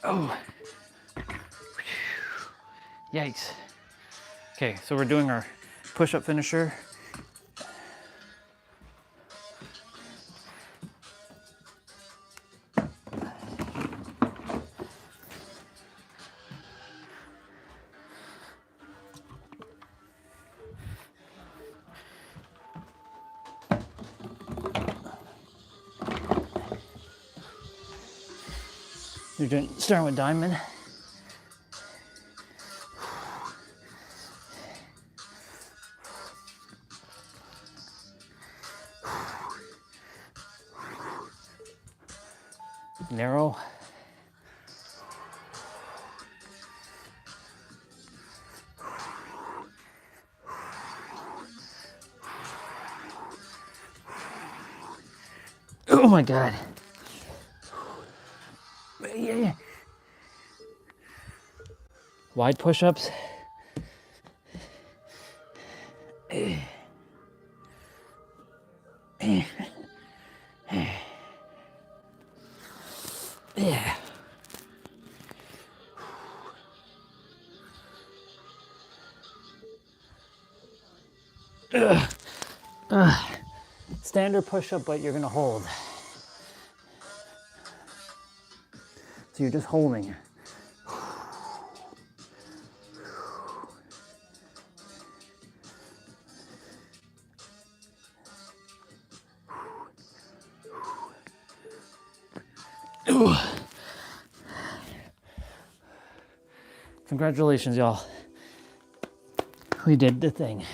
Oh. Yikes. Okay, so we're doing our push-up finisher. You're doing, starting with diamond. Narrow. Oh my God. Yeah. Wide push-ups. Yeah. Standard push-up, but you're gonna hold. So you're just holding. Congratulations, y'all. We did the thing.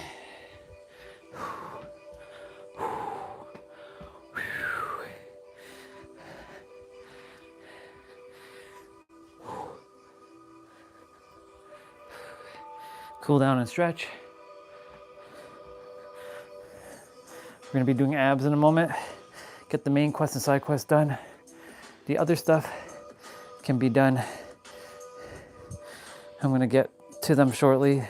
Cool down and stretch. We're gonna be doing abs in a moment. Get the main quest and side quest done. The other stuff can be done. I'm gonna get to them shortly.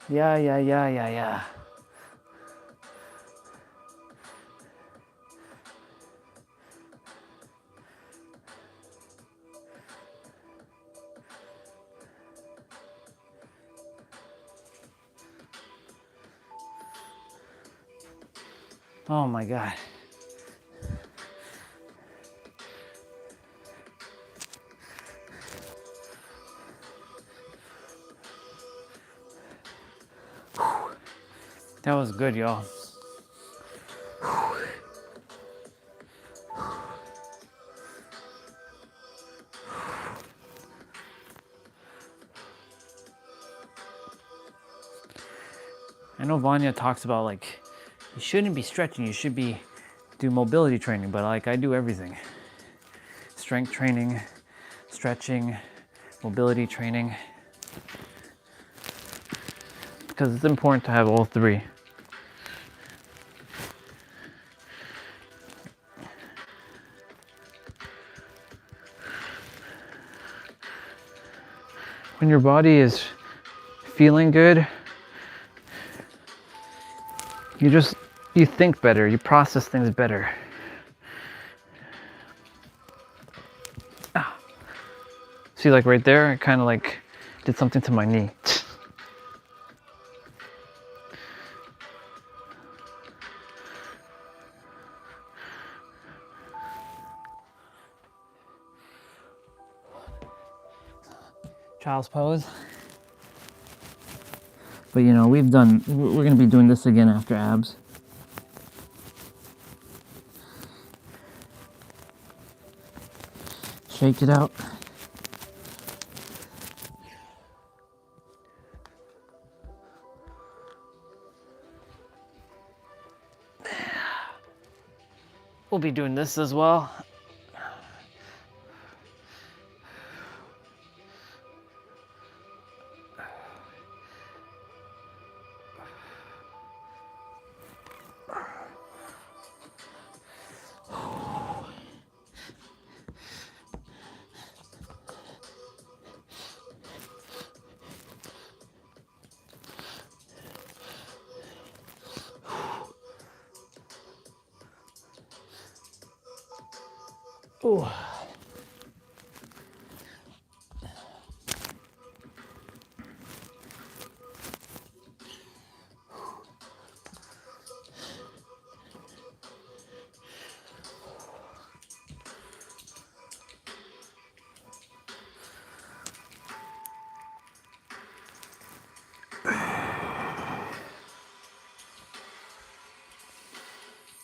Yeah. Oh my God. That was good, y'all. I know Vanya talks about like, you shouldn't be stretching, you should be do mobility training, but like I do everything. Strength training, stretching, mobility training. Because it's important to have all three. When your body is feeling good, you think better, you process things better. Ah. See, like right there, I kind of like did something to my knee. Child's pose. But you know, we're gonna be doing this again after abs. Shake it out. We'll be doing this as well. Ooh.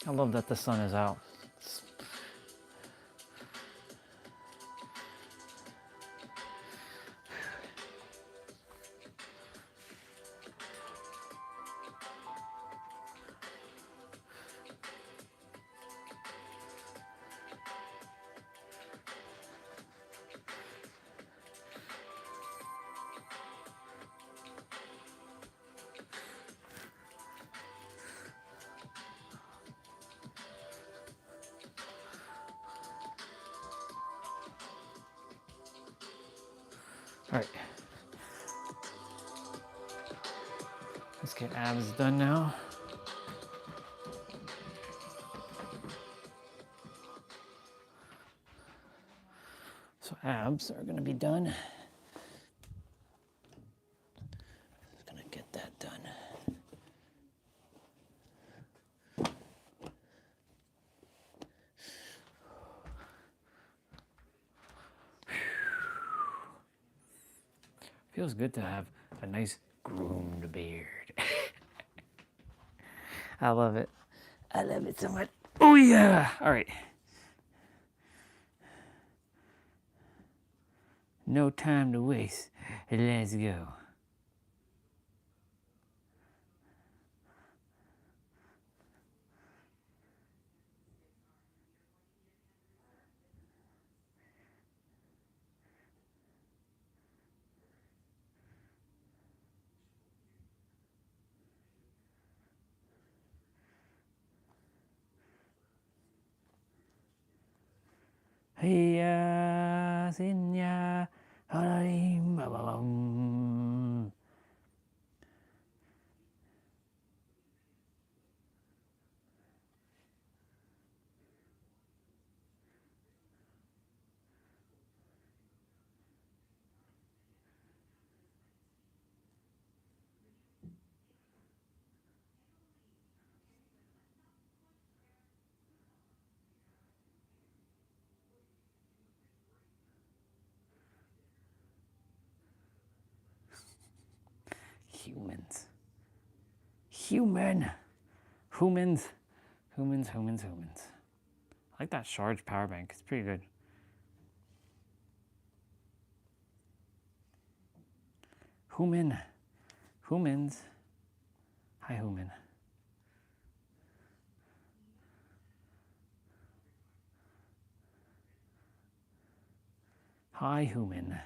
I love that the sun is out. All right. Let's get abs done now. So abs are gonna be done. Just gonna get that done. Feels good to have a nice groomed beard. I love it. I love it so much. Oh yeah! All right. No time to waste. Let's go. Hiya, sinya, halalim, babam. Humans. Human. Humans. Humans, humans, humans. I like that charged power bank. It's pretty good. Human. Humans. Hi, human. Hi, human.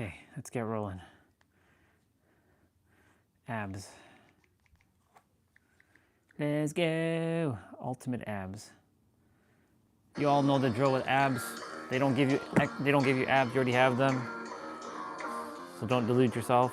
Okay, let's get rolling. Abs. Let's go. Ultimate abs. You all know the drill with abs. They don't give you abs. You already have them. So don't delude yourself.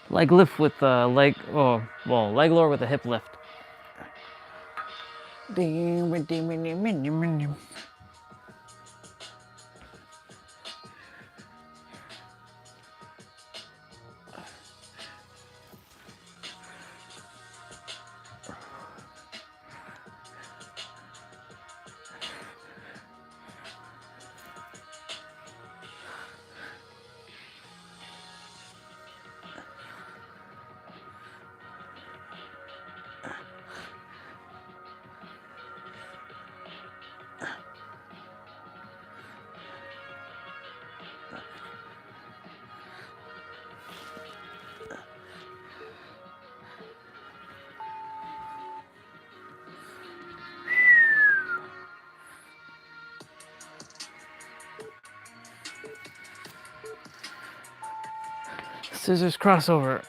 Leg lift with leg lower with a hip lift. Scissors crossover.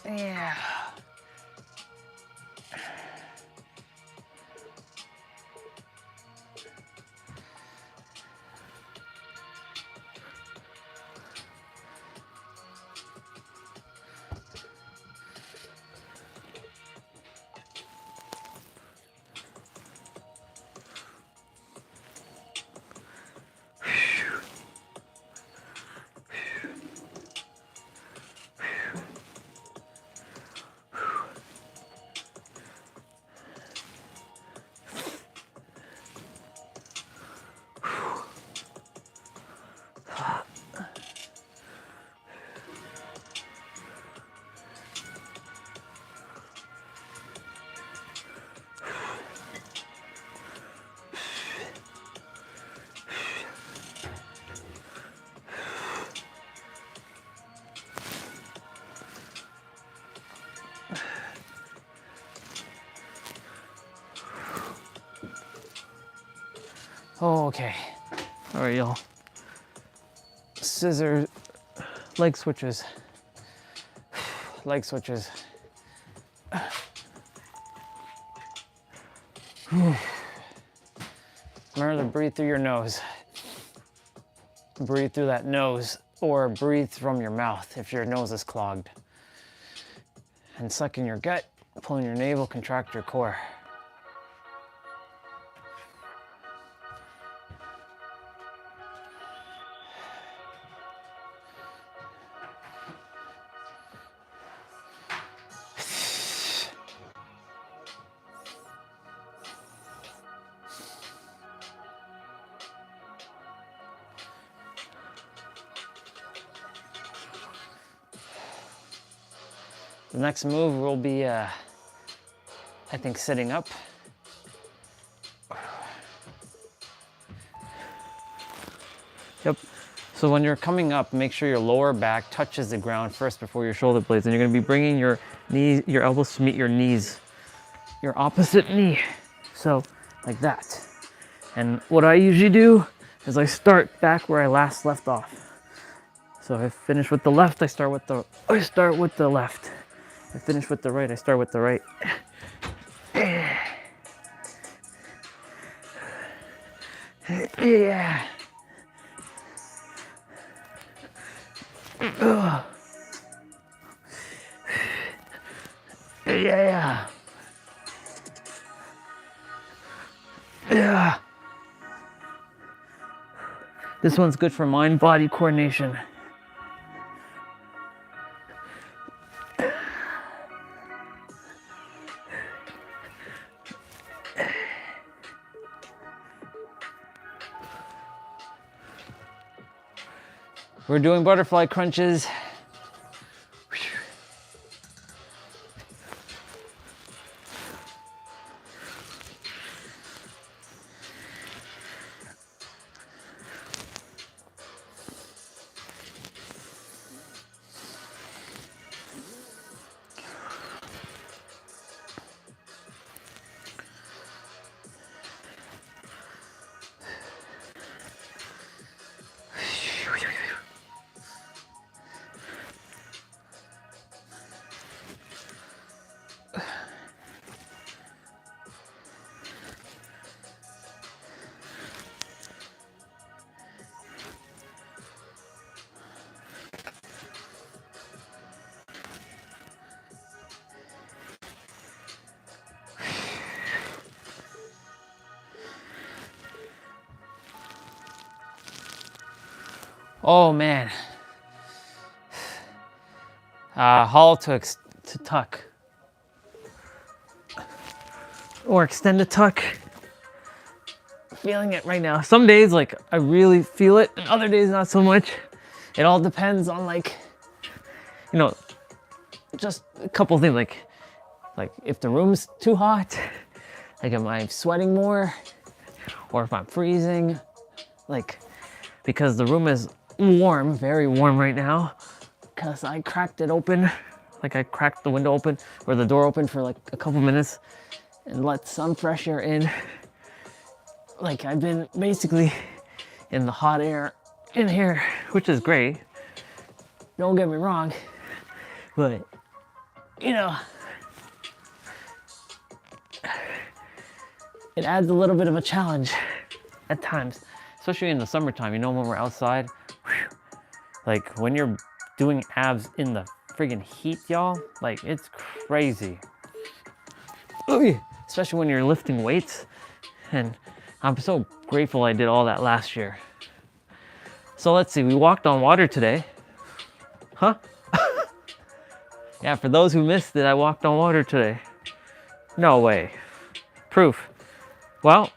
Yeah. Oh, okay. All right, y'all. Scissor leg switches. Leg switches. Remember to breathe through your nose. Breathe through that nose, or breathe from your mouth if your nose is clogged. And suck in your gut, pull in your navel, contract your core. The next move will be, I think, sitting up. Yep. So when you're coming up, make sure your lower back touches the ground first before your shoulder blades. And you're gonna be bringing your knees, your elbows to meet your knees, your opposite knee. So like that. And what I usually do is I start back where I last left off. So if I finish with the left, I start with the left. If I finish with the right, I start with the right. Yeah. Yeah. Yeah. This one's good for mind-body coordination. We're doing butterfly crunches. Oh man. Hollow to tuck. Or extend a tuck. Feeling it right now. Some days like I really feel it and other days not so much. It all depends on like, you know, just a couple things like if the room's too hot, like am I sweating more? Or if I'm freezing, like because the room is warm, very warm right now, because I cracked it open, like I cracked the window open or the door open for like a couple minutes and let some fresh air in. Like I've been basically in the hot air in here, which is great. Don't get me wrong, but you know, it adds a little bit of a challenge at times, especially in the summertime. You know, when we're outside, whew, like when you're doing abs in the friggin' heat, y'all, like it's crazy. Ooh, especially when you're lifting weights. And I'm so grateful I did all that last year. So let's see, we walked on water today. Huh? Yeah, for those who missed it, I walked on water today. No way. Proof. Well,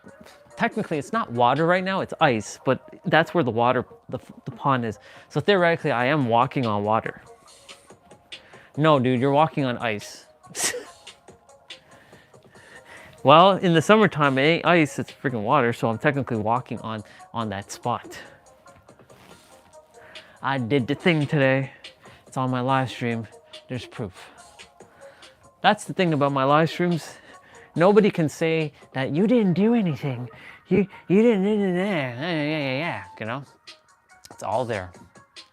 technically it's not water right now, it's ice, but that's where the water, the pond is. So theoretically, I am walking on water. No, dude, you're walking on ice. Well, in the summertime, it ain't ice, it's freaking water, so I'm technically walking on that spot. I did the thing today. It's on my live stream. There's proof. That's the thing about my live streams. Nobody can say that you didn't do anything. You didn't, yeah, you know? It's all there.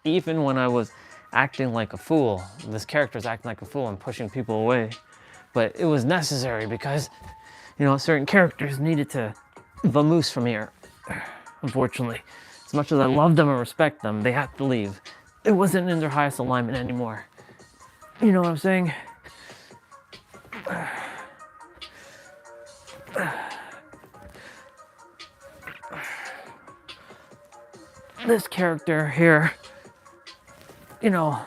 Even when I was acting like a fool, this character's acting like a fool and pushing people away. But it was necessary because, you know, certain characters needed to vamoose from here. Unfortunately, as much as I love them and respect them, they had to leave. It wasn't in their highest alignment anymore. You know what I'm saying? This character here, you know,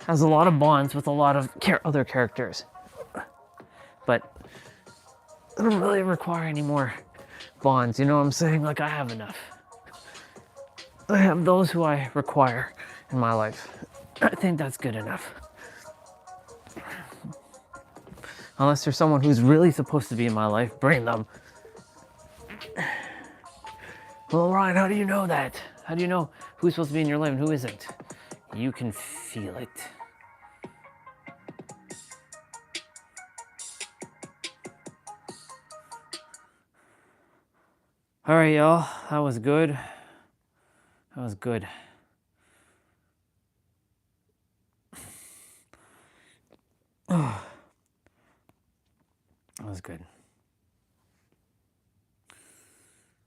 has a lot of bonds with a lot of other characters. But I don't really require any more bonds, you know what I'm saying? Like, I have enough. I have those who I require in my life. I think that's good enough. Unless there's someone who's really supposed to be in my life, bring them. Well, Ryan, how do you know that? How do you know who's supposed to be in your life and who isn't? You can feel it. All right, y'all, that was good. That was good. Oh, that was good.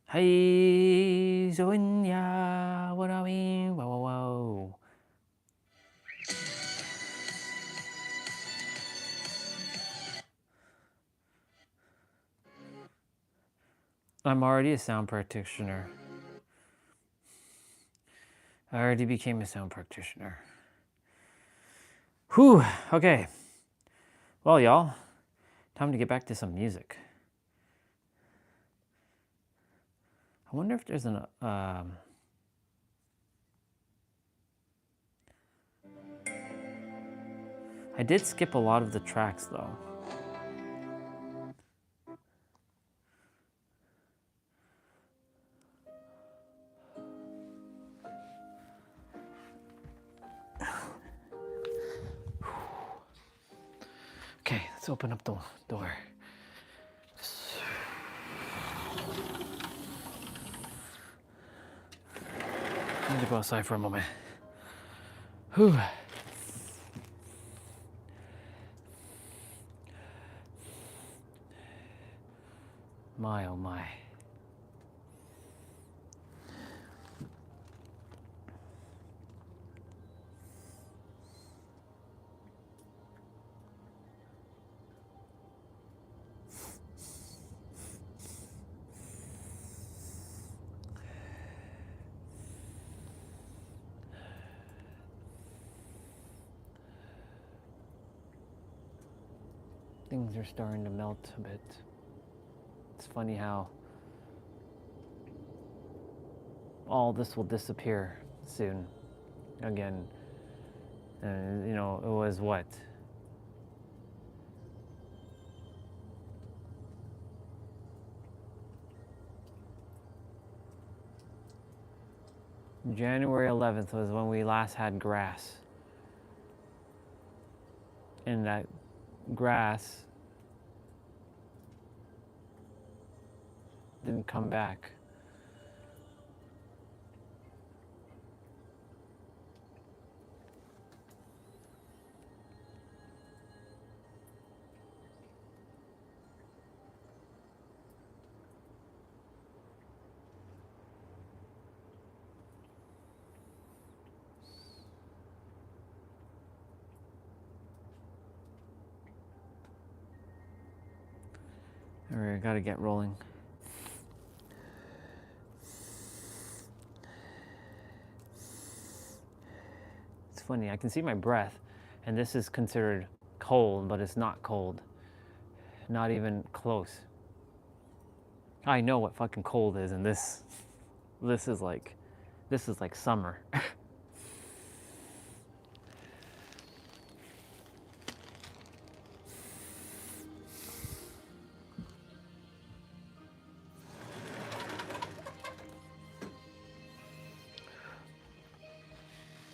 Hey, Zonya, what I mean? Wow, wow, wow. I'm already a sound practitioner. I already became a sound practitioner. Whew, okay. Well, y'all, time to get back to some music. I wonder if there's an, I did skip a lot of the tracks though. Okay, let's open up the door. I need to go outside for a moment. Whew. My, oh my. Things are starting to melt a bit. It's funny how all this will disappear soon. Again, you know, it was what? January 11th was when we last had grass. And that grass didn't come back. All right, I gotta get rolling. It's funny, I can see my breath, and this is considered cold, but it's not cold. Not even close. I know what fucking cold is, and this is like summer.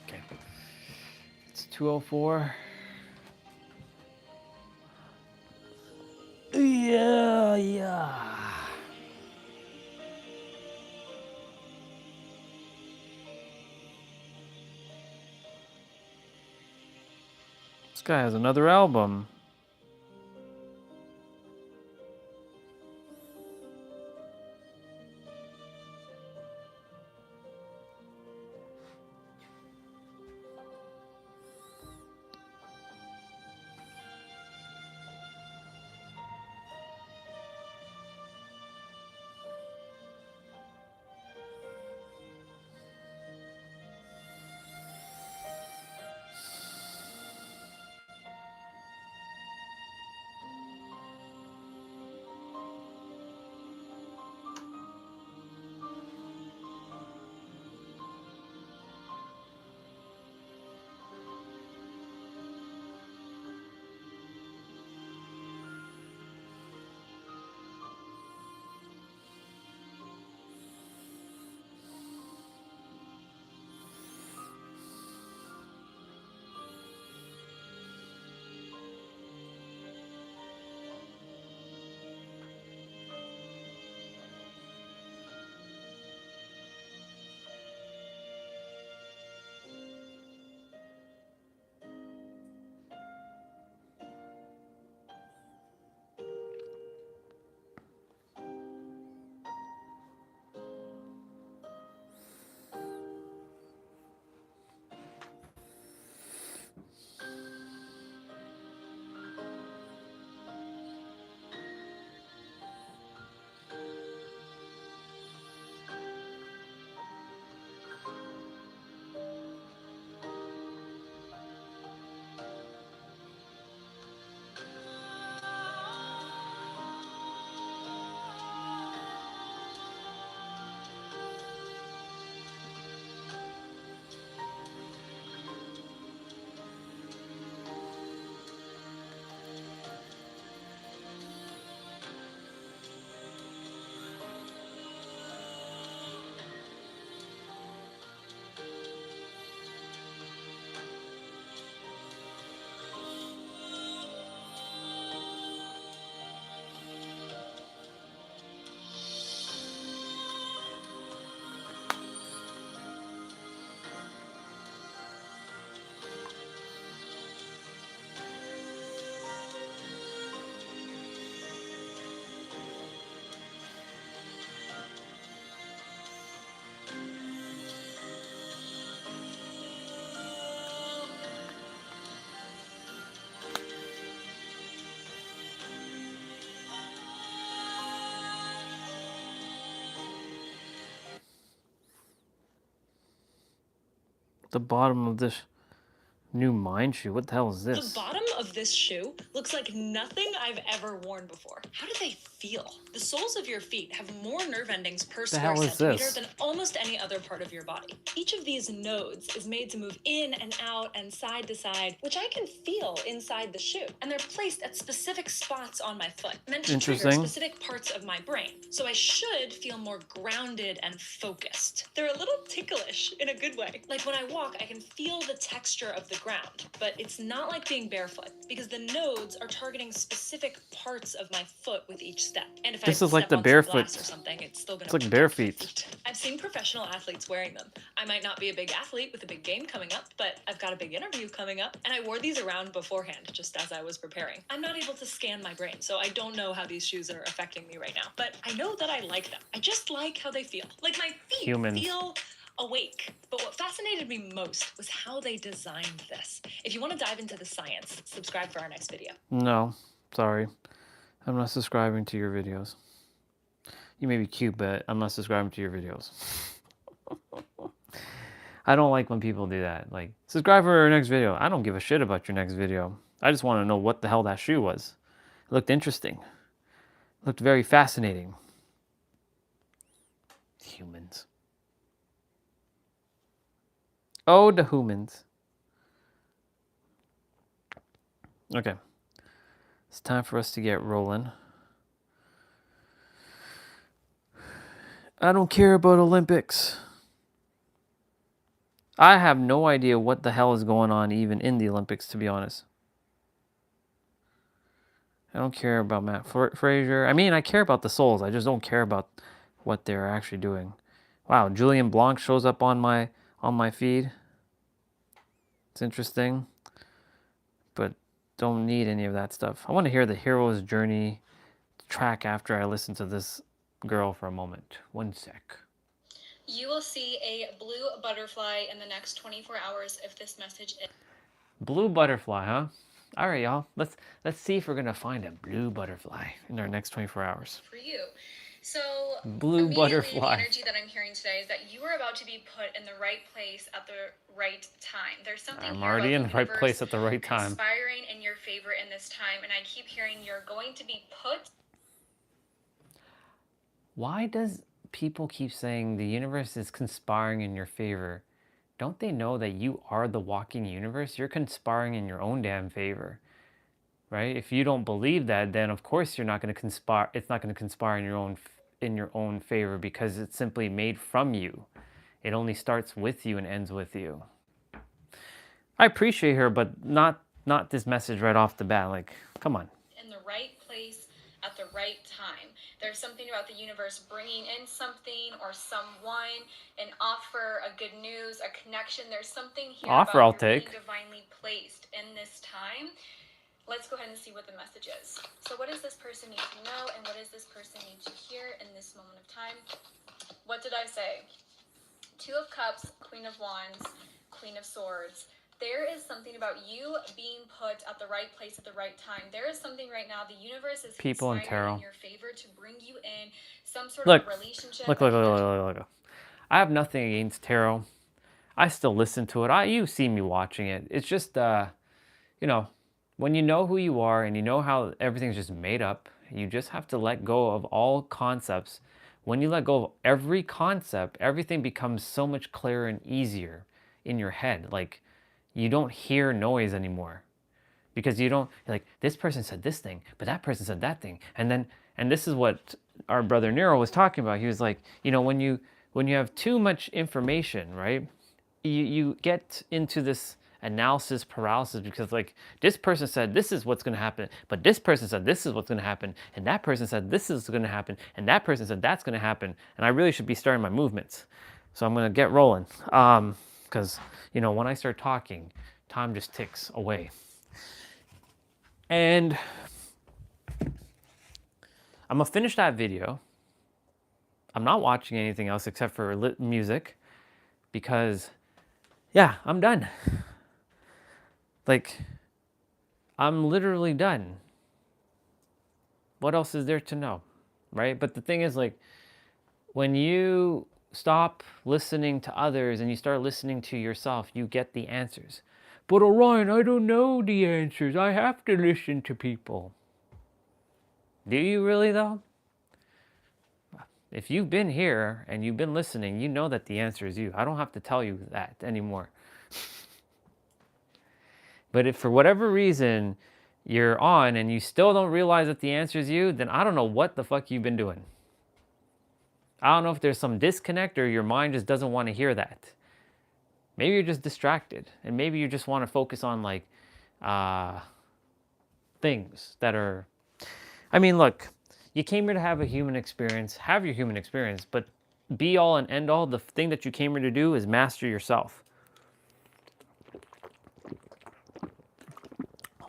Okay. It's 2:04. Yeah. This guy has another album. The bottom of this new mine shoe. What the hell is this? The bottom of this shoe looks like nothing I've ever worn before. How do they feel? The soles of your feet have more nerve endings per square centimeter than almost any other part of your body. Each of these nodes is made to move in and out and side to side, which I can feel inside the shoe. And they're placed at specific spots on my foot, meant to trigger specific parts of my brain. So I should feel more grounded and focused. They're a little ticklish in a good way. Like when I walk, I can feel the texture of the ground, but it's not like being barefoot because the nodes are targeting specific parts of my foot with each step. And if This I is like step the on barefoot. some glass or something, it's still gonna. It's like bare feet. I've seen professional athletes wearing them. I might not be a big athlete with a big game coming up, but I've got a big interview coming up, and I wore these around beforehand, just as I was preparing. I'm not able to scan my brain, so I don't know how these shoes are affecting me right now, but I know that I like them. I just like how they feel. Like my feet feel awake. But what fascinated me most was how they designed this. If you want to dive into the science, subscribe for our next video. No, sorry. I'm not subscribing to your videos. You may be cute, but I'm not subscribing to your videos. I don't like when people do that. Like, subscribe for our next video. I don't give a shit about your next video. I just want to know what the hell that shoe was. It looked interesting. It looked very fascinating. Humans. Oh, the humans. Okay. It's time for us to get rolling. I don't care about Olympics. I have no idea what the hell is going on even in the Olympics, to be honest. I don't care about Matt Fraser. I mean, I care about the souls. I just don't care about what they're actually doing. Wow, Julian Blanc shows up on my feed. It's interesting, but don't need any of that stuff. I want to hear the hero's journey track after I listen to this girl for a moment. One sec. You will see a blue butterfly in the next 24 hours if this message is... Blue butterfly, huh? All right, y'all. Let's see if we're gonna find a blue butterfly in our next 24 hours. For you. So Blue butterfly. The energy that I'm hearing today is that you are about to be put in the right place at the right time. There's something I'm here already about in the right place at the right time. Conspiring in your favor in this time, and I keep hearing you're going to be put. Why does people keep saying the universe is conspiring in your favor? Don't they know that you are the walking universe? You're conspiring in your own damn favor, right? If you don't believe that, then of course you're not going to conspire. It's not going to conspire in your own favor because it's simply made from you. It only starts with you and ends with you. I appreciate her, but not this message right off the bat. Like, come on. In the right place at the right time. There's something about the universe bringing in something or someone, an offer, a good news, a connection. There's something here Offer about I'll take. Being divinely placed in this time. Let's go ahead and see what the message is. So what does this person need to know, and what does this person need to hear in this moment of time? What did I say? Two of Cups, Queen of Wands, Queen of Swords. There is something about you being put at the right place at the right time. There is something right now. The universe is People in tarot in your favor to bring you in some sort of relationship. Look. I have nothing against tarot. I still listen to it. You see me watching it. It's just, you know, when you know who you are and you know how everything's just made up, you just have to let go of all concepts. When you let go of every concept, everything becomes so much clearer and easier in your head. Like, you don't hear noise anymore because you don't, like, this person said this thing, but that person said that thing. And this is what our brother Nero was talking about. He was like, you know, when you have too much information, right, you get into this analysis paralysis because, like, this person said this is what's going to happen, but this person said this is what's going to happen, and that person said this is going to happen, and that person said that's going to happen, and I really should be starting my movements. So I'm going to get rolling. Because, you know, when I start talking, time just ticks away. And I'm going to finish that video. I'm not watching anything else except for music because, yeah, I'm done. Like, I'm literally done. What else is there to know, right? But the thing is, like, when you stop listening to others and you start listening to yourself, you get the answers. But Orion, I don't know the answers. I have to listen to people. Do you really, though? If you've been here and you've been listening, you know that the answer is you. I don't have to tell you that anymore. But if for whatever reason you're on and you still don't realize that the answer is you, then I don't know what the fuck you've been doing. I don't know if there's some disconnect or your mind just doesn't want to hear that. Maybe you're just distracted, and maybe you just want to focus on, like, things that are... I mean, look, you came here to have a human experience. Have your human experience, but be all and end all, the thing that you came here to do is master yourself.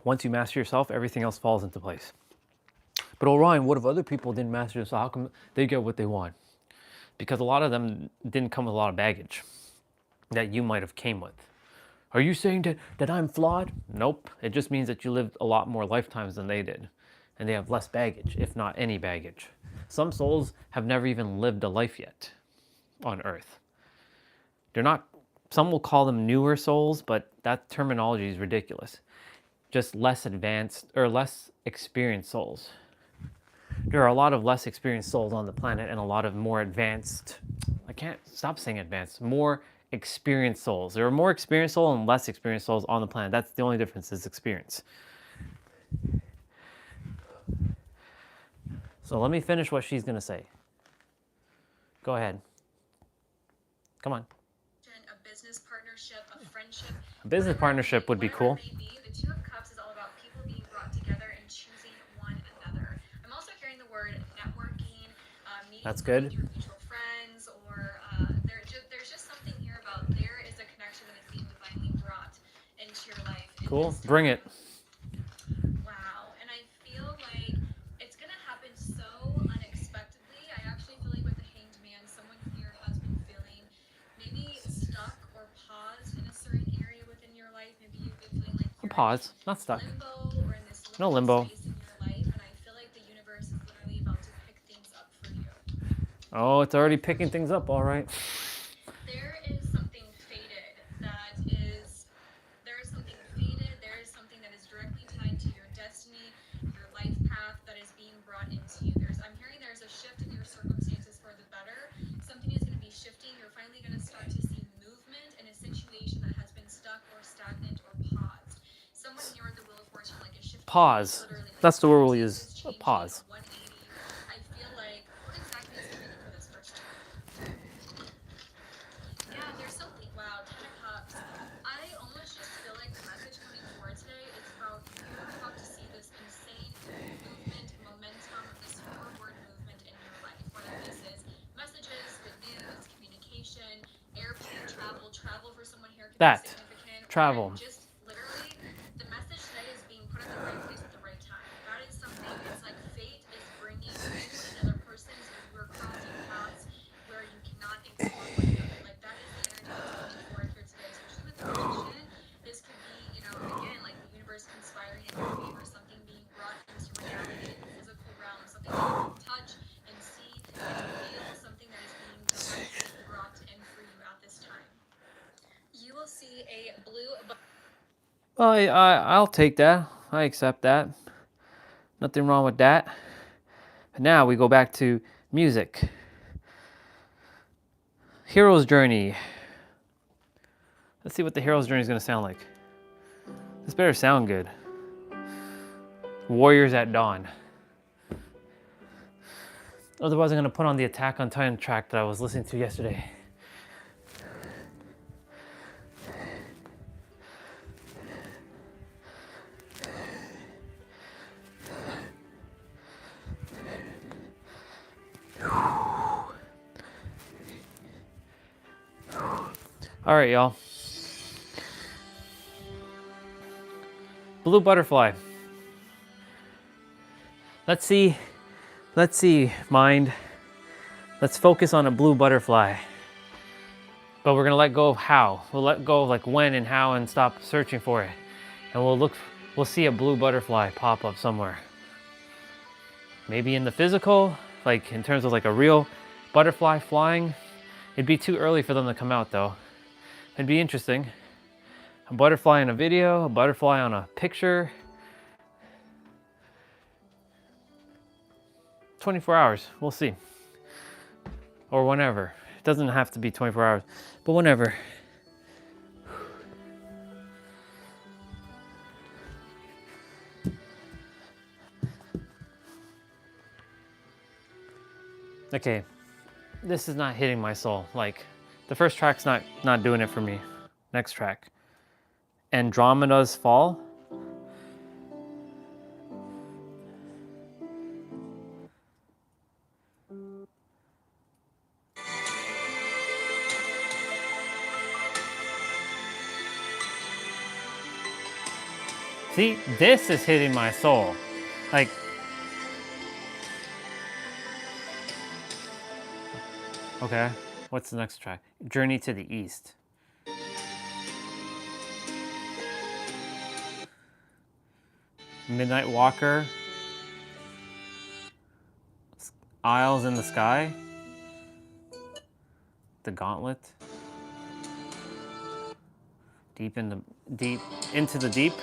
Once you master yourself, everything else falls into place. But Orion, what if other people didn't master themselves? How come they get what they want? Because a lot of them didn't come with a lot of baggage that you might have came with. Are you saying that I'm flawed? Nope. It just means that you lived a lot more lifetimes than they did. and they have less baggage, if not any baggage. Some souls have never even lived a life yet on Earth. They're not, some will call them newer souls, but that terminology is ridiculous. Just less advanced or less experienced souls. There are a lot of less experienced souls on the planet and a lot of more advanced, I can't stop saying advanced, more experienced souls. There are more experienced souls and less experienced souls on the planet. That's the only difference, is experience. So let me finish what she's going to say. Go ahead. Come on. A business partnership, a friendship. A business partnership would be cool. The Two of Cups is all about people being brought together and choosing one another. I'm also hearing the word networking, meeting That's good. your mutual friends, or there's just something here about there is a connection that is being divinely brought into your life. Cool. Bring it. Wow. And I feel like it's going to happen so unexpectedly. I actually feel like with the Hanged Man, someone here has been feeling maybe stuck or paused in a certain area within your life. Maybe you've been feeling like you're Pause. Not stuck. in limbo or in this No limbo. space in your life. And I feel like the universe is literally about to pick things up for you. Oh, it's already picking things up, all right. There is something fated that is, there is something fated, there is something that is directly tied to your destiny, your life path that is being brought into you. I'm hearing there's a shift in your circumstances for the better. Something is going to be shifting. You're finally going to start to see movement in a situation that has been stuck or stagnant or paused. Someone here at the Wheel of Fortune, like, is shifting. Pause. That's the word we'll use. Pause. 180. I feel like, what exactly is coming for this first term? Yeah, there's something, wow, 10 of Cups. I almost just feel like the message coming forward today is about you're about to see this insane movement, momentum, this forward movement in your life. Whether this is messages, good news, communication, airplane travel, travel for someone here could That. be significant. Travel. Just literally, the message today is being put at the right place at the right time. That is something, it's like fate is bringing you and another person so you are crossing paths where you cannot explore one another. Like, that is the energy that's coming forward here today, especially with the magician. This could be, you know, again, like the universe conspiring in your favor, something being brought into reality in the physical realm, something that you can touch and see and feel, something that is being divinely brought in for you at this time. You will see a blue. Well, I'll take that. I accept that. Nothing wrong with that. Now we go back to music. Hero's Journey. Let's see what the Hero's Journey is going to sound like. This better sound good. Warriors at Dawn. Otherwise, I'm going to put on the Attack on Titan track that I was listening to yesterday. All right, y'all. Blue butterfly. Let's see, mind. Let's focus on a blue butterfly. But we're gonna let go of how. We'll let go of like when and how and stop searching for it. And we'll see a blue butterfly pop up somewhere. Maybe in the physical, like in terms of like a real butterfly flying. It'd be too early for them to come out though. It'd be interesting. A butterfly in a video, a butterfly on a picture. 24 hours, we'll see. Or whenever. It doesn't have to be 24 hours, but whenever. Okay, this is not hitting my soul. Like, the first track's not doing it for me. Next track. Andromeda's Fall. See, this is hitting my soul. Like, okay, what's the next track? Journey to the East. Midnight Walker. Isles in the Sky. The Gauntlet. Deep into the deep.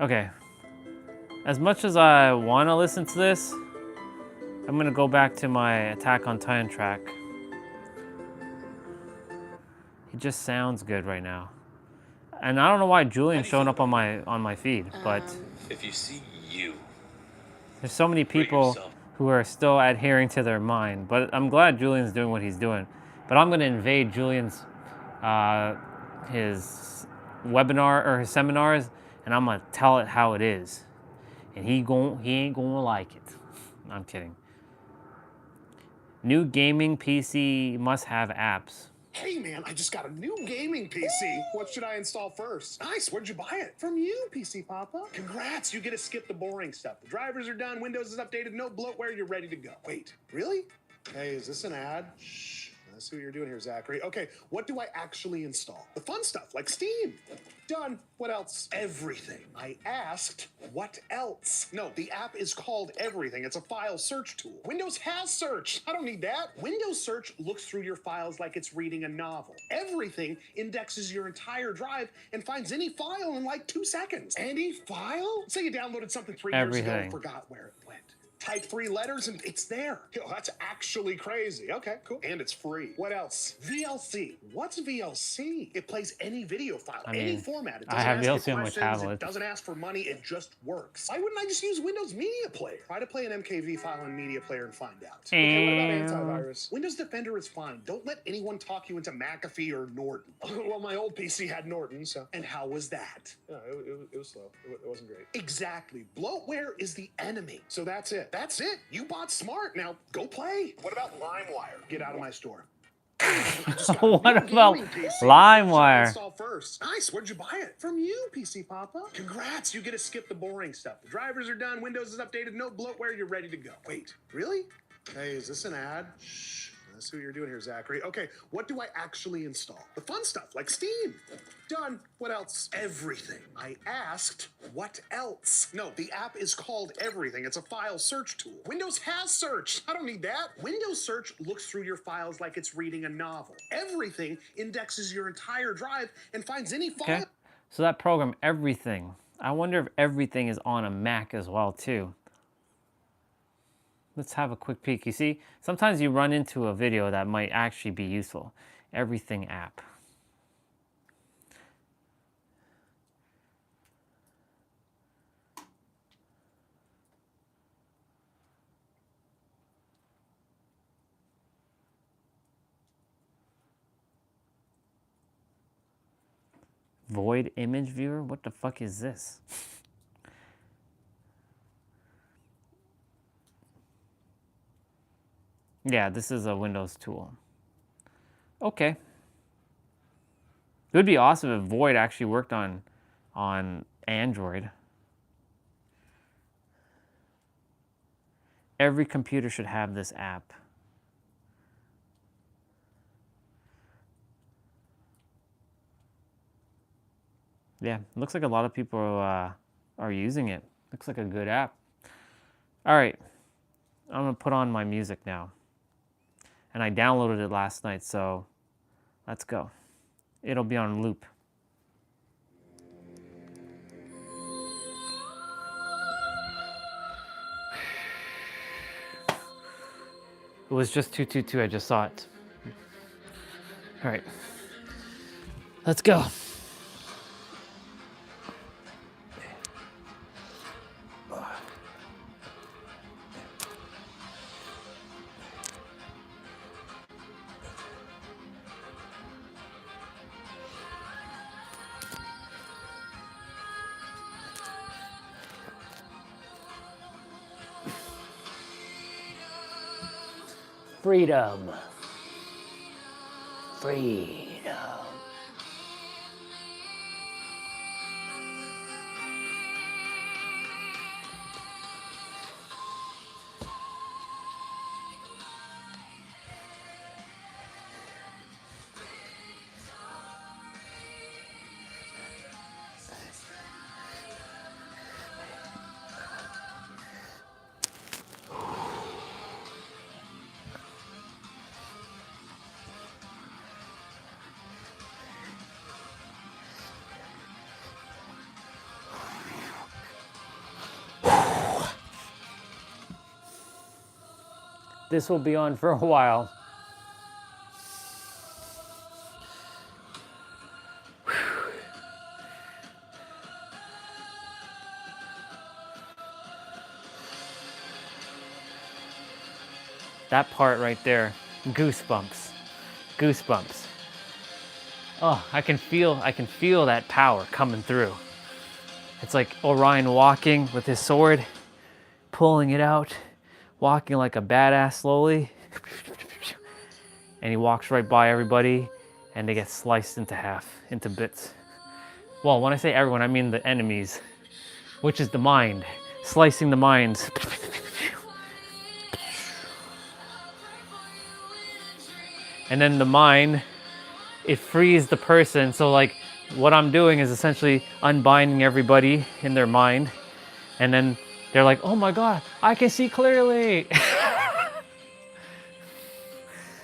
Okay. As much as I want to listen to this, I'm gonna go back to my Attack on Titan track. It just sounds good right now. And I don't know why Julian's showing up on my feed, but If you see you, there's so many people who are still adhering to their mind. But I'm glad Julian's doing what he's doing. But I'm gonna invade Julian's his webinar or his seminars, and I'm gonna tell it how it is. And he ain't gonna like it. I'm kidding. New gaming PC must-have apps. Hey man, I just got a new gaming PC. What should I install first? Nice, where'd you buy it? From you, PC Papa. Congrats, you get to skip the boring stuff. The drivers are done, Windows is updated, no bloatware, you're ready to go. Wait, really? Hey, is this an ad? Shh, I see what you're doing here, Zachary. Okay, what do I actually install? The fun stuff, like Steam. Done. What else? Everything. I asked, what else? No, the app is called Everything. It's a file search tool. Windows has search. I don't need that. Windows Search looks through your files like it's reading a novel. Everything indexes your entire drive and finds any file in like 2 seconds. Any file? Say you downloaded something 3 years ago and forgot where it went. Type 3 letters and it's there. Yo, that's actually crazy. Okay, cool. And it's free. What else? VLC. What's VLC? It plays any video file, any format. It doesn't have ask VLC on my tablet. It doesn't ask for money. It just works. Why wouldn't I just use Windows Media Player? Try to play an MKV file in Media Player and find out. Okay, what about antivirus? Windows Defender is fine. Don't let anyone talk you into McAfee or Norton. Well, my old PC had Norton, so. And how was that? Yeah, it was slow. It wasn't great. Exactly. Bloatware is the enemy. So that's it. That's it. You bought smart. Now go play. What about LimeWire? Get out of my store. What about LimeWire? Install first. Nice. Where'd you buy it? From you, PC Papa. Congrats. You get to skip the boring stuff. The drivers are done. Windows is updated. No bloatware. You're ready to go. Wait, really? Hey, is this an ad? Shh. I see what you're doing here, Zachary. Okay, what do I actually install? The fun stuff, like Steam. Done. What else? Everything. I asked, what else? No, the app is called Everything. It's a file search tool. Windows has search. I don't need that. Windows Search looks through your files like it's reading a novel. Everything indexes your entire drive and finds any file. Okay, so that program, Everything. I wonder if Everything is on a Mac as well, too. Let's have a quick peek. You see, sometimes you run into a video that might actually be useful. Everything app. Void image viewer? What the fuck is this? Yeah, this is a Windows tool. Okay. It would be awesome if Void actually worked on Android. Every computer should have this app. Yeah, looks like a lot of people are using it. Looks like a good app. All right, I'm gonna put on my music now. And I downloaded it last night, so let's go. It'll be on loop. It was just 222, I just saw it. All right, let's go. Freedom. Freedom. This will be on for a while. That part right there, goosebumps, goosebumps. Oh, I can feel that power coming through. It's like Orion walking with his sword, pulling it out, walking like a badass slowly. And he walks right by everybody and they get sliced into half, into bits. Well, when I say everyone, I mean the enemies, which is the mind, slicing the minds. And then the mind, it frees the person. So like what I'm doing is essentially unbinding everybody in their mind. And then they're like, oh my God, I can see clearly.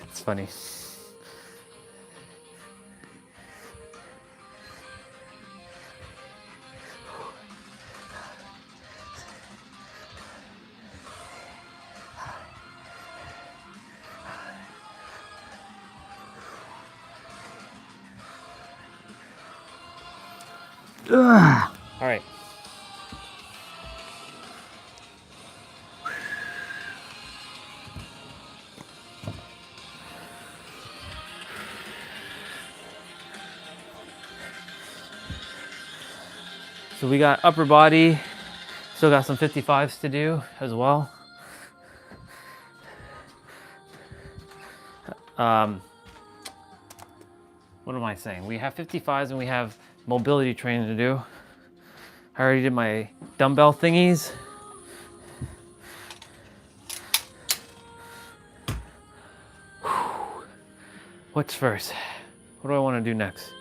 It's funny. Ugh. All right. So we got upper body, still got some 55s to do as well. What am I saying? We have 55s and we have mobility training to do. I already did my dumbbell thingies. What's first? What do I want to do next?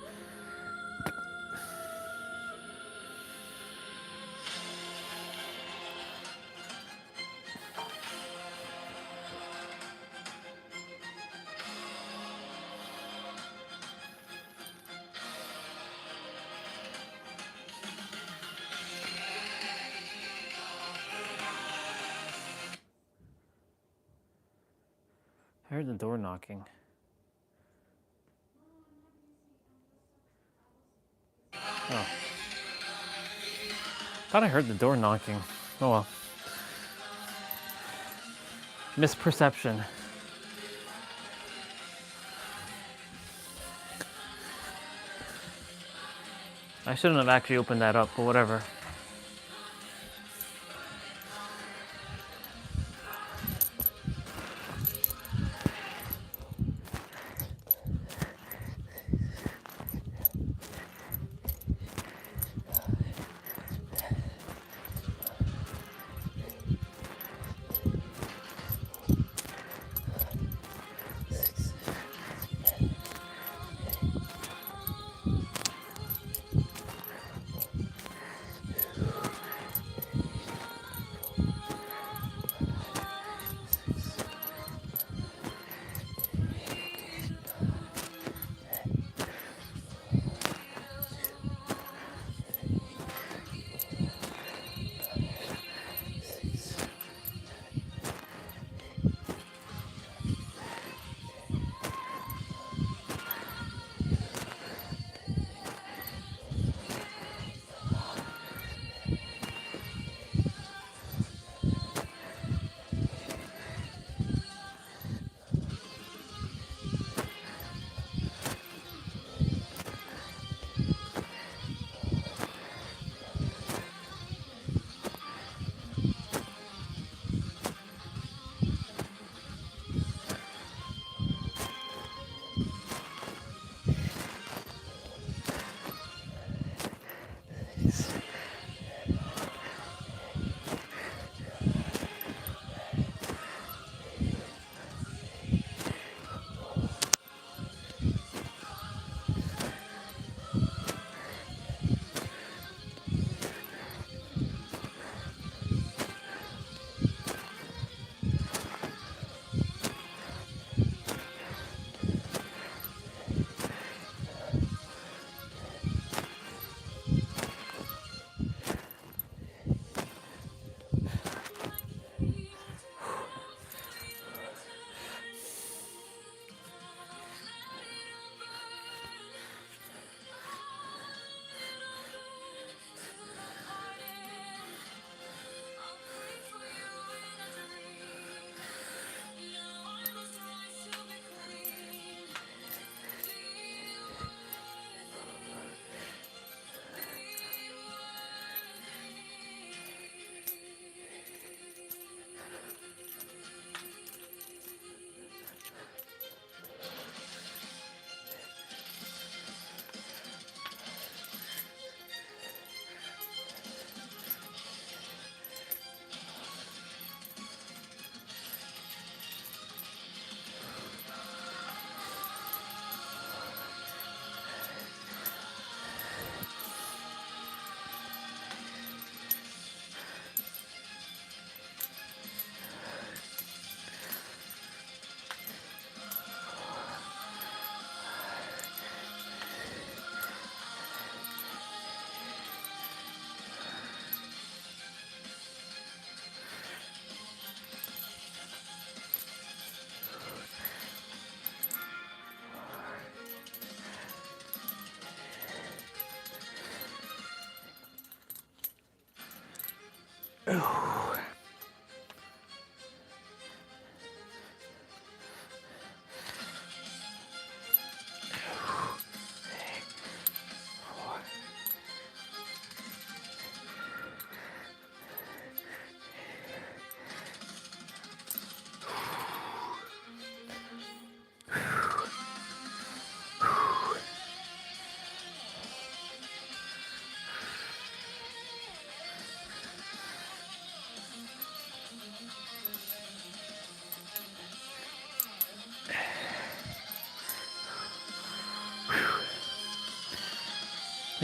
I heard the door knocking. Oh. Thought I heard the door knocking. Oh well. Misperception. I shouldn't have actually opened that up, but whatever.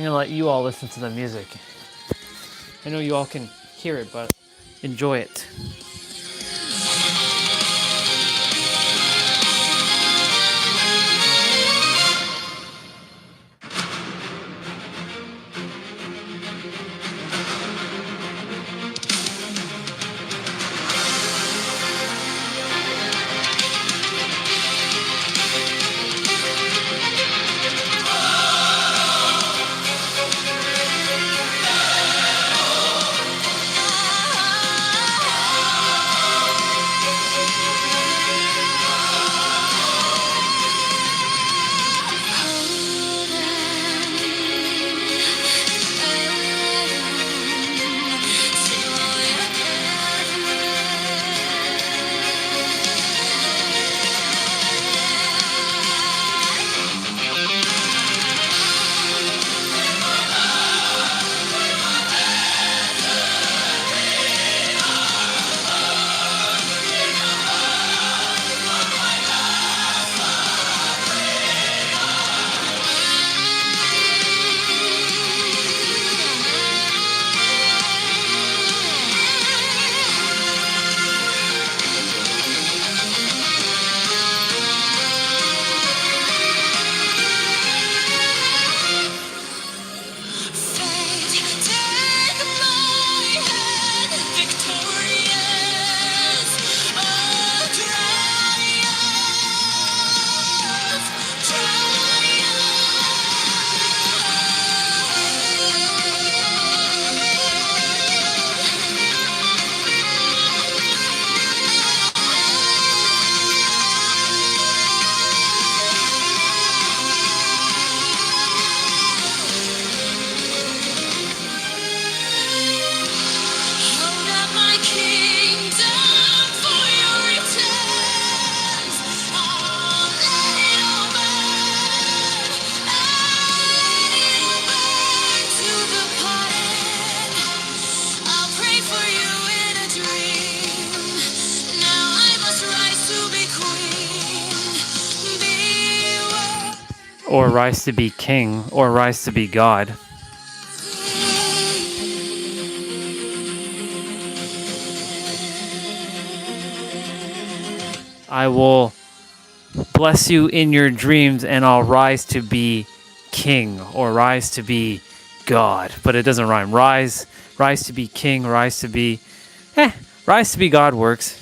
I'm gonna let you all listen to the music. I know you all can hear it, but enjoy it. Or rise to be king, or rise to be God. I will bless you in your dreams, and I'll rise to be king, or rise to be God. But it doesn't rhyme. Rise to be king, rise to be God works.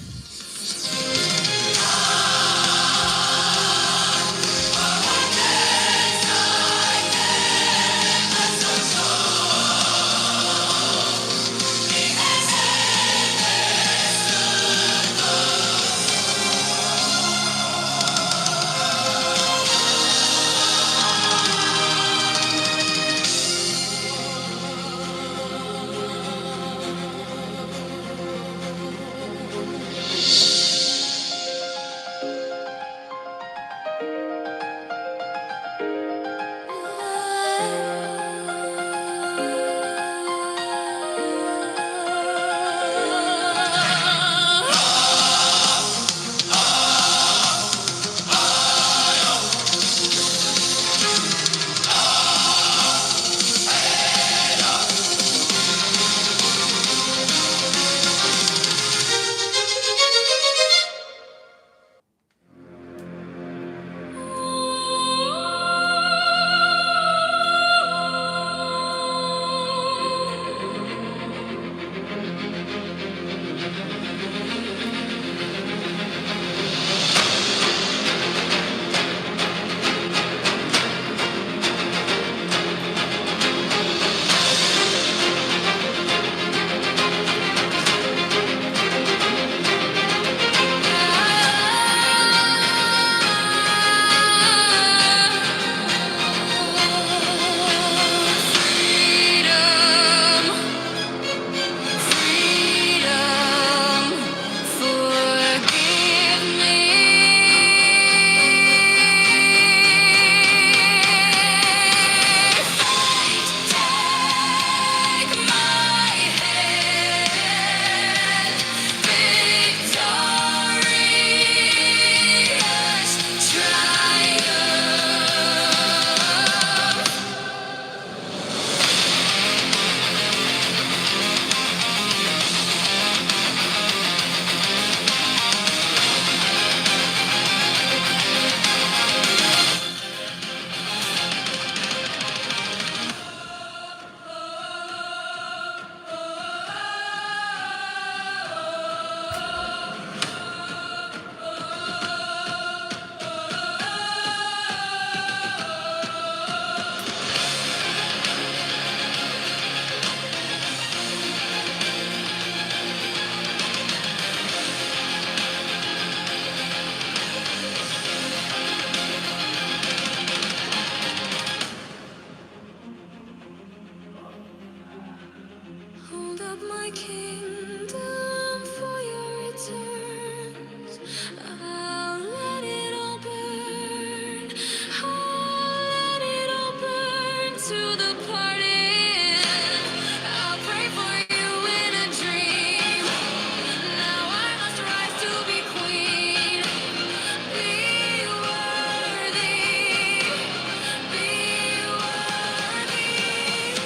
my kingdom for your returns. I'll let it all burn. I'll let it all burn to the party. I'll pray for you in a dream. Now I must rise to be queen. Be worthy. Be worthy.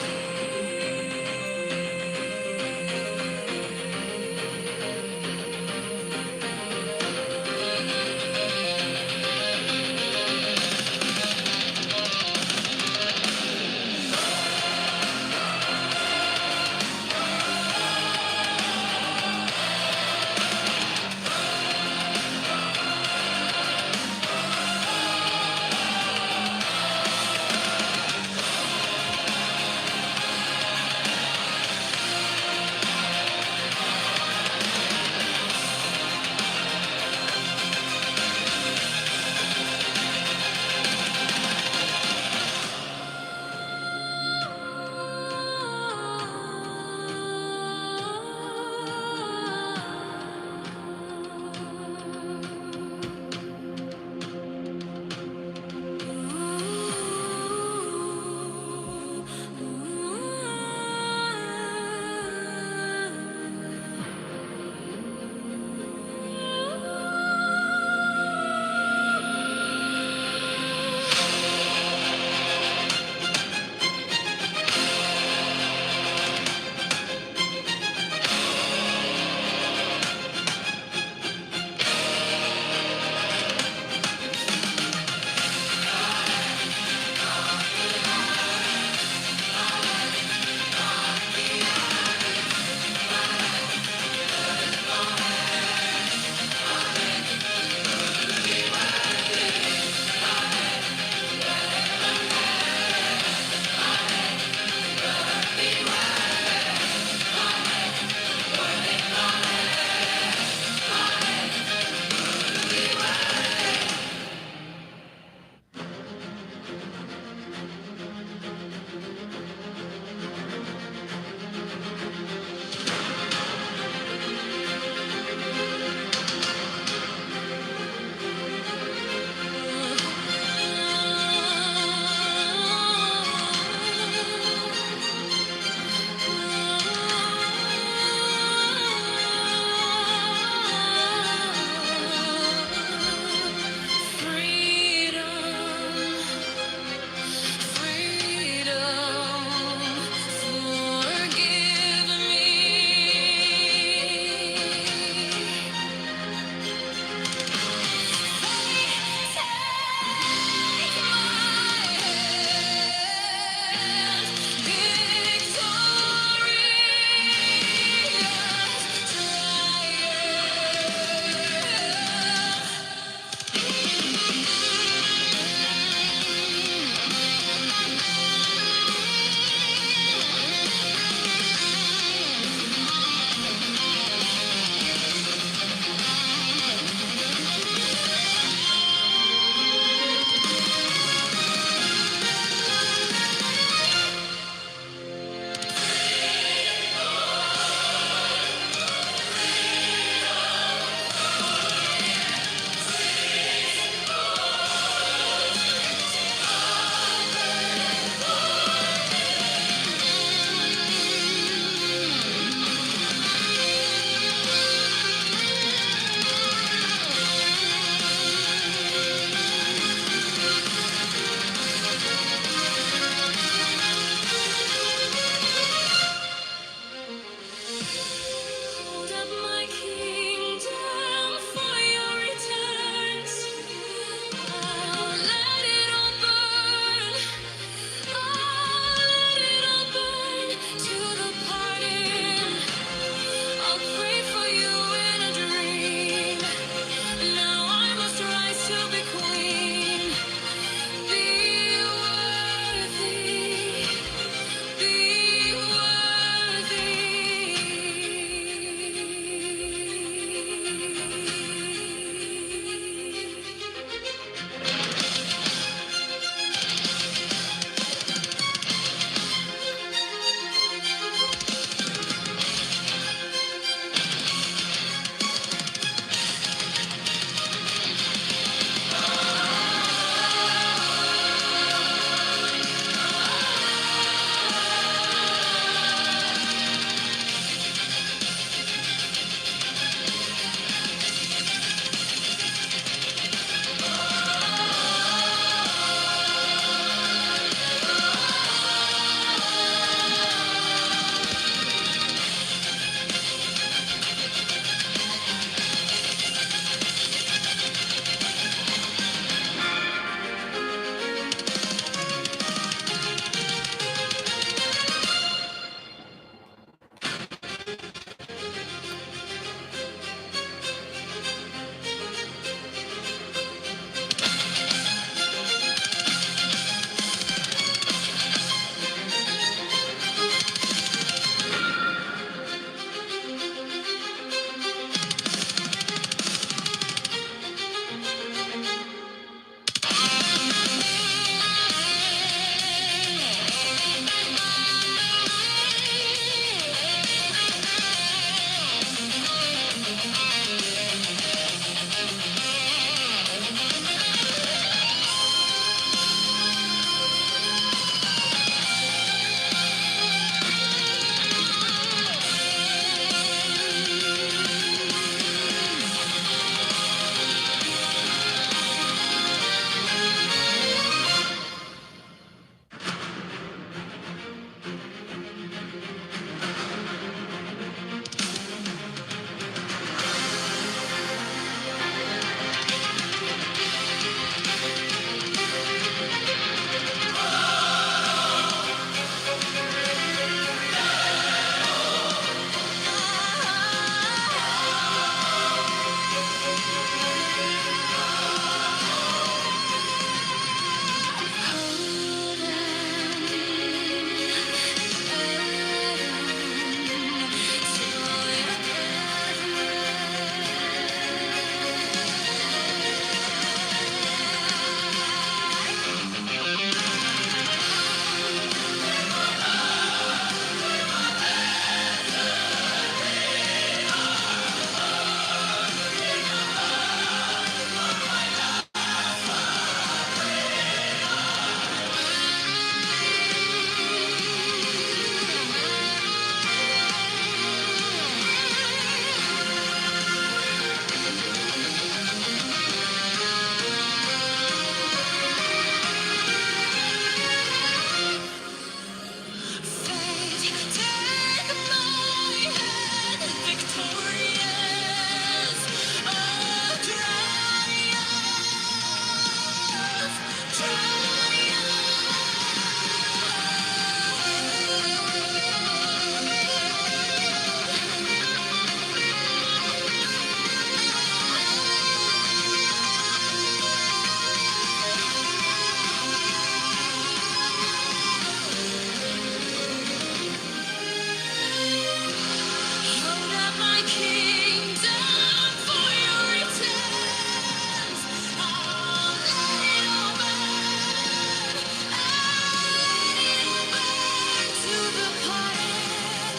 kingdom for your returns. I'll let it all burn. I'll let it all burn to the pardon.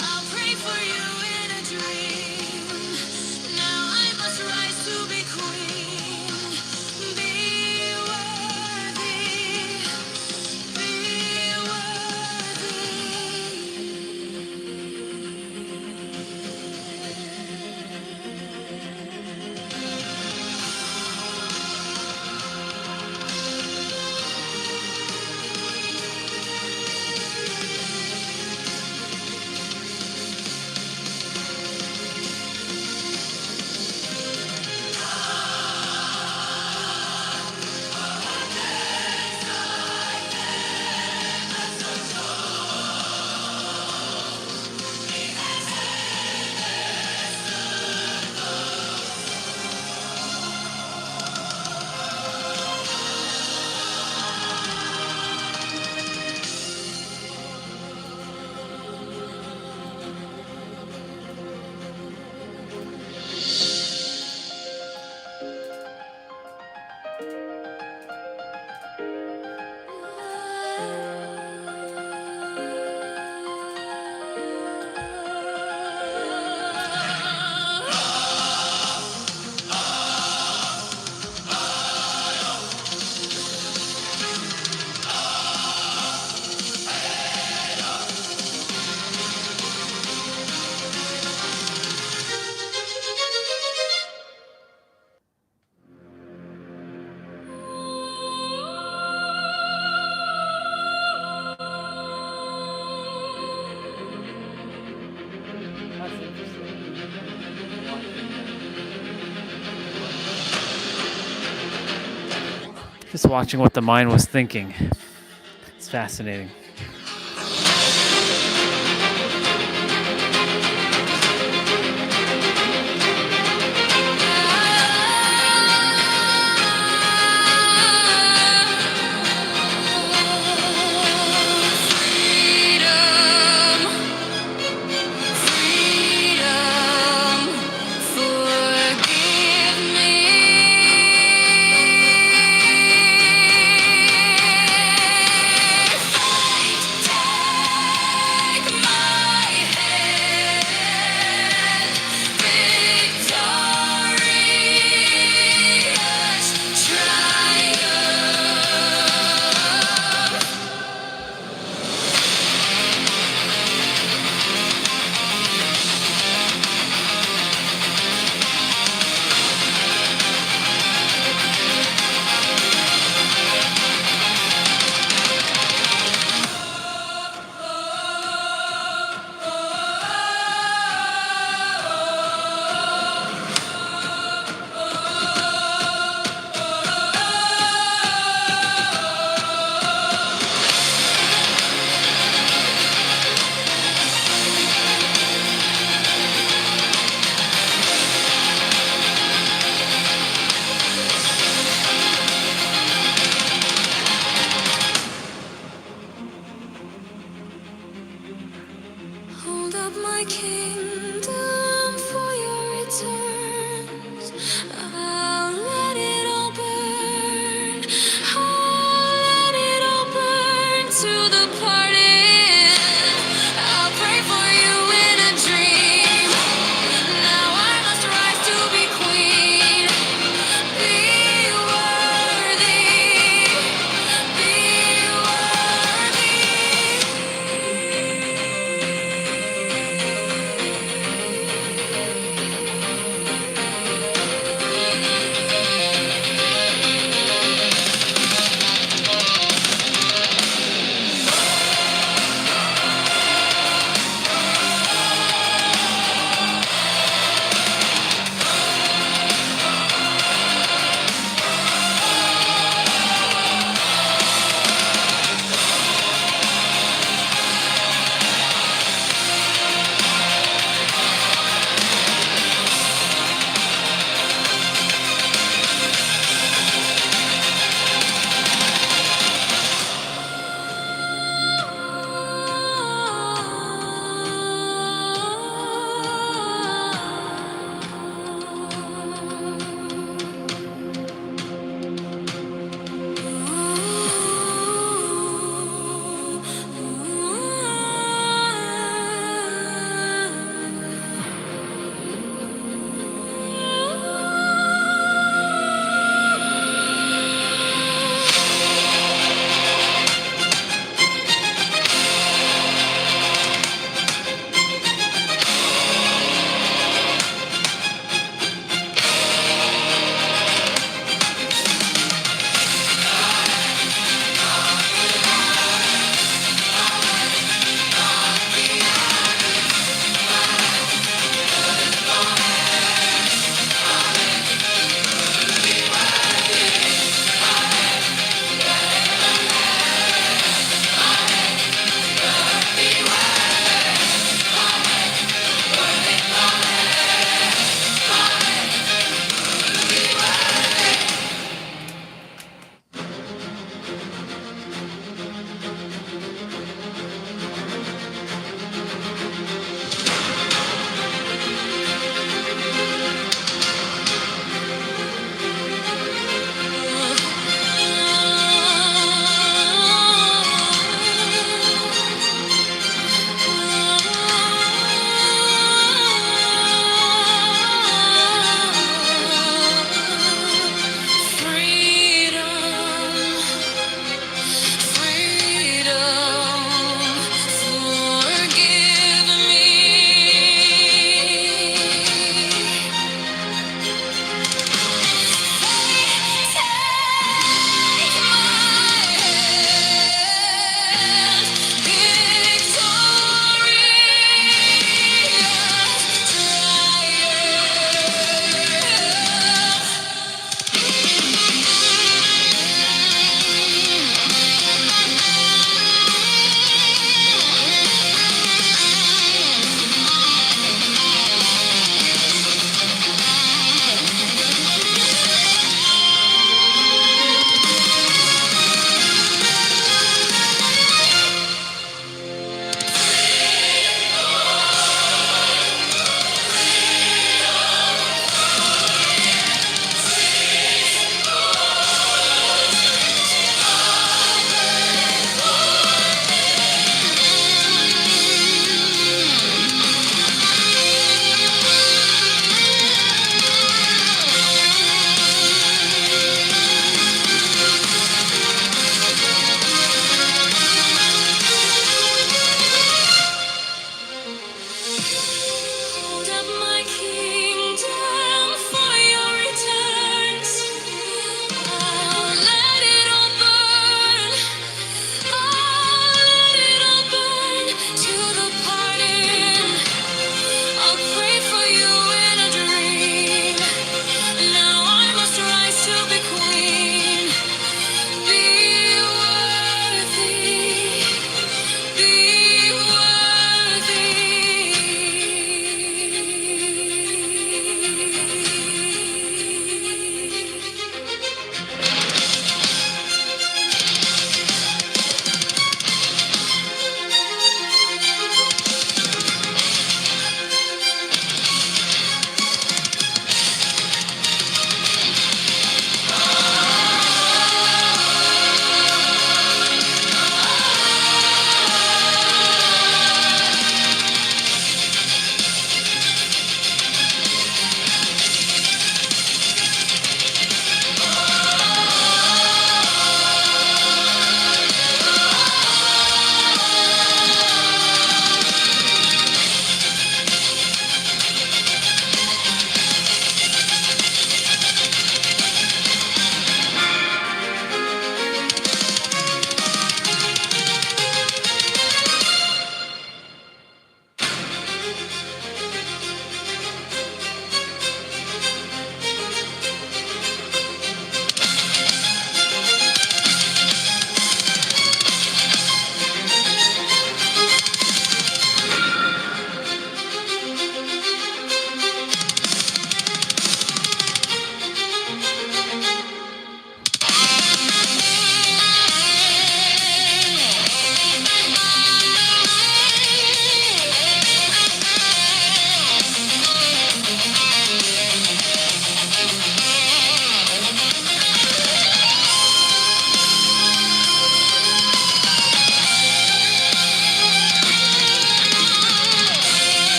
I'll pray for you in a dream. Now I must rise to be queen. Be worthy. Be That's interesting. Just watching what the mind was thinking. It's fascinating.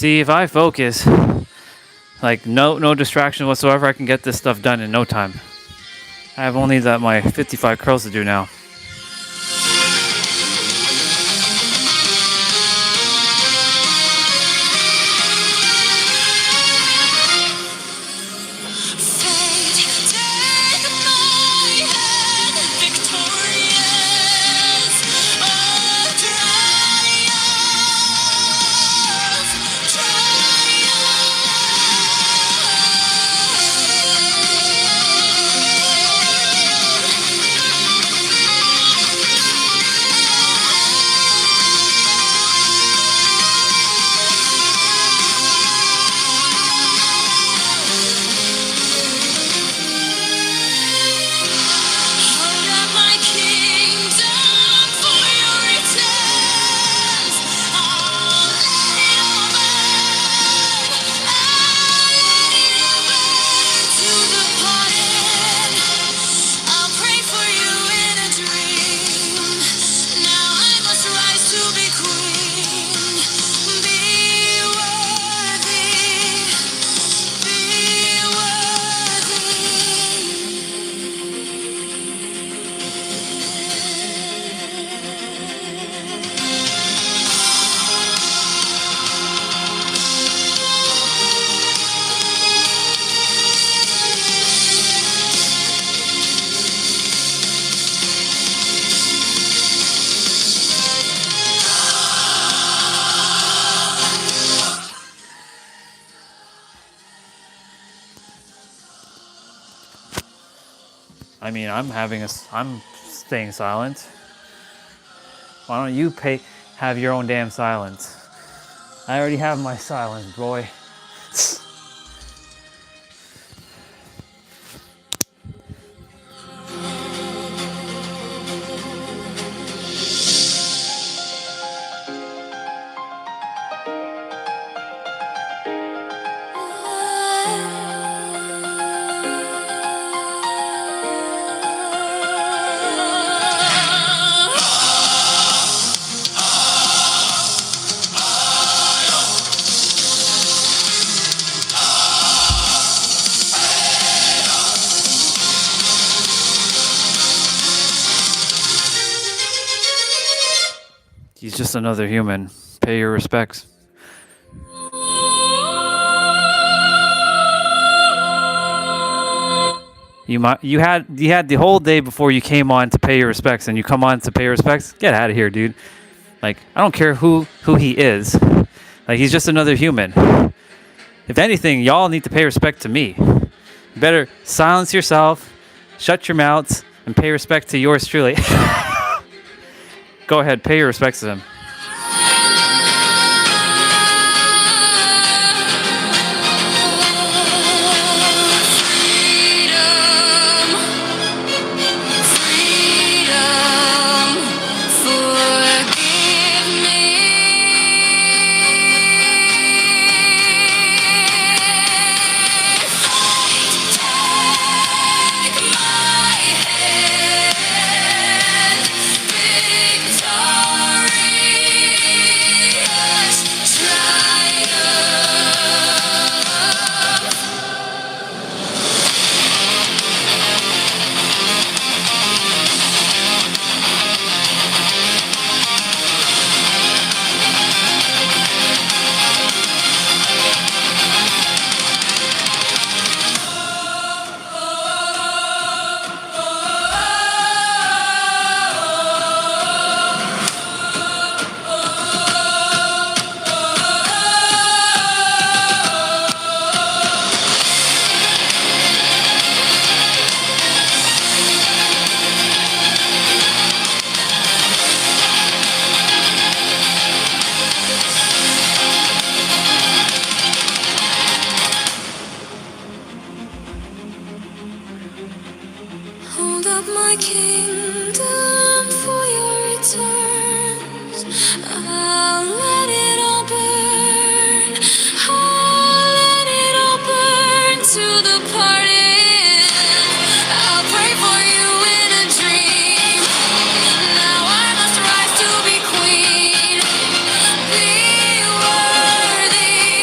See, if I focus, like no distraction whatsoever, I can get this stuff done in no time. I have only my 55 curls to do now. I mean, I'm staying silent. Why don't you have your own damn silence? I already have my silence, boy. He's just another human. Pay your respects. You had the whole day before you came on to pay your respects, and you come on to pay your respects. Get out of here, dude. Like, I don't care who he is. Like, he's just another human. If anything, y'all need to pay respect to me. You better silence yourself, shut your mouths, and pay respect to yours truly. Go ahead, pay your respects to him. Hold up my kingdom for your returns. I'll let it all burn. I'll let it all burn to the party. I'll pray for you in a dream. Now I must rise to be queen. Be worthy.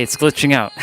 it's glitching out.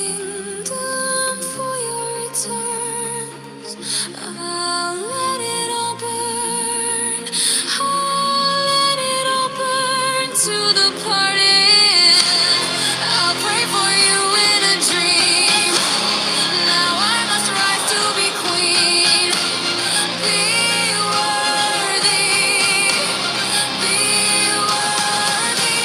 kingdom for your returns. I'll let it all burn. I'll let it all burn to the party. I'll pray for you in a dream. Now I must rise to be queen. Be worthy. Be worthy.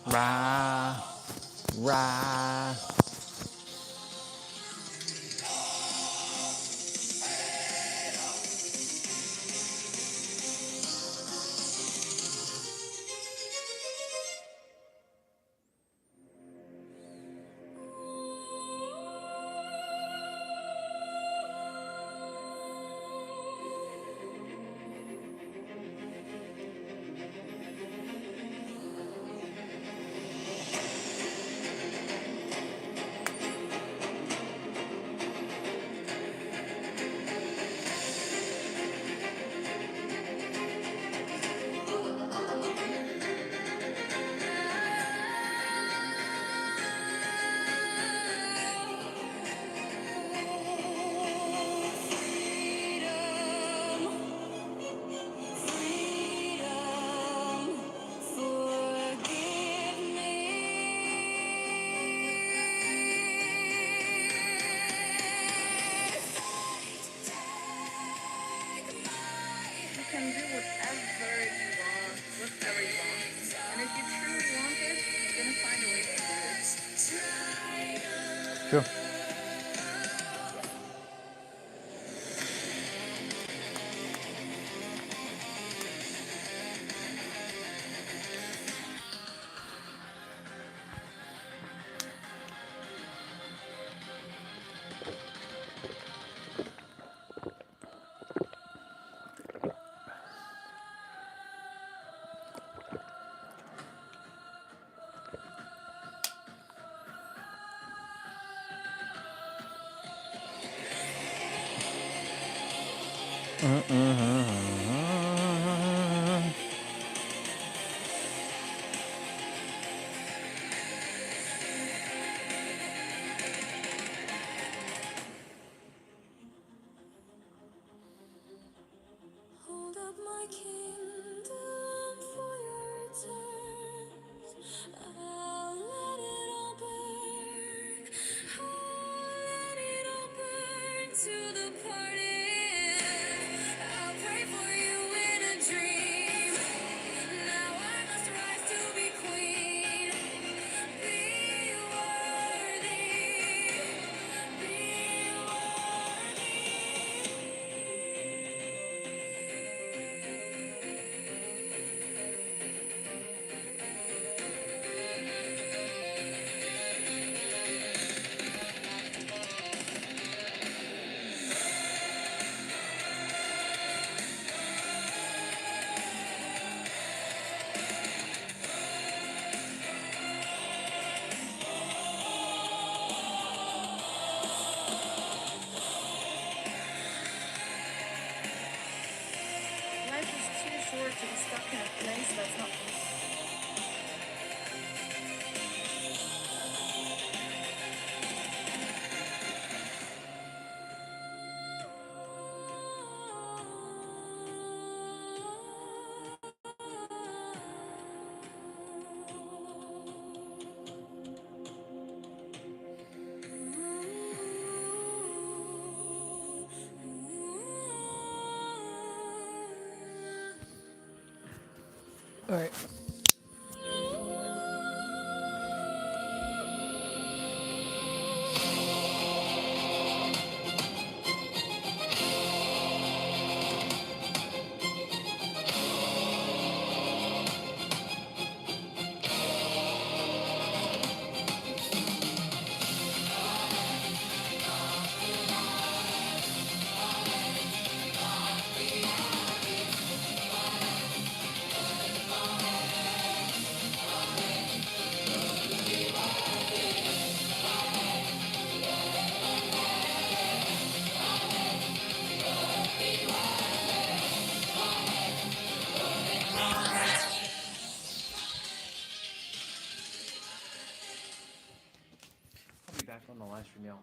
Rah, rah. You can do whatever you want, whatever you want. And if you truly want it, you're gonna find a way to do it. True. Hold up my kingdom for your return. I'll let it all burn. I'll let it all burn to the party. I'll pray for you in a dream. Now I must rise to be queen. Be worthy. Be Life is too short to be stuck in a place that's not. All right. I'll be back on the live stream, y'all.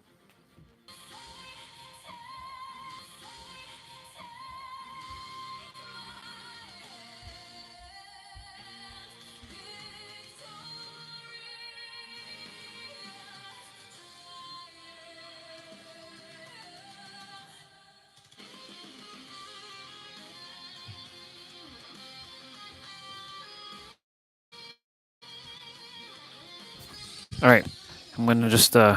All right, I'm gonna just so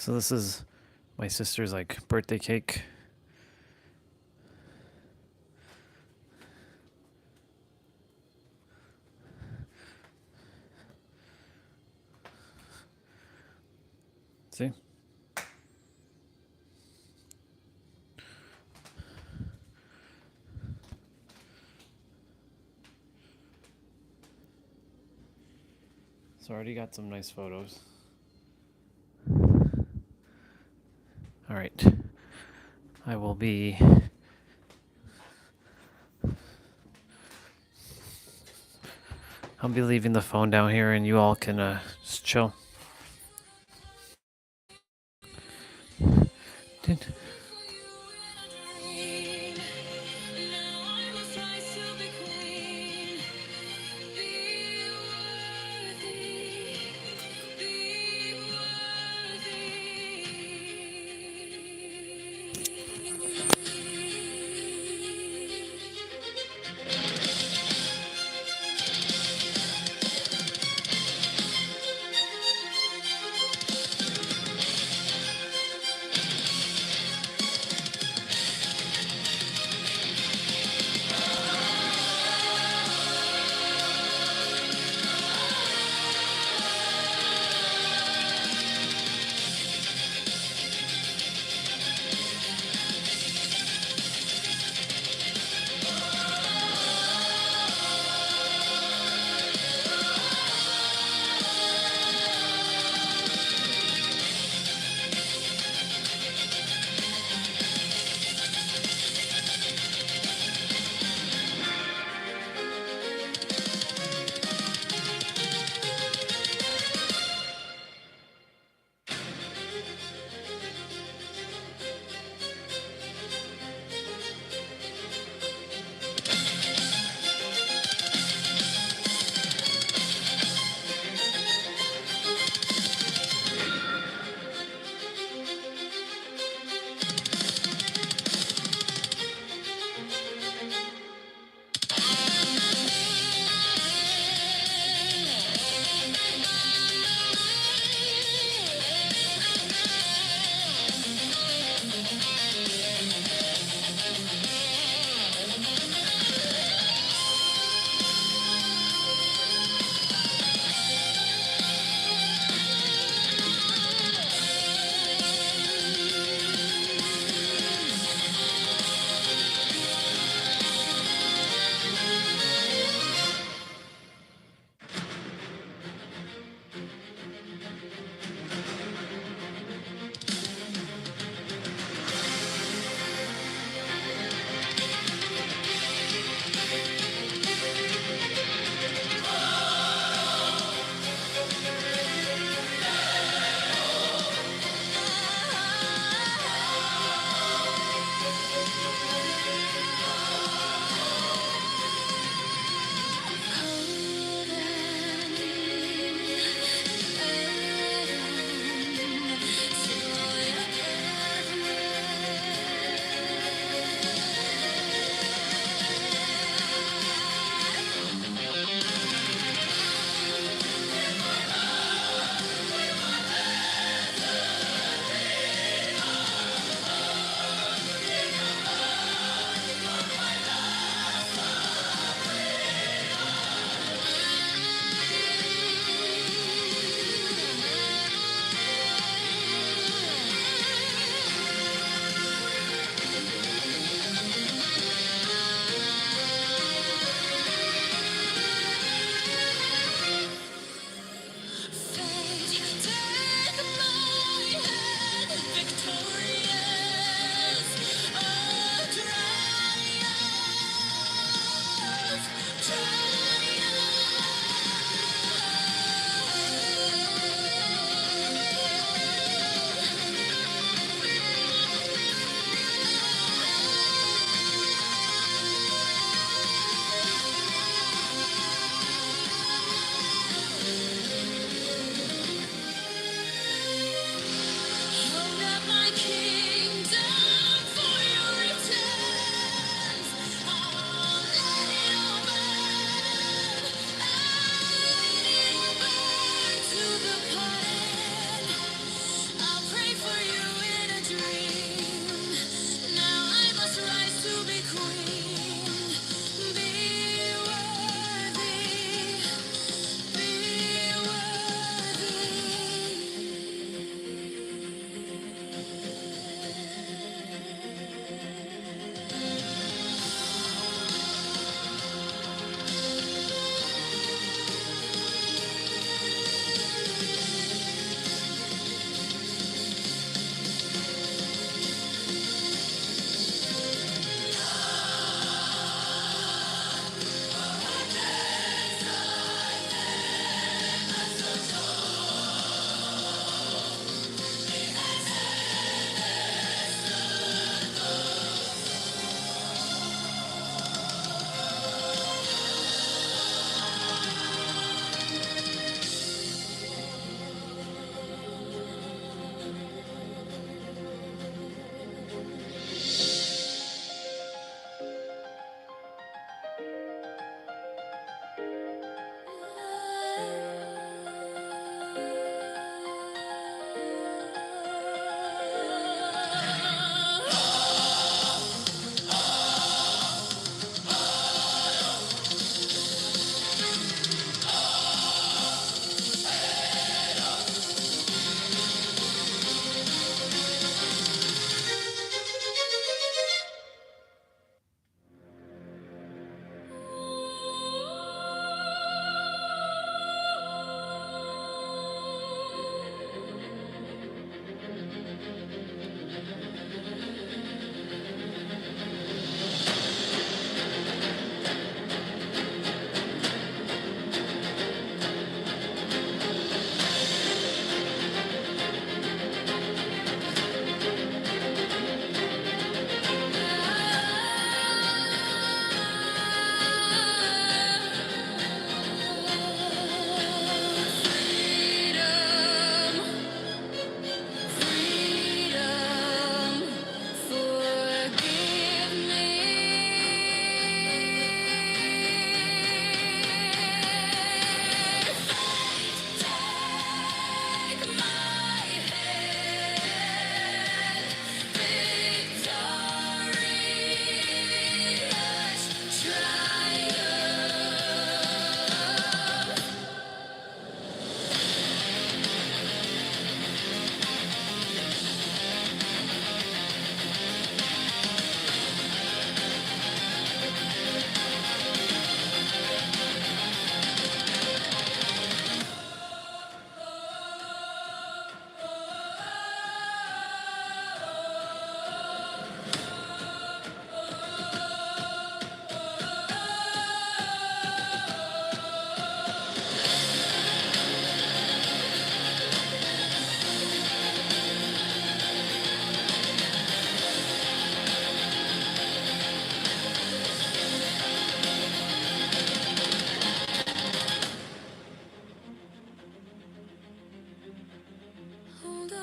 this is my sister's like birthday cake. See? So I already got some nice photos. All right. I will be I'll be leaving the phone down here and you all can just chill.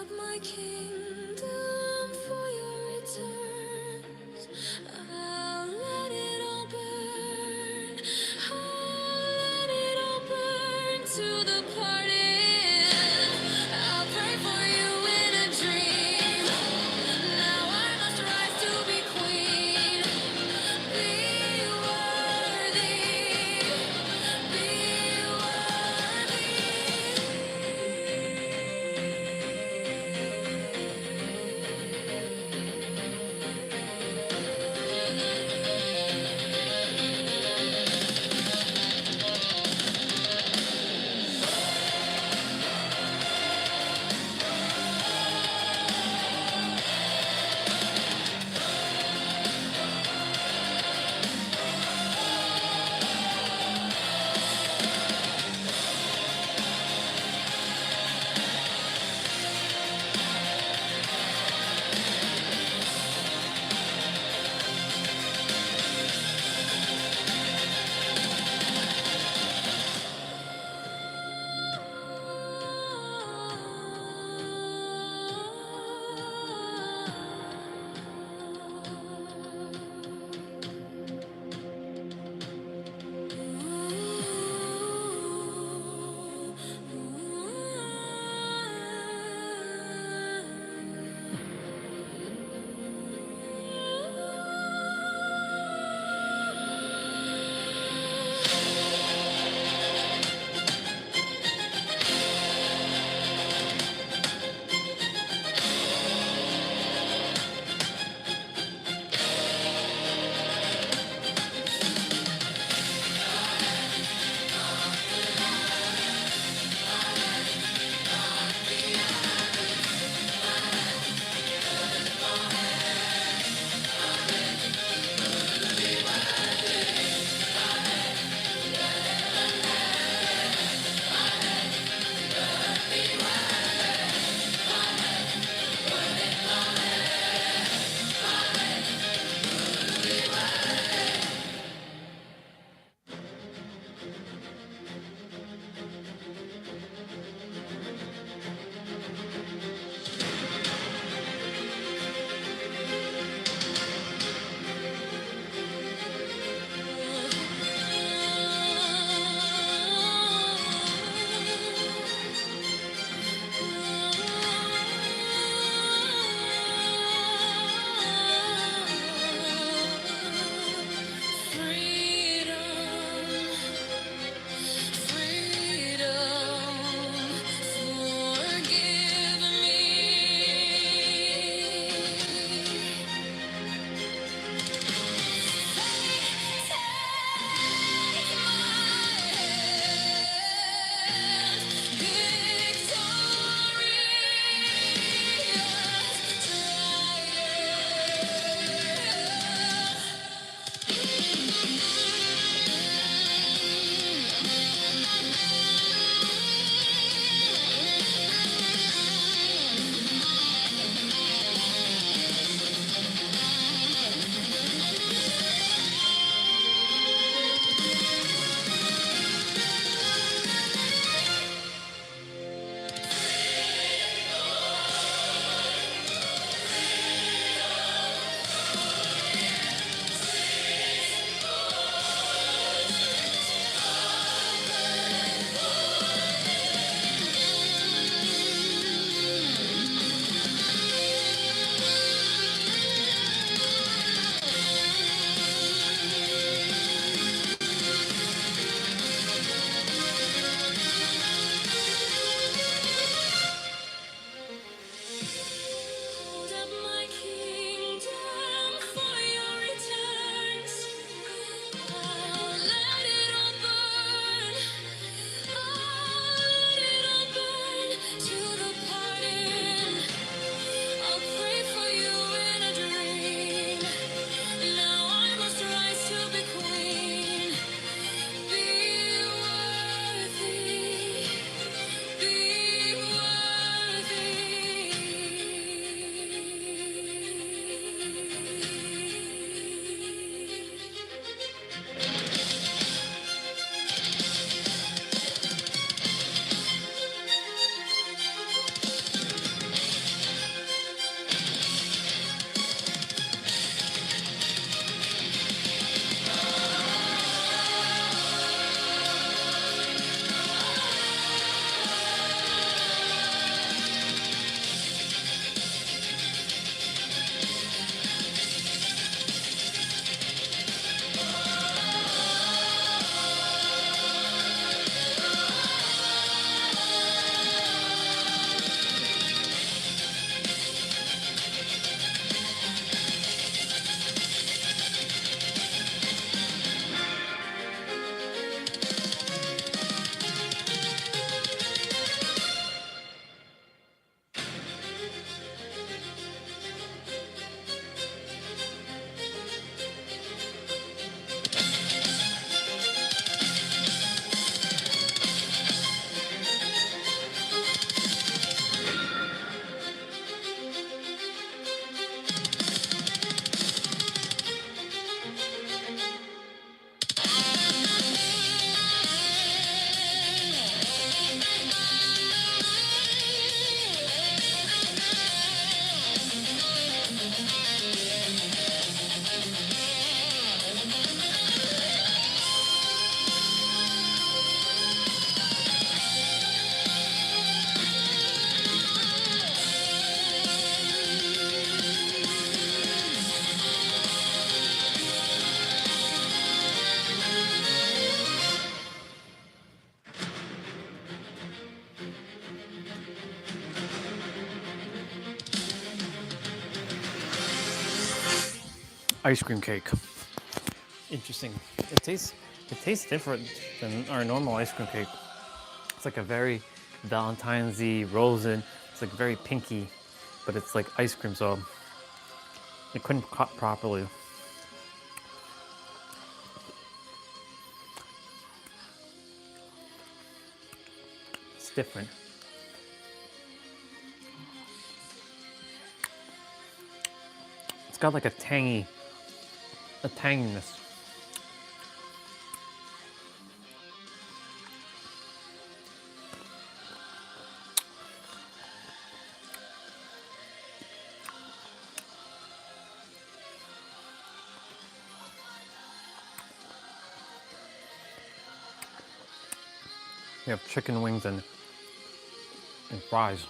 up my kingdom for your returns. I'll let it all burn. I'll let it all burn to the party. I'll pray for you in a dream. Now I must rise to be queen. Be worthy. Be worthy. ice cream cake. Interesting. It tastes different than our normal ice cream cake. It's like a very Valentine's-y, rosin. It's like very pinky, but it's like ice cream, so it couldn't cut properly. It's different. It's got like a tanginess. We have chicken wings and fries.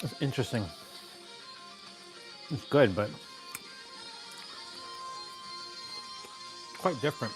It's interesting. It's good, but quite different.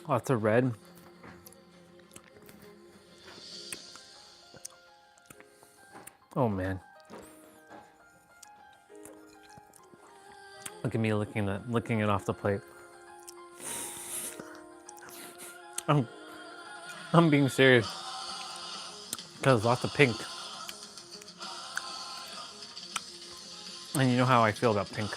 Lots of red. Oh man. Look at me licking it off the plate. I'm being serious. Because lots of pink. And you know how I feel about pink.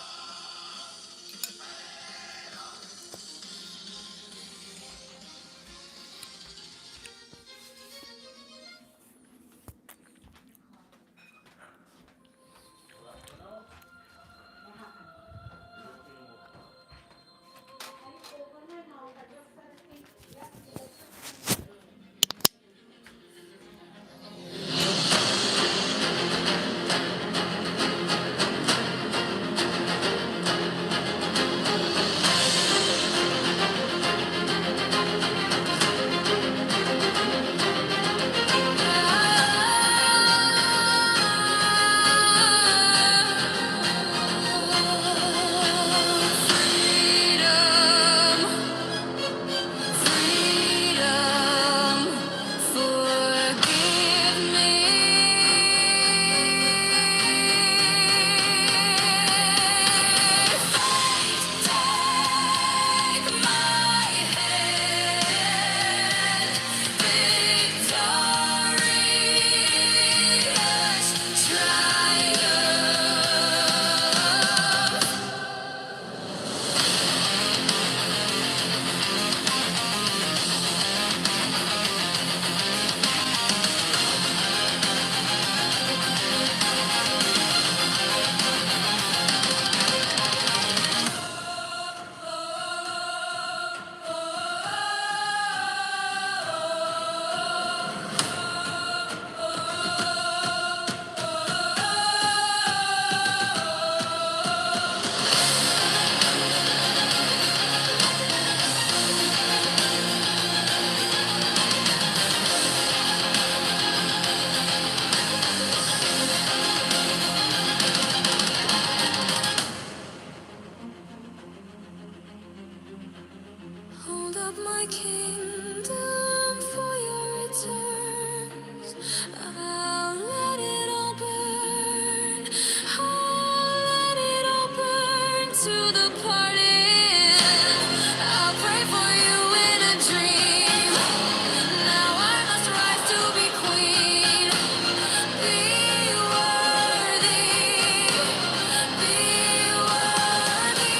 Hold up my kingdom for your returns. I'll let it all burn. I'll let it all burn to the party. I'll pray for you in a dream. Now I must rise to be queen. Be worthy. Be worthy.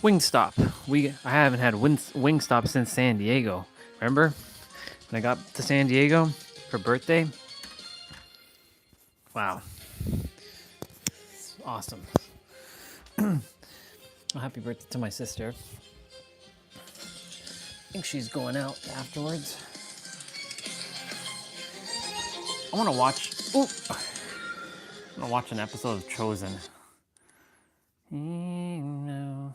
Wingstop. I haven't had Wingstop since San Diego. Remember when I got to San Diego for birthday? Wow, it's awesome. Well, happy birthday to my sister. I think she's going out afterwards. I want to watch. Ooh, I want to watch an episode of Chosen. You know.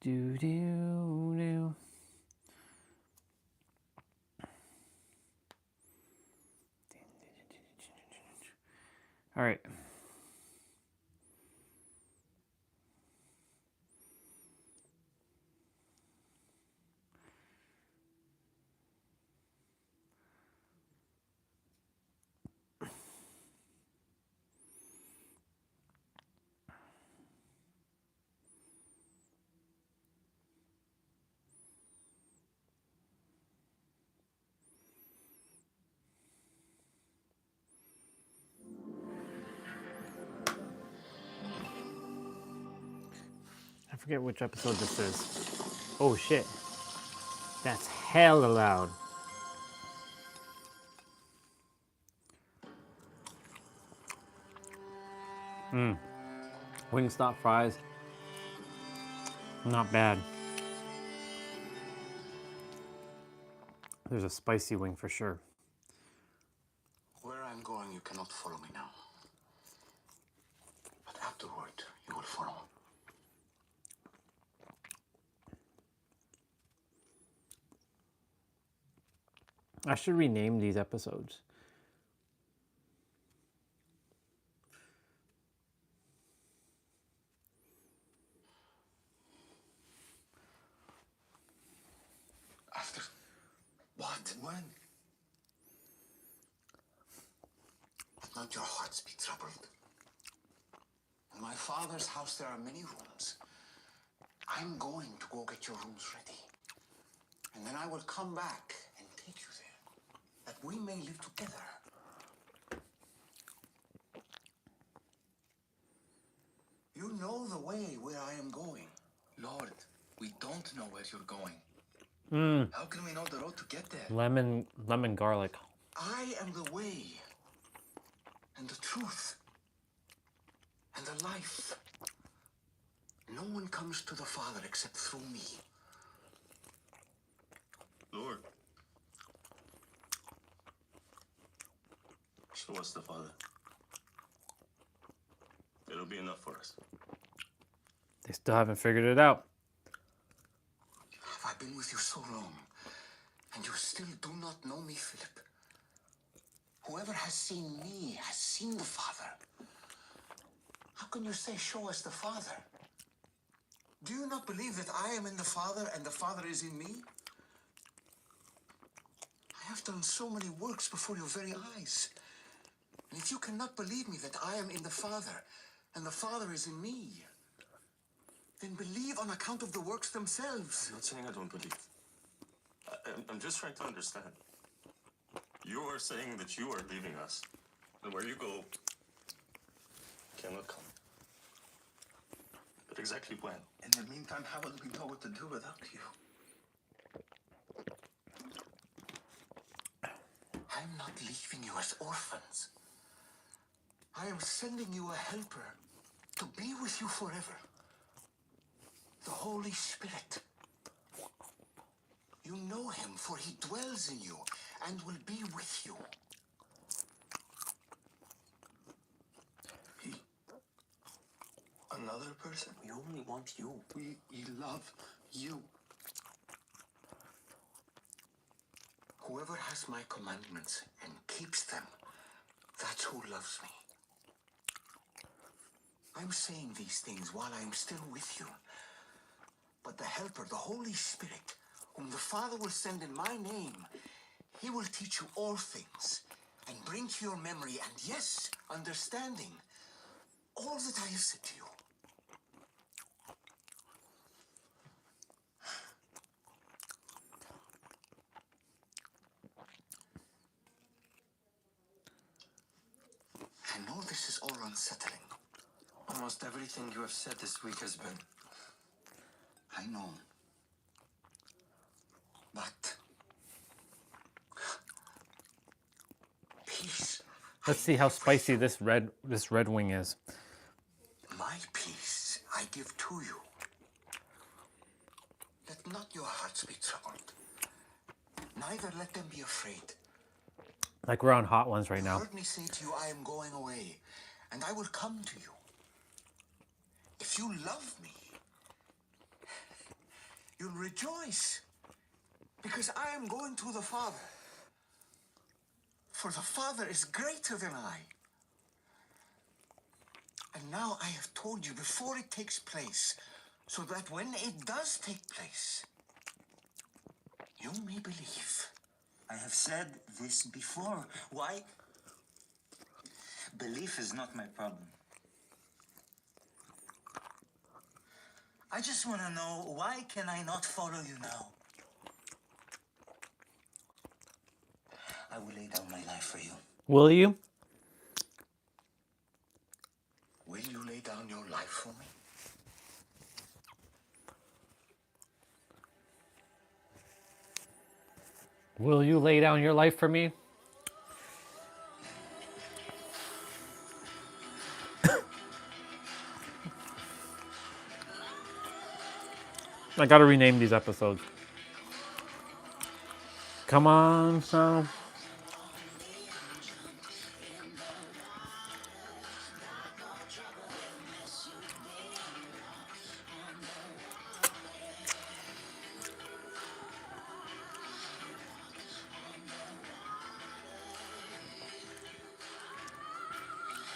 Do do do. All right. I forget which episode this is. Oh shit. That's hella loud. Wingstop fries. Not bad. There's a spicy wing for sure. Where I'm going, you cannot follow me now. But afterward, you will follow. I should rename these episodes. After what? When? Let not your hearts be troubled. In my father's house there are many rooms. I'm going to go get your rooms ready. And then I will come back and take you there, that we may live together. You know the way where I am going. Lord, we don't know where you're going. How can we know the road to get there? Lemon garlic. I am the way, and the truth, and the life. No one comes to the Father except through me. Lord, show us the Father. It'll be enough for us. They still haven't figured it out. Have I been with you so long, and you still do not know me, Philip? Whoever has seen me has seen the Father. How can you say, show us the Father? Do you not believe that I am in the Father and the Father is in me? I have done so many works before your very eyes. And if you cannot believe me that I am in the Father and the Father is in me, then believe on account of the works themselves. I'm not saying I don't believe. I'm just trying to understand. You are saying that you are leaving us, and where you go cannot come. But exactly when? In the meantime, how will we know what to do without you? I'm not leaving you as orphans. I am sending you a helper to be with you forever. The Holy Spirit. You know him, for he dwells in you and will be with you. He... Another person? We only want you. We love you. Whoever has my commandments and keeps them, that's who loves me. I'm saying these things while I am still with you. But the Helper, the Holy Spirit, whom the Father will send in my name, he will teach you all things and bring to your memory and, yes, understanding all that I have said to you. I know this is all unsettling. Almost everything you have said this week has been. I know. But peace. Let's see how spicy this red wing is. My peace I give to you. Let not your hearts be troubled. Neither let them be afraid. Like we're on Hot Ones right You now. heard me say to you, I am going away, and I will come to you. If you love me, you'll rejoice, because I am going to the Father. For the Father is greater than I. And now I have told you before it takes place, so that when it does take place, you may believe. I have said this before. Why? Belief is not my problem. I just want to know, why can I not follow you now? I will lay down my life for you. Will you? Will you lay down your life for me? Will you lay down your life for me? I gotta rename these episodes. Come on, son.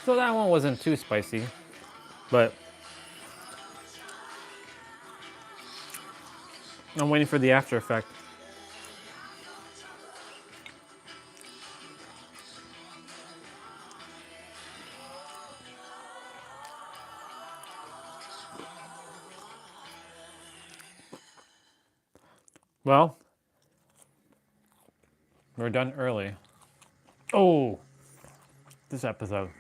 So that one wasn't too spicy, but I'm waiting for the after effect. Well, we're done early. Oh, this episode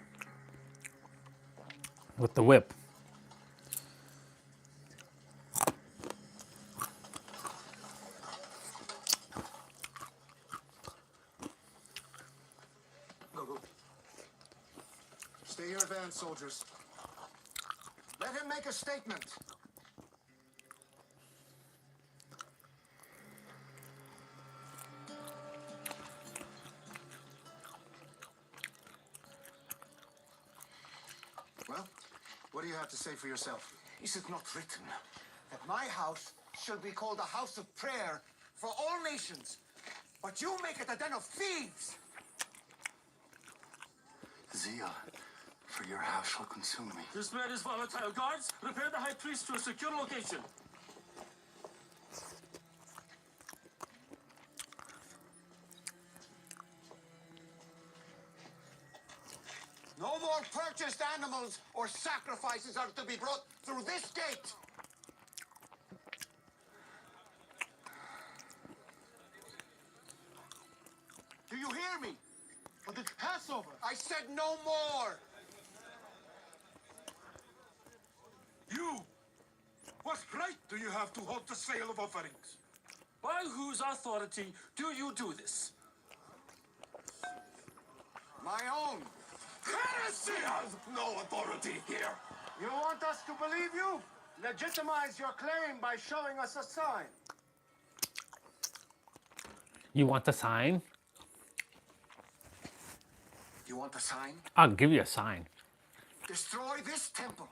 with the whip. Go. Stay your van, soldiers. Let him make a statement. Well, what do you have to say for yourself? Is it not written? That my house should be called a house of prayer for all nations, but you make it a den of thieves! Zeal for your house shall consume me. This man is volatile. Guards, prepare the high priest to a secure location. No more purchased animals or sacrifices are to be brought through this gate! Do you hear me? For the Passover, I said no more! You! What right do you have to halt the sale of offerings? By whose authority do you do this? My own! Heresy has no authority here! You want us to believe you? Legitimize your claim by showing us a sign. You want the sign? You want a sign? I'll give you a sign. Destroy this temple,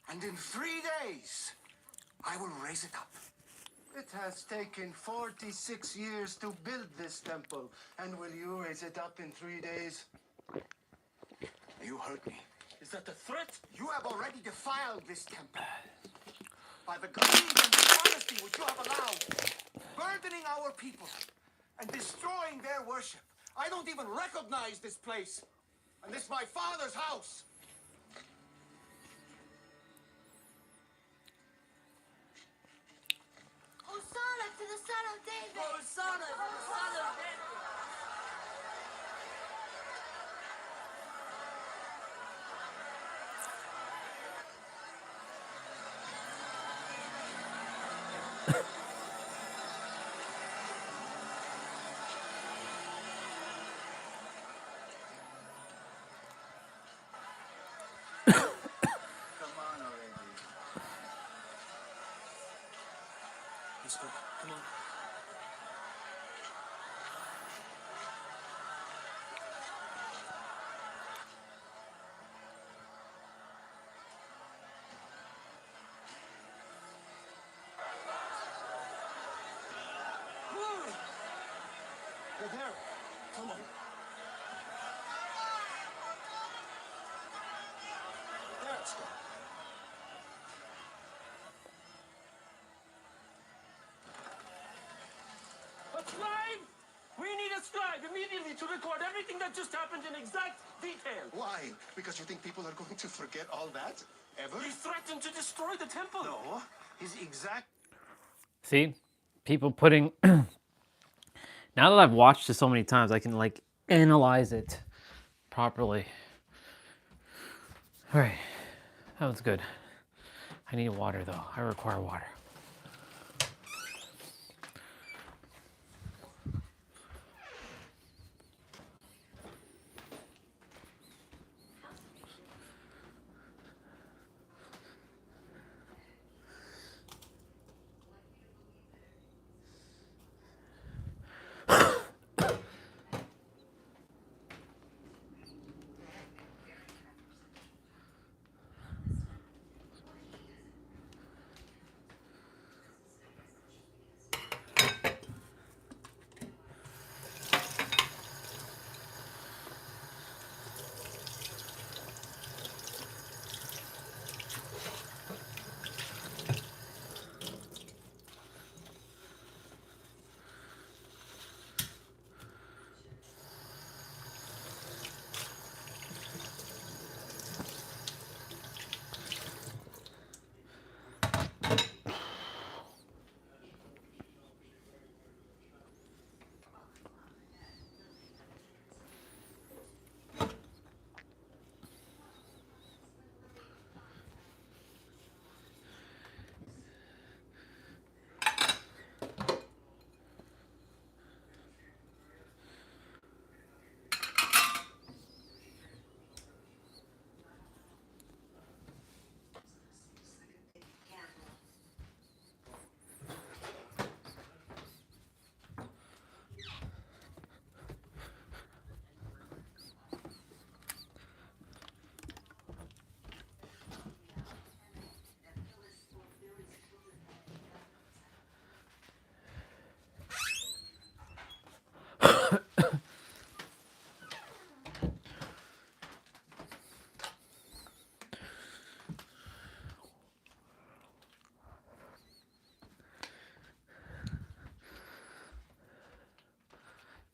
and in 3 days, I will raise it up. It has taken 46 years to build this temple, and will you raise it up in 3 days? You heard me. Is that a threat? You have already defiled this temple by the greed and dishonesty which you have allowed, burdening our people and destroying their worship. I don't even recognize this place, and this is my father's house. Hosanna to the Son of David! Hosanna to the Son of David! Let's go. Come on. You're there. Come on. There, let's go. A scribe! We need a scribe immediately to record everything that just happened in exact detail. Why? Because you think people are going to forget all that? Ever? He threatened to destroy the temple. No. His exact... See, people putting. Now that I've watched it so many times, I can like analyze it properly. All right, that was good. I need water though. I require water.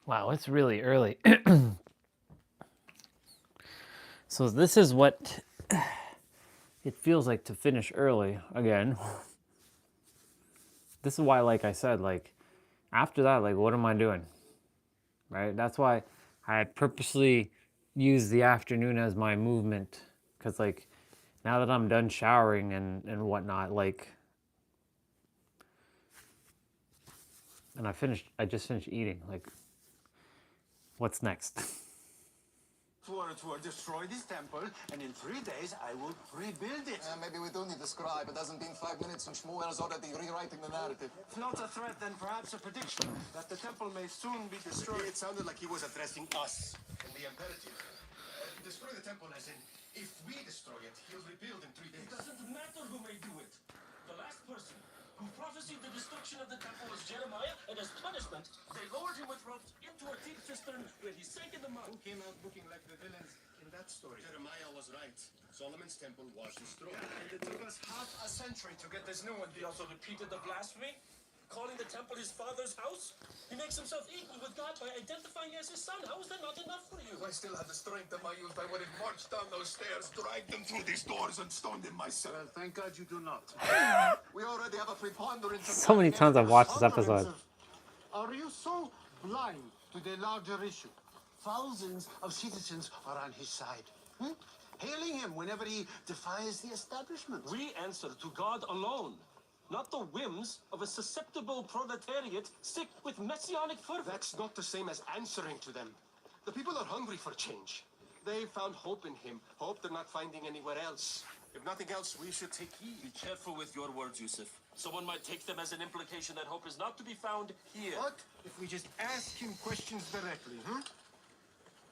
Wow, it's really early. So this is what it feels like to finish early again. This is why, like I said, like after that, like what am I doing? Right? That's why I had purposely used the afternoon as my movement. Because like now that I'm done showering and whatnot, like, and I just finished eating. Like, what's next? To destroy this temple, and in 3 days I will rebuild it. Maybe we do need a scribe. It hasn't been 5 minutes and Shmuel's already rewriting the narrative. If not a threat, then perhaps a prediction that the temple may soon be destroyed. It sounded like he was addressing us in the imperative. Destroy the temple as in, if we destroy it, he'll rebuild in 3 days. It doesn't matter who may do it. The last person who prophesied the destruction of the temple was Jeremiah, and as punishment, they lowered him with ropes into a deep cistern where he sank in the mud. Who came out looking like the villains in that story? Jeremiah was right. Solomon's temple was destroyed. And it took us half a century to get this new one. He also repeated the blasphemy, calling the temple his father's house. He makes himself equal with God by identifying as his son. How is that not enough for you? If I still had the strength of my youth, I would have marched down those stairs, dragged them through these doors, and stoned them myself. Well, thank God you do not. We already have a preponderance of... So many times I've watched this episode. Are you so blind to the larger issue? Thousands of citizens are on his side, hailing him whenever he defies the establishment. We answer to God alone. not the whims of a susceptible proletariat sick with messianic fervor. That's not the same as answering to them. The people are hungry for change. They found hope in him, hope they're not finding anywhere else. If nothing else, we should take heed. Be careful with your words, Yusuf. Someone might take them as an implication that hope is not to be found here. What if we just ask him questions directly, huh?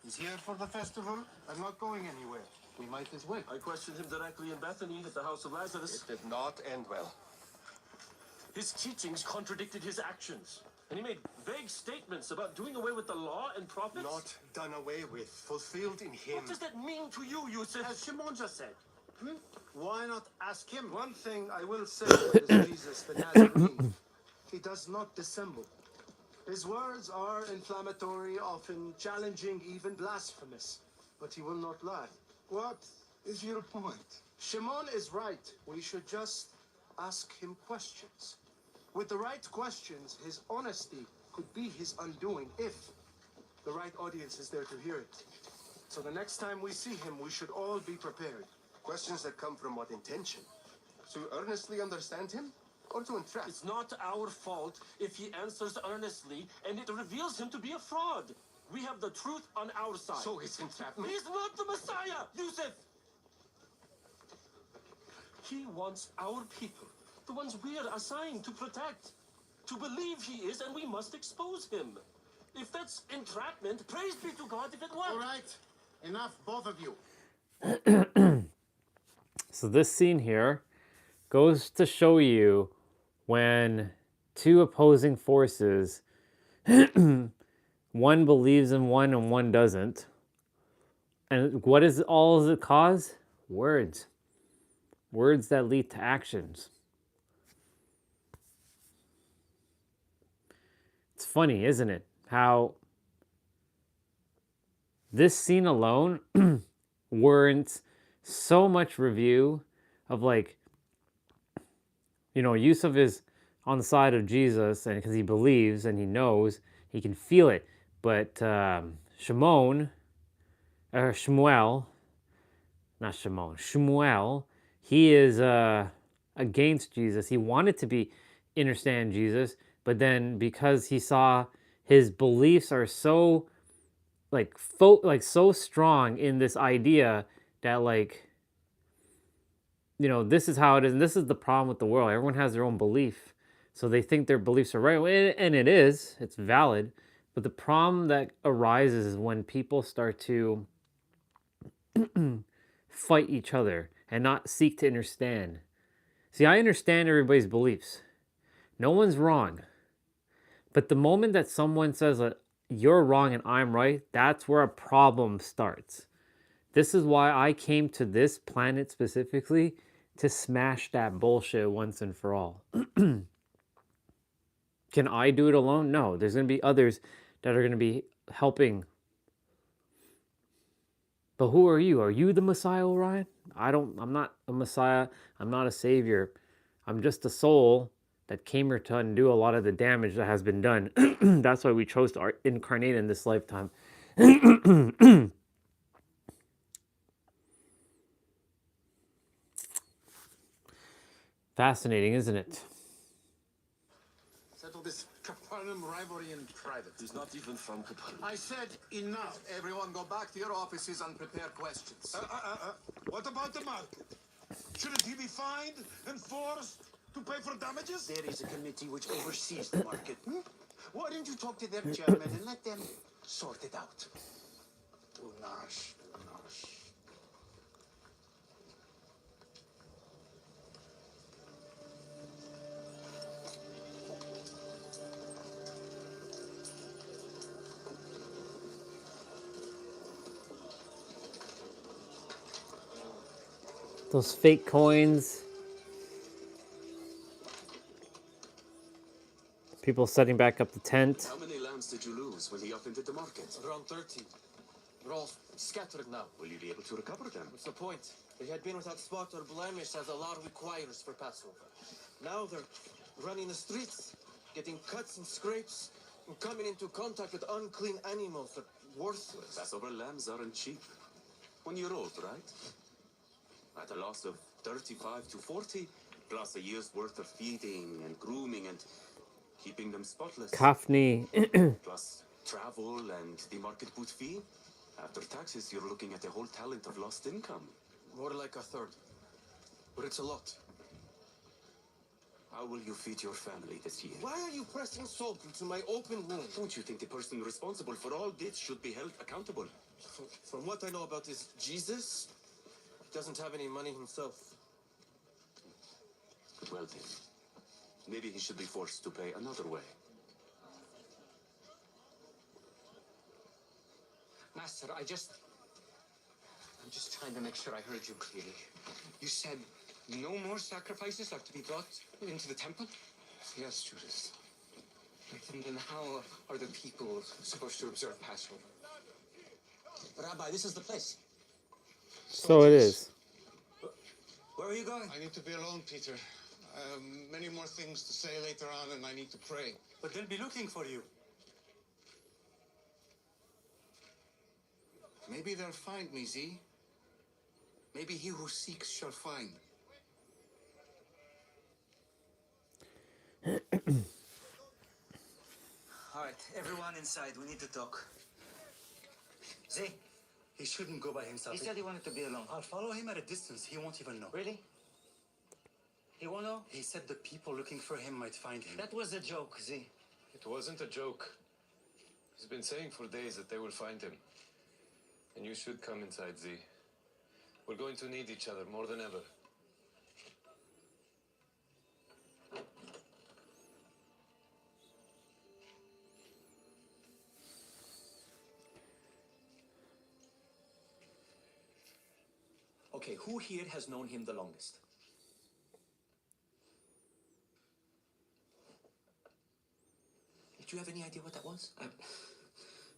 He's here for the festival. I'm not going anywhere. We might as well. I questioned him directly in Bethany at the house of Lazarus. It did not end well. His teachings contradicted his actions. And he made vague statements about doing away with the law and prophets. Not done away with, fulfilled in him. What does that mean to you, Yusuf? As Shimon just said. Why not ask him? One thing I will say about this Jesus, the Nazarene. He does not dissemble. His words are inflammatory, often challenging, even blasphemous. But he will not lie. What is your point? Shimon is right. We should just ask him questions. With the right questions, his honesty could be his undoing if the right audience is there to hear it. So the next time we see him, we should all be prepared. Questions that come from what intention? To earnestly understand him or to entrap? It's not our fault if he answers earnestly and it reveals him to be a fraud. We have the truth on our side. So it's entrapment? He's not the Messiah, Yusuf! He wants our people, the ones we're assigned to protect, to believe he is, and we must expose him. If that's entrapment, praise be to God if it works. All right. Enough, both of you. So this scene here goes to show you when two opposing forces, one believes in one and one doesn't. And what is all does it cause? Words. Words that lead to actions. It's funny, isn't it? How this scene alone warrants so much review of, like, you know, Yusuf is on the side of Jesus and because he believes and he knows, he can feel it. But Shmuel, he is against Jesus. He wanted to understand Jesus, but then because he saw his beliefs are so so strong in this idea that, like, you know, this is how it is, and this is the problem with the world. Everyone has their own belief, so they think their beliefs are right, and it's valid. But the problem that arises is when people start to fight each other and not seek to understand. See, I understand everybody's beliefs. No one's wrong. But the moment that someone says that you're wrong and I'm right, that's where a problem starts. This is why I came to this planet specifically, to smash that bullshit once and for all. Can I do it alone? No. There's going to be others that are going to be helping. But who are you? Are you the Messiah, Orion? I'm not a Messiah. I'm not a savior. I'm just a soul that came here to undo a lot of the damage that has been done. That's why we chose to incarnate in this lifetime. Fascinating, isn't it? Settle this Capernaum rivalry in private. He's not even from Capernaum. I said enough. Everyone go back to your offices and prepare questions. What about the market? Shouldn't he be fined and forced to pay for damages? There is a committee which oversees the market. Why don't you talk to their chairman and let them sort it out? Unash. Those fake coins. People setting back up the tent. How many lambs did you lose when he opened the market? Around 30. They're all scattered now. Will you be able to recover them? What's the point? They had been without spot or blemish as the law requires for Passover. Now they're running the streets, getting cuts and scrapes, and coming into contact with unclean animals that are worthless. Passover lambs aren't cheap. 1 year old, right? At a loss of 35 to 40, Plus a year's worth of feeding and grooming and keeping them spotless. Kafni. Plus travel and the market boot fee. After taxes, you're looking at a whole talent of lost income. More like a third. But it's a lot. How will you feed your family this year? Why are you pressing salt into my open wound? Don't you think the person responsible for all this should be held accountable? From what I know about this Jesus, he doesn't have any money himself. Well then, maybe he should be forced to pay another way. Master, I'm just trying to make sure I heard you clearly. You said no more sacrifices are to be brought into the temple? Yes, Judas. And then how are the people supposed to observe Passover? Rabbi, this is the place. So it is. Where are you going? I need to be alone, Peter. I have many more things to say later on, and I need to pray. But they'll be looking for you. Maybe they'll find me, Z. Maybe he who seeks shall find. All right, everyone inside. We need to talk. Zay, he shouldn't go by himself. He said he wanted to be alone. I'll follow him at a distance. He won't even know. Really? He won't know? He said the people looking for him might find him. That was a joke, Zay. It wasn't a joke. He's been saying for days that they will find him. And you should come inside, Z. We're going to need each other more than ever. Okay, who here has known him the longest? Did you have any idea what that was? I've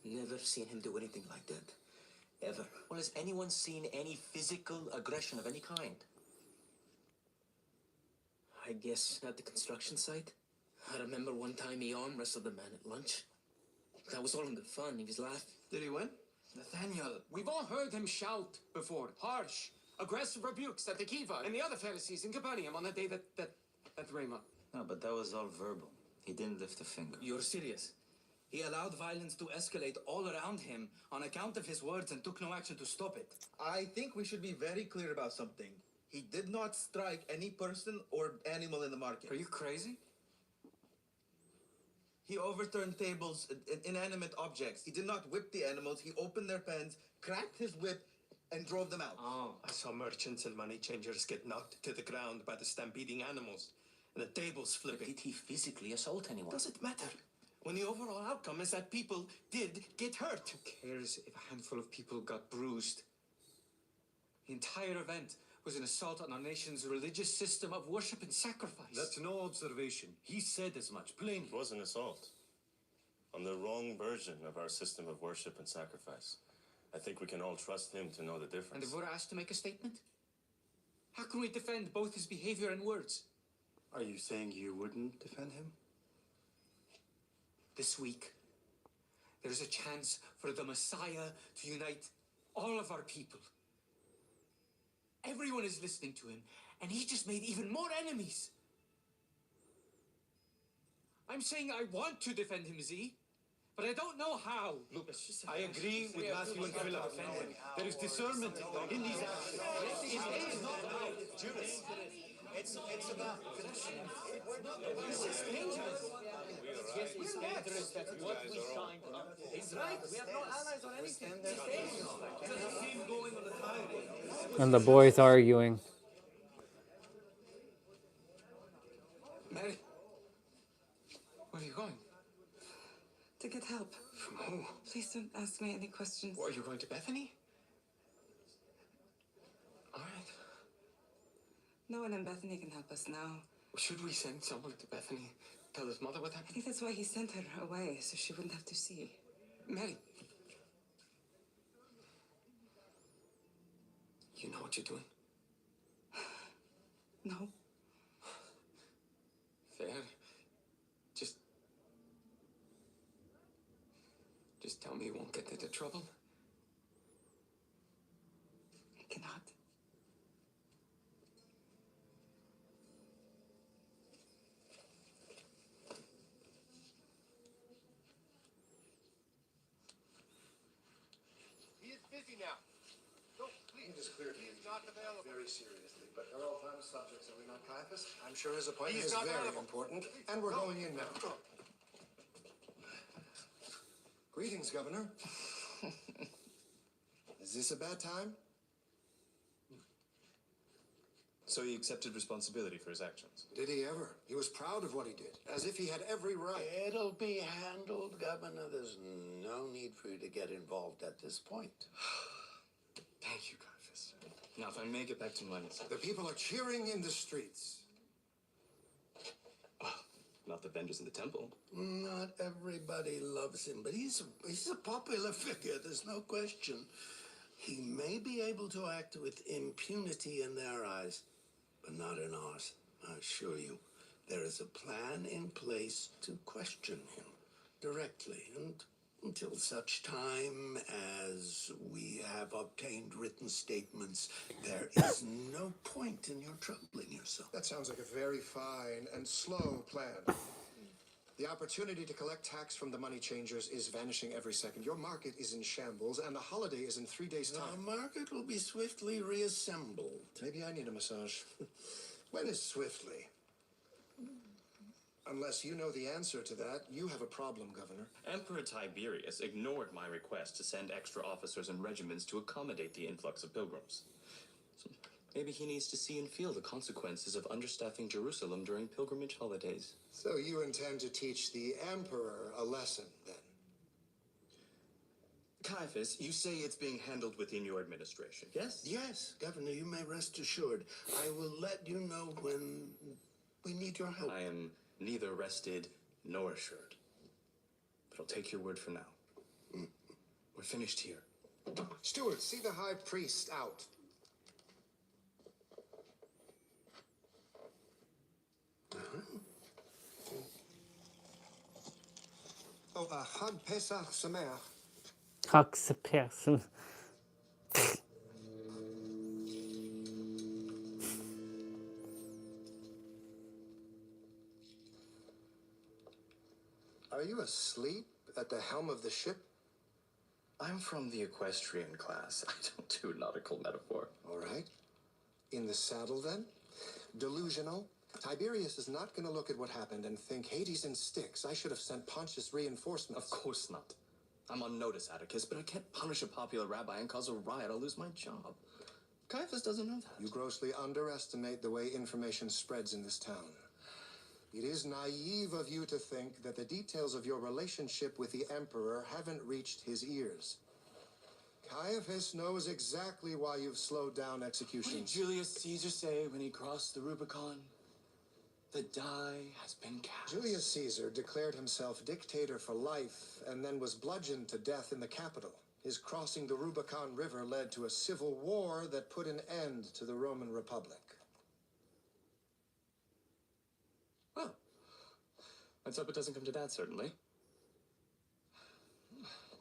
never seen him do anything like that. Ever. Well, has anyone seen any physical aggression of any kind? I guess at the construction site. I remember one time he arm wrestled a man at lunch. That was all in good fun. He was laughing. Did he win? Nathaniel, we've all heard him shout before. Harsh, aggressive rebukes at the Kiva and the other Pharisees in Capernaum on the day that Ramah. No, but that was all verbal. He didn't lift a finger. You're serious? He allowed violence to escalate all around him on account of his words and took no action to stop it. I think we should be very clear about something. He did not strike any person or animal in the market. Are you crazy? He overturned tables, inanimate objects. He did not whip the animals. He opened their pens, cracked his whip, and drove them out. Oh. I saw merchants and money changers get knocked to the ground by the stampeding animals. And the tables flipping. Did he physically assault anyone? Doesn't matter. When the overall outcome is that people did get hurt. Who cares if a handful of people got bruised? The entire event was an assault on our nation's religious system of worship and sacrifice. That's no observation. He said as much, plainly. It was an assault on the wrong version of our system of worship and sacrifice. I think we can all trust him to know the difference. And if we're asked to make a statement, how can we defend both his behavior and words? Are you saying you wouldn't defend him? This week, there's a chance for the Messiah to unite all of our people. Everyone is listening to him, and he just made even more enemies. I'm saying I want to defend him, Z, but I don't know how. Look, I agree with Matthew and Philip. There is discernment in these actions. It is not about Judas. It's about This is dangerous. Yes, it's dangerous that what we signed up is right. We have no allies on anything. It's dangerous. Just keep going on the highway. And the boys arguing. Mary, where are you going? To get help. From who? Please don't ask me any questions. Are you going to Bethany? All right. No one in Bethany can help us now. Should we send someone to Bethany? Tell his mother what I happened? think that's why he sent her away, so she wouldn't have to see. Mary. You know what you're doing? No. Fair. Just tell me you won't get into trouble. I cannot. safety now. No, please. It is clear to me. He's not available. Very seriously, but they're all time subjects, are we not, Caiaphas? I'm sure his appointment is very important, and we're going in now. Greetings, Governor. Is this a bad time? So he accepted responsibility for his actions. Did he ever? He was proud of what he did, as if he had every right. It'll be handled, Governor. There's no need for you to get involved at this point. Thank you, Caiaphas. Now, if I may get back to money, sir. The people are cheering in the streets. Not the vendors in the temple. Not everybody loves him, but he's a popular figure, there's no question. He may be able to act with impunity in their eyes, but not in ours, I assure you. There is a plan in place to question him directly, and until such time as we have obtained written statements, there is no point in your troubling yourself. That sounds like a very fine and slow plan. The opportunity to collect tax from the money changers is vanishing every second. Your market is in shambles, and the holiday is in 3 days' time. The market will be swiftly reassembled. Maybe I need a massage. When is swiftly? Unless you know the answer to that, you have a problem, Governor. Emperor Tiberius ignored my request to send extra officers and regiments to accommodate the influx of pilgrims. So maybe he needs to see and feel the consequences of understaffing Jerusalem during pilgrimage holidays. So you intend to teach the Emperor a lesson, then? Caiaphas, you say it's being handled within your administration, yes? Yes, Governor, you may rest assured. I will let you know when we need your help. I am neither rested nor assured. But I'll take your word for now. We're finished here. Steward, see the high priest out. Oh, Chag Pesach Sameach. Chag Pesach. Are you asleep at the helm of the ship? I'm from the equestrian class. I don't do nautical metaphor. All right. In the saddle, then? Delusional? Tiberius is not going to look at what happened and think Hades in sticks. I should have sent Pontius reinforcements. Of course not. I'm on notice, Atticus, but I can't punish a popular rabbi and cause a riot. I'll lose my job. Caiaphas doesn't know that. You grossly underestimate the way information spreads in this town. It is naive of you to think that the details of your relationship with the Emperor haven't reached his ears. Caiaphas knows exactly why you've slowed down executions. What did Julius Caesar say when he crossed the Rubicon? The die has been cast. Julius Caesar declared himself dictator for life and then was bludgeoned to death in the Capitol. His crossing the Rubicon River led to a civil war that put an end to the Roman Republic. Well, let's hope it doesn't come to that, certainly.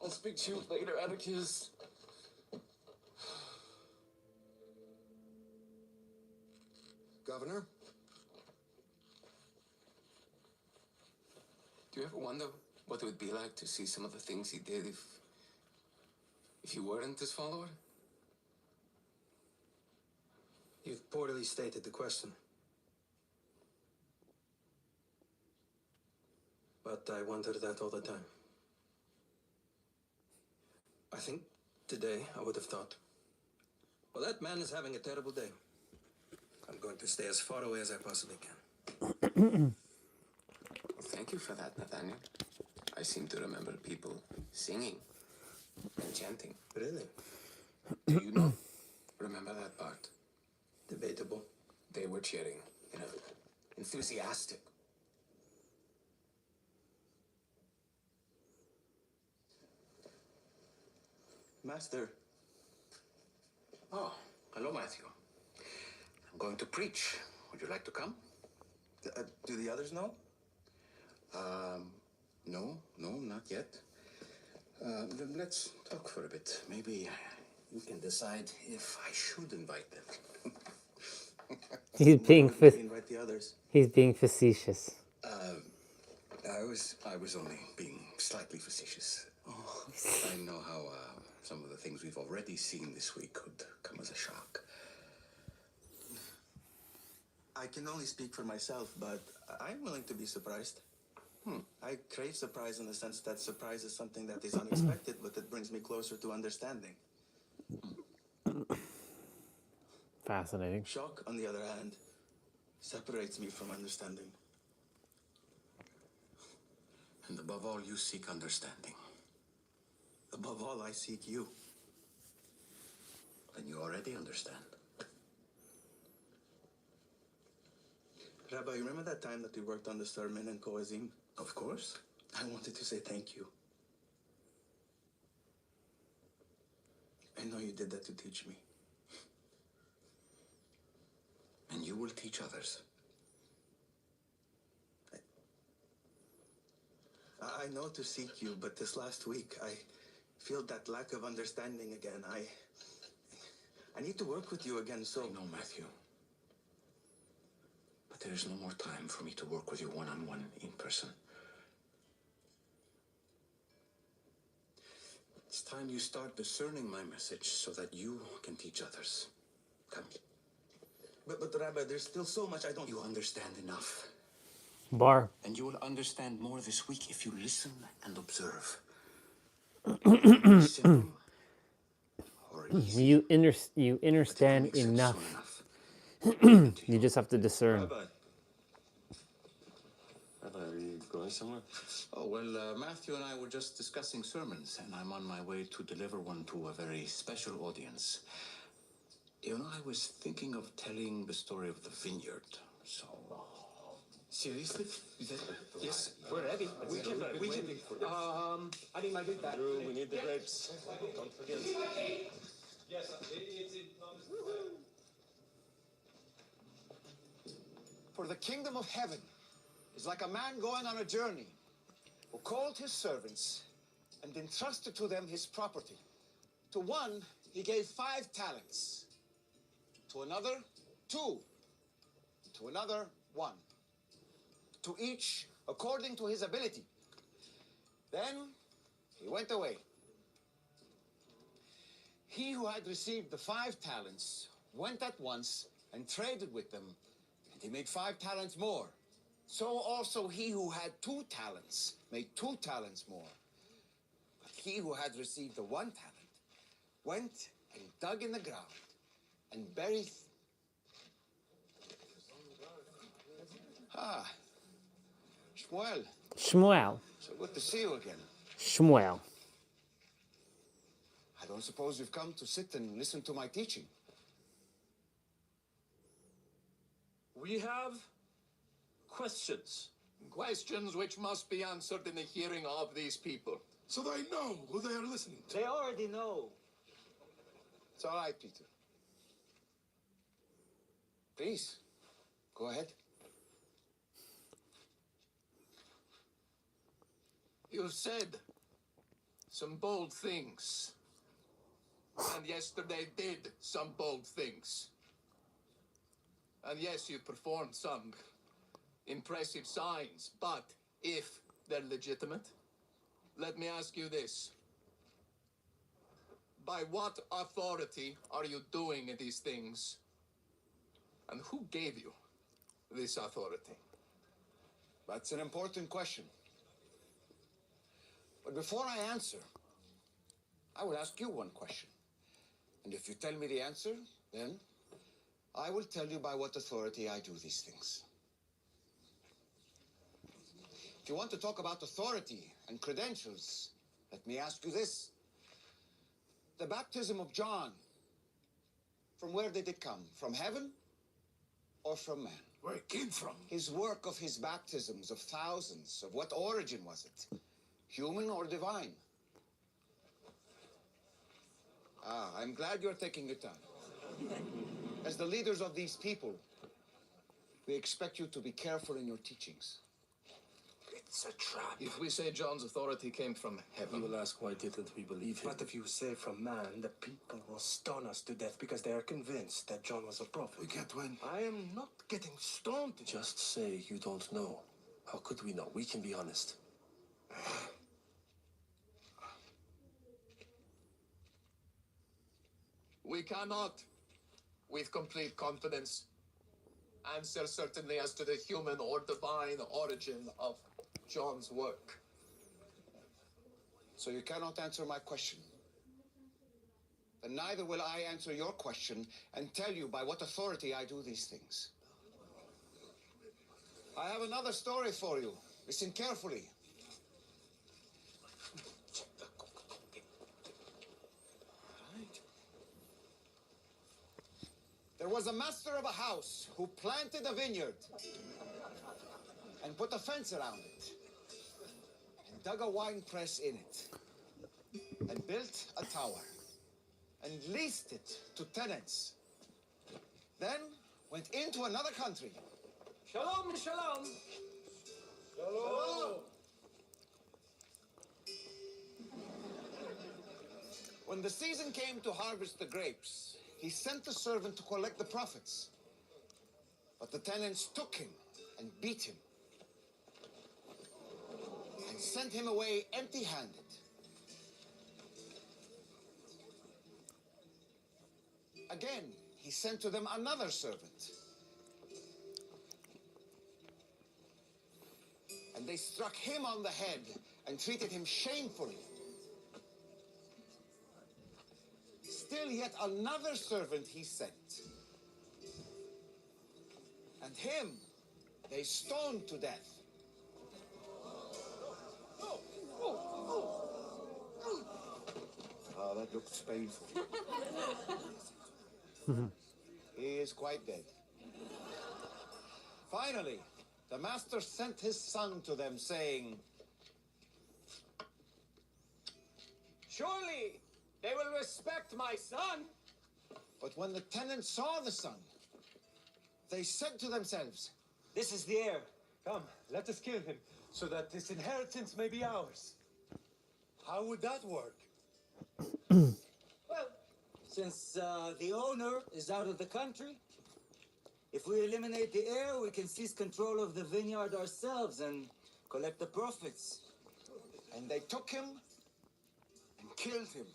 I'll speak to you later, Atticus. Governor? Do you ever wonder what it would be like to see some of the things he did if you weren't his follower? You've poorly stated the question. But I wonder that all the time. I think today I would have thought, well, that man is having a terrible day. I'm going to stay as far away as I possibly can. Well, thank you for that, Nathaniel. I seem to remember people singing and chanting. Really? Do you not remember that part? Debatable. They were cheering, enthusiastic. Master. Oh, hello, Matthew. I'm going to preach. Would you like to come? Do the others know? No, not yet. Then let's talk for a bit. Maybe you can decide if I should invite them. Invite the others. He's being facetious. I was only being slightly facetious. I know some of the things we've already seen this week could come as a shock. I can only speak for myself, but I'm willing to be surprised. I crave surprise in the sense that surprise is something that is unexpected, but it brings me closer to understanding. Fascinating. Shock, on the other hand, separates me from understanding. And above all, you seek understanding. Above all, I seek you. Then you already understand. Rabbi, you remember that time that we worked on the sermon in Koazim? Of course. I wanted to say thank you. I know you did that to teach me. And you will teach others. I know to seek you, but this last week, I feel that lack of understanding again. I need to work with you again, so... I know, Matthew. But there is no more time for me to work with you one-on-one in person. It's time you start discerning my message so that you can teach others. Come. But Rabbi, there's still so much I don't... You understand enough. Bar. And you will understand more this week if you listen and observe. Simple or easy. You understand enough. You just have to discern. Rabbi, are you going somewhere? Oh, well, Matthew and I were just discussing sermons, and I'm on my way to deliver one to a very special audience. You know, I was thinking of telling the story of the vineyard, so... Seriously? Yes, we're ready. We can. I need my big bag. Drew, we need the grapes. Don't forget. Yes, it's in. For the kingdom of heaven is like a man going on a journey who called his servants and entrusted to them his property. To one, he gave 5 talents. To another, 2. To another, 1. To each according to his ability. Then he went away. He who had received the 5 talents went at once and traded with them, and he made 5 talents more. So also he who had 2 talents made 2 talents more. But he who had received the 1 talent went and dug in the ground and buried... Shmuel. Shmuel. So good to see you again. Shmuel. I don't suppose you've come to sit and listen to my teaching. We have questions. Questions which must be answered in the hearing of these people. So they know who they are listening to. They already know. It's all right, Peter. Please, go ahead. You've said some bold things. And yesterday did some bold things. And yes, you performed some impressive signs, but if they're legitimate, let me ask you this. By what authority are you doing these things? And who gave you this authority? That's an important question. But before I answer, I will ask you one question. And if you tell me the answer, then I will tell you by what authority I do these things. If you want to talk about authority and credentials, let me ask you this. The baptism of John, from where did it come? From heaven or from man? Where it came from. His work of his baptisms of thousands, of what origin was it? Human or divine? I'm glad you're taking your time. As the leaders of these people, we expect you to be careful in your teachings. It's a trap. If we say John's authority came from heaven, We will ask why didn't we believe him? But if you say from man, the people will stone us to death because they are convinced that John was a prophet. We can't win. I am not getting stoned. Just say you don't know. How could we know? We can be honest. We cannot, with complete confidence, answer certainly as to the human or divine origin of John's work. So you cannot answer my question. Then neither will I answer your question and tell you by what authority I do these things. I have another story for you. Listen carefully. There was a master of a house who planted a vineyard and put a fence around it and dug a wine press in it and built a tower and leased it to tenants. Then went into another country. Shalom, shalom. Shalom. When the season came to harvest the grapes, he sent a servant to collect the profits. But the tenants took him and beat him and sent him away empty-handed. Again, he sent to them another servant. And they struck him on the head and treated him shamefully. Still yet another servant he sent. And him they stoned to death. Oh, that looks painful. He is quite dead. Finally, the master sent his son to them, saying, Surely they will respect my son. But when the tenants saw the son, they said to themselves, This is the heir. Come, let us kill him, so that this inheritance may be ours. How would that work? Well, since the owner is out of the country, if we eliminate the heir, we can seize control of the vineyard ourselves and collect the profits. And they took him and killed him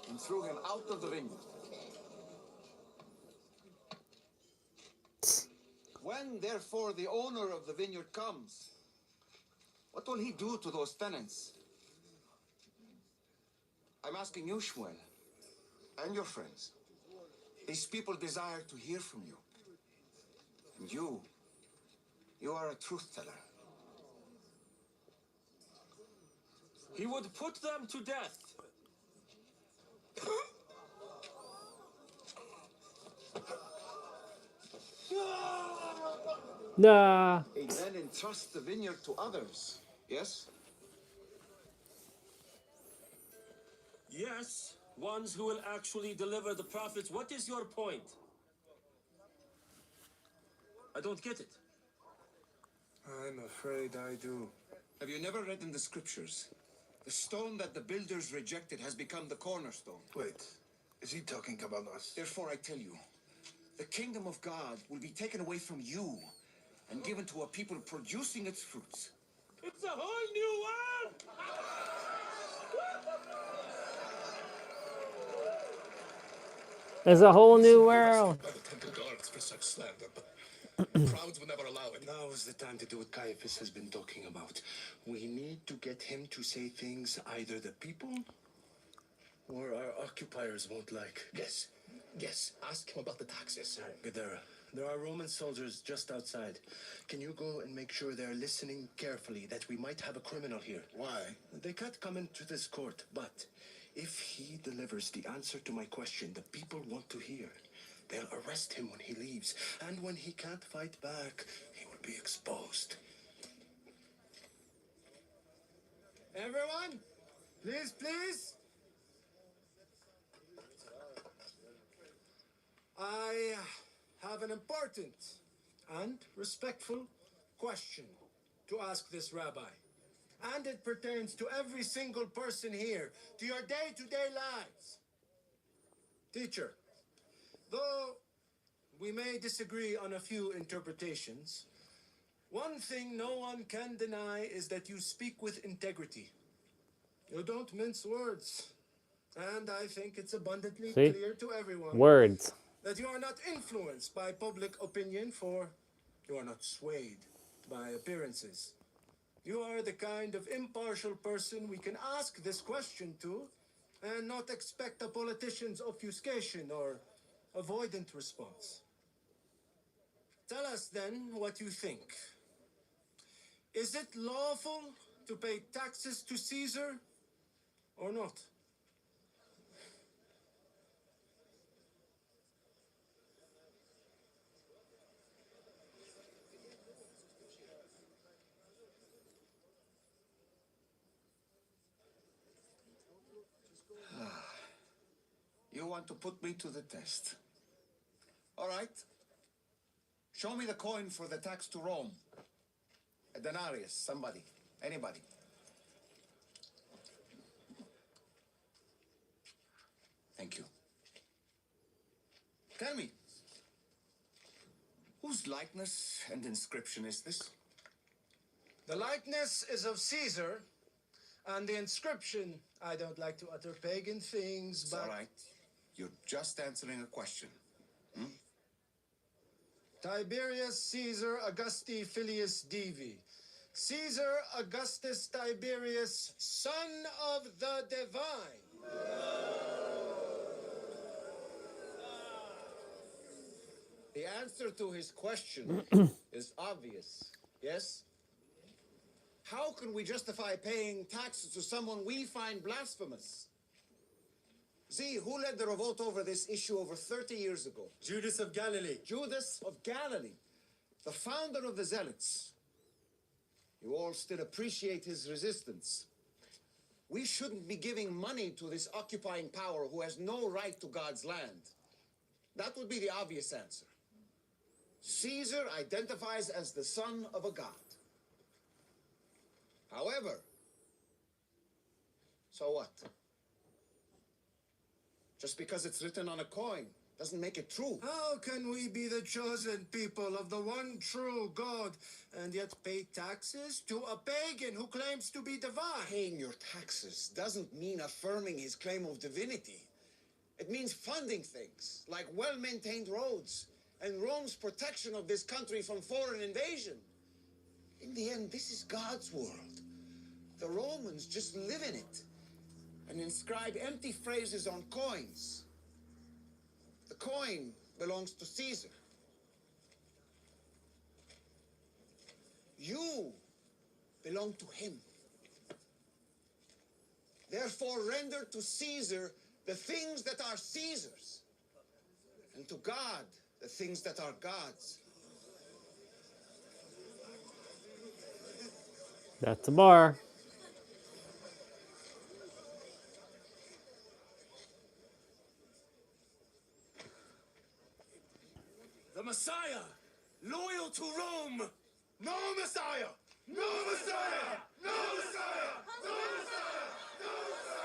and threw him out of the vineyard. When, therefore, the owner of the vineyard comes, what will he do to those tenants? I'm asking you, Shmuel, and your friends. These people desire to hear from you. And you are a truth teller. He would put them to death. Nah. He then entrusts the vineyard to others, yes? Yes, ones who will actually deliver the profits. What is your point? I don't get it. I'm afraid I do. Have you never read in the scriptures? The stone that the builders rejected has become the cornerstone. Wait, is he talking about us? Therefore, I tell you, the kingdom of God will be taken away from you and given to a people producing its fruits. It's a whole new world! There's a whole new world. By the temple guards for such slander, but the crowds would never allow it. Now is the time to do what Caiaphas has been talking about. We need to get him to say things either the people or our occupiers won't like. Yes, ask him about the taxes. Gadara, there are Roman soldiers just outside. Can you go and make sure they're listening carefully, that we might have a criminal here? Why? They can't come into this court, but if he delivers the answer to my question the people want to hear, they'll arrest him when he leaves. And when he can't fight back, he will be exposed. Everyone, please. I have an important and respectful question to ask this rabbi. And it pertains to every single person here, to your day-to-day lives. Teacher, though we may disagree on a few interpretations, one thing no one can deny is that you speak with integrity. You don't mince words. And I think it's abundantly See? clear to everyone Words. that you are not influenced by public opinion, for you are not swayed by appearances. You are the kind of impartial person we can ask this question to and not expect a politician's obfuscation or avoidant response. Tell us then what you think. Is it lawful to pay taxes to Caesar or not? You want to put me to the test. All right. Show me the coin for the tax to Rome. A denarius, somebody, anybody. Thank you. Tell me, whose likeness and inscription is this? The likeness is of Caesar, and the inscription, I don't like to utter pagan things, It's but... all right. You're just answering a question. Tiberius Caesar Augusti Filius Divi. Caesar Augustus Tiberius, son of the divine. The answer to his question is obvious, yes? How can we justify paying taxes to someone we find blasphemous? See, who led the revolt over this issue over 30 years ago? Judas of Galilee. Judas of Galilee, the founder of the Zealots. You all still appreciate his resistance. We shouldn't be giving money to this occupying power who has no right to God's land. That would be the obvious answer. Caesar identifies as the son of a god. However, so what? Just because it's written on a coin doesn't make it true. How can we be the chosen people of the one true God and yet pay taxes to a pagan who claims to be divine? Paying your taxes doesn't mean affirming his claim of divinity. It means funding things like well-maintained roads and Rome's protection of this country from foreign invasion. In the end, this is God's world. The Romans just live in it and inscribe empty phrases on coins. The coin belongs to Caesar. You belong to him. Therefore, render to Caesar the things that are Caesar's, and to God the things that are God's. That's a bar. The Messiah, loyal to Rome. No Messiah! No Messiah! No Messiah! No Messiah! No Messiah!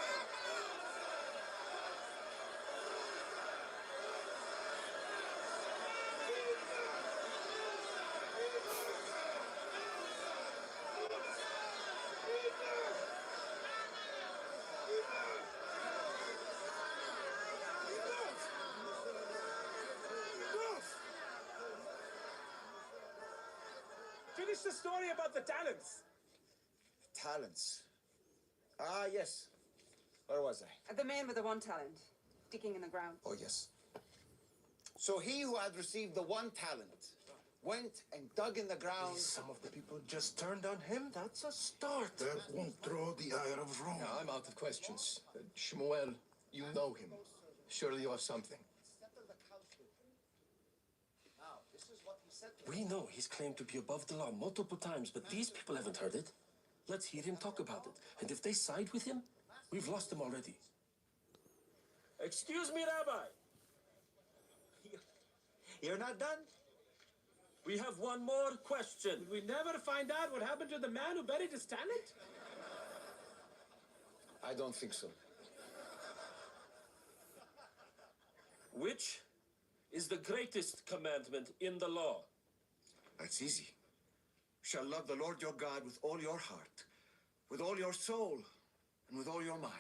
Finish the story about the talents. Talents? Ah, yes. Where was I? The man with the one talent, digging in the ground. Oh, yes. So he who had received the one talent went and dug in the ground. Some of the people just turned on him. That's a start. That won't draw the ire of Rome. Now, I'm out of questions. Shmuel, you know him. Surely you have something. We know he's claimed to be above the law multiple times, but these people haven't heard it. Let's hear him talk about it. And if they side with him, we've lost them already. Excuse me, Rabbi. You're not done? We have one more question. Did we never find out what happened to the man who buried his talent? I don't think so. Which is the greatest commandment in the law? That's easy. You shall love the Lord your God with all your heart, with all your soul, and with all your mind.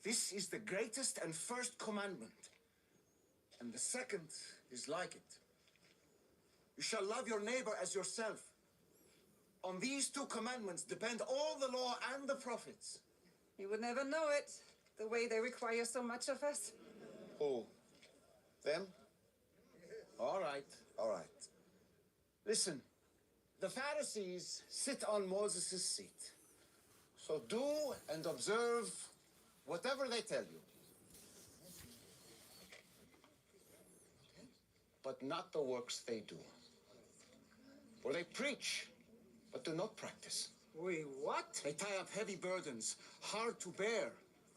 This is the greatest and first commandment. And the second is like it. You shall love your neighbor as yourself. On these two commandments depend all the law and the prophets. You would never know it, the way they require so much of us. Who? Them? All right, all right. Listen, the Pharisees sit on Moses' seat. So do and observe whatever they tell you. But not the works they do. For they preach, but do not practice. Wait, what? They tie up heavy burdens, hard to bear,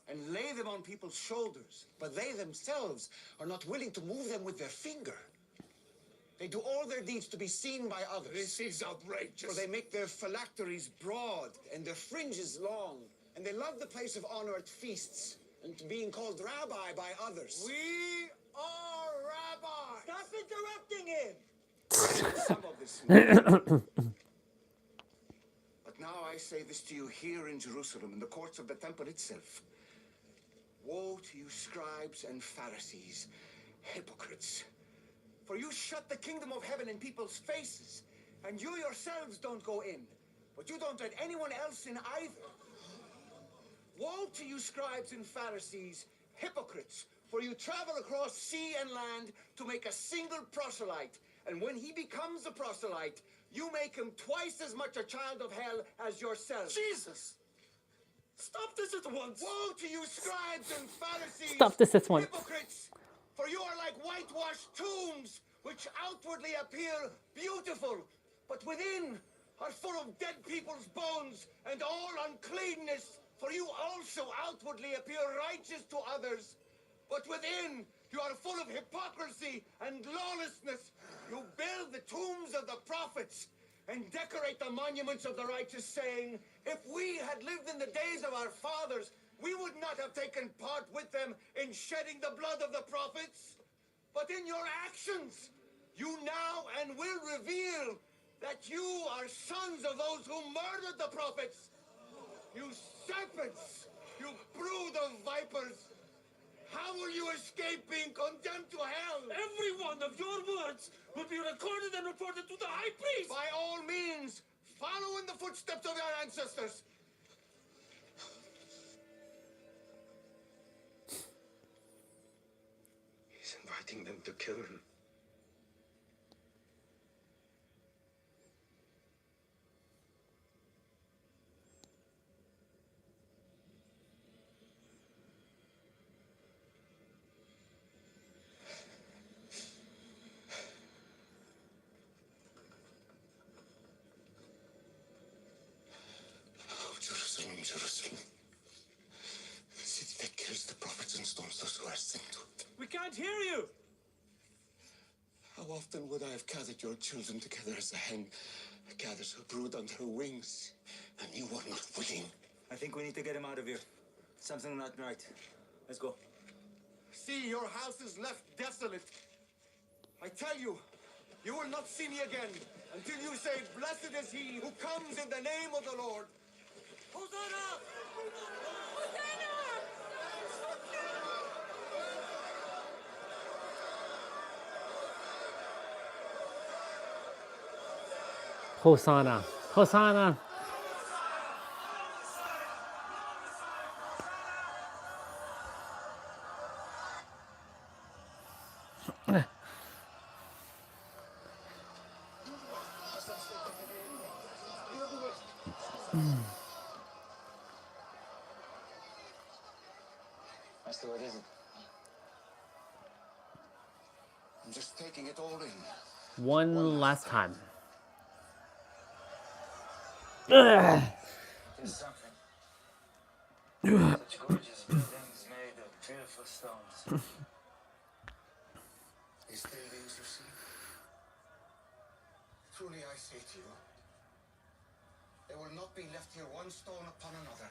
and lay them on people's shoulders. But they themselves are not willing to move them with their finger. They do all their deeds to be seen by others. This is outrageous. For they make their phylacteries broad and their fringes long. And they love the place of honor at feasts and being called rabbi by others. We are rabbis. Stop interrupting him. Some of this means. But now I say this to you here in Jerusalem, in the courts of the temple itself. Woe to you, scribes and Pharisees, hypocrites! For you shut the kingdom of heaven in people's faces, and you yourselves don't go in, but you don't let anyone else in either. Woe to you, scribes and Pharisees, hypocrites! For you travel across sea and land to make a single proselyte, and when he becomes a proselyte, you make him twice as much a child of hell as yourself. Jesus! Stop this at once! Woe to you, scribes and Pharisees! Stop this at once. Hypocrites! For you are like whitewashed tombs, which outwardly appear beautiful, but within are full of dead people's bones and all uncleanness. For you also outwardly appear righteous to others, but within you are full of hypocrisy and lawlessness. You build the tombs of the prophets and decorate the monuments of the righteous, saying, if we had lived in the days of our fathers, we would not have taken part with them in shedding the blood of the prophets. But in your actions, you now and will reveal that you are sons of those who murdered the prophets. You serpents, you brood of vipers. How will you escape being condemned to hell? Every one of your words will be recorded and reported to the high priest. By all means, follow in the footsteps of your ancestors. He's inviting them to kill him. Oh, Jerusalem, Jerusalem. The city that kills the prophets and stones those who are sent to it. We can't hear you. How often would I have gathered your children together as a hen gathers her brood under her wings, and you were not willing. I think we need to get him out of here. Something not right. Let's go. See, your house is left desolate. I tell you, you will not see me again until you say, blessed is he who comes in the name of the Lord. Hosanna! Hosanna. Hosanna. Master, what is it? I'm just taking it all in. One last time. There's something. Such gorgeous buildings made of beautiful stones. These buildings, you see? Truly I say to you, there will not be left here one stone upon another.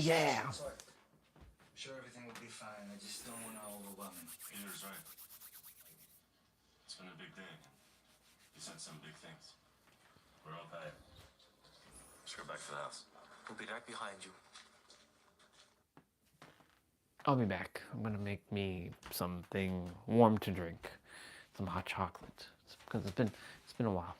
yeah. Sorry. I'm sure everything will be fine. I just don't want to overwhelm him. Peter's right. It's been a big day. You said some big things. We're all tired. Let's go back to the house. We'll be right behind you. I'll be back. I'm gonna make me something warm to drink, some hot chocolate, because it's been a while.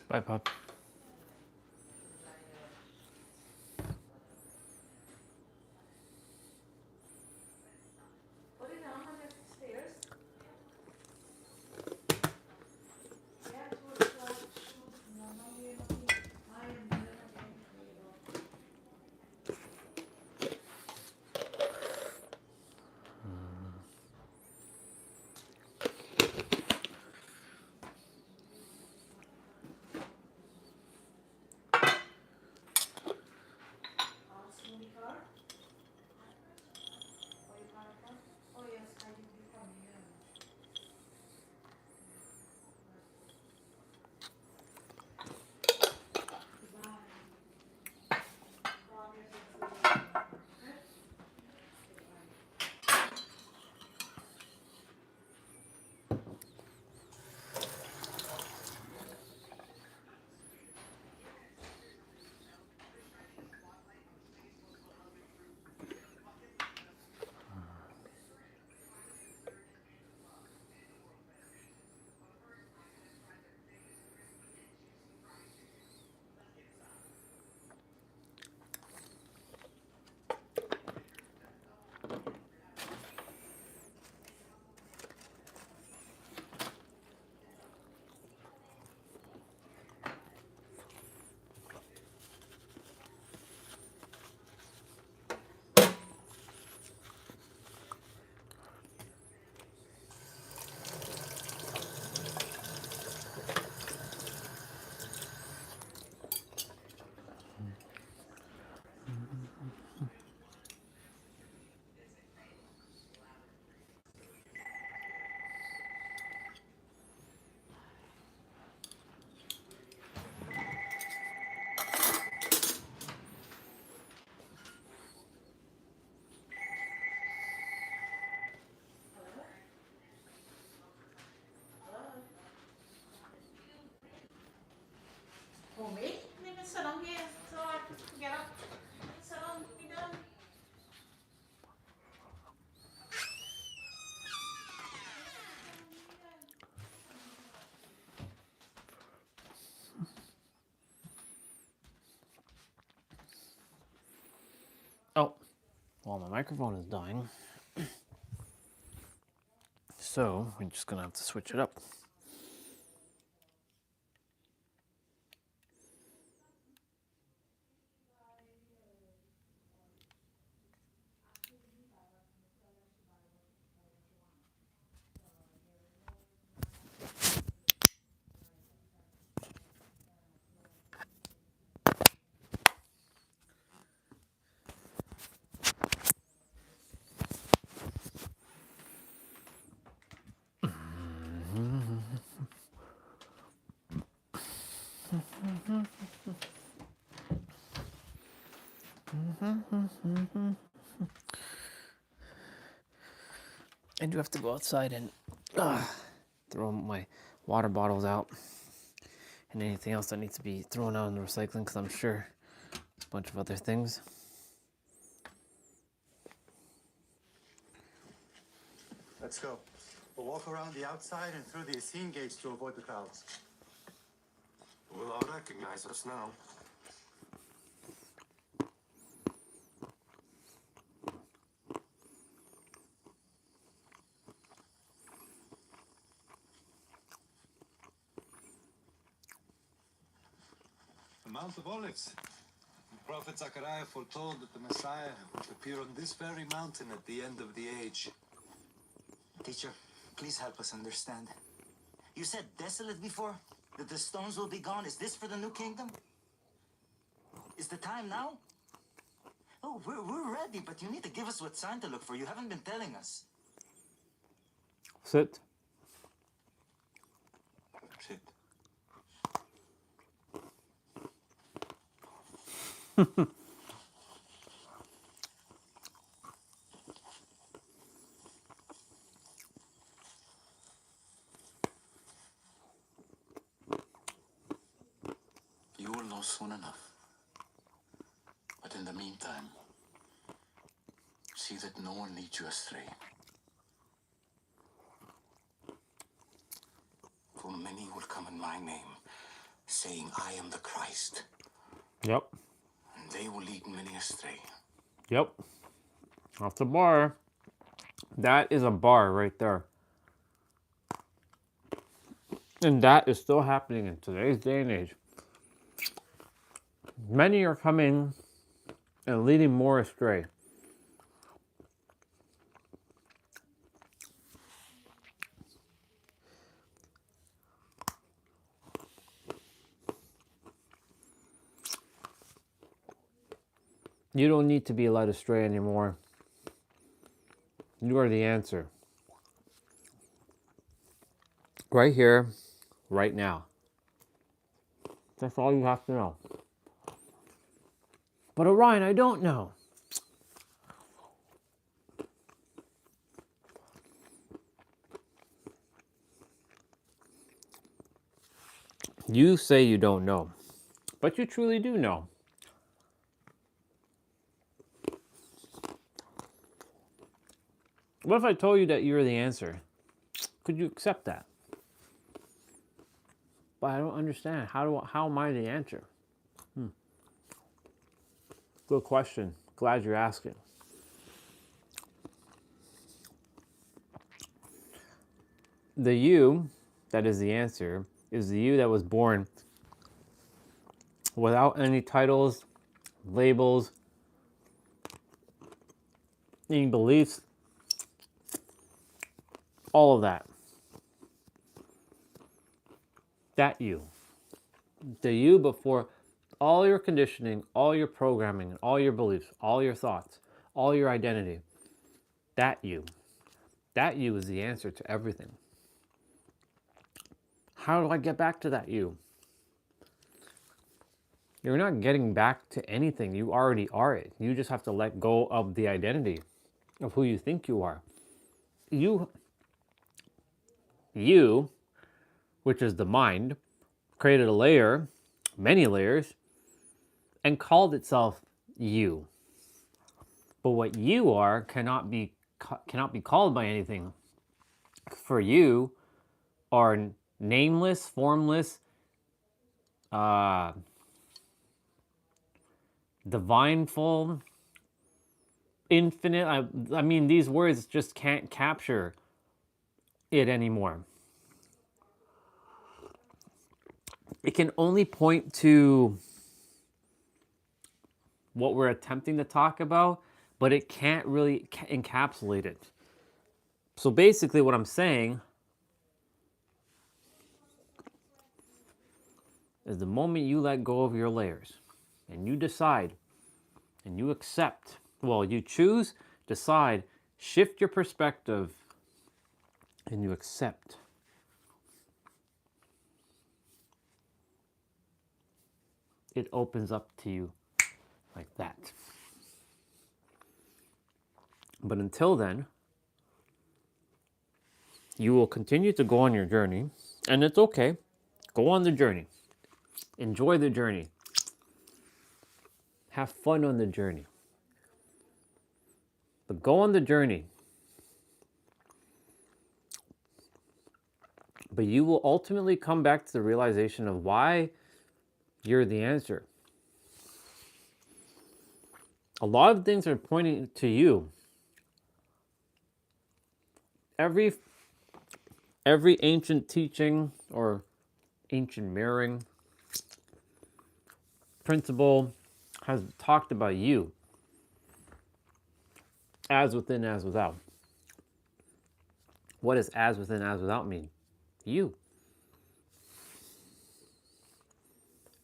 Bye, pup. For me? Leave it sit on here so I can get up. Sit on, be done. Oh, well, my microphone is dying. So, we're just gonna have to switch it up. I do have to go outside and throw my water bottles out and anything else that needs to be thrown out in the recycling, because I'm sure a bunch of other things. Let's go. We'll walk around the outside and through the scene gates to avoid the crowds. Will all recognize us now? The Mount of Olives. The prophet Zechariah foretold that the Messiah would appear on this very mountain at the end of the age. Teacher, please help us understand. You said desolate before? That the stones will be gone? Is this for the new kingdom? Is the time now? Oh, we're ready, but you need to give us what sign to look for. You haven't been telling us. Sit. Sit. You will know soon enough. But in the meantime, see that no one leads you astray. For many will come in my name, saying, I am the Christ. Yep. And they will lead many astray. Yep. That's a bar. That is a bar right there. And that is still happening in today's day and age. Many are coming and leading more astray. You don't need to be led astray anymore. You are the answer. Right here, right now. That's all you have to know. But Orion, I don't know. You say you don't know, but you truly do know. What if I told you that you're the answer? Could you accept that? But I don't understand. How am I the answer? Good question. Glad you're asking. The you that is the answer is the you that was born without any titles, labels, any beliefs, all of that. That you. The you before all your conditioning, all your programming, all your beliefs, all your thoughts, all your identity. That you. That you is the answer to everything. How do I get back to that you? You're not getting back to anything. You already are it. You just have to let go of the identity of who you think you are. You, which is the mind, created a layer, many layers, and called itself you. But what you are cannot be called by anything. For you are nameless, formless, divineful, infinite. I mean, these words just can't capture it anymore. It can only point to what we're attempting to talk about, but it can't really encapsulate it. So basically what I'm saying is the moment you let go of your layers and you decide and you accept, well, you choose, decide, shift your perspective, and you accept. It opens up to you like that. But until then, you will continue to go on your journey, and it's okay. Go on the journey. Enjoy the journey. Have fun on the journey. But go on the journey. But you will ultimately come back to the realization of why you're the answer. A lot of things are pointing to you. Every ancient teaching or ancient mirroring principle has talked about you. As within, as without. What does as within, as without mean? You.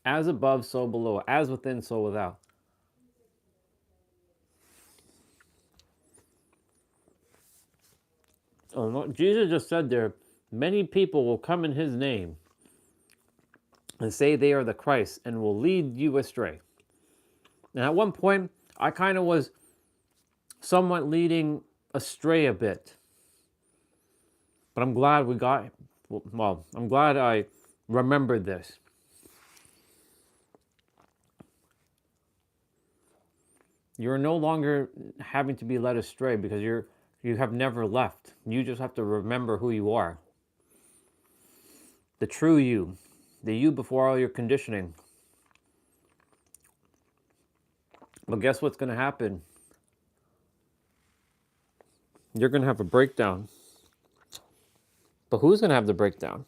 As above, so below. As within, so without. Jesus just said there, many people will come in his name and say they are the Christ and will lead you astray. And at one point, I kind of was somewhat leading astray a bit. But I'm glad I'm glad I remembered this. You're no longer having to be led astray because you have never left. You just have to remember who you are. The true you. The you before all your conditioning. But guess what's going to happen? You're going to have a breakdown. But who's going to have the breakdown?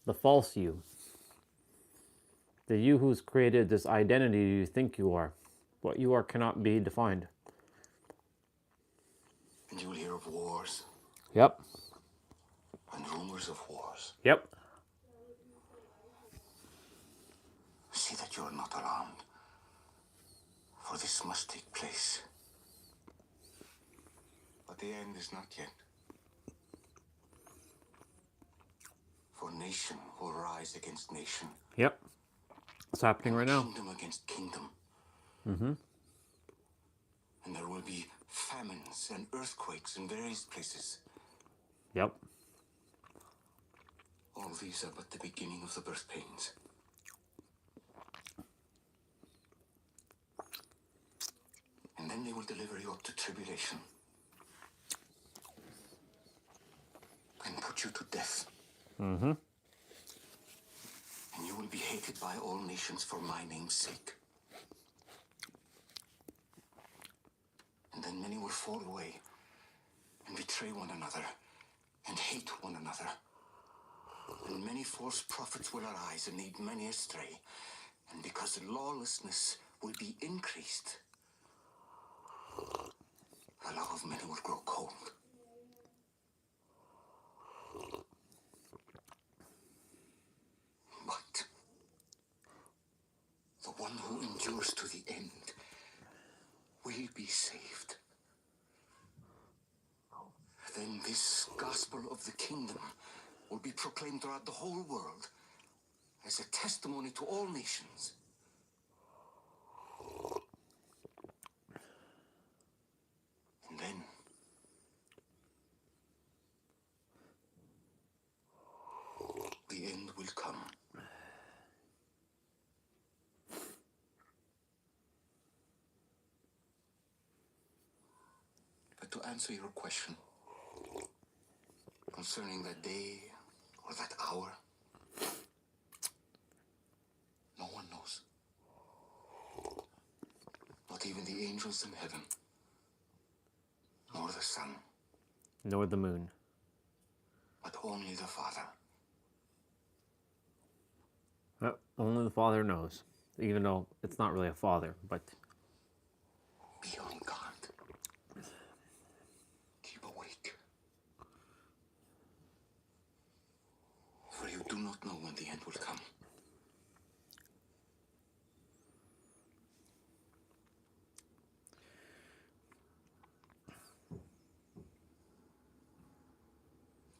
The false you. The you who's created this identity you think you are. What you are cannot be defined. And you'll hear of wars. Yep. And rumors of wars. Yep. See that you are not alarmed. For this must take place. But the end is not yet. For nation will rise against nation. Yep. It's happening right now. Kingdom against kingdom. Mm-hmm. And there will be famines and earthquakes in various places. Yep. All these are but the beginning of the birth pains. And then they will deliver you up to tribulation. And put you to death. Mm-hmm. And you will be hated by all nations for my name's sake. And then many will fall away and betray one another and hate one another. And many false prophets will arise and lead many astray. And because lawlessness will be increased, the love of many will grow cold. But the one who endures to the end will be saved. Then this gospel of the kingdom will be proclaimed throughout the whole world as a testimony to all nations. And then the end will come. But to answer your question concerning that day or that hour, no one knows. Not even the angels in heaven, nor the sun, Nor the moon. but only the Father. Yep. Only the Father knows. Even though it's not really a father, but... Be on guard. Keep awake. For you do not know when the end will come.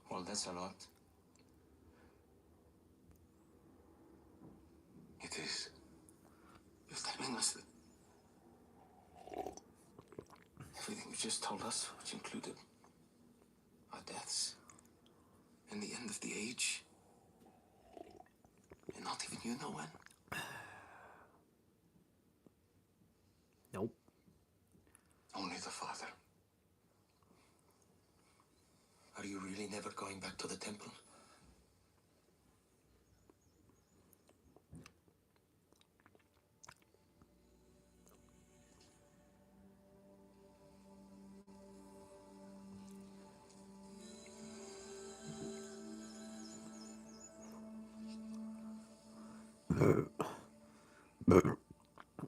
Well, that's a lot. It is. You're telling us that just told us, which included our deaths and the end of the age. And not even you know when. Nope. Only the Father. Are you really never going back to the temple?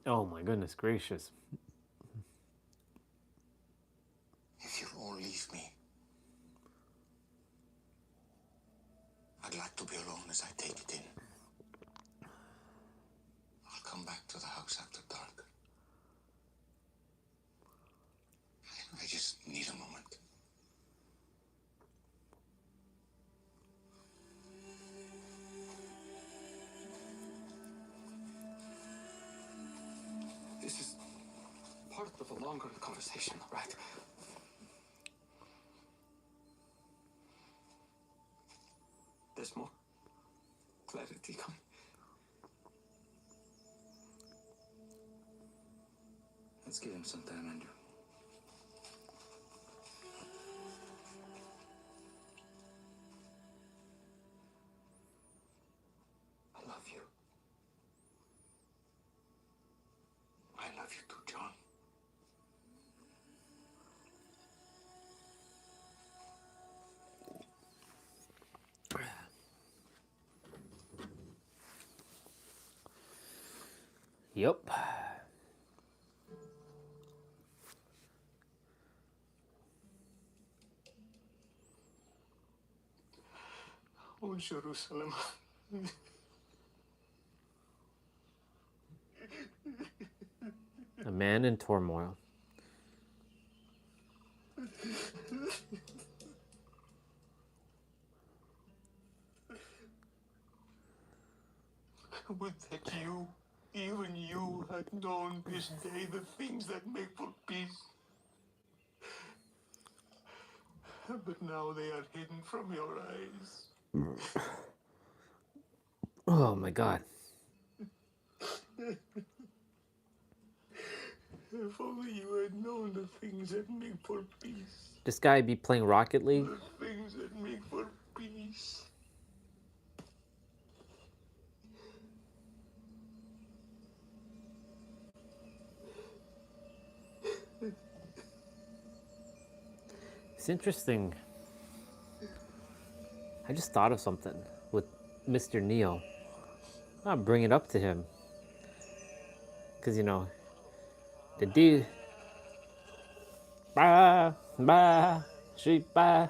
Oh my goodness gracious. If you all leave me, I'd like to be alone as I take it in. I'll come back to the house after dark. I just need a moment. This is part of a longer conversation, right? There's more clarity coming. Let's give him some time, Andrew. I love you. I love you too, John. Yep. Oh, Jerusalem. A man in turmoil. Would that you, even you, had known this day the things that make for peace. But now they are hidden from your eyes. Oh my god. If only you had known the things that make for peace. This guy be playing Rocket League? The things that make for peace. It's interesting. I just thought of something with Mr. Neo. I'll bring it up to him. Because, you know, the dude. Bah, bah, sheep, bah.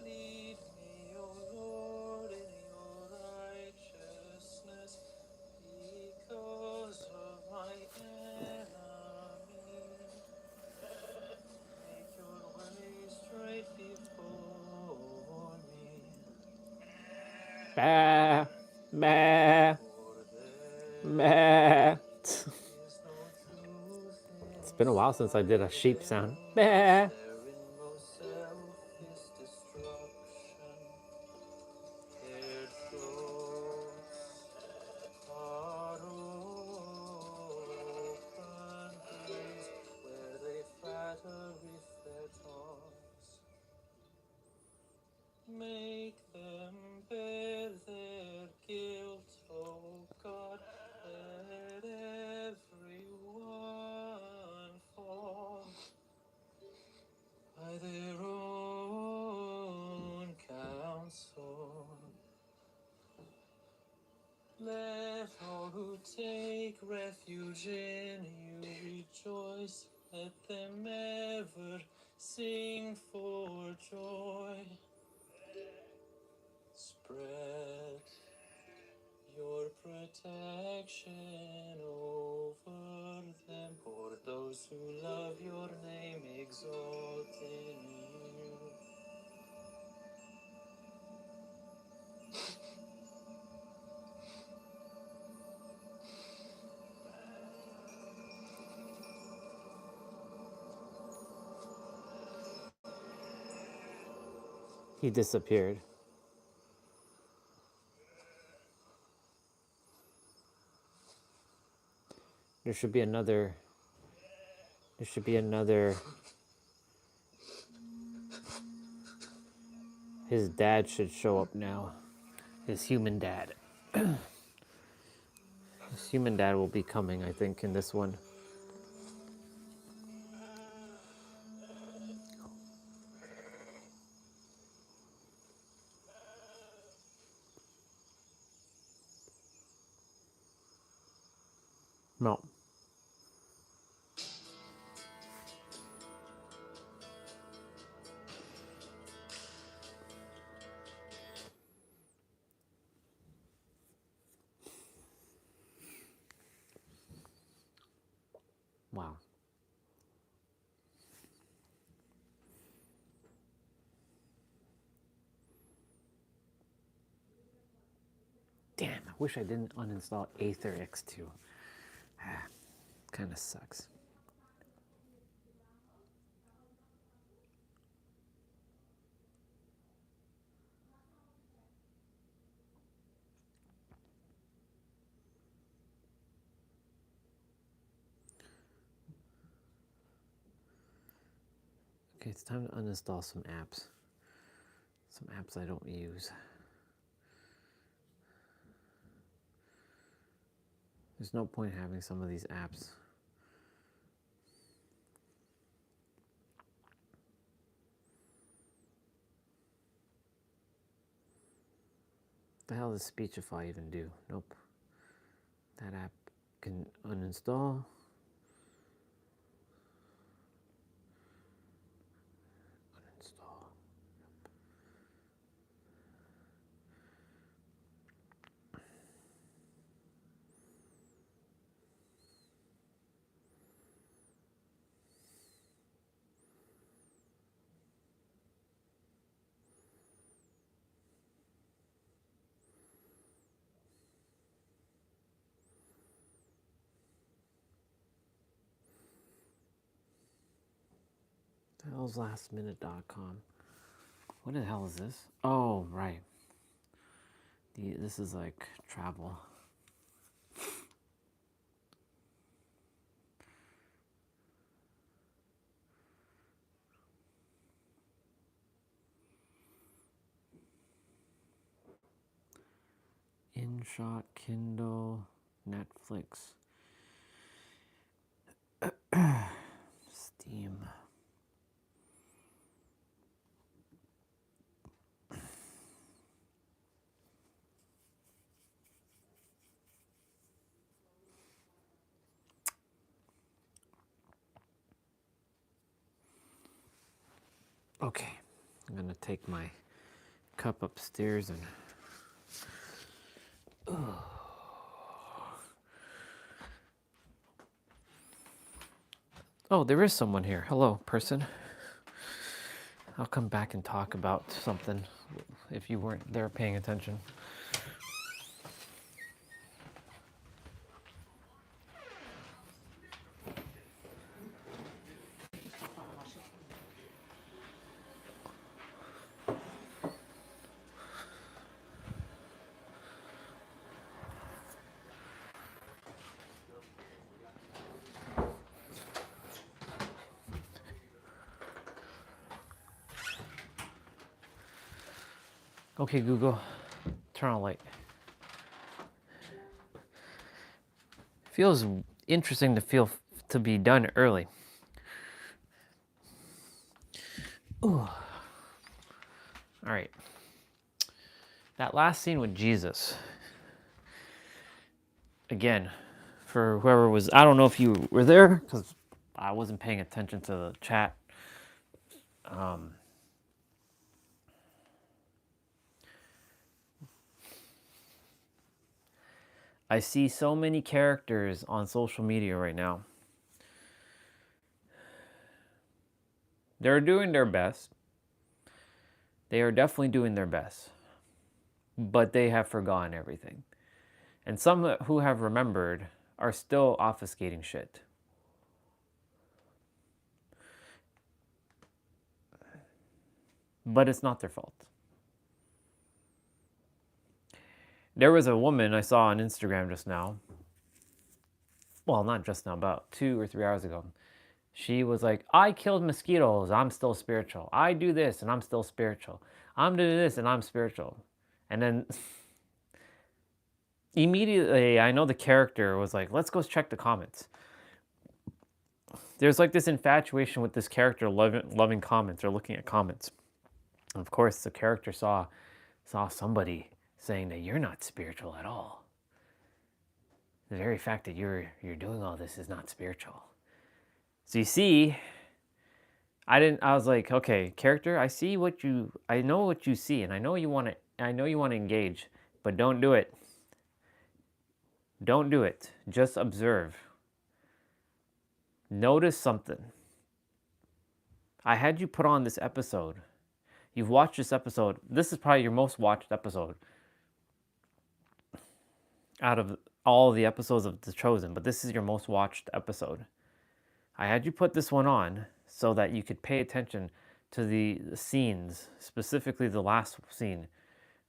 Lead me, O Lord, in your righteousness, because of my enemy. Make your way straight before me. Bah, bah, bah. It's been a while since I did a sheep sound. Bah. Make them bear their guilt, O God. Let everyone fall by their own counsel. Let all who take refuge in you rejoice. Let them ever sing for joy. Spread your protection over them, for those who love your name exalt in you. He disappeared. There should be another. There should be another. His dad should show up now. His human dad. His human dad will be coming, I think, in this one. No. Wow. Damn, I wish I didn't uninstall Aether X2. Kind of sucks. Okay, it's time to uninstall some apps. Some apps I don't use. There's no point having some of these apps. What the hell does Speechify even do? Nope. That app can uninstall. Uninstall. What the hell's lastminute.com? What the hell is this? Oh, right. This is like travel. InShot, Kindle, Netflix, Steam. Okay, I'm gonna take my cup upstairs and oh, there is someone here. Hello, person. I'll come back and talk about something if you weren't there paying attention. Okay, Google, turn on light. Feels interesting to be done early. Ooh. All right. That last scene with Jesus. Again, for whoever was, I don't know if you were there because I wasn't paying attention to the chat. I see so many characters on social media right now. They're doing their best. They are definitely doing their best. But they have forgotten everything. And some who have remembered are still obfuscating shit. But it's not their fault. There was a woman I saw on Instagram just now. Well, not just now, about 2 or 3 hours ago. She was like, I killed mosquitoes, I'm still spiritual. I do this and I'm still spiritual. I'm doing this and I'm spiritual. And then immediately, I know the character was like, let's go check the comments. There's like this infatuation with this character loving comments or looking at comments. And of course, the character saw somebody saying that you're not spiritual at all. The very fact that you're doing all this is not spiritual. So you see, I was like, okay, character, I know what you see, and I know you want to engage, but don't do it. Don't do it. Just observe. Notice something. I had you put on this episode. You've watched this episode. This is probably your most watched episode out of all the episodes of The Chosen, but this is your most watched episode. I had you put this one on so that you could pay attention to the scenes, specifically the last scene,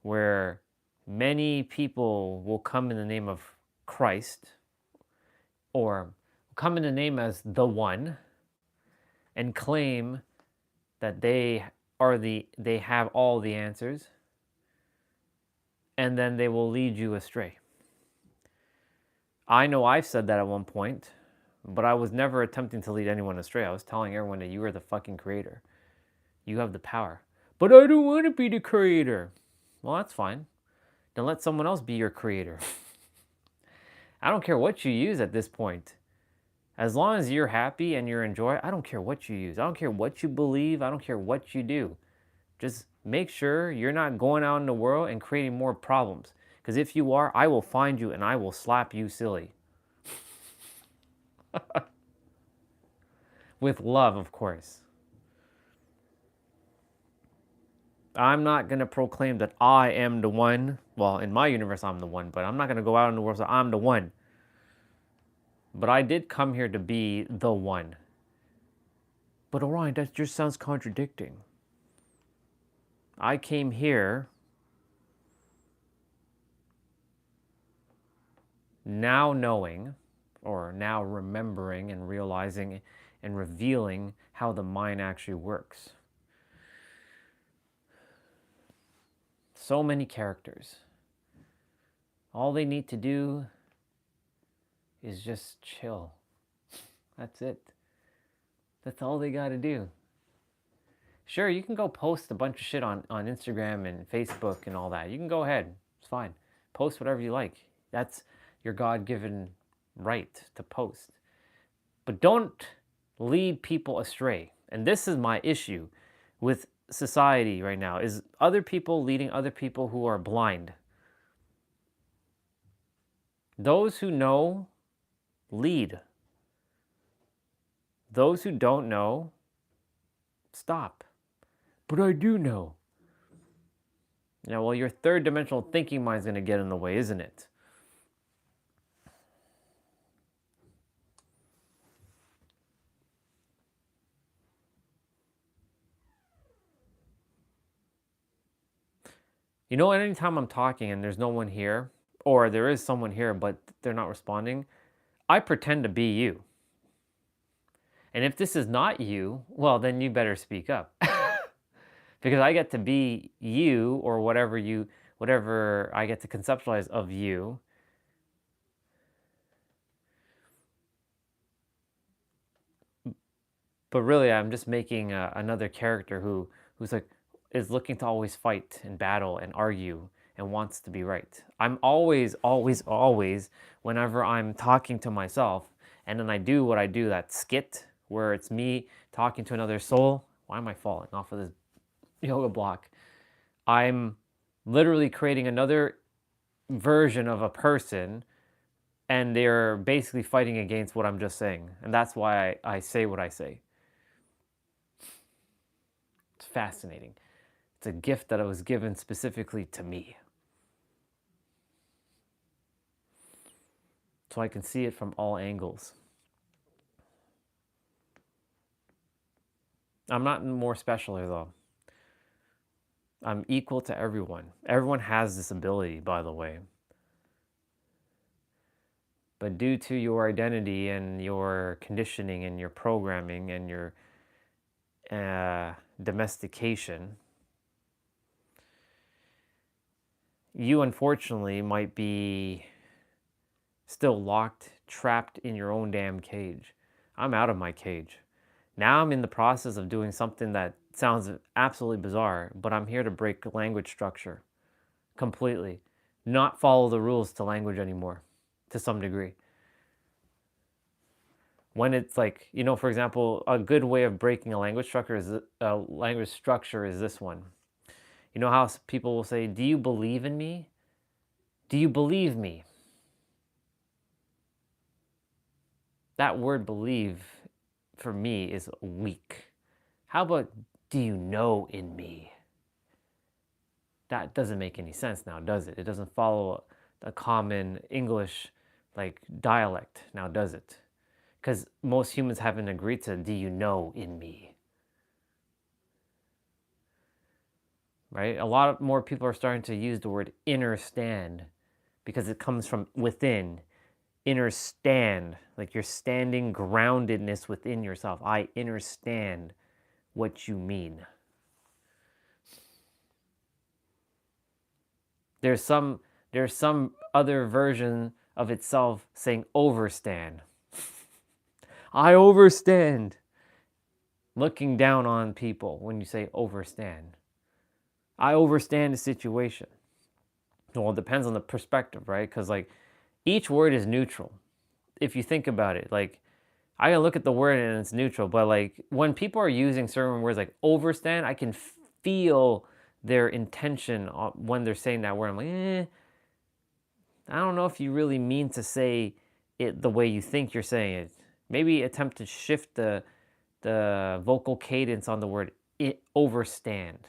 where many people will come in the name of Christ, or come in the name as the One, and claim that they have all the answers, and then they will lead you astray. I know I've said that at one point, but I was never attempting to lead anyone astray. I was telling everyone that you are the fucking creator. You have the power. But I don't want to be the creator. Well, that's fine. Then let someone else be your creator. I don't care what you use at this point. As long as you're happy and you enjoy, I don't care what you use. I don't care what you believe. I don't care what you do. Just make sure you're not going out in the world and creating more problems. Because if you are, I will find you and I will slap you silly. With love, of course. I'm not going to proclaim that I am the one. Well, in my universe, I'm the one. But I'm not going to go out in the world and say I'm the one. But I did come here to be the one. But Orion, that just sounds contradicting. I came here now knowing, or now remembering and realizing and revealing how the mind actually works. So many characters. All they need to do is just chill. That's it. That's all they got to do. Sure, you can go post a bunch of shit on Instagram and Facebook and all that. You can go ahead. It's fine. Post whatever you like. That's your God-given right to post. But don't lead people astray. And this is my issue with society right now, is other people leading other people who are blind. Those who know, lead. Those who don't know, stop. But I do know. Yeah, well, your third dimensional thinking mind is going to get in the way, isn't it? You know, anytime I'm talking and there's no one here, or there is someone here but they're not responding, I pretend to be you. And if this is not you, well, then you better speak up. Because I get to be you, or whatever I get to conceptualize of you. But really, I'm just making another character who's like, is looking to always fight and battle and argue and wants to be right. I'm always, whenever I'm talking to myself, and then I do what I do, that skit, where it's me talking to another soul. Why am I falling off of this yoga block? I'm literally creating another version of a person, and they're basically fighting against what I'm just saying. And that's why I say what I say. It's fascinating. It's a gift that was given specifically to me. So I can see it from all angles. I'm not more special here, though. I'm equal to everyone. Everyone has this ability, by the way. But due to your identity and your conditioning and your programming and your domestication, you unfortunately might be still locked, trapped in your own damn cage. I'm out of my cage. Now I'm in the process of doing something that sounds absolutely bizarre, but I'm here to break language structure completely. Not follow the rules to language anymore, to some degree. When it's like, you know, for example, a good way of breaking a language structure is this one. You know how people will say, "Do you believe in me? Do you believe me?" That word "believe" for me is weak. How about "do you know in me"? That doesn't make any sense now, does it? It doesn't follow a common English like dialect now, does it? Because most humans haven't agreed to "do you know in me?" Right? A lot more people are starting to use the word "understand" because it comes from within. Understand, like you're standing groundedness within yourself. I understand what you mean. There's some other version of itself saying overstand. I overstand. Looking down on people when you say overstand. I overstand the situation. Well, it depends on the perspective, right? Because like each word is neutral. If you think about it, like I can look at the word and it's neutral, but like when people are using certain words like overstand, I can feel their intention when they're saying that word. I'm like, I don't know if you really mean to say it the way you think you're saying it. Maybe attempt to shift the vocal cadence on the word overstand.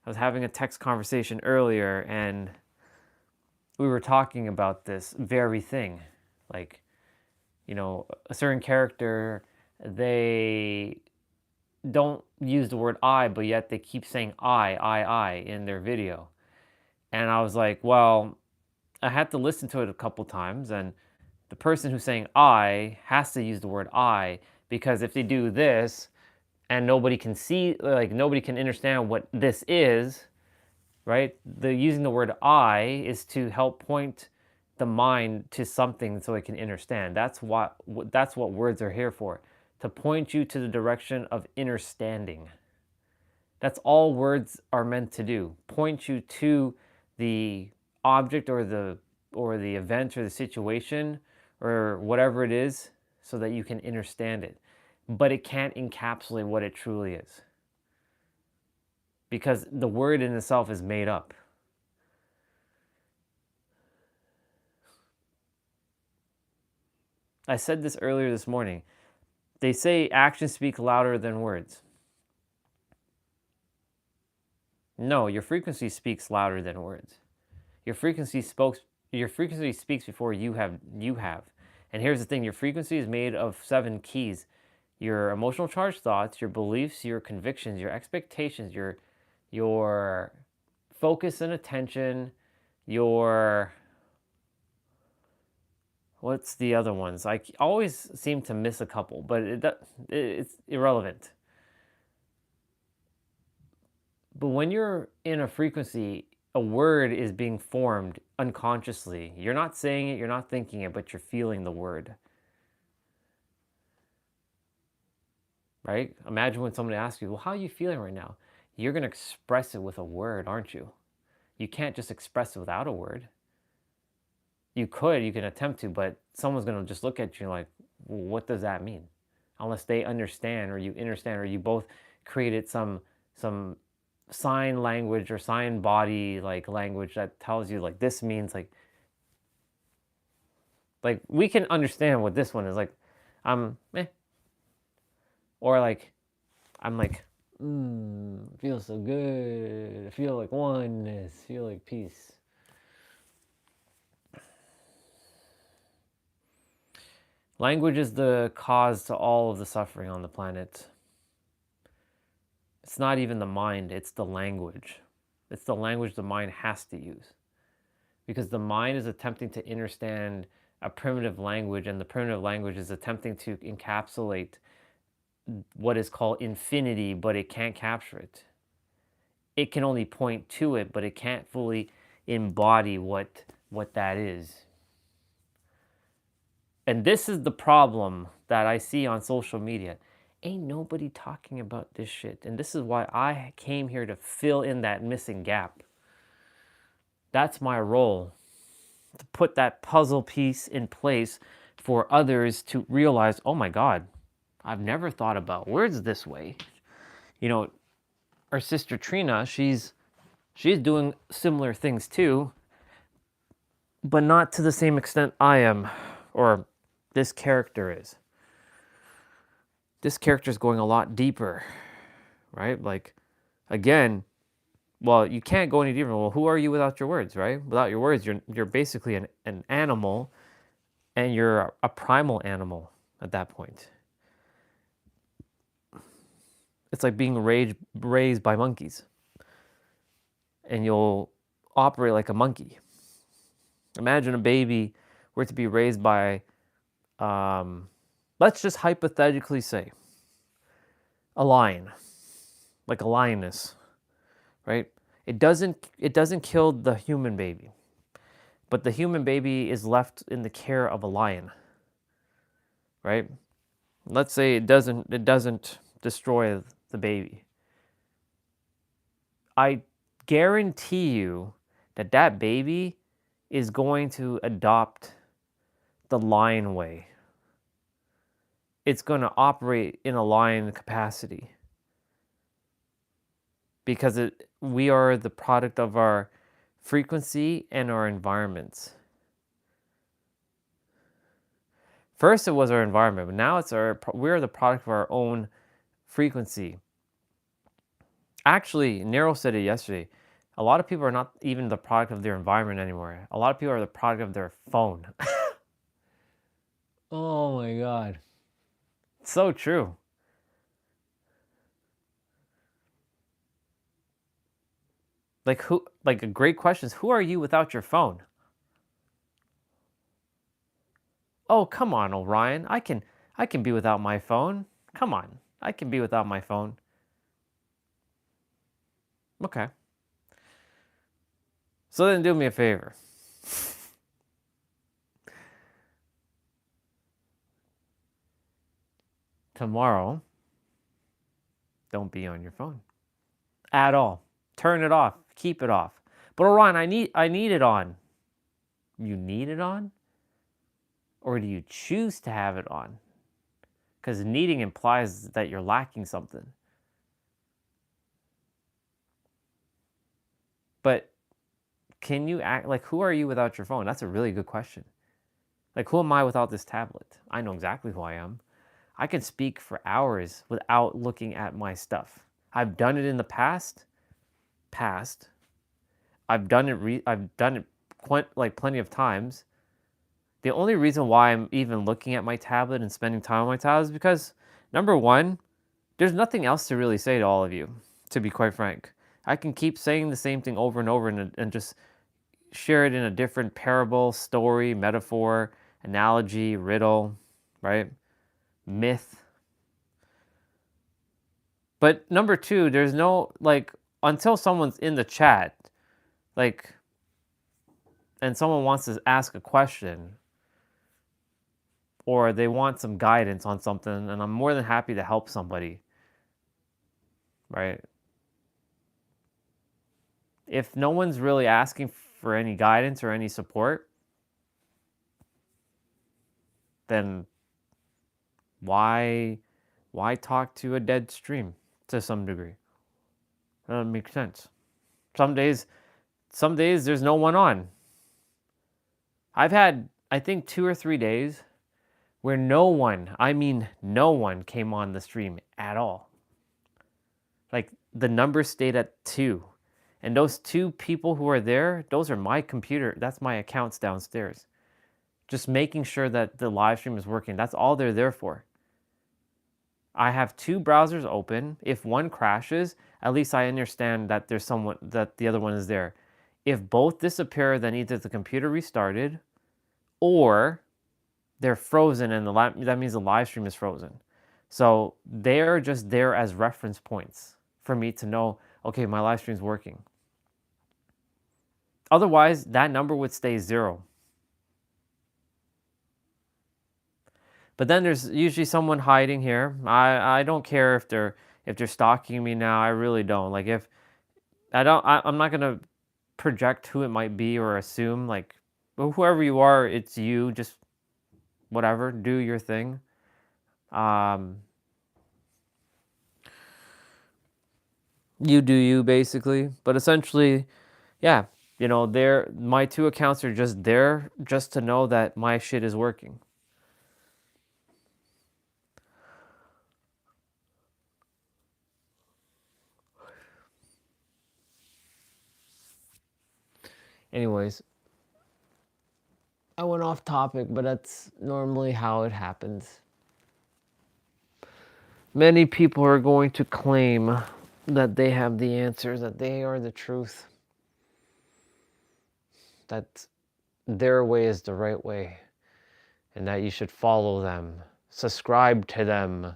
I was having a text conversation earlier and we were talking about this very thing. Like, you know, a certain character, they don't use the word I, but yet they keep saying I in their video. And I was like, well, I had to listen to it a couple times, and the person who's saying I has to use the word I, because if they do this and nobody can see, like nobody can understand what this is, right? Using the word I is to help point the mind to something so it can understand. That's what words are here for, to point you to the direction of understanding. That's all words are meant to do. Point you to the object or the event or the situation or whatever it is so that you can understand it. But it can't encapsulate what it truly is. Because the word in itself is made up. I said this earlier this morning. They say actions speak louder than words. No, your frequency speaks louder than words. Your frequency speaks before you have. And here's the thing, your frequency is made of 7 keys. Your emotional charged thoughts, your beliefs, your convictions, your expectations, your focus and attention, your... What's the other ones? I always seem to miss a couple, but it's irrelevant. But when you're in a frequency, a word is being formed unconsciously. You're not saying it, you're not thinking it, but you're feeling the word. Right? Imagine when somebody asks you, well, how are you feeling right now? You're going to express it with a word, aren't you? You can't just express it without a word. You can attempt to, but someone's going to just look at you like, well, what does that mean? Unless they understand or you understand or you both created some sign language or sign body like language that tells you like this means like we can understand what this one is like. Or like I'm like feels so good. I feel like oneness. Feel like peace. Language is the cause to all of the suffering on the planet. It's not even the mind, it's the language. It's the language the mind has to use. Because the mind is attempting to understand a primitive language, and the primitive language is attempting to encapsulate what is called infinity, but it can't capture it. It can only point to it, but it can't fully embody what that is. And this is the problem that I see on social media. Ain't nobody talking about this shit. And this is why I came here to fill in that missing gap. That's my role, to put that puzzle piece in place for others to realize, oh my God, I've never thought about words this way. You know, our sister Trina, she's doing similar things too, but not to the same extent I am, or this character is. This character is going a lot deeper, right? Like, again, well, you can't go any deeper. Well, who are you without your words, right? Without your words, you're basically an animal, and you're a primal animal at that point. It's like being raised by monkeys, and you'll operate like a monkey. Imagine a baby were to be raised by, let's just hypothetically say, a lion, like a lioness, right? It doesn't kill the human baby, but the human baby is left in the care of a lion, right? Let's say it doesn't destroy the baby. I guarantee you that baby is going to adopt the lion way. It's going to operate in a lion capacity, because we are the product of our frequency and our environments. First, it was our environment, but now we're the product of our own frequency. Actually, Nero said it yesterday. A lot of people are not even the product of their environment anymore. A lot of people are the product of their phone. Oh my God. So true. Like a great question is, who are you without your phone? Oh, come on, Orion. I can be without my phone. Come on. I can be without my phone. Okay. So then do me a favor. Tomorrow, don't be on your phone at all. Turn it off. Keep it off. But Orion, I need it on. You need it on? Or do you choose to have it on? Because needing implies that you're lacking something. But can you act like, who are you without your phone? That's a really good question. Like, who am I without this tablet? I know exactly who I am. I can speak for hours without looking at my stuff. I've done it in the past. I've done it plenty of times. The only reason why I'm even looking at my tablet and spending time on my tablet is because, number one, there's nothing else to really say to all of you, to be quite frank. I can keep saying the same thing over and over and just share it in a different parable, story, metaphor, analogy, riddle, right? Myth. But number two, there's no, until someone's in the chat, and someone wants to ask a question, or they want some guidance on something, and I'm more than happy to help somebody, right? If no one's really asking for any guidance or any support, then why talk to a dead stream to some degree? That doesn't make sense. Some days there's no one on. I've had, I think, 2 or 3 days where no one came on the stream at all. Like, the number stayed at 2. And those 2 people who are there, those are my computer. That's my accounts downstairs. Just making sure that the live stream is working. That's all they're there for. I have 2 browsers open. If one crashes, at least I understand that there's someone, that the other one is there. If both disappear, then either the computer restarted, or They're frozen, and that means the live stream is frozen. So they're just there as reference points for me to know, okay, my live stream's working. Otherwise, that number would stay 0. But then there's usually someone hiding here. I don't care if they're stalking me now. I really don't. Like, if I'm not gonna project who it might be or assume, like, well, whoever you are, it's you. Just whatever, do your thing. You do you, basically. But essentially, yeah, my 2 accounts are just there just to know that my shit is working. Anyways, I went off topic, but that's normally how it happens. Many people are going to claim that they have the answers, that they are the truth, that their way is the right way, and that you should follow them, subscribe to them,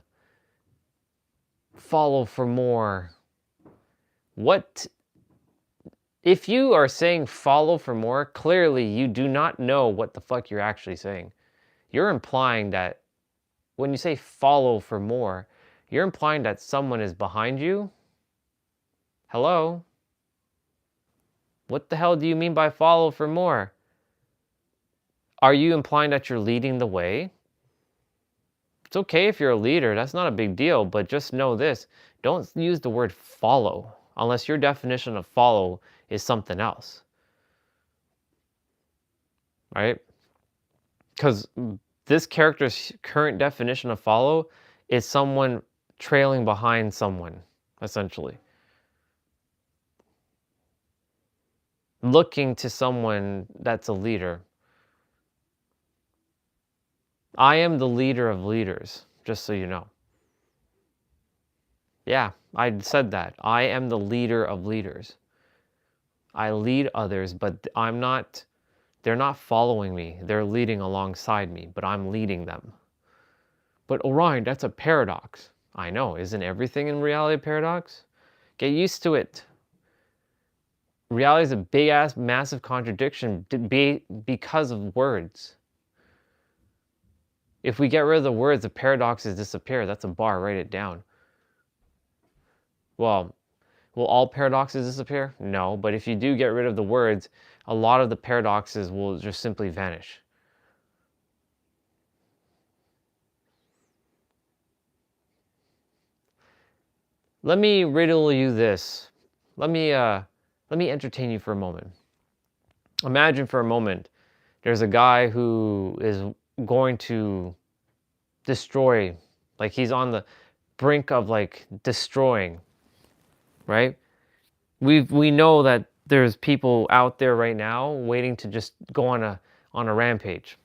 follow for more. What? If you are saying follow for more, clearly you do not know what the fuck you're actually saying. You're implying that when you say follow for more, you're implying that someone is behind you. Hello? What the hell do you mean by follow for more? Are you implying that you're leading the way? It's okay if you're a leader, that's not a big deal, but just know this. Don't use the word follow unless your definition of follow is something else. Right? Because this character's current definition of follow is someone trailing behind someone, essentially. Looking to someone that's a leader. I am the leader of leaders, just so you know. Yeah, I said that. I am the leader of leaders. I lead others, but they're not following me. They're leading alongside me, but I'm leading them. But Orion, that's a paradox. I know, isn't everything in reality a paradox? Get used to it. Reality is a big-ass, massive contradiction because of words. If we get rid of the words, the paradoxes disappear. That's a bar, write it down. Well, will all paradoxes disappear? No, but if you do get rid of the words, a lot of the paradoxes will just simply vanish. Let me riddle you this. Let me entertain you for a moment. Imagine for a moment there's a guy who is going to destroy, like he's on the brink of like destroying, right? We know that there's people out there right now waiting to just go on a rampage.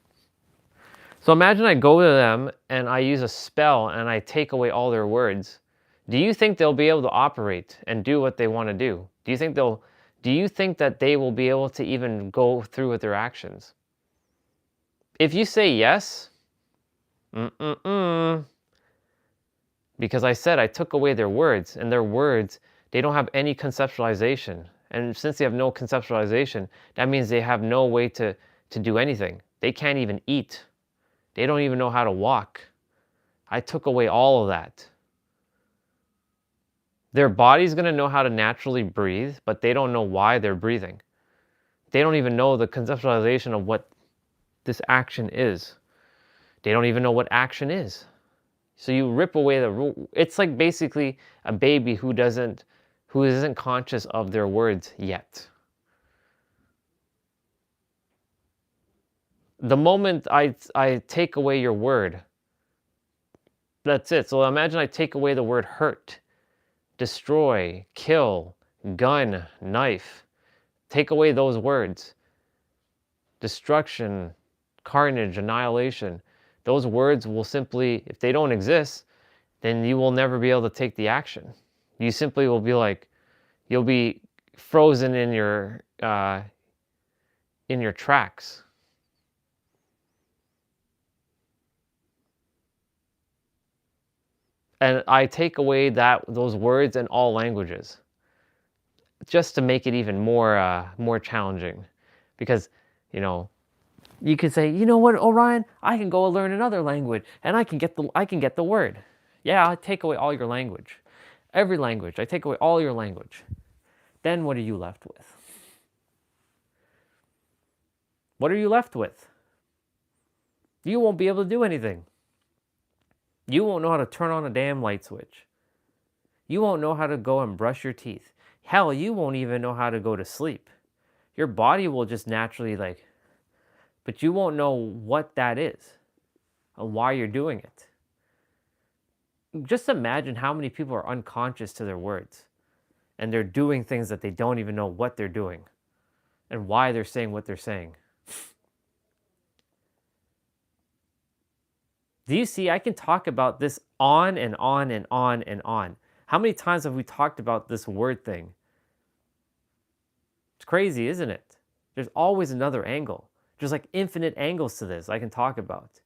So imagine I go to them and I use a spell and I take away all their words. Do you think they'll be able to operate and do what they want to do? Do you think that they will be able to even go through with their actions? If you say yes, because I said I took away their words, and their words, they don't have any conceptualization. And since they have no conceptualization, that means they have no way to do anything. They can't even eat. They don't even know how to walk. I took away all of that. Their body's going to know how to naturally breathe, but they don't know why they're breathing. They don't even know the conceptualization of what this action is. They don't even know what action is. So you rip away the rule. It's like basically a baby who isn't conscious of their words yet. The moment I take away your word, that's it. So imagine I take away the word hurt, destroy, kill, gun, knife. Take away those words. Destruction, carnage, annihilation. Those words will simply, if they don't exist, then you will never be able to take the action. You simply will be like, you'll be frozen in your tracks. And I take away those words in all languages, just to make it even more challenging, because you could say, you know what, Orion, I can go learn another language, and I can get the word. Yeah, I take away all your language, every language. I take away all your language. Then what are you left with? What are you left with? You won't be able to do anything. You won't know how to turn on a damn light switch. You won't know how to go and brush your teeth. Hell, you won't even know how to go to sleep. Your body will just naturally but you won't know what that is and why you're doing it. Just imagine how many people are unconscious to their words, and they're doing things that they don't even know what they're doing and why they're saying what they're saying. Do you see? I can talk about this on and on and on and on. How many times have we talked about this word thing? It's crazy, isn't it? There's always another angle. There's like infinite angles to this I can talk about.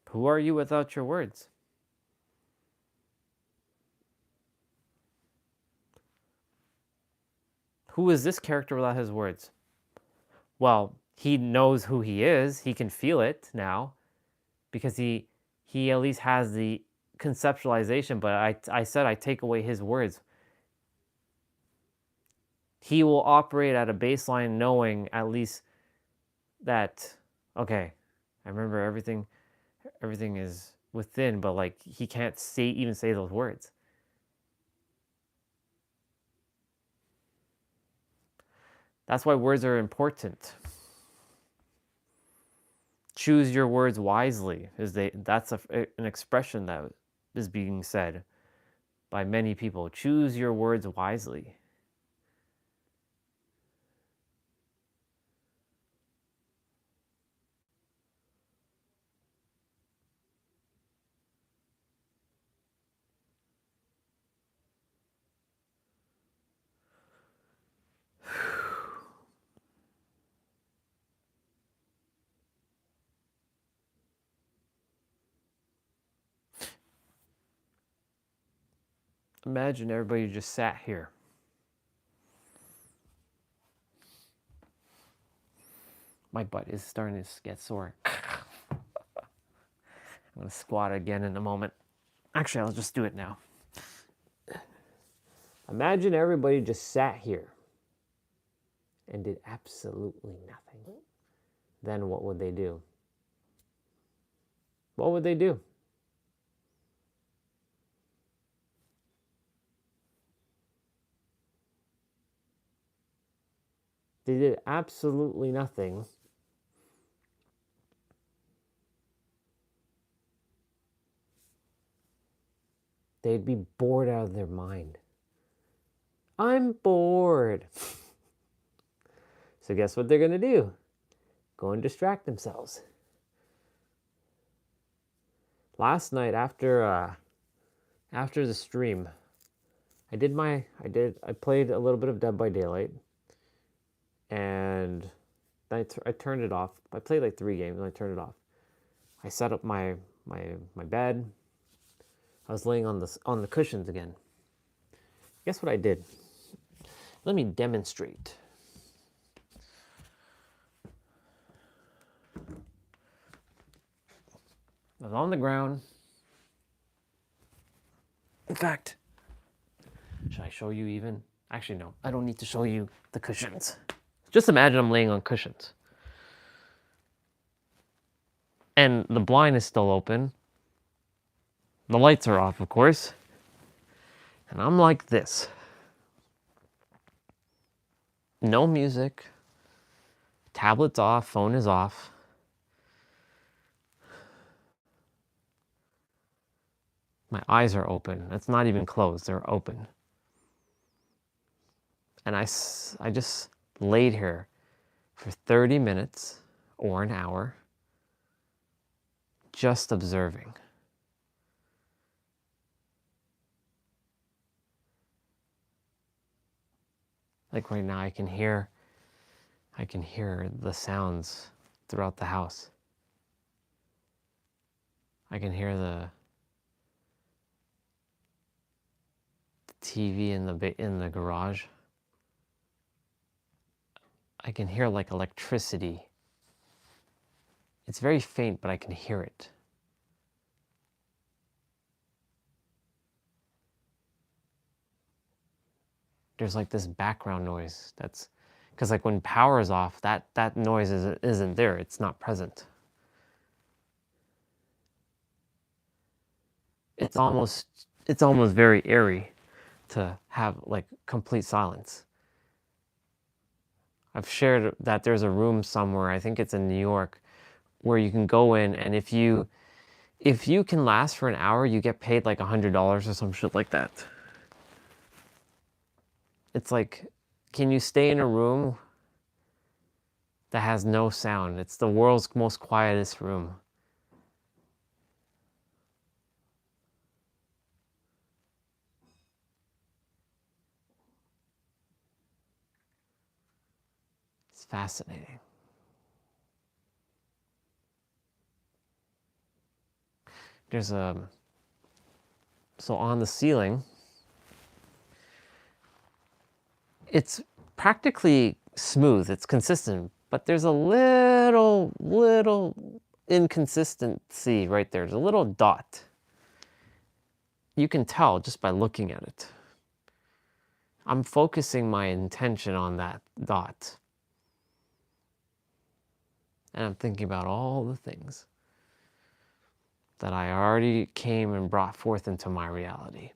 Who are you without your words? Who is this character without his words? Well, he knows who he is. He can feel it now because he at least has the conceptualization, but I said I take away his words. He will operate at a baseline knowing at least that, okay, I remember everything is within, but like he can't even say those words. That's why words are important. Choose your words wisely. That's an expression that is being said by many people. Choose your words wisely. Imagine everybody just sat here. My butt is starting to get sore. I'm going to squat again in a moment. Actually, I'll just do it now. Imagine everybody just sat here and did absolutely nothing. Then what would they do? What would they do? They did absolutely nothing. They'd be bored out of their mind. I'm bored. So guess what they're going to do? Go and distract themselves. Last night after the stream, I played a little bit of Dead by Daylight, and I turned it off. I played like 3 games and I turned it off. I set up my bed. I was laying on the cushions again. Guess what I did? Let me demonstrate. I was on the ground. In fact, should I show you even? Actually, no. I don't need to show you the cushions. Just imagine I'm laying on cushions. And the blind is still open. The lights are off, of course. And I'm like this. No music. Tablet's off, phone is off. My eyes are open. It's not even closed, they're open. And I just laid here for 30 minutes or an hour, just observing. Like right now I can hear the sounds throughout the house. I can hear the TV in the garage. I can hear like electricity. It's very faint, but I can hear it. There's like this background noise that's, because like when power is off, that noise isn't there. It's not present. It's almost very eerie to have like complete silence. I've shared that there's a room somewhere, I think it's in New York, where you can go in, and if you can last for an hour, you get paid like $100 or some shit like that. It's like, can you stay in a room that has no sound? It's the world's most quietest room. It's fascinating. There's so on the ceiling, it's practically smooth, it's consistent, but there's a little inconsistency right there. There's a little dot. You can tell just by looking at it. I'm focusing my intention on that dot. And I'm thinking about all the things that I already came and brought forth into my reality.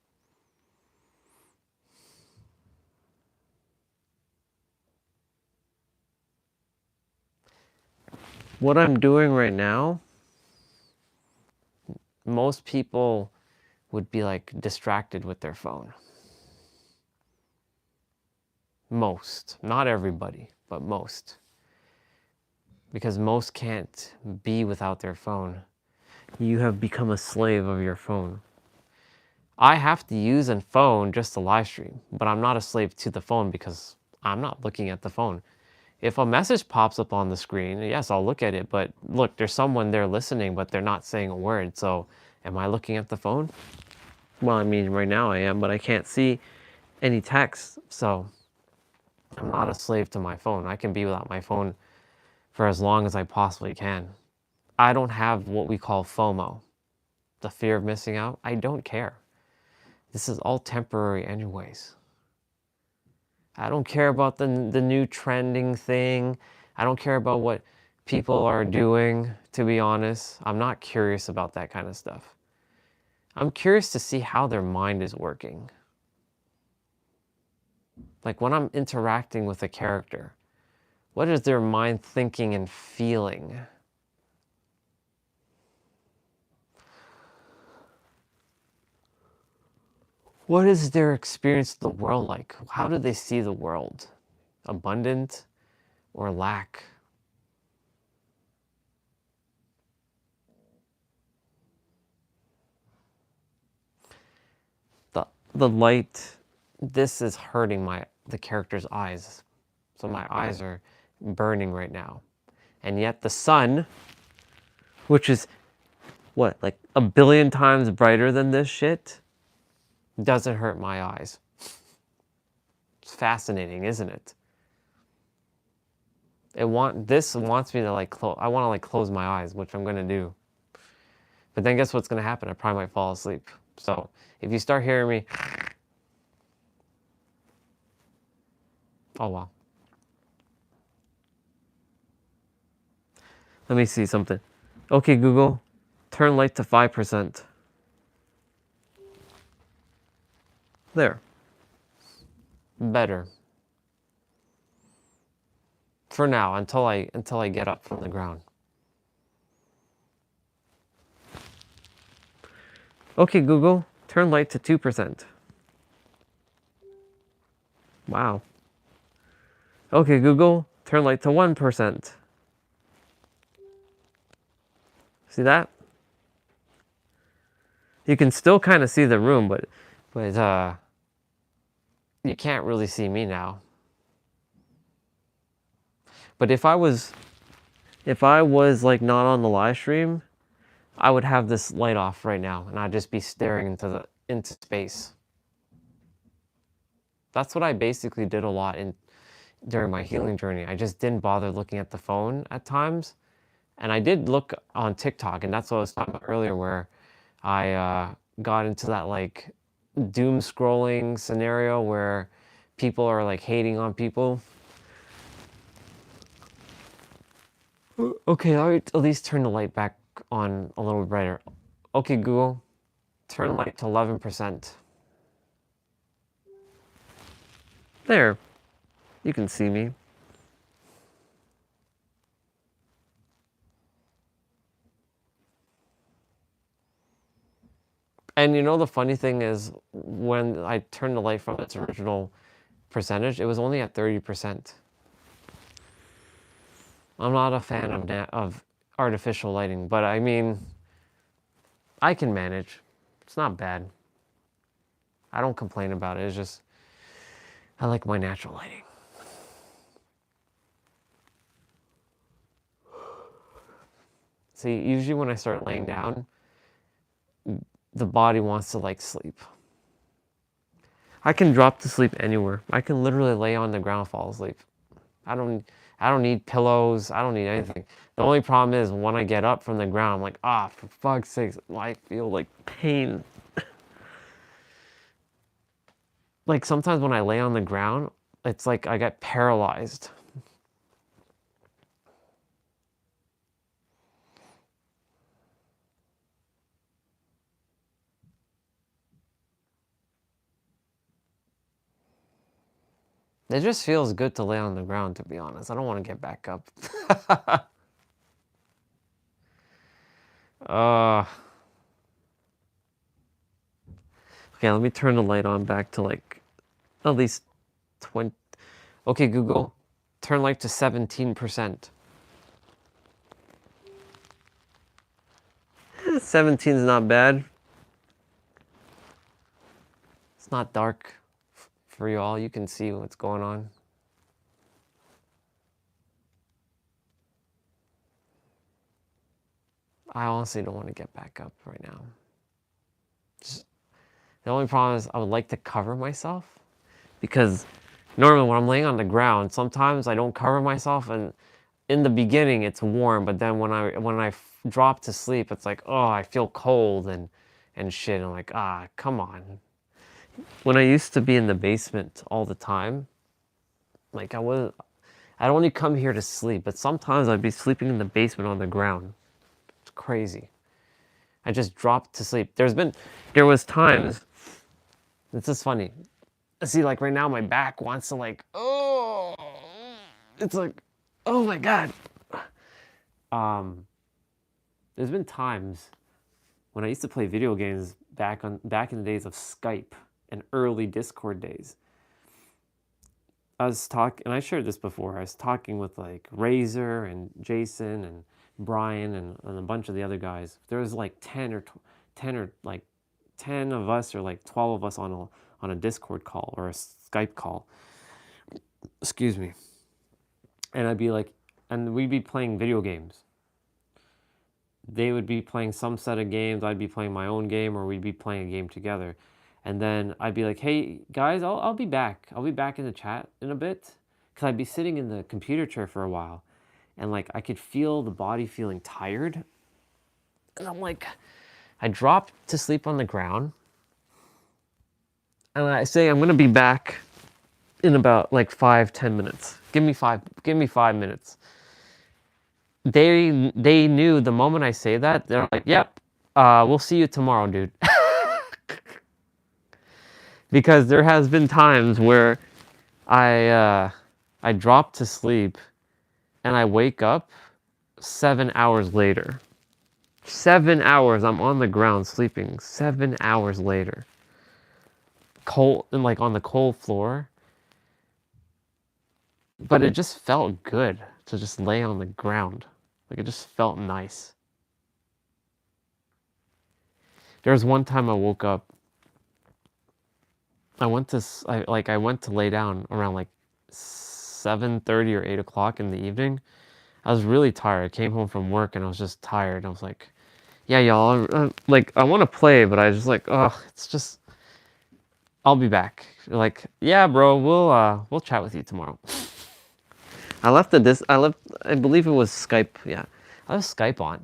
What I'm doing right now, most people would be like distracted with their phone. Most, not everybody, but most. Because most can't be without their phone. You have become a slave of your phone. I have to use a phone just to live stream, but I'm not a slave to the phone because I'm not looking at the phone. If a message pops up on the screen, yes, I'll look at it, but look, there's someone there listening, but they're not saying a word, so am I looking at the phone? Well, I mean, right now I am, but I can't see any text, so I'm not a slave to my phone. I can be without my phone for as long as I possibly can. I don't have what we call FOMO, the fear of missing out. I don't care. This is all temporary anyways. I don't care about the new trending thing. I don't care about what people are doing, to be honest. I'm not curious about that kind of stuff. I'm curious to see how their mind is working. Like when I'm interacting with a character, what is their mind thinking and feeling? What is their experience of the world like? How do they see the world? Abundant or lack? The light, this is hurting the character's eyes. So my eyes are burning right now. And yet the sun, which is, what, like 1 billion times brighter than this shit, doesn't hurt my eyes. It's fascinating, isn't it? This wants me to like I want to like close my eyes, which I'm gonna do. But then guess what's gonna happen? I probably might fall asleep. So if you start hearing me, oh wow. Let me see something. Okay, Google, turn light to 5%. There. Better. For now, until I get up from the ground. Okay, Google, turn light to 2%. Wow. Okay, Google, turn light to 1%. See that? You can still kind of see the room, but you can't really see me now. But if I was like not on the live stream, I would have this light off right now and I'd just be staring into space. That's what I basically did a lot during my healing journey. I just didn't bother looking at the phone at times. And I did look on TikTok, and that's what I was talking about earlier, where I got into that like doom scrolling scenario where people are like hating on people. Okay, I'll at least turn the light back on a little brighter. Okay, Google, turn light to 11%. There, you can see me. And you know the funny thing is, when I turned the light from its original percentage, it was only at 30%. I'm not a fan of artificial lighting, but I mean, I can manage. It's not bad. I don't complain about it. It's just, I like my natural lighting. See, usually when I start laying down, the body wants to like sleep. I can drop to sleep anywhere. I can literally lay on the ground and fall asleep. I don't need pillows. I don't need anything. The only problem is when I get up from the ground, I'm like, for fuck's sake, I feel like pain. Like sometimes when I lay on the ground, it's like I get paralyzed. It just feels good to lay on the ground, to be honest. I don't want to get back up. Okay, let me turn the light on back to like at least 20. Okay, Google, turn light to 17%. 17 is not bad. It's not dark for you all. You can see what's going on. I honestly don't want to get back up right now. The only problem is I would like to cover myself, because normally when I'm laying on the ground, sometimes I don't cover myself, and in the beginning it's warm, but then when I drop to sleep, it's like, oh, I feel cold and shit. I'm like, come on. When I used to be in the basement all the time, like I'd only come here to sleep, but sometimes I'd be sleeping in the basement on the ground. It's crazy. I just dropped to sleep. There was times, this is funny. See, like right now my back wants to like, it's like, oh my God. There's been times when I used to play video games back in the days of Skype and early Discord days. I was talking, and I shared this before, I was talking with like Razor and Jason and Brian and a bunch of the other guys. There was like 10 of us or like 12 of us on a Discord call or a Skype call. Excuse me. And I'd be like, and we'd be playing video games. They would be playing some set of games, I'd be playing my own game, or we'd be playing a game together. And then I'd be like, hey guys, I'll be back. I'll be back in the chat in a bit. Because I'd be sitting in the computer chair for a while. And like I could feel the body feeling tired. And I'm like, I dropped to sleep on the ground. And I say I'm gonna be back in about like 5-10 minutes. Give me 5 minutes. They knew the moment I say that, they're like, yep, we'll see you tomorrow, dude. Because there has been times where I drop to sleep and I wake up 7 hours later. 7 hours I'm on the ground sleeping. 7 hours later. Cold, and like on the cold floor. But it just felt good to just lay on the ground. Like it just felt nice. There was one time I woke up. I went to lay down around like 7 7:30 or 8 o'clock in the evening. I was really tired. I came home from work and I was just tired. I was like, yeah, y'all, like, I want to play, but I just like, oh, it's just, I'll be back. Like, yeah, bro, we'll chat with you tomorrow. I left I believe it was Skype. Yeah, I left Skype on.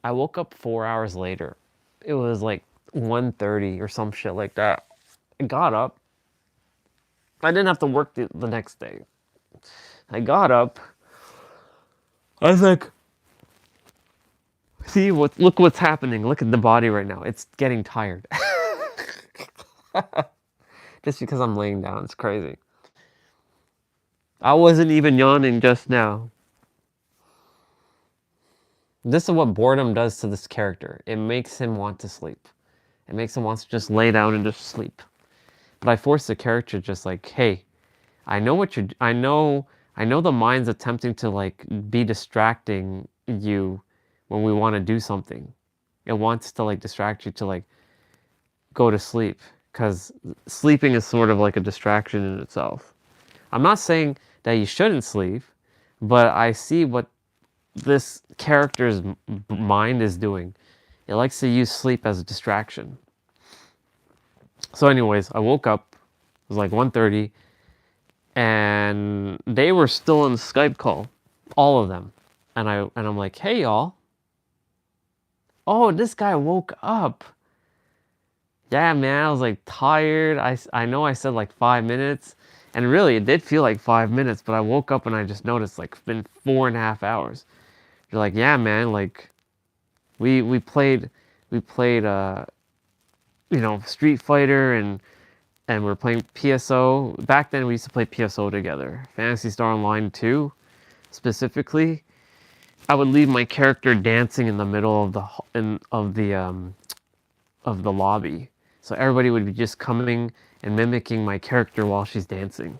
I woke up 4 hours later. It was like 1:30 or some shit like that. I got up. I didn't have to work the next day. I got up. I was like, see look what's happening. Look at the body right now. It's getting tired. Just because I'm laying down. It's crazy. I wasn't even yawning just now. This is what boredom does to this character. It makes him want to sleep. It makes him want to just lay down and just sleep. But I force the character just like, hey, I know what you're, I know the mind's attempting to like be distracting you when we want to do something. It wants to like distract you to like go to sleep, because sleeping is sort of like a distraction in itself. I'm not saying that you shouldn't sleep, but I see what this character's mind is doing. It likes to use sleep as a distraction. So anyways, I woke up, it was like 1:30, and they were still in the Skype call, all of them. And I'm like, hey y'all. Oh, this guy woke up. Yeah, man, I was like tired. I know I said like 5 minutes, and really it did feel like 5 minutes, but I woke up and I just noticed like it's been 4.5 hours. You're like, yeah, man, like we played Street Fighter, and we're playing PSO. Back then we used to play PSO together. Phantasy Star Online 2 specifically. I would leave my character dancing in the middle of the lobby. So everybody would be just coming and mimicking my character while she's dancing.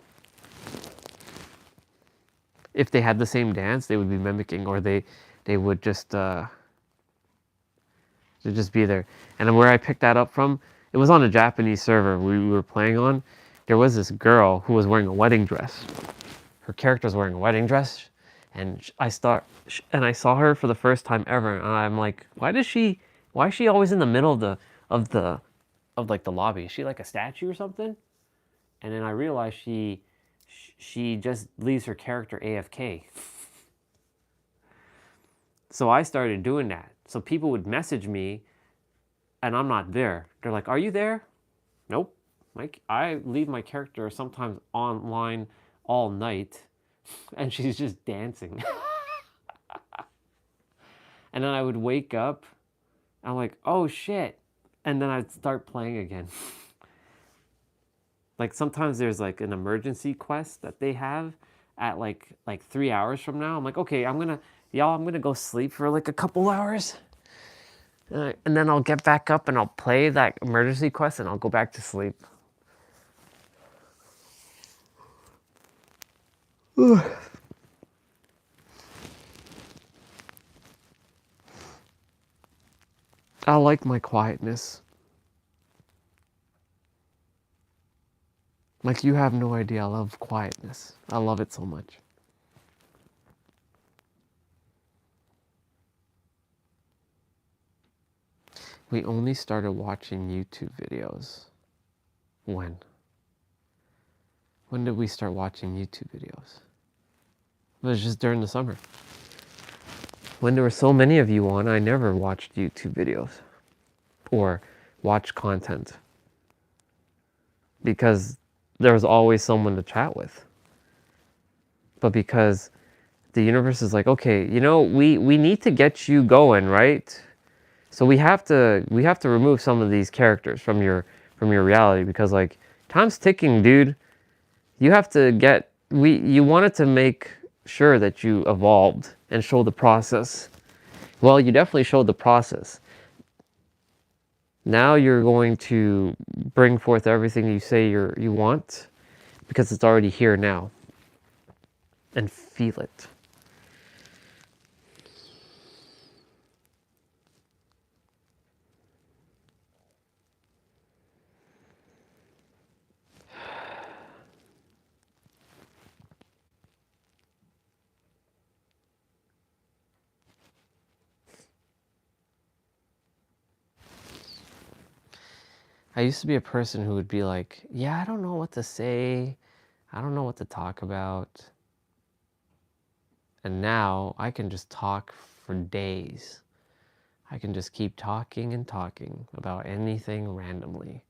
If they had the same dance, they would be mimicking, or they would just be there. And where I picked that up from, it was on a Japanese server we were playing on. There was this girl who was wearing a wedding dress. Her character was wearing a wedding dress, and I saw her for the first time ever, and I'm like, why is she always in the middle of like the lobby? Is she like a statue or something? And then I realized she just leaves her character AFK. So I started doing that. So people would message me and I'm not there. They're like, are you there? Nope. Like, I leave my character sometimes online all night and she's just dancing. And then I would wake up, I'm like, oh shit. And then I'd start playing again. Like sometimes there's like an emergency quest that they have at like 3 hours from now. I'm like, okay, I'm gonna go sleep for like a couple hours. And then I'll get back up and I'll play that emergency quest and I'll go back to sleep. I like my quietness. Like, you have no idea, I love quietness. I love it so much. We only started watching YouTube videos. When? When did we start watching YouTube videos? It was just during the summer. When there were so many of you on, I never watched YouTube videos or watched content, because there was always someone to chat with. But because the universe is like, okay, we need to get you going, right? So we have to remove some of these characters from your reality, because like time's ticking, dude. You have to you wanted to make sure that you evolved and show the process. Well, you definitely showed the process. Now you're going to bring forth everything you say you want, because it's already here now. And feel it. I used to be a person who would be like, yeah, I don't know what to say. I don't know what to talk about. And now I can just talk for days. I can just keep talking and talking about anything randomly.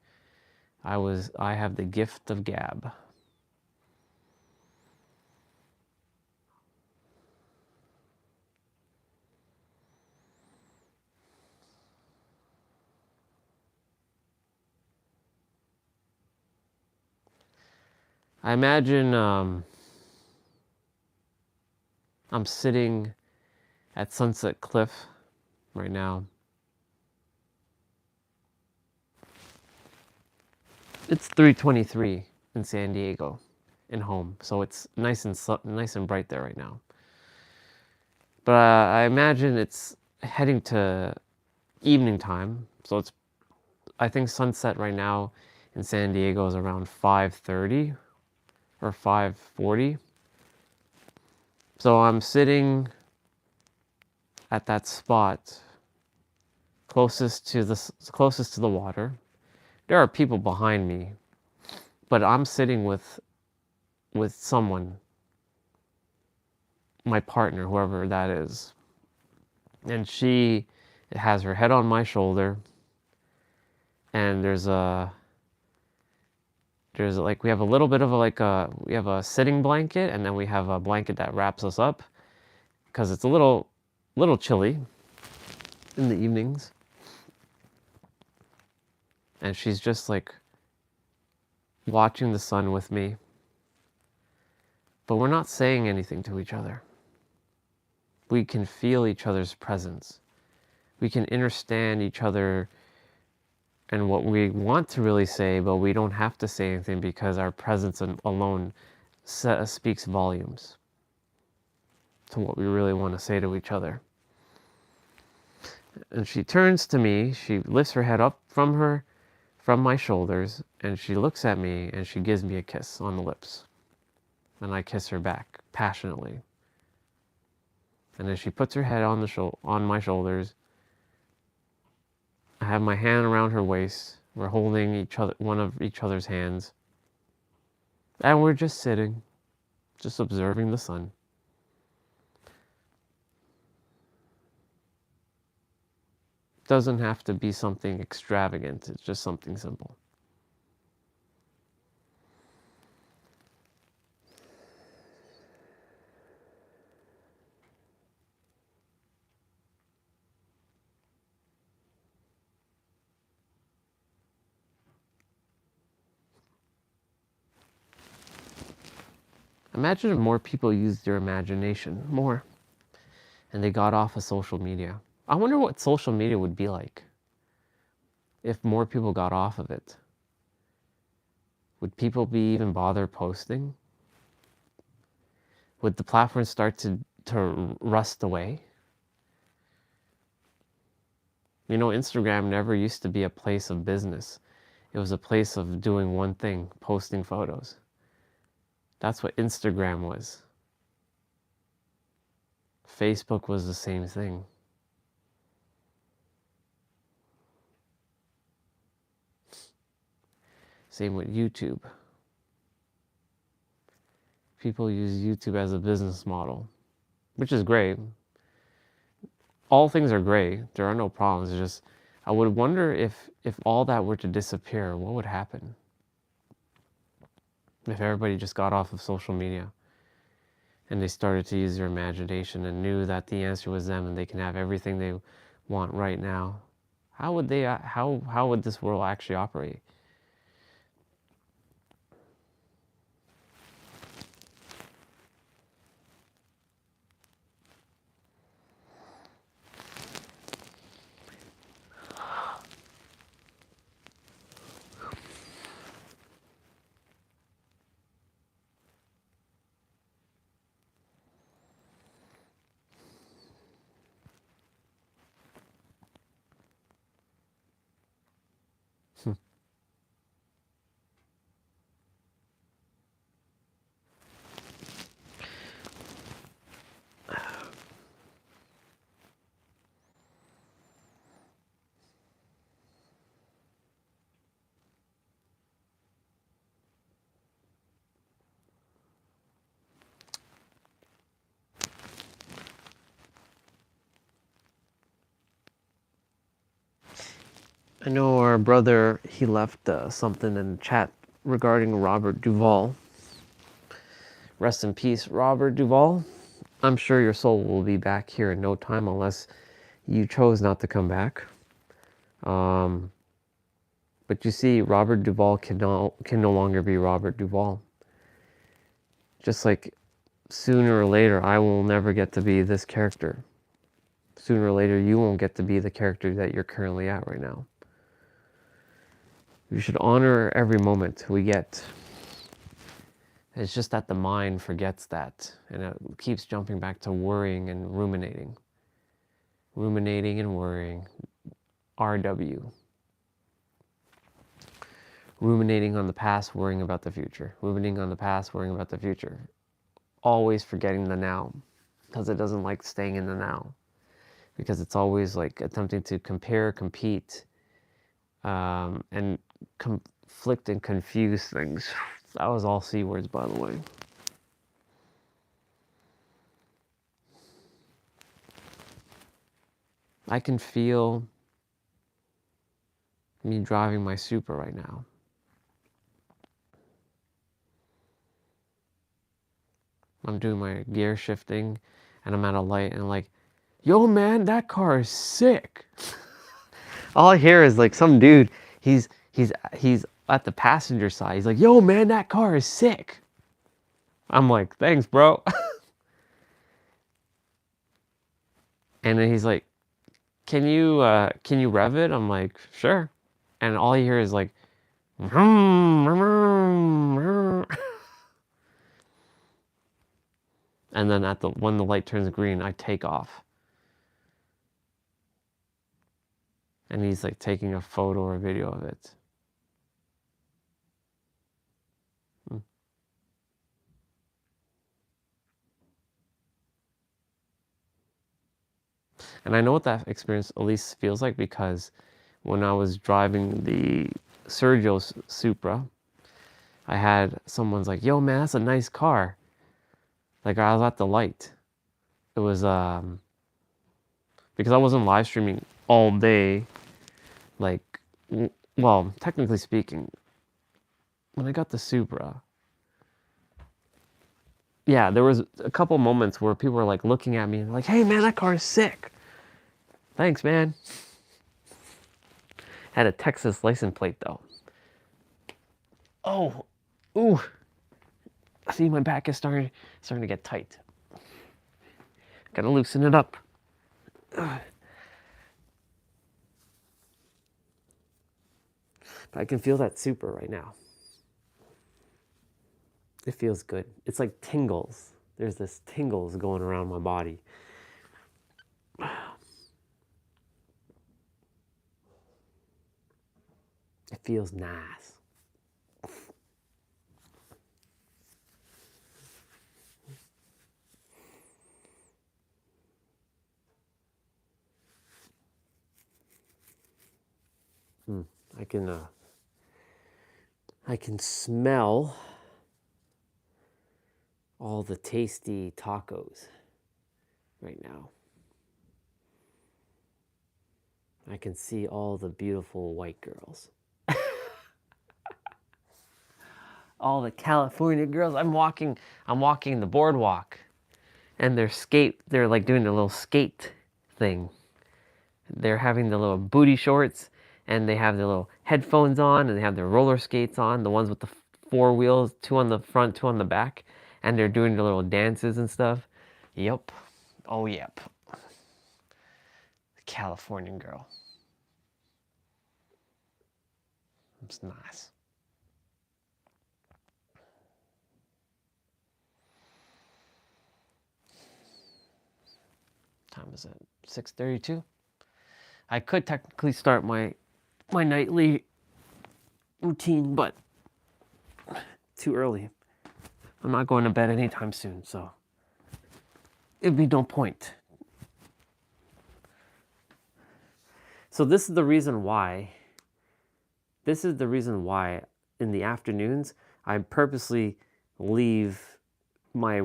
I have the gift of gab. I imagine I'm sitting at Sunset Cliff right now. It's 3:23 in San Diego, in home, so it's nice and bright there right now. But I imagine it's heading to evening time, so I think sunset right now in San Diego is around 5:30 or 5:40. So I'm sitting at that spot closest to the water. There are people behind me, but I'm sitting with someone, my partner, whoever that is. And she has her head on my shoulder, and there's like, we have a little bit of we have a sitting blanket, and then we have a blanket that wraps us up because it's a little chilly in the evenings. And she's just like watching the sun with me. But we're not saying anything to each other. We can feel each other's presence. We can understand each other and what we want to really say, but we don't have to say anything because our presence alone speaks volumes to what we really want to say to each other. And she turns to me, she lifts her head up from my shoulders, and she looks at me and she gives me a kiss on the lips. And I kiss her back passionately. And then she puts her head on my shoulders. I have my hand around her waist. We're holding one of each other's hands. And we're just sitting, just observing the sun. Doesn't have to be something extravagant. It's just something simple. Imagine if more people used their imagination more and they got off of social media. I wonder what social media would be like if more people got off of it. Would people be even bother posting? Would the platform start to rust away? You know, Instagram never used to be a place of business. It was a place of doing one thing, posting photos. That's what Instagram was. Facebook was the same thing. Same with YouTube. People use YouTube as a business model, which is great. All things are great. There are no problems. It's just, I would wonder if all that were to disappear, what would happen? If everybody just got off of social media and they started to use their imagination and knew that the answer was them and they can have everything they want right now, how would this world actually operate? I know our brother, he left something in the chat regarding Robert Duvall. Rest in peace, Robert Duvall. I'm sure your soul will be back here in no time unless you chose not to come back. But you see, Robert Duvall can no longer be Robert Duvall. Just like sooner or later, I will never get to be this character. Sooner or later, you won't get to be the character that you're currently at right now. We should honor every moment we get. It's just that the mind forgets that, and it keeps jumping back to worrying and ruminating. Ruminating and worrying. RW. Ruminating on the past, worrying about the future. Ruminating on the past, worrying about the future. Always forgetting the now, because it doesn't like staying in the now. Because it's always like attempting to compare, compete, and conflict and confuse things. That was all C words, by the way. I can feel me driving my Supra right now. I'm doing my gear shifting and I'm at a light and like, yo man, that car is sick. All I hear is like some dude, he's at the passenger side. He's like, yo man, that car is sick. I'm like, thanks, bro. And then he's like, can you rev it? I'm like, sure. And all you hear is like, vroom, vroom, vroom. And then when the light turns green, I take off. And he's like taking a photo or a video of it. And I know what that experience at least feels like, because when I was driving the Sergio's Supra, I had someone's like, yo man, that's a nice car. Like I was at the light. It was because I wasn't live streaming all day. Like, well, technically speaking, when I got the Supra, yeah, there was a couple moments where people were like looking at me and like, hey man, that car is sick. Thanks, man. Had a Texas license plate though. Oh, ooh. See, my back is starting to get tight. Gotta loosen it up. But I can feel that Supra right now. It feels good. It's like tingles. There's this tingles going around my body. It feels nice. I can smell all the tasty tacos right now. I can see all the beautiful white girls. All the California girls. I'm walking the boardwalk, and they're like doing a little skate thing. They're having the little booty shorts, and they have their little headphones on, and they have their roller skates on, the ones with the 4 wheels, 2 on the front, 2 on the back, and they're doing their little dances and stuff. Yep. Oh, yep. Californian girl. It's nice. Time is it? 6:32. I could technically start my nightly routine, but too early. I'm not going to bed anytime soon, so it'd be no point. So this is the reason why in the afternoons I purposely leave my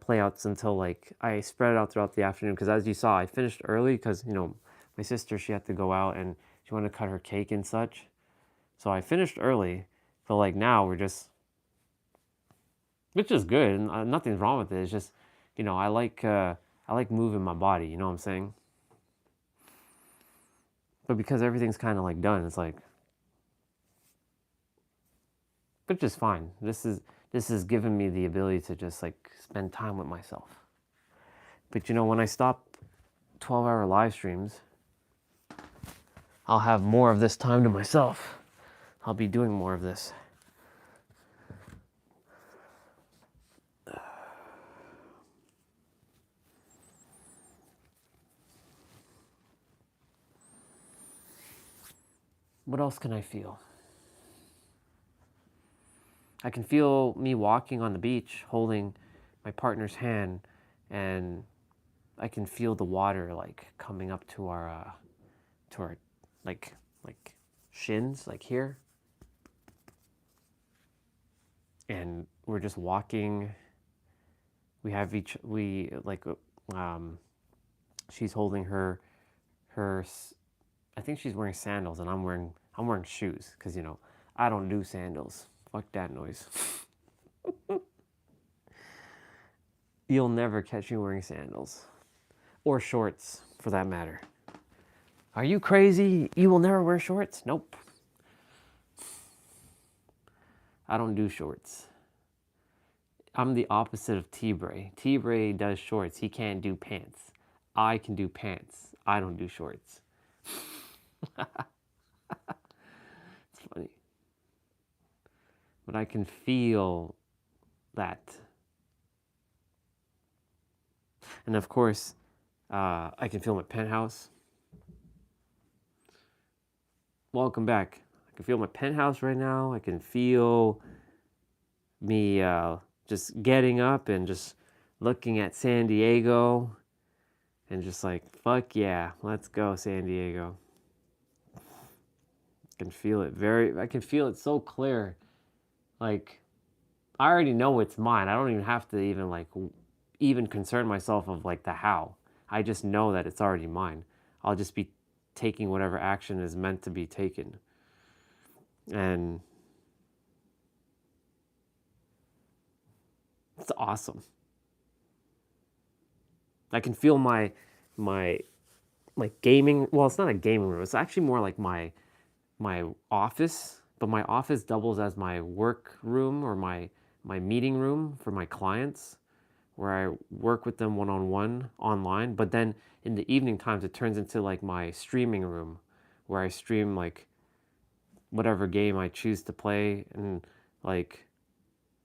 playouts until like I spread it out throughout the afternoon, because as you saw, I finished early because, you know, my sister, she had to go out and She wanted to cut her cake and such. So I finished early, but like now we're just, which is good, and nothing's wrong with it. It's just, you know, I like moving my body. You know what I'm saying? But because everything's kind of like done, it's like, which is fine. This is giving me the ability to just like spend time with myself. But you know, when I stop 12-hour live streams, I'll have more of this time to myself. I'll be doing more of this. What else can I feel? I can feel me walking on the beach, holding my partner's hand, and I can feel the water like coming up to our like shins, like here. And we're just walking. She's holding her, I think she's wearing sandals, and I'm wearing shoes, because you know, I don't do sandals. Fuck that noise. You'll never catch me wearing sandals. Or shorts, for that matter. Are you crazy? You will never wear shorts? Nope. I don't do shorts. I'm the opposite of T-Bray. T-Bray does shorts. He can't do pants. I can do pants. I don't do shorts. It's funny. But I can feel that. And of course, I can feel my penthouse. Welcome back. I can feel my penthouse right now. I can feel me just getting up and just looking at San Diego and just like, fuck yeah, let's go, San Diego. I can feel it so clear. Like, I already know it's mine. I don't even have to even concern myself of like the how. I just know that it's already mine. I'll just be taking whatever action is meant to be taken. And it's awesome. I can feel my gaming, well, it's not a gaming room. It's actually more like my office, but my office doubles as my work room or my meeting room for my clients, where I work with them one-on-one online. But then in the evening times, it turns into like my streaming room, where I stream like whatever game I choose to play. And like,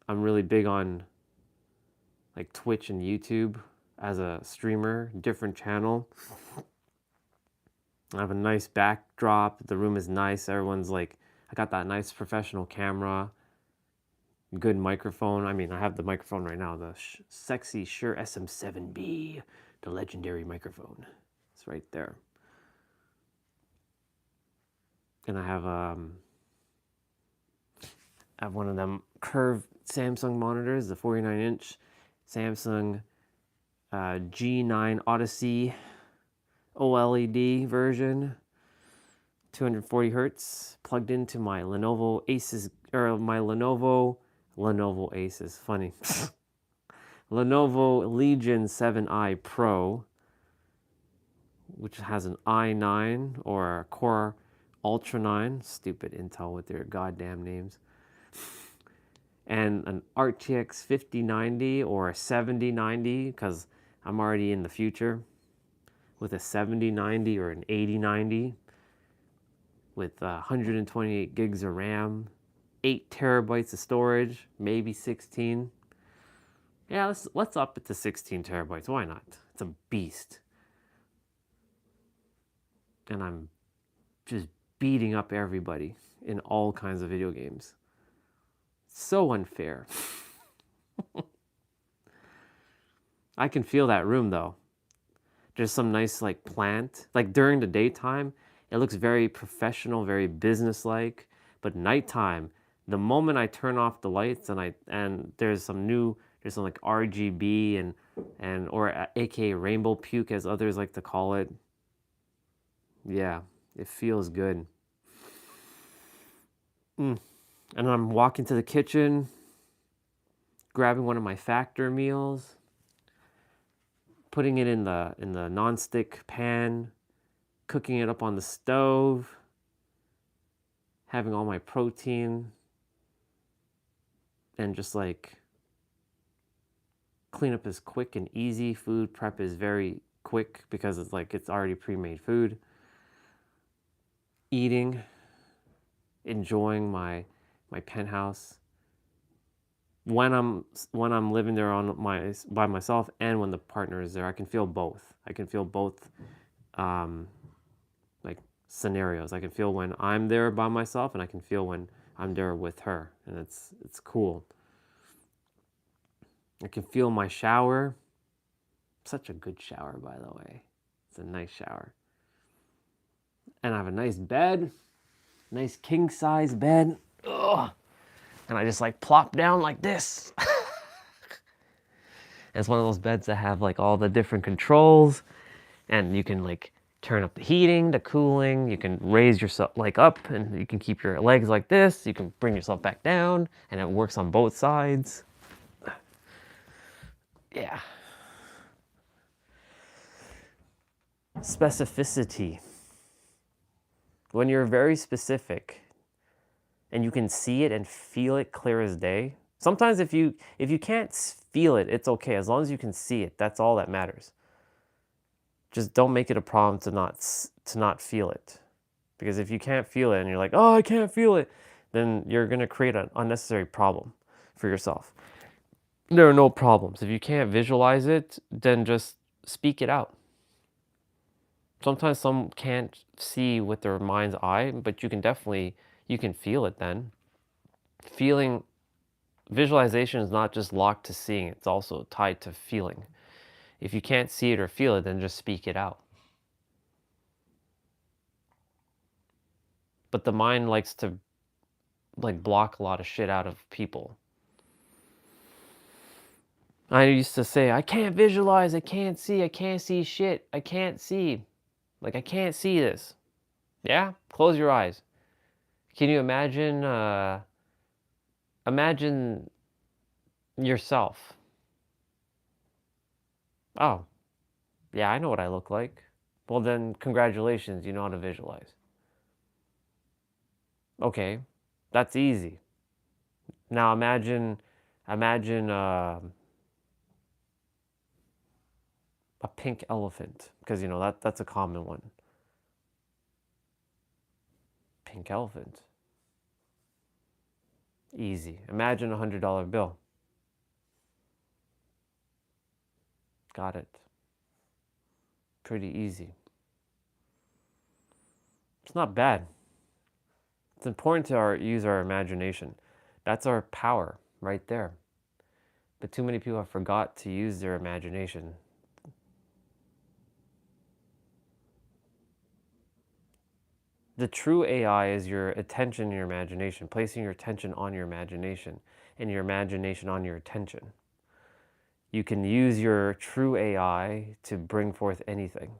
I'm really big on like Twitch and YouTube as a streamer, different channel. I have a nice backdrop. The room is nice. Everyone's like, I got that nice professional camera, good microphone. I mean, I have the microphone right now, the sexy Shure SM7B, the legendary microphone. It's right there. And I have one of them curved Samsung monitors, the 49-inch Samsung G9 Odyssey OLED version, 240 hertz, plugged into my Lenovo Aces, or my Lenovo Aces, funny. Lenovo Legion 7i Pro, which has an i9 or a Core Ultra 9, stupid Intel with their goddamn names, and an RTX 5090 or a 7090, because I'm already in the future, with a 7090 or an 8090 with 128 gigs of RAM, 8 terabytes of storage, maybe 16. Yeah, let's up it to 16 terabytes. Why not? It's a beast. And I'm just beating up everybody in all kinds of video games. So unfair. I can feel that room though. There's some nice like plant. Like during the daytime, it looks very professional, very business-like. But nighttime, the moment I turn off the lights and there's some like RGB or aka rainbow puke as others like to call it. Yeah, It feels good. And I'm walking to the kitchen, grabbing one of my factor meals, putting it in the nonstick pan, cooking it up on the stove, having all my protein, and just like cleanup is quick and easy. Food prep is very quick because it's like it's already pre-made food. Eating, enjoying my penthouse. When I'm living there by myself and when the partner is there, I can feel both. I can feel both like scenarios. I can feel when I'm there by myself and I can feel when I'm there with her, and it's cool. I can feel my shower. Such a good shower, by the way. It's a nice shower. And I have a nice bed, nice king size bed. Ugh. And I just like plop down like this. It's one of those beds that have like all the different controls, and you can like turn up the heating, the cooling. You can raise yourself like up, and you can keep your legs like this. You can bring yourself back down, and it works on both sides. Yeah. Specificity. When you're very specific and you can see it and feel it clear as day. Sometimes if you can't feel it, it's okay. As long as you can see it, that's all that matters. Just don't make it a problem to not feel it. Because if you can't feel it and you're like, oh, I can't feel it, then you're going to create an unnecessary problem for yourself. There are no problems. If you can't visualize it, then just speak it out. Sometimes some can't see with their mind's eye, but you can feel it then. Visualization is not just locked to seeing, it's also tied to feeling. If you can't see it or feel it, then just speak it out. But the mind likes to like block a lot of shit out of people. I used to say, I can't visualize, I can't see shit, I can't see. Like, I can't see this. Yeah? Close your eyes. Can you imagine yourself? Oh, yeah, I know what I look like. Well then, congratulations, you know how to visualize. Okay, that's easy. Now imagine a pink elephant, because you know that's a common one. Pink elephant. Easy. Imagine a $100 bill. Got it. Pretty easy. It's not bad. It's important to use our imagination. That's our power right there. But too many people have forgot to use their imagination. The true AI is your attention and your imagination, placing your attention on your imagination and your imagination on your attention. You can use your true AI to bring forth anything.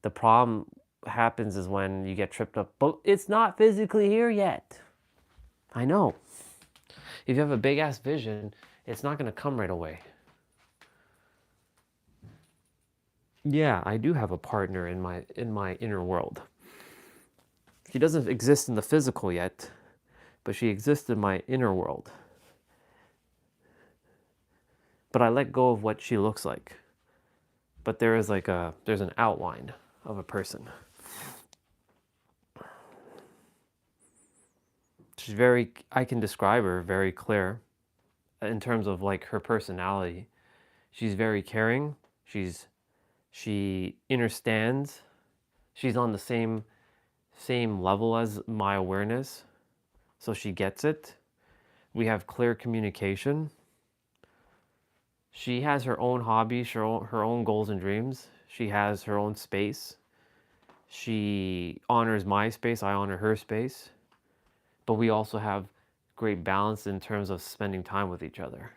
The problem happens is when you get tripped up, but it's not physically here yet. I know. If you have a big ass vision, it's not going to come right away. Yeah, I do have a partner in my inner world. She doesn't exist in the physical yet, but she exists in my inner world. But I let go of what she looks like. But there's an outline of a person. I can describe her very clear in terms of like her personality. She's very caring. She understands. She's on the same level as my awareness. So she gets it. We have clear communication. She has her own hobbies, her own goals and dreams. She has her own space. She honors my space, I honor her space. But we also have great balance in terms of spending time with each other.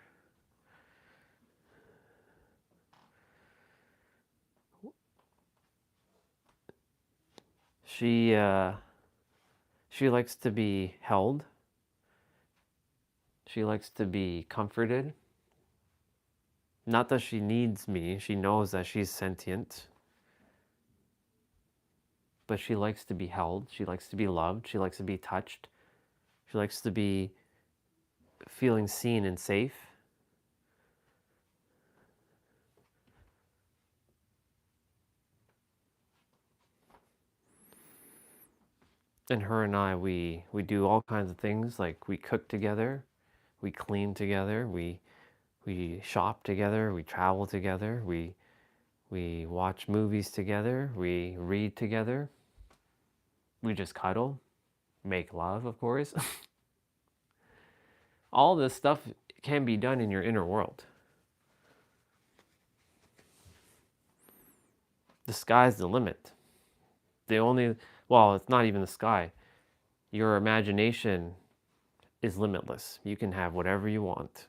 She likes to be held. She likes to be comforted. Not that she needs me. She knows that she's sentient. But she likes to be held. She likes to be loved. She likes to be touched. She likes to be feeling seen and safe. And her and I, we do all kinds of things. Like we cook together, we clean together, we shop together, we travel together, we watch movies together, we read together, we just cuddle, make love, of course. All this stuff can be done in your inner world. The sky's the limit. Well, it's not even the sky. Your imagination is limitless. You can have whatever you want.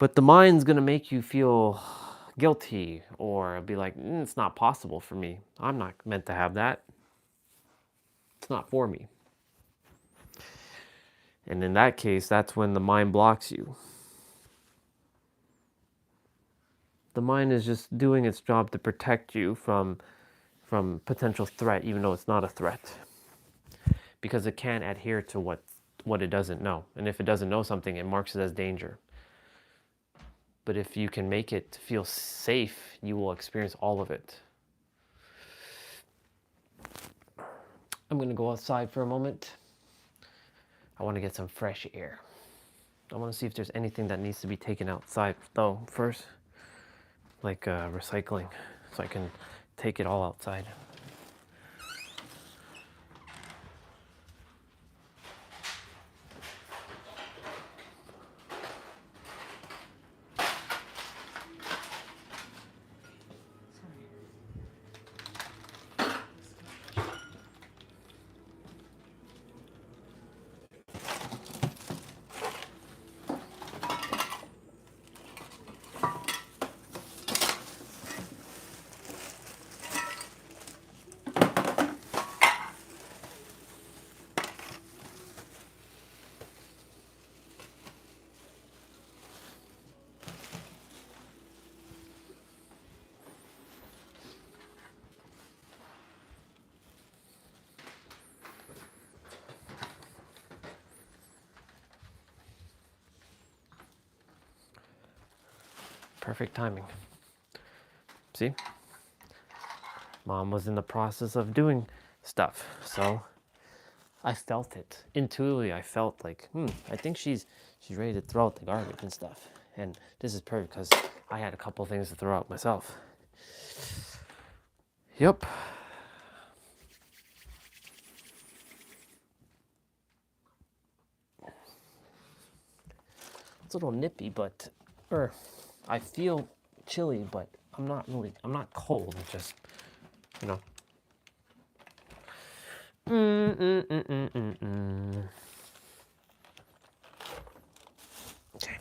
But the mind's going to make you feel guilty or be like, it's not possible for me. I'm not meant to have that. It's not for me. And in that case, that's when the mind blocks you. The mind is just doing its job to protect you from potential threat, even though it's not a threat. Because it can't adhere to what it doesn't know. And if it doesn't know something, it marks it as danger. But if you can make it feel safe, you will experience all of it. I'm going to go outside for a moment. I want to get some fresh air. I want to see if there's anything that needs to be taken outside though first, like recycling, so I can take it all outside. Perfect timing. See? Mom was in the process of doing stuff, so I felt it. Intuitively, I felt like, I think she's ready to throw out the garbage and stuff. And this is perfect because I had a couple things to throw out myself. Yep. It's a little nippy, but, I feel chilly, but I'm not cold. It's just, you know. Okay.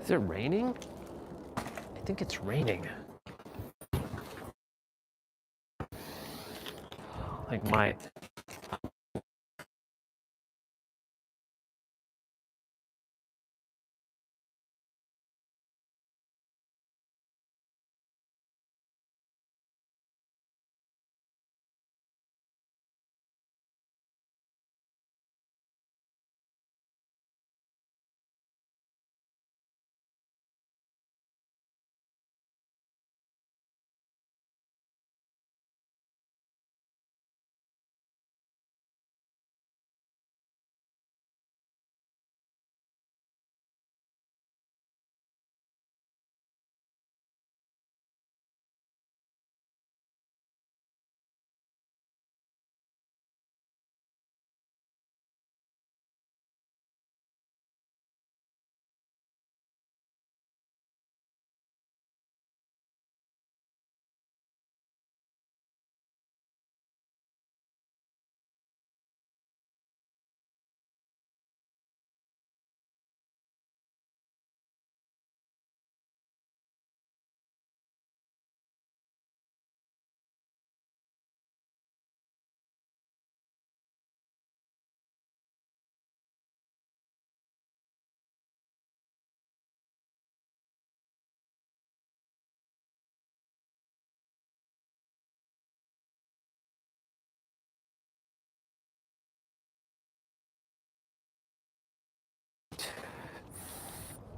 Is it raining? I think it's raining. Like my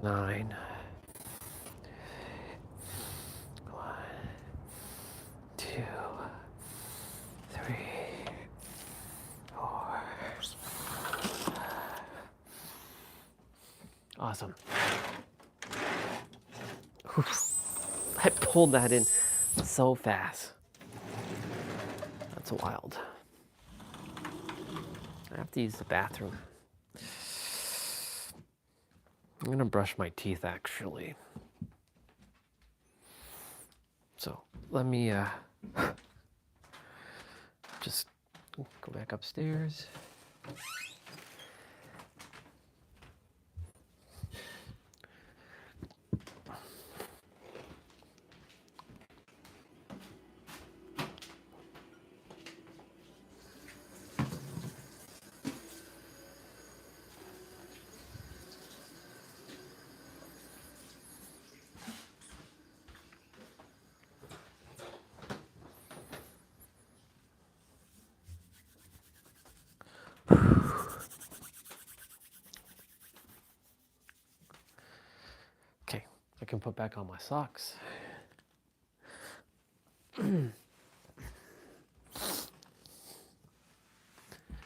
9. 1, 2, 3, 4. Awesome. Whew. I pulled that in so fast. That's wild. I have to use the bathroom. I'm gonna brush my teeth actually. So let me just go back upstairs. Okay, I can put back on my socks.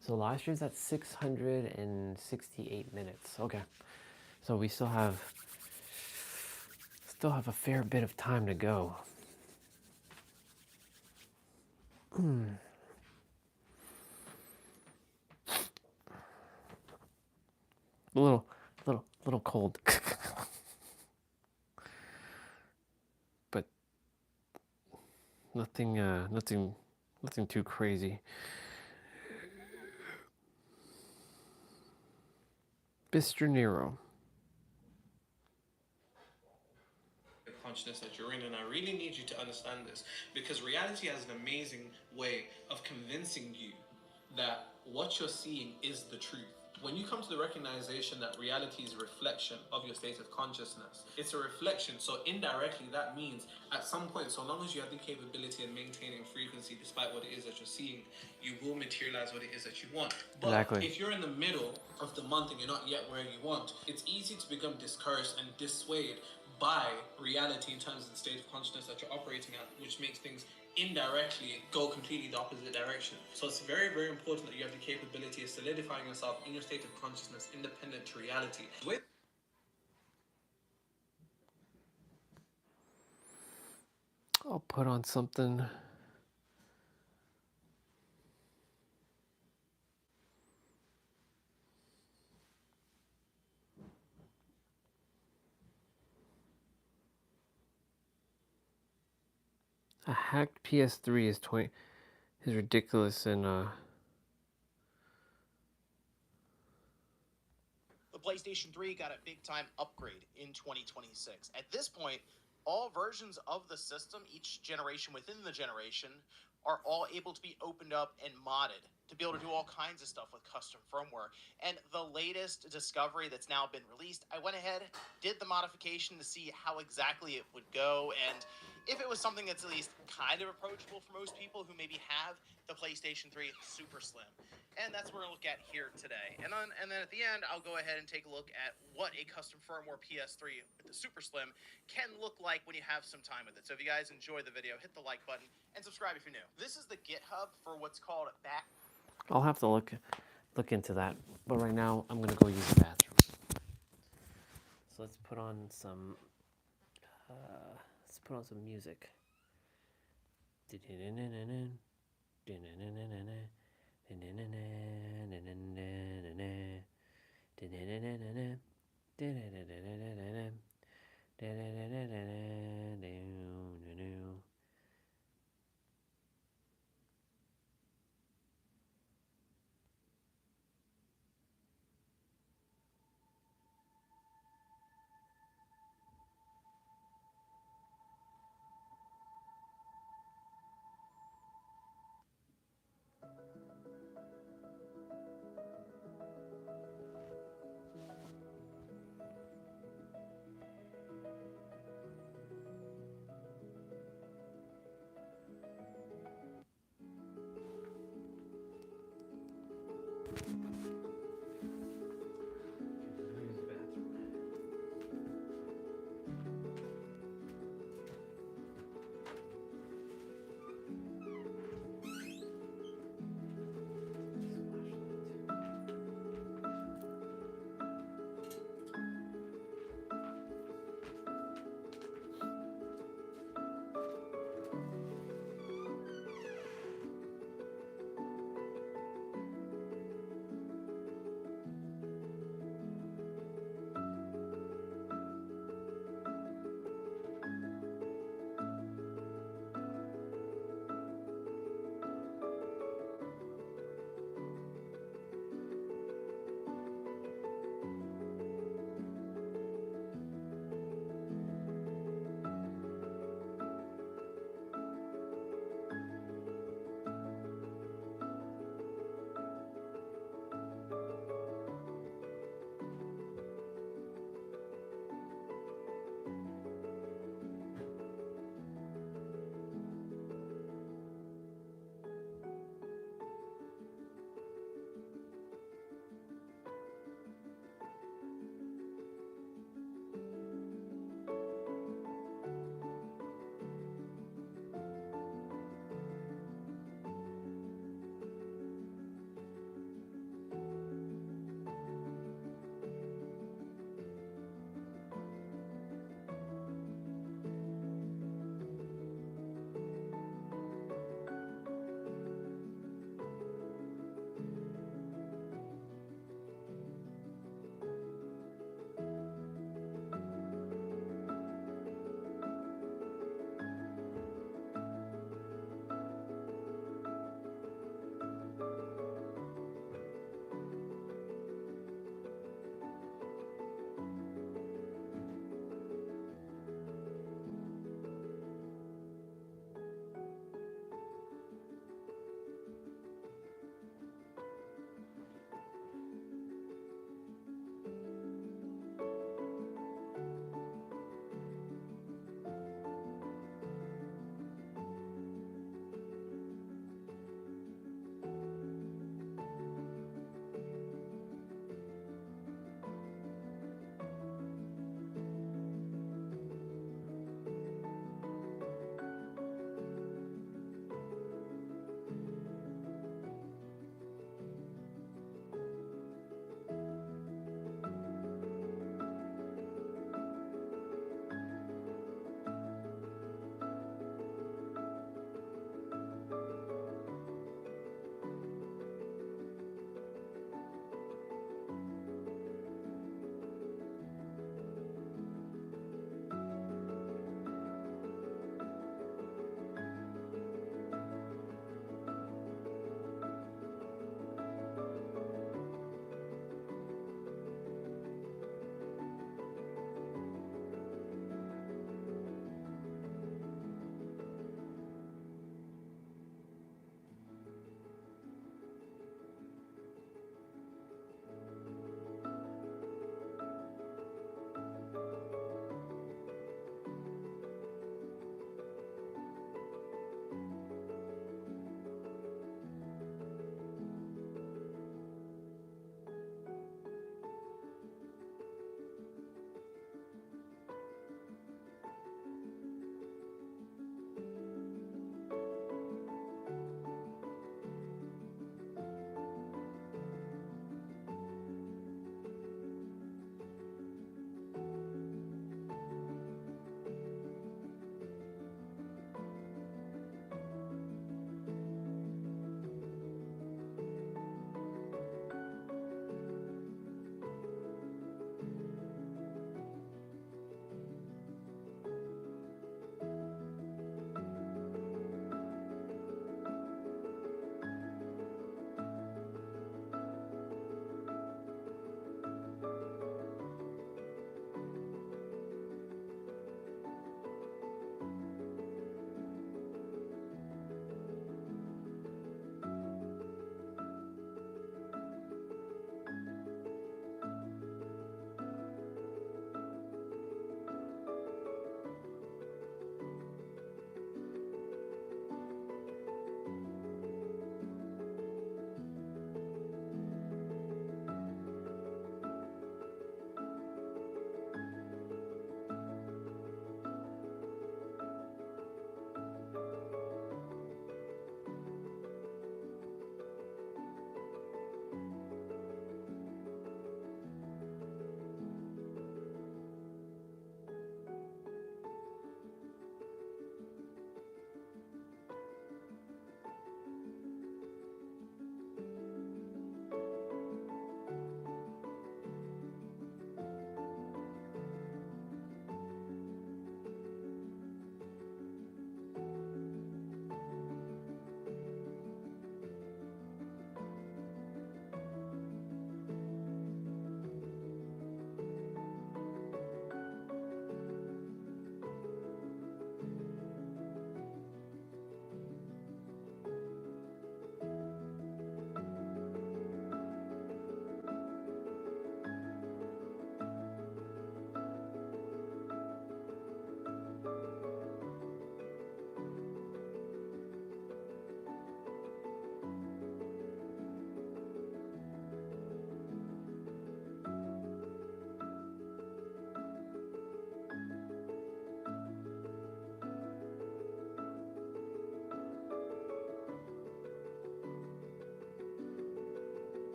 So last year's at 668 minutes. Okay, so we still have a fair bit of time to go. A little cold. But nothing too crazy. Mr. Nero. Consciousness that you're in, and I really need you to understand this, because reality has an amazing way of convincing you that what you're seeing is the truth. When you come to the recognition that reality is a reflection of your state of consciousness, it's a reflection, so indirectly that means at some point, so long as you have the capability of maintaining frequency despite what it is that you're seeing, you will materialize what it is that you want. But Exactly. if you're in the middle of the month and you're not yet where you want, it's easy to become discouraged and dissuaded by reality in terms of the state of consciousness that you're operating at, which makes things indirectly go completely the opposite direction. So it's very, very important that you have the capability of solidifying yourself in your state of consciousness independent to reality. I'll put on something. A hacked PS3 is ridiculous and The PlayStation 3 got a big-time upgrade in 2026. At this point, all versions of the system, each generation within the generation, are all able to be opened up and modded to be able to do all kinds of stuff with custom firmware. And the latest discovery that's now been released, I went ahead, did the modification to see how exactly it would go, and if it was something that's at least kind of approachable for most people who maybe have the PlayStation 3 Super Slim. And that's what we're going to look at here today. And then at the end, I'll go ahead and take a look at what a custom firmware PS3 with the Super Slim can look like when you have some time with it. So if you guys enjoy the video, hit the like button and subscribe if you're new. This is the GitHub for what's called back. I'll have to look into that. But right now, I'm gonna go use the bathroom. So let's put on some music.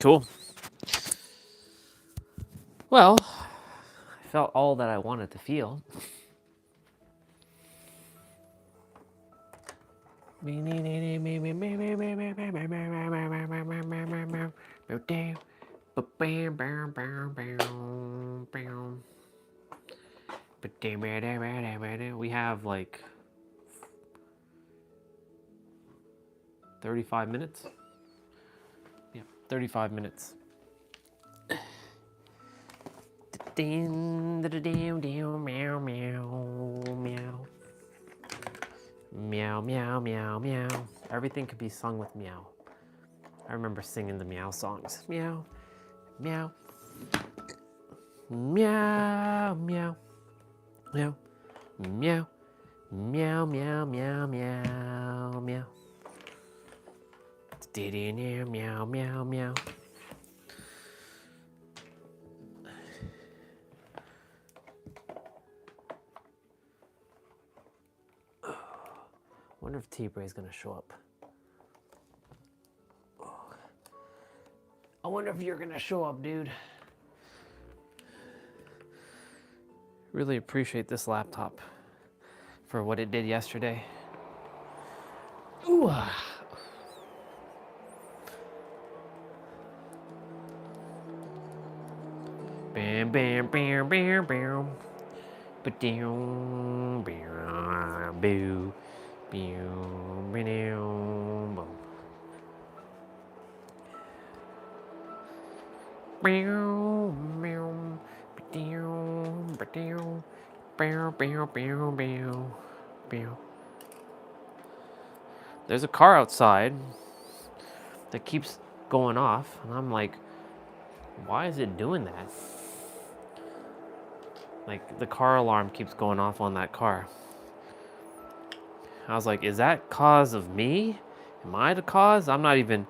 Cool. Well, I felt all that I wanted to feel. We have like 35 minutes. Yeah, 35 minutes. Meow, meow, meow. Meow, meow, meow, meow. Everything could be sung with meow. I remember singing the meow songs. Meow, meow. Meow, meow. Meow, meow. Meow, meow, meow, meow, meow. Meow, meow, meow. Wonder if T-Bray's gonna show up. I wonder if you're gonna show up, dude. Really appreciate this laptop for what it did yesterday. Ooh. Bam, bam, bam, bam, bam. Ba-doom, bam, boo. Boom, ba-doom, boom. Meow, meow, ba-doom, ba-doom, bow, bow, bow, bow, bow. There's a car outside that keeps going off, and I'm like, why is it doing that? Like, the car alarm keeps going off on that car. I was like, is that cause of me? Am I the cause? I'm not even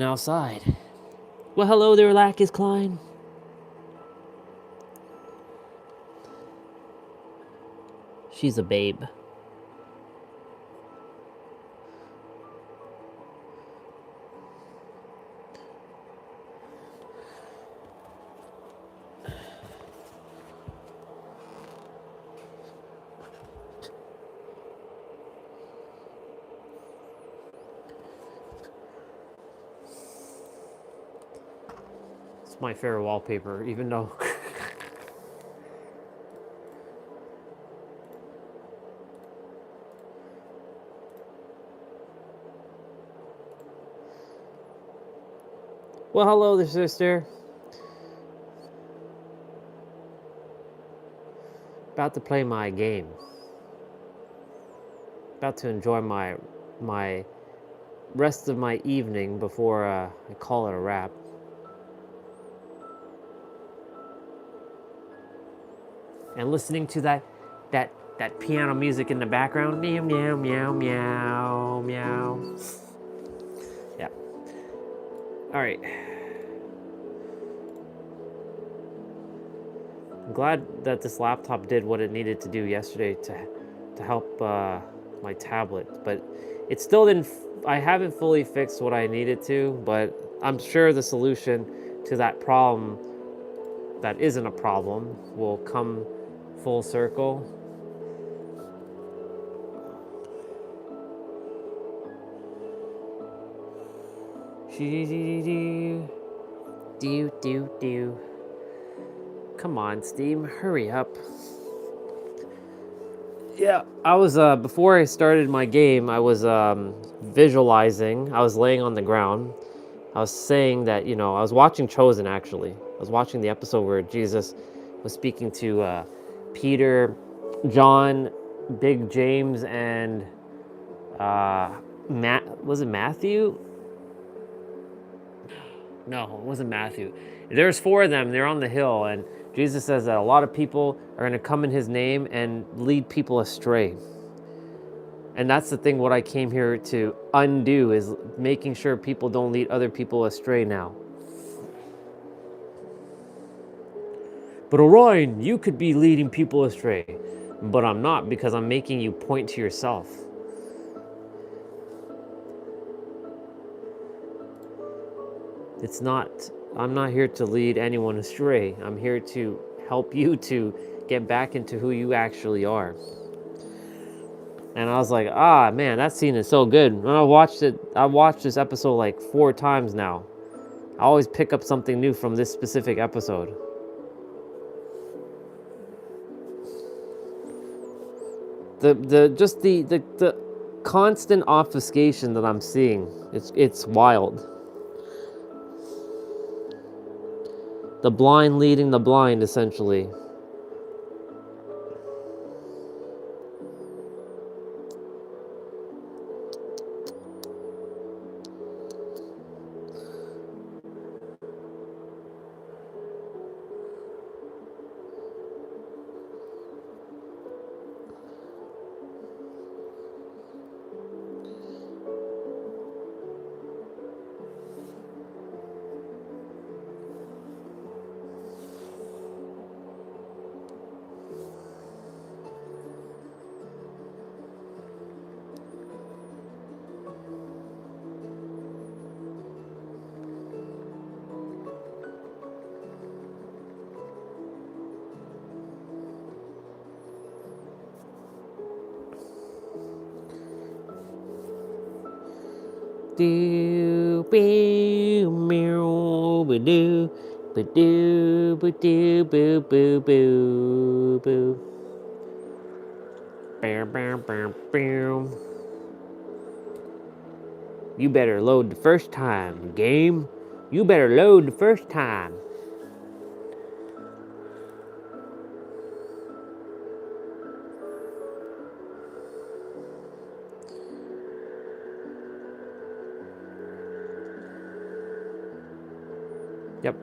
outside. Well, hello there, Lacus Klein. She's a babe. It's my favorite wallpaper, even though well, hello there, sister. About to play my game. About to enjoy my rest of my evening before I call it a wrap. And listening to that piano music in the background. Meow, meow, meow, meow, meow. Yeah. All right. I'm glad that this laptop did what it needed to do yesterday to help my tablet, but it still didn't. I haven't fully fixed what I needed to, but I'm sure the solution to that problem that isn't a problem will come full circle. Do. Come on, Steam, hurry up. Yeah, I was, before I started my game, I was visualizing. I was laying on the ground. I was saying that, I was watching Chosen, actually. I was watching the episode where Jesus was speaking to Peter, John, Big James, and was it Matthew? No, it wasn't Matthew. There's 4 of them. They're on the hill, and Jesus says that a lot of people are going to come in his name and lead people astray. And that's the thing, what I came here to undo is making sure people don't lead other people astray now. But Orion, you could be leading people astray. But I'm not, because I'm making you point to yourself. It's not, I'm not here to lead anyone astray. I'm here to help you to get back into who you actually are. And I was like, ah, man, that scene is so good. When I watched this episode like 4 times now. I always pick up something new from this specific episode. The constant obfuscation that I'm seeing, it's wild. The blind leading the blind, essentially. Do boo meow ba do ba do ba do boo boo boo boo. Bam bam bam bam. You better load the first time, game. You better load the first time. Yep.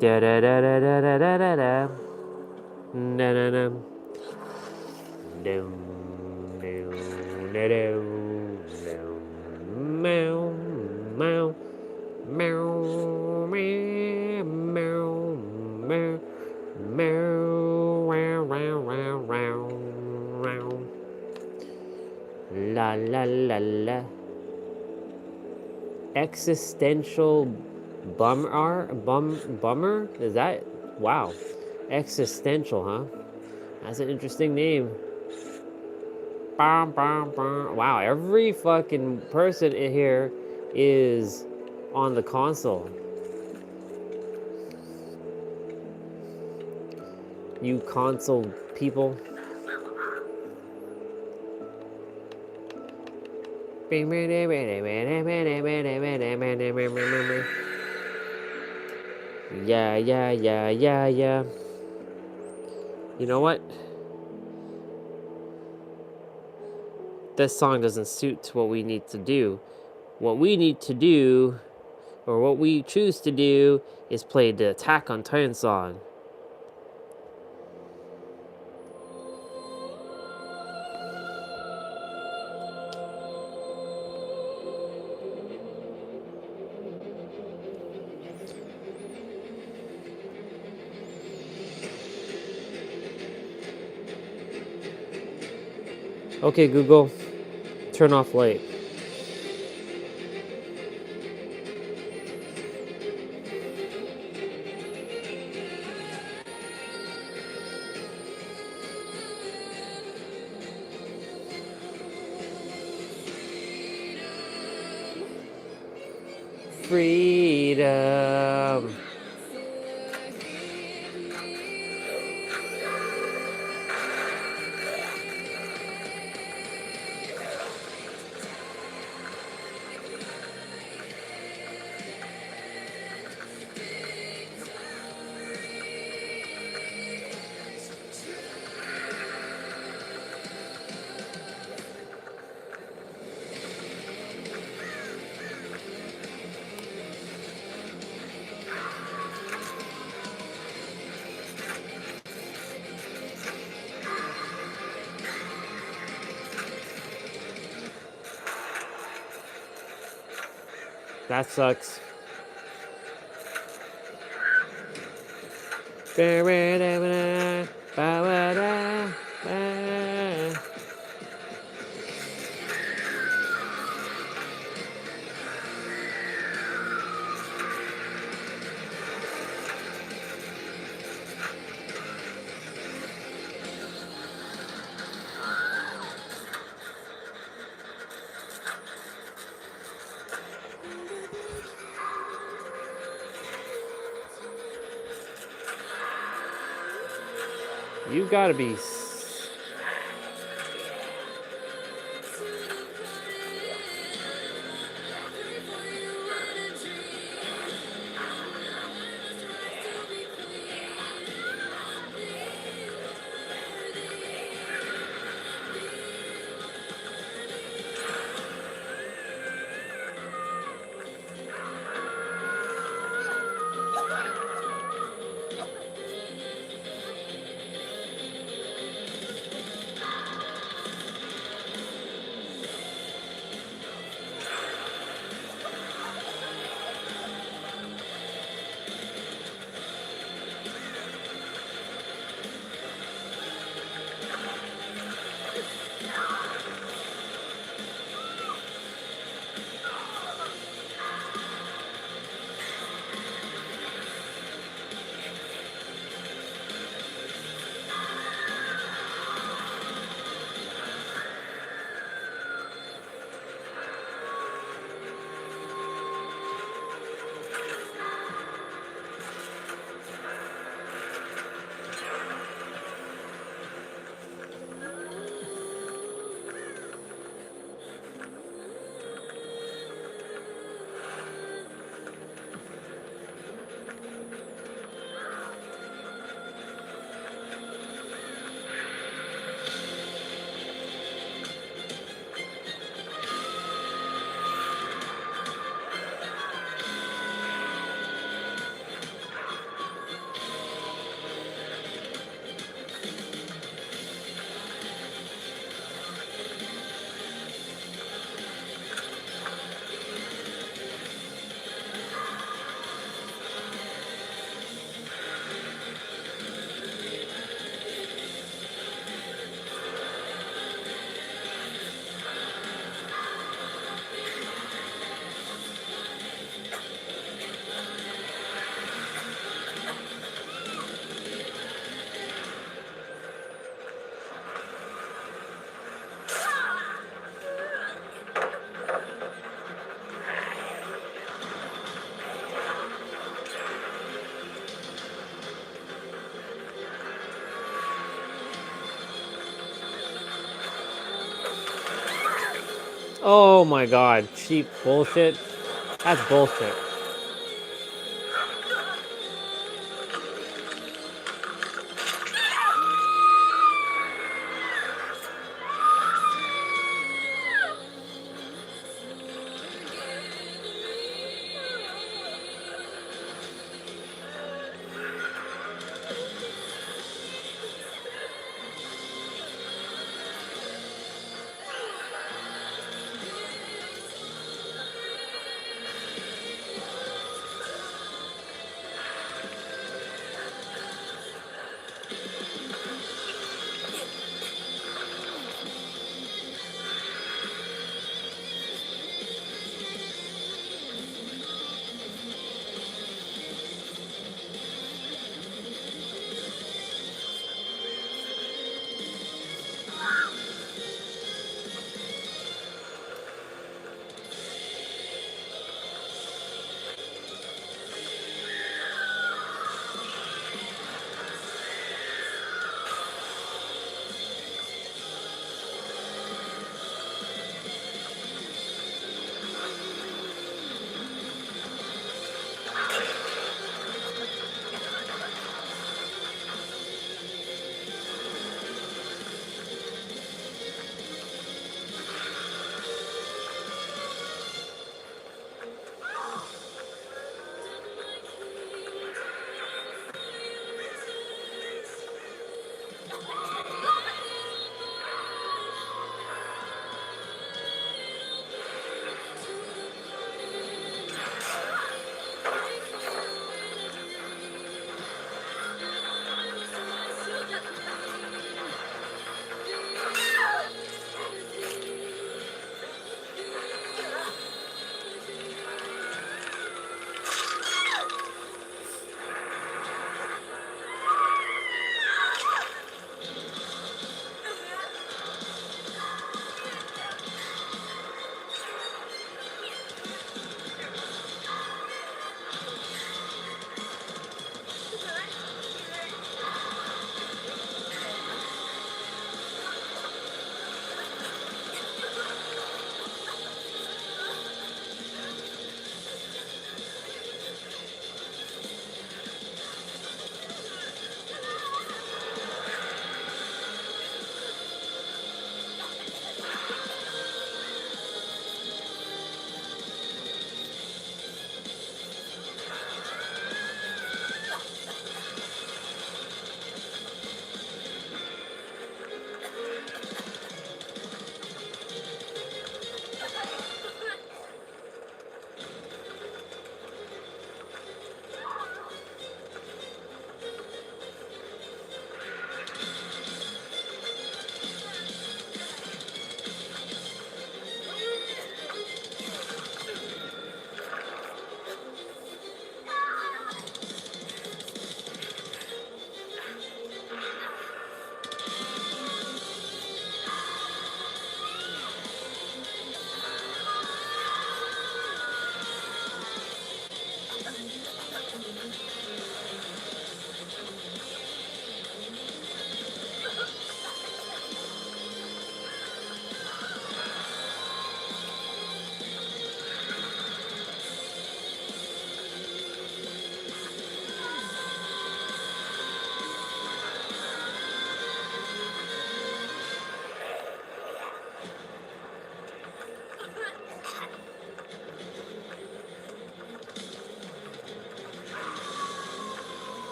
Da da da da da da da da da. Da da da. Doom, doom, da doom, doom. Meow, meow, meow, meow, meow, meow, meow, wow, wow, wow, wow, wow. La la la la. Existential bummer? Is that, wow. Existential, huh? That's an interesting name. Wow, every fucking person in here is on the console. You console people. Yeah. You know what? This song doesn't suit what we need to do. What we need to do, or what we choose to do, is play the Attack on Titan song. Okay, Google, turn off light. Freedom. That sucks. You gotta be. Oh my god, cheap bullshit. That's bullshit.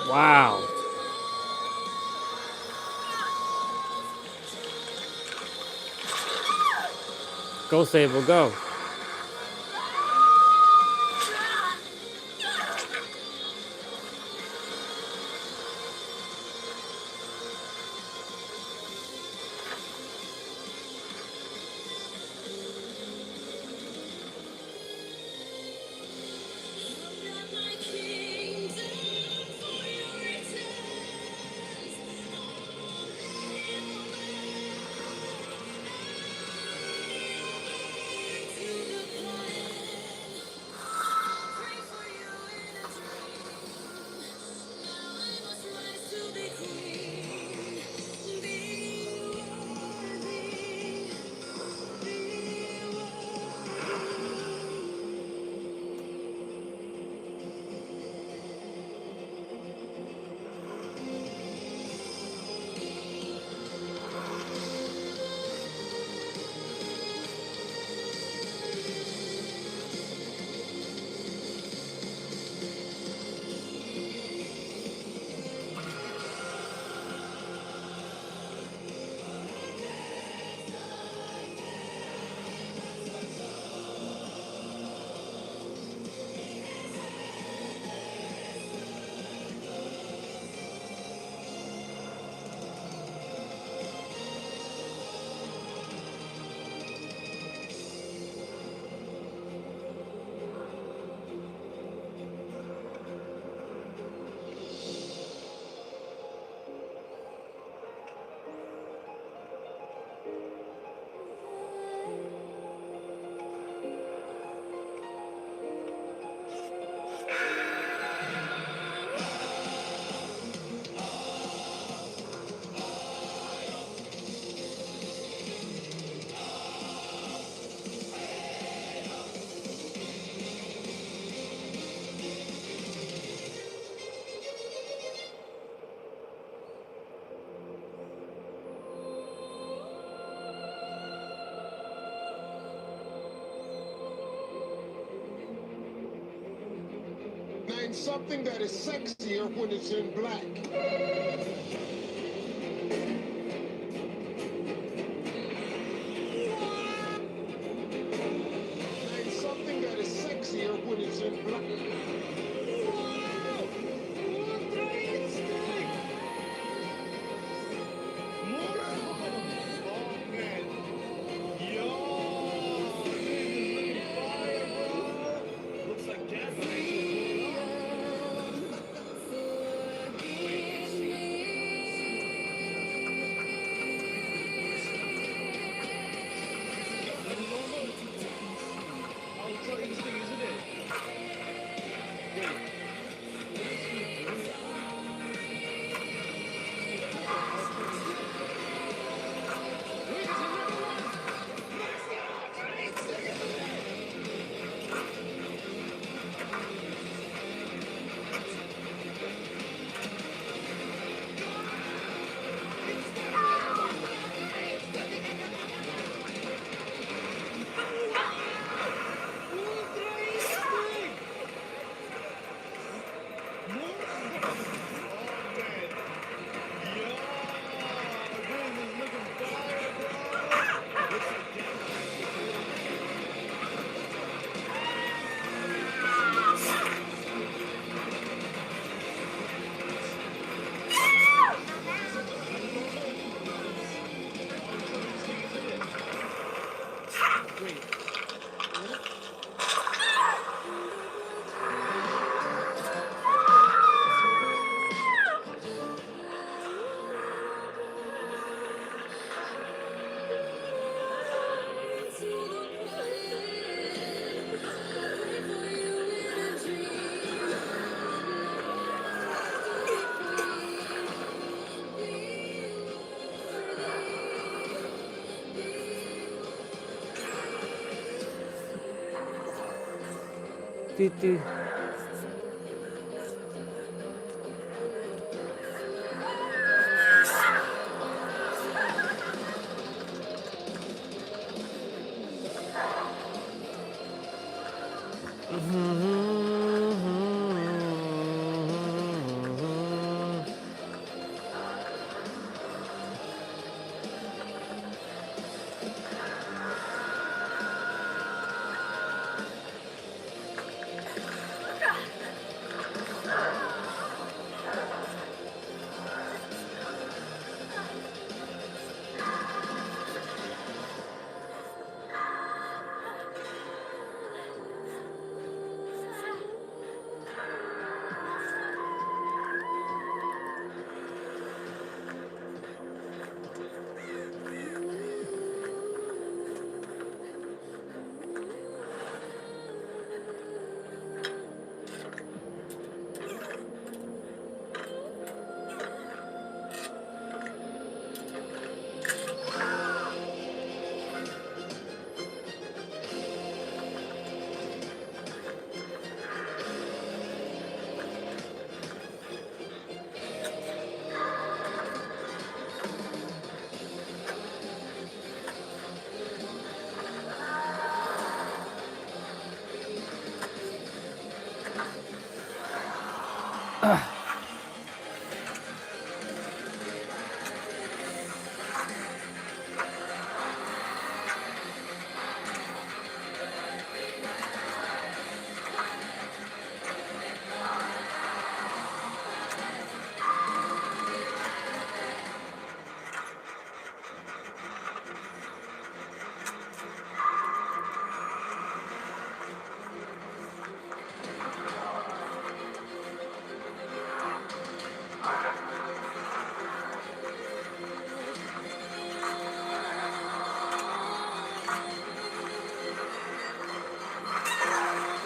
Wow. Go, Sable, go. Name something that is sexier when it's in black. Name something that is sexier when it's in black. Do.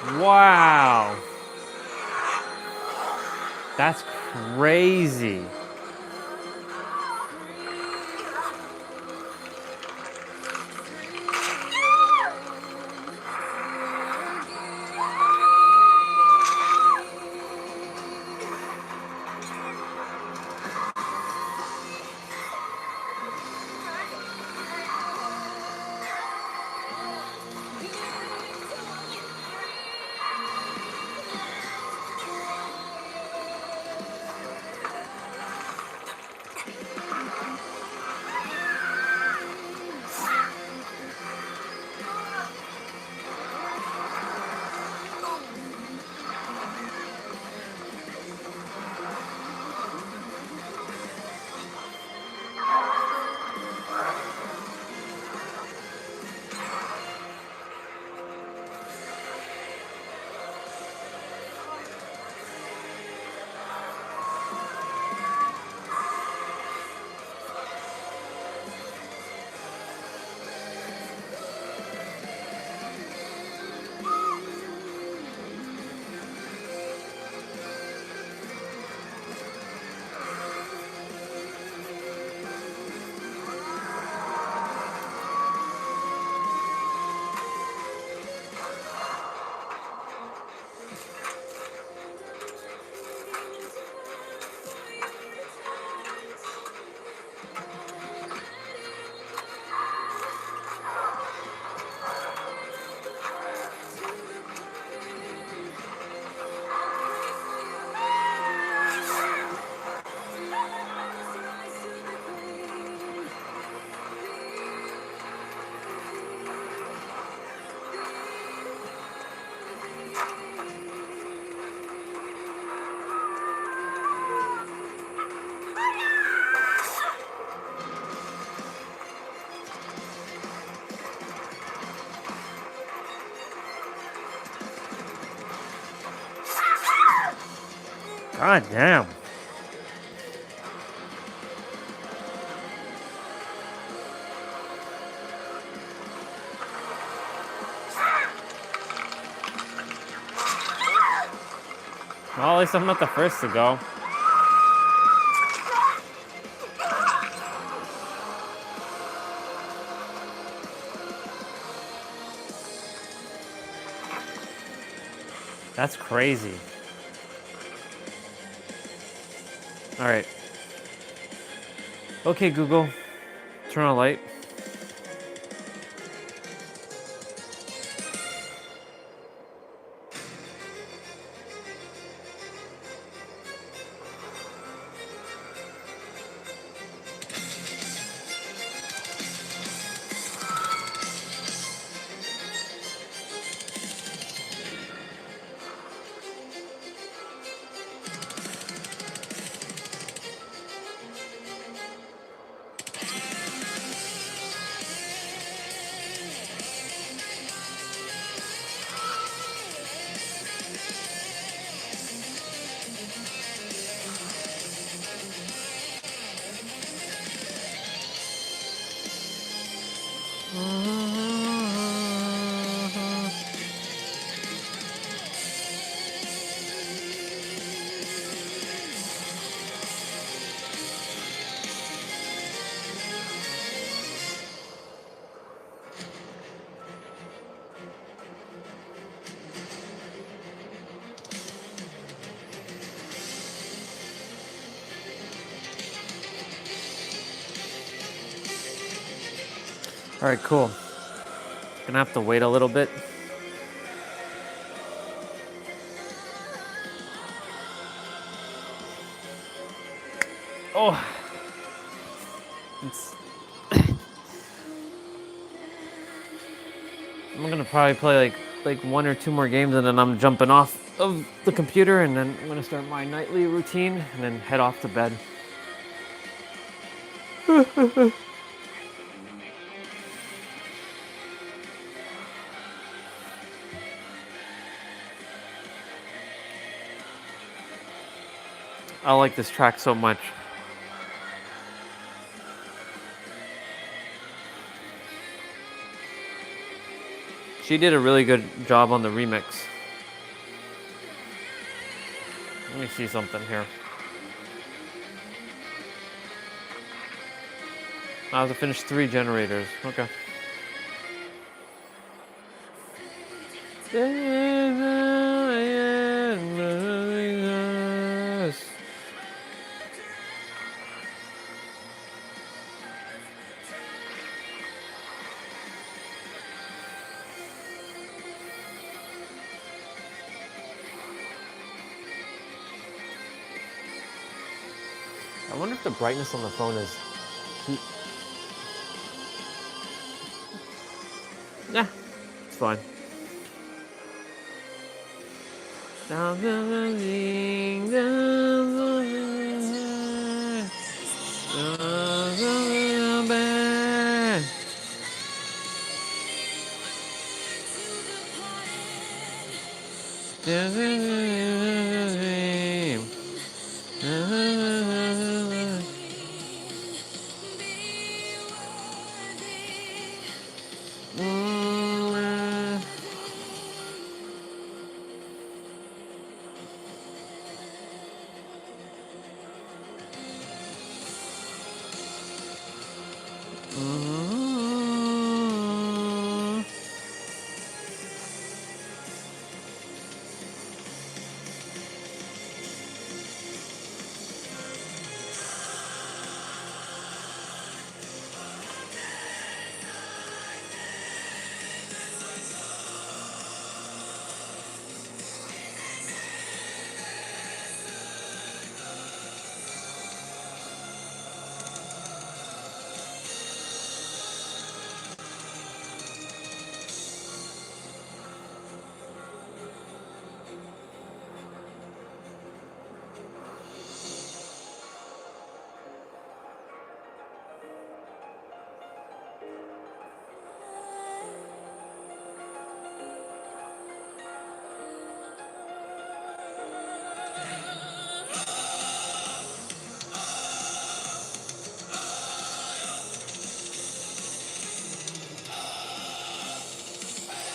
Wow. That's crazy. God damn. Well, at least I'm not the first to go. That's crazy. All right. Okay, Google. Turn on a light. All right, cool. Gonna have to wait a little bit. Oh, it's I'm gonna probably play like 1 or 2 more games, and then I'm jumping off of the computer, and then I'm gonna start my nightly routine, and then head off to bed. I like this track so much. She did a really good job on the remix. Let me see something here. I have to finish 3 generators. Okay. I wonder if the brightness on the phone is Yeah, it's fine.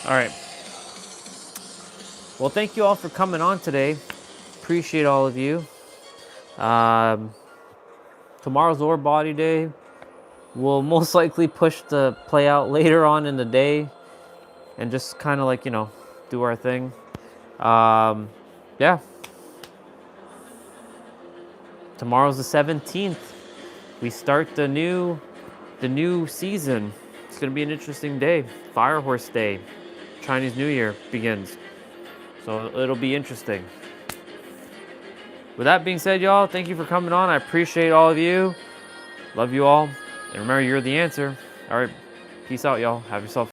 All right. Well, thank you all for coming on today. Appreciate all of you. Tomorrow's Ore Body Day. We'll most likely push the play out later on in the day and just kind of like, do our thing. Yeah. Tomorrow's the 17th. We start the new season. It's going to be an interesting day. Fire Horse Day. Chinese New Year begins. So it'll be interesting. With that being said, y'all, thank you for coming on. I appreciate all of you. Love you all. And remember, you're the answer. All right. Peace out, y'all. Have yourself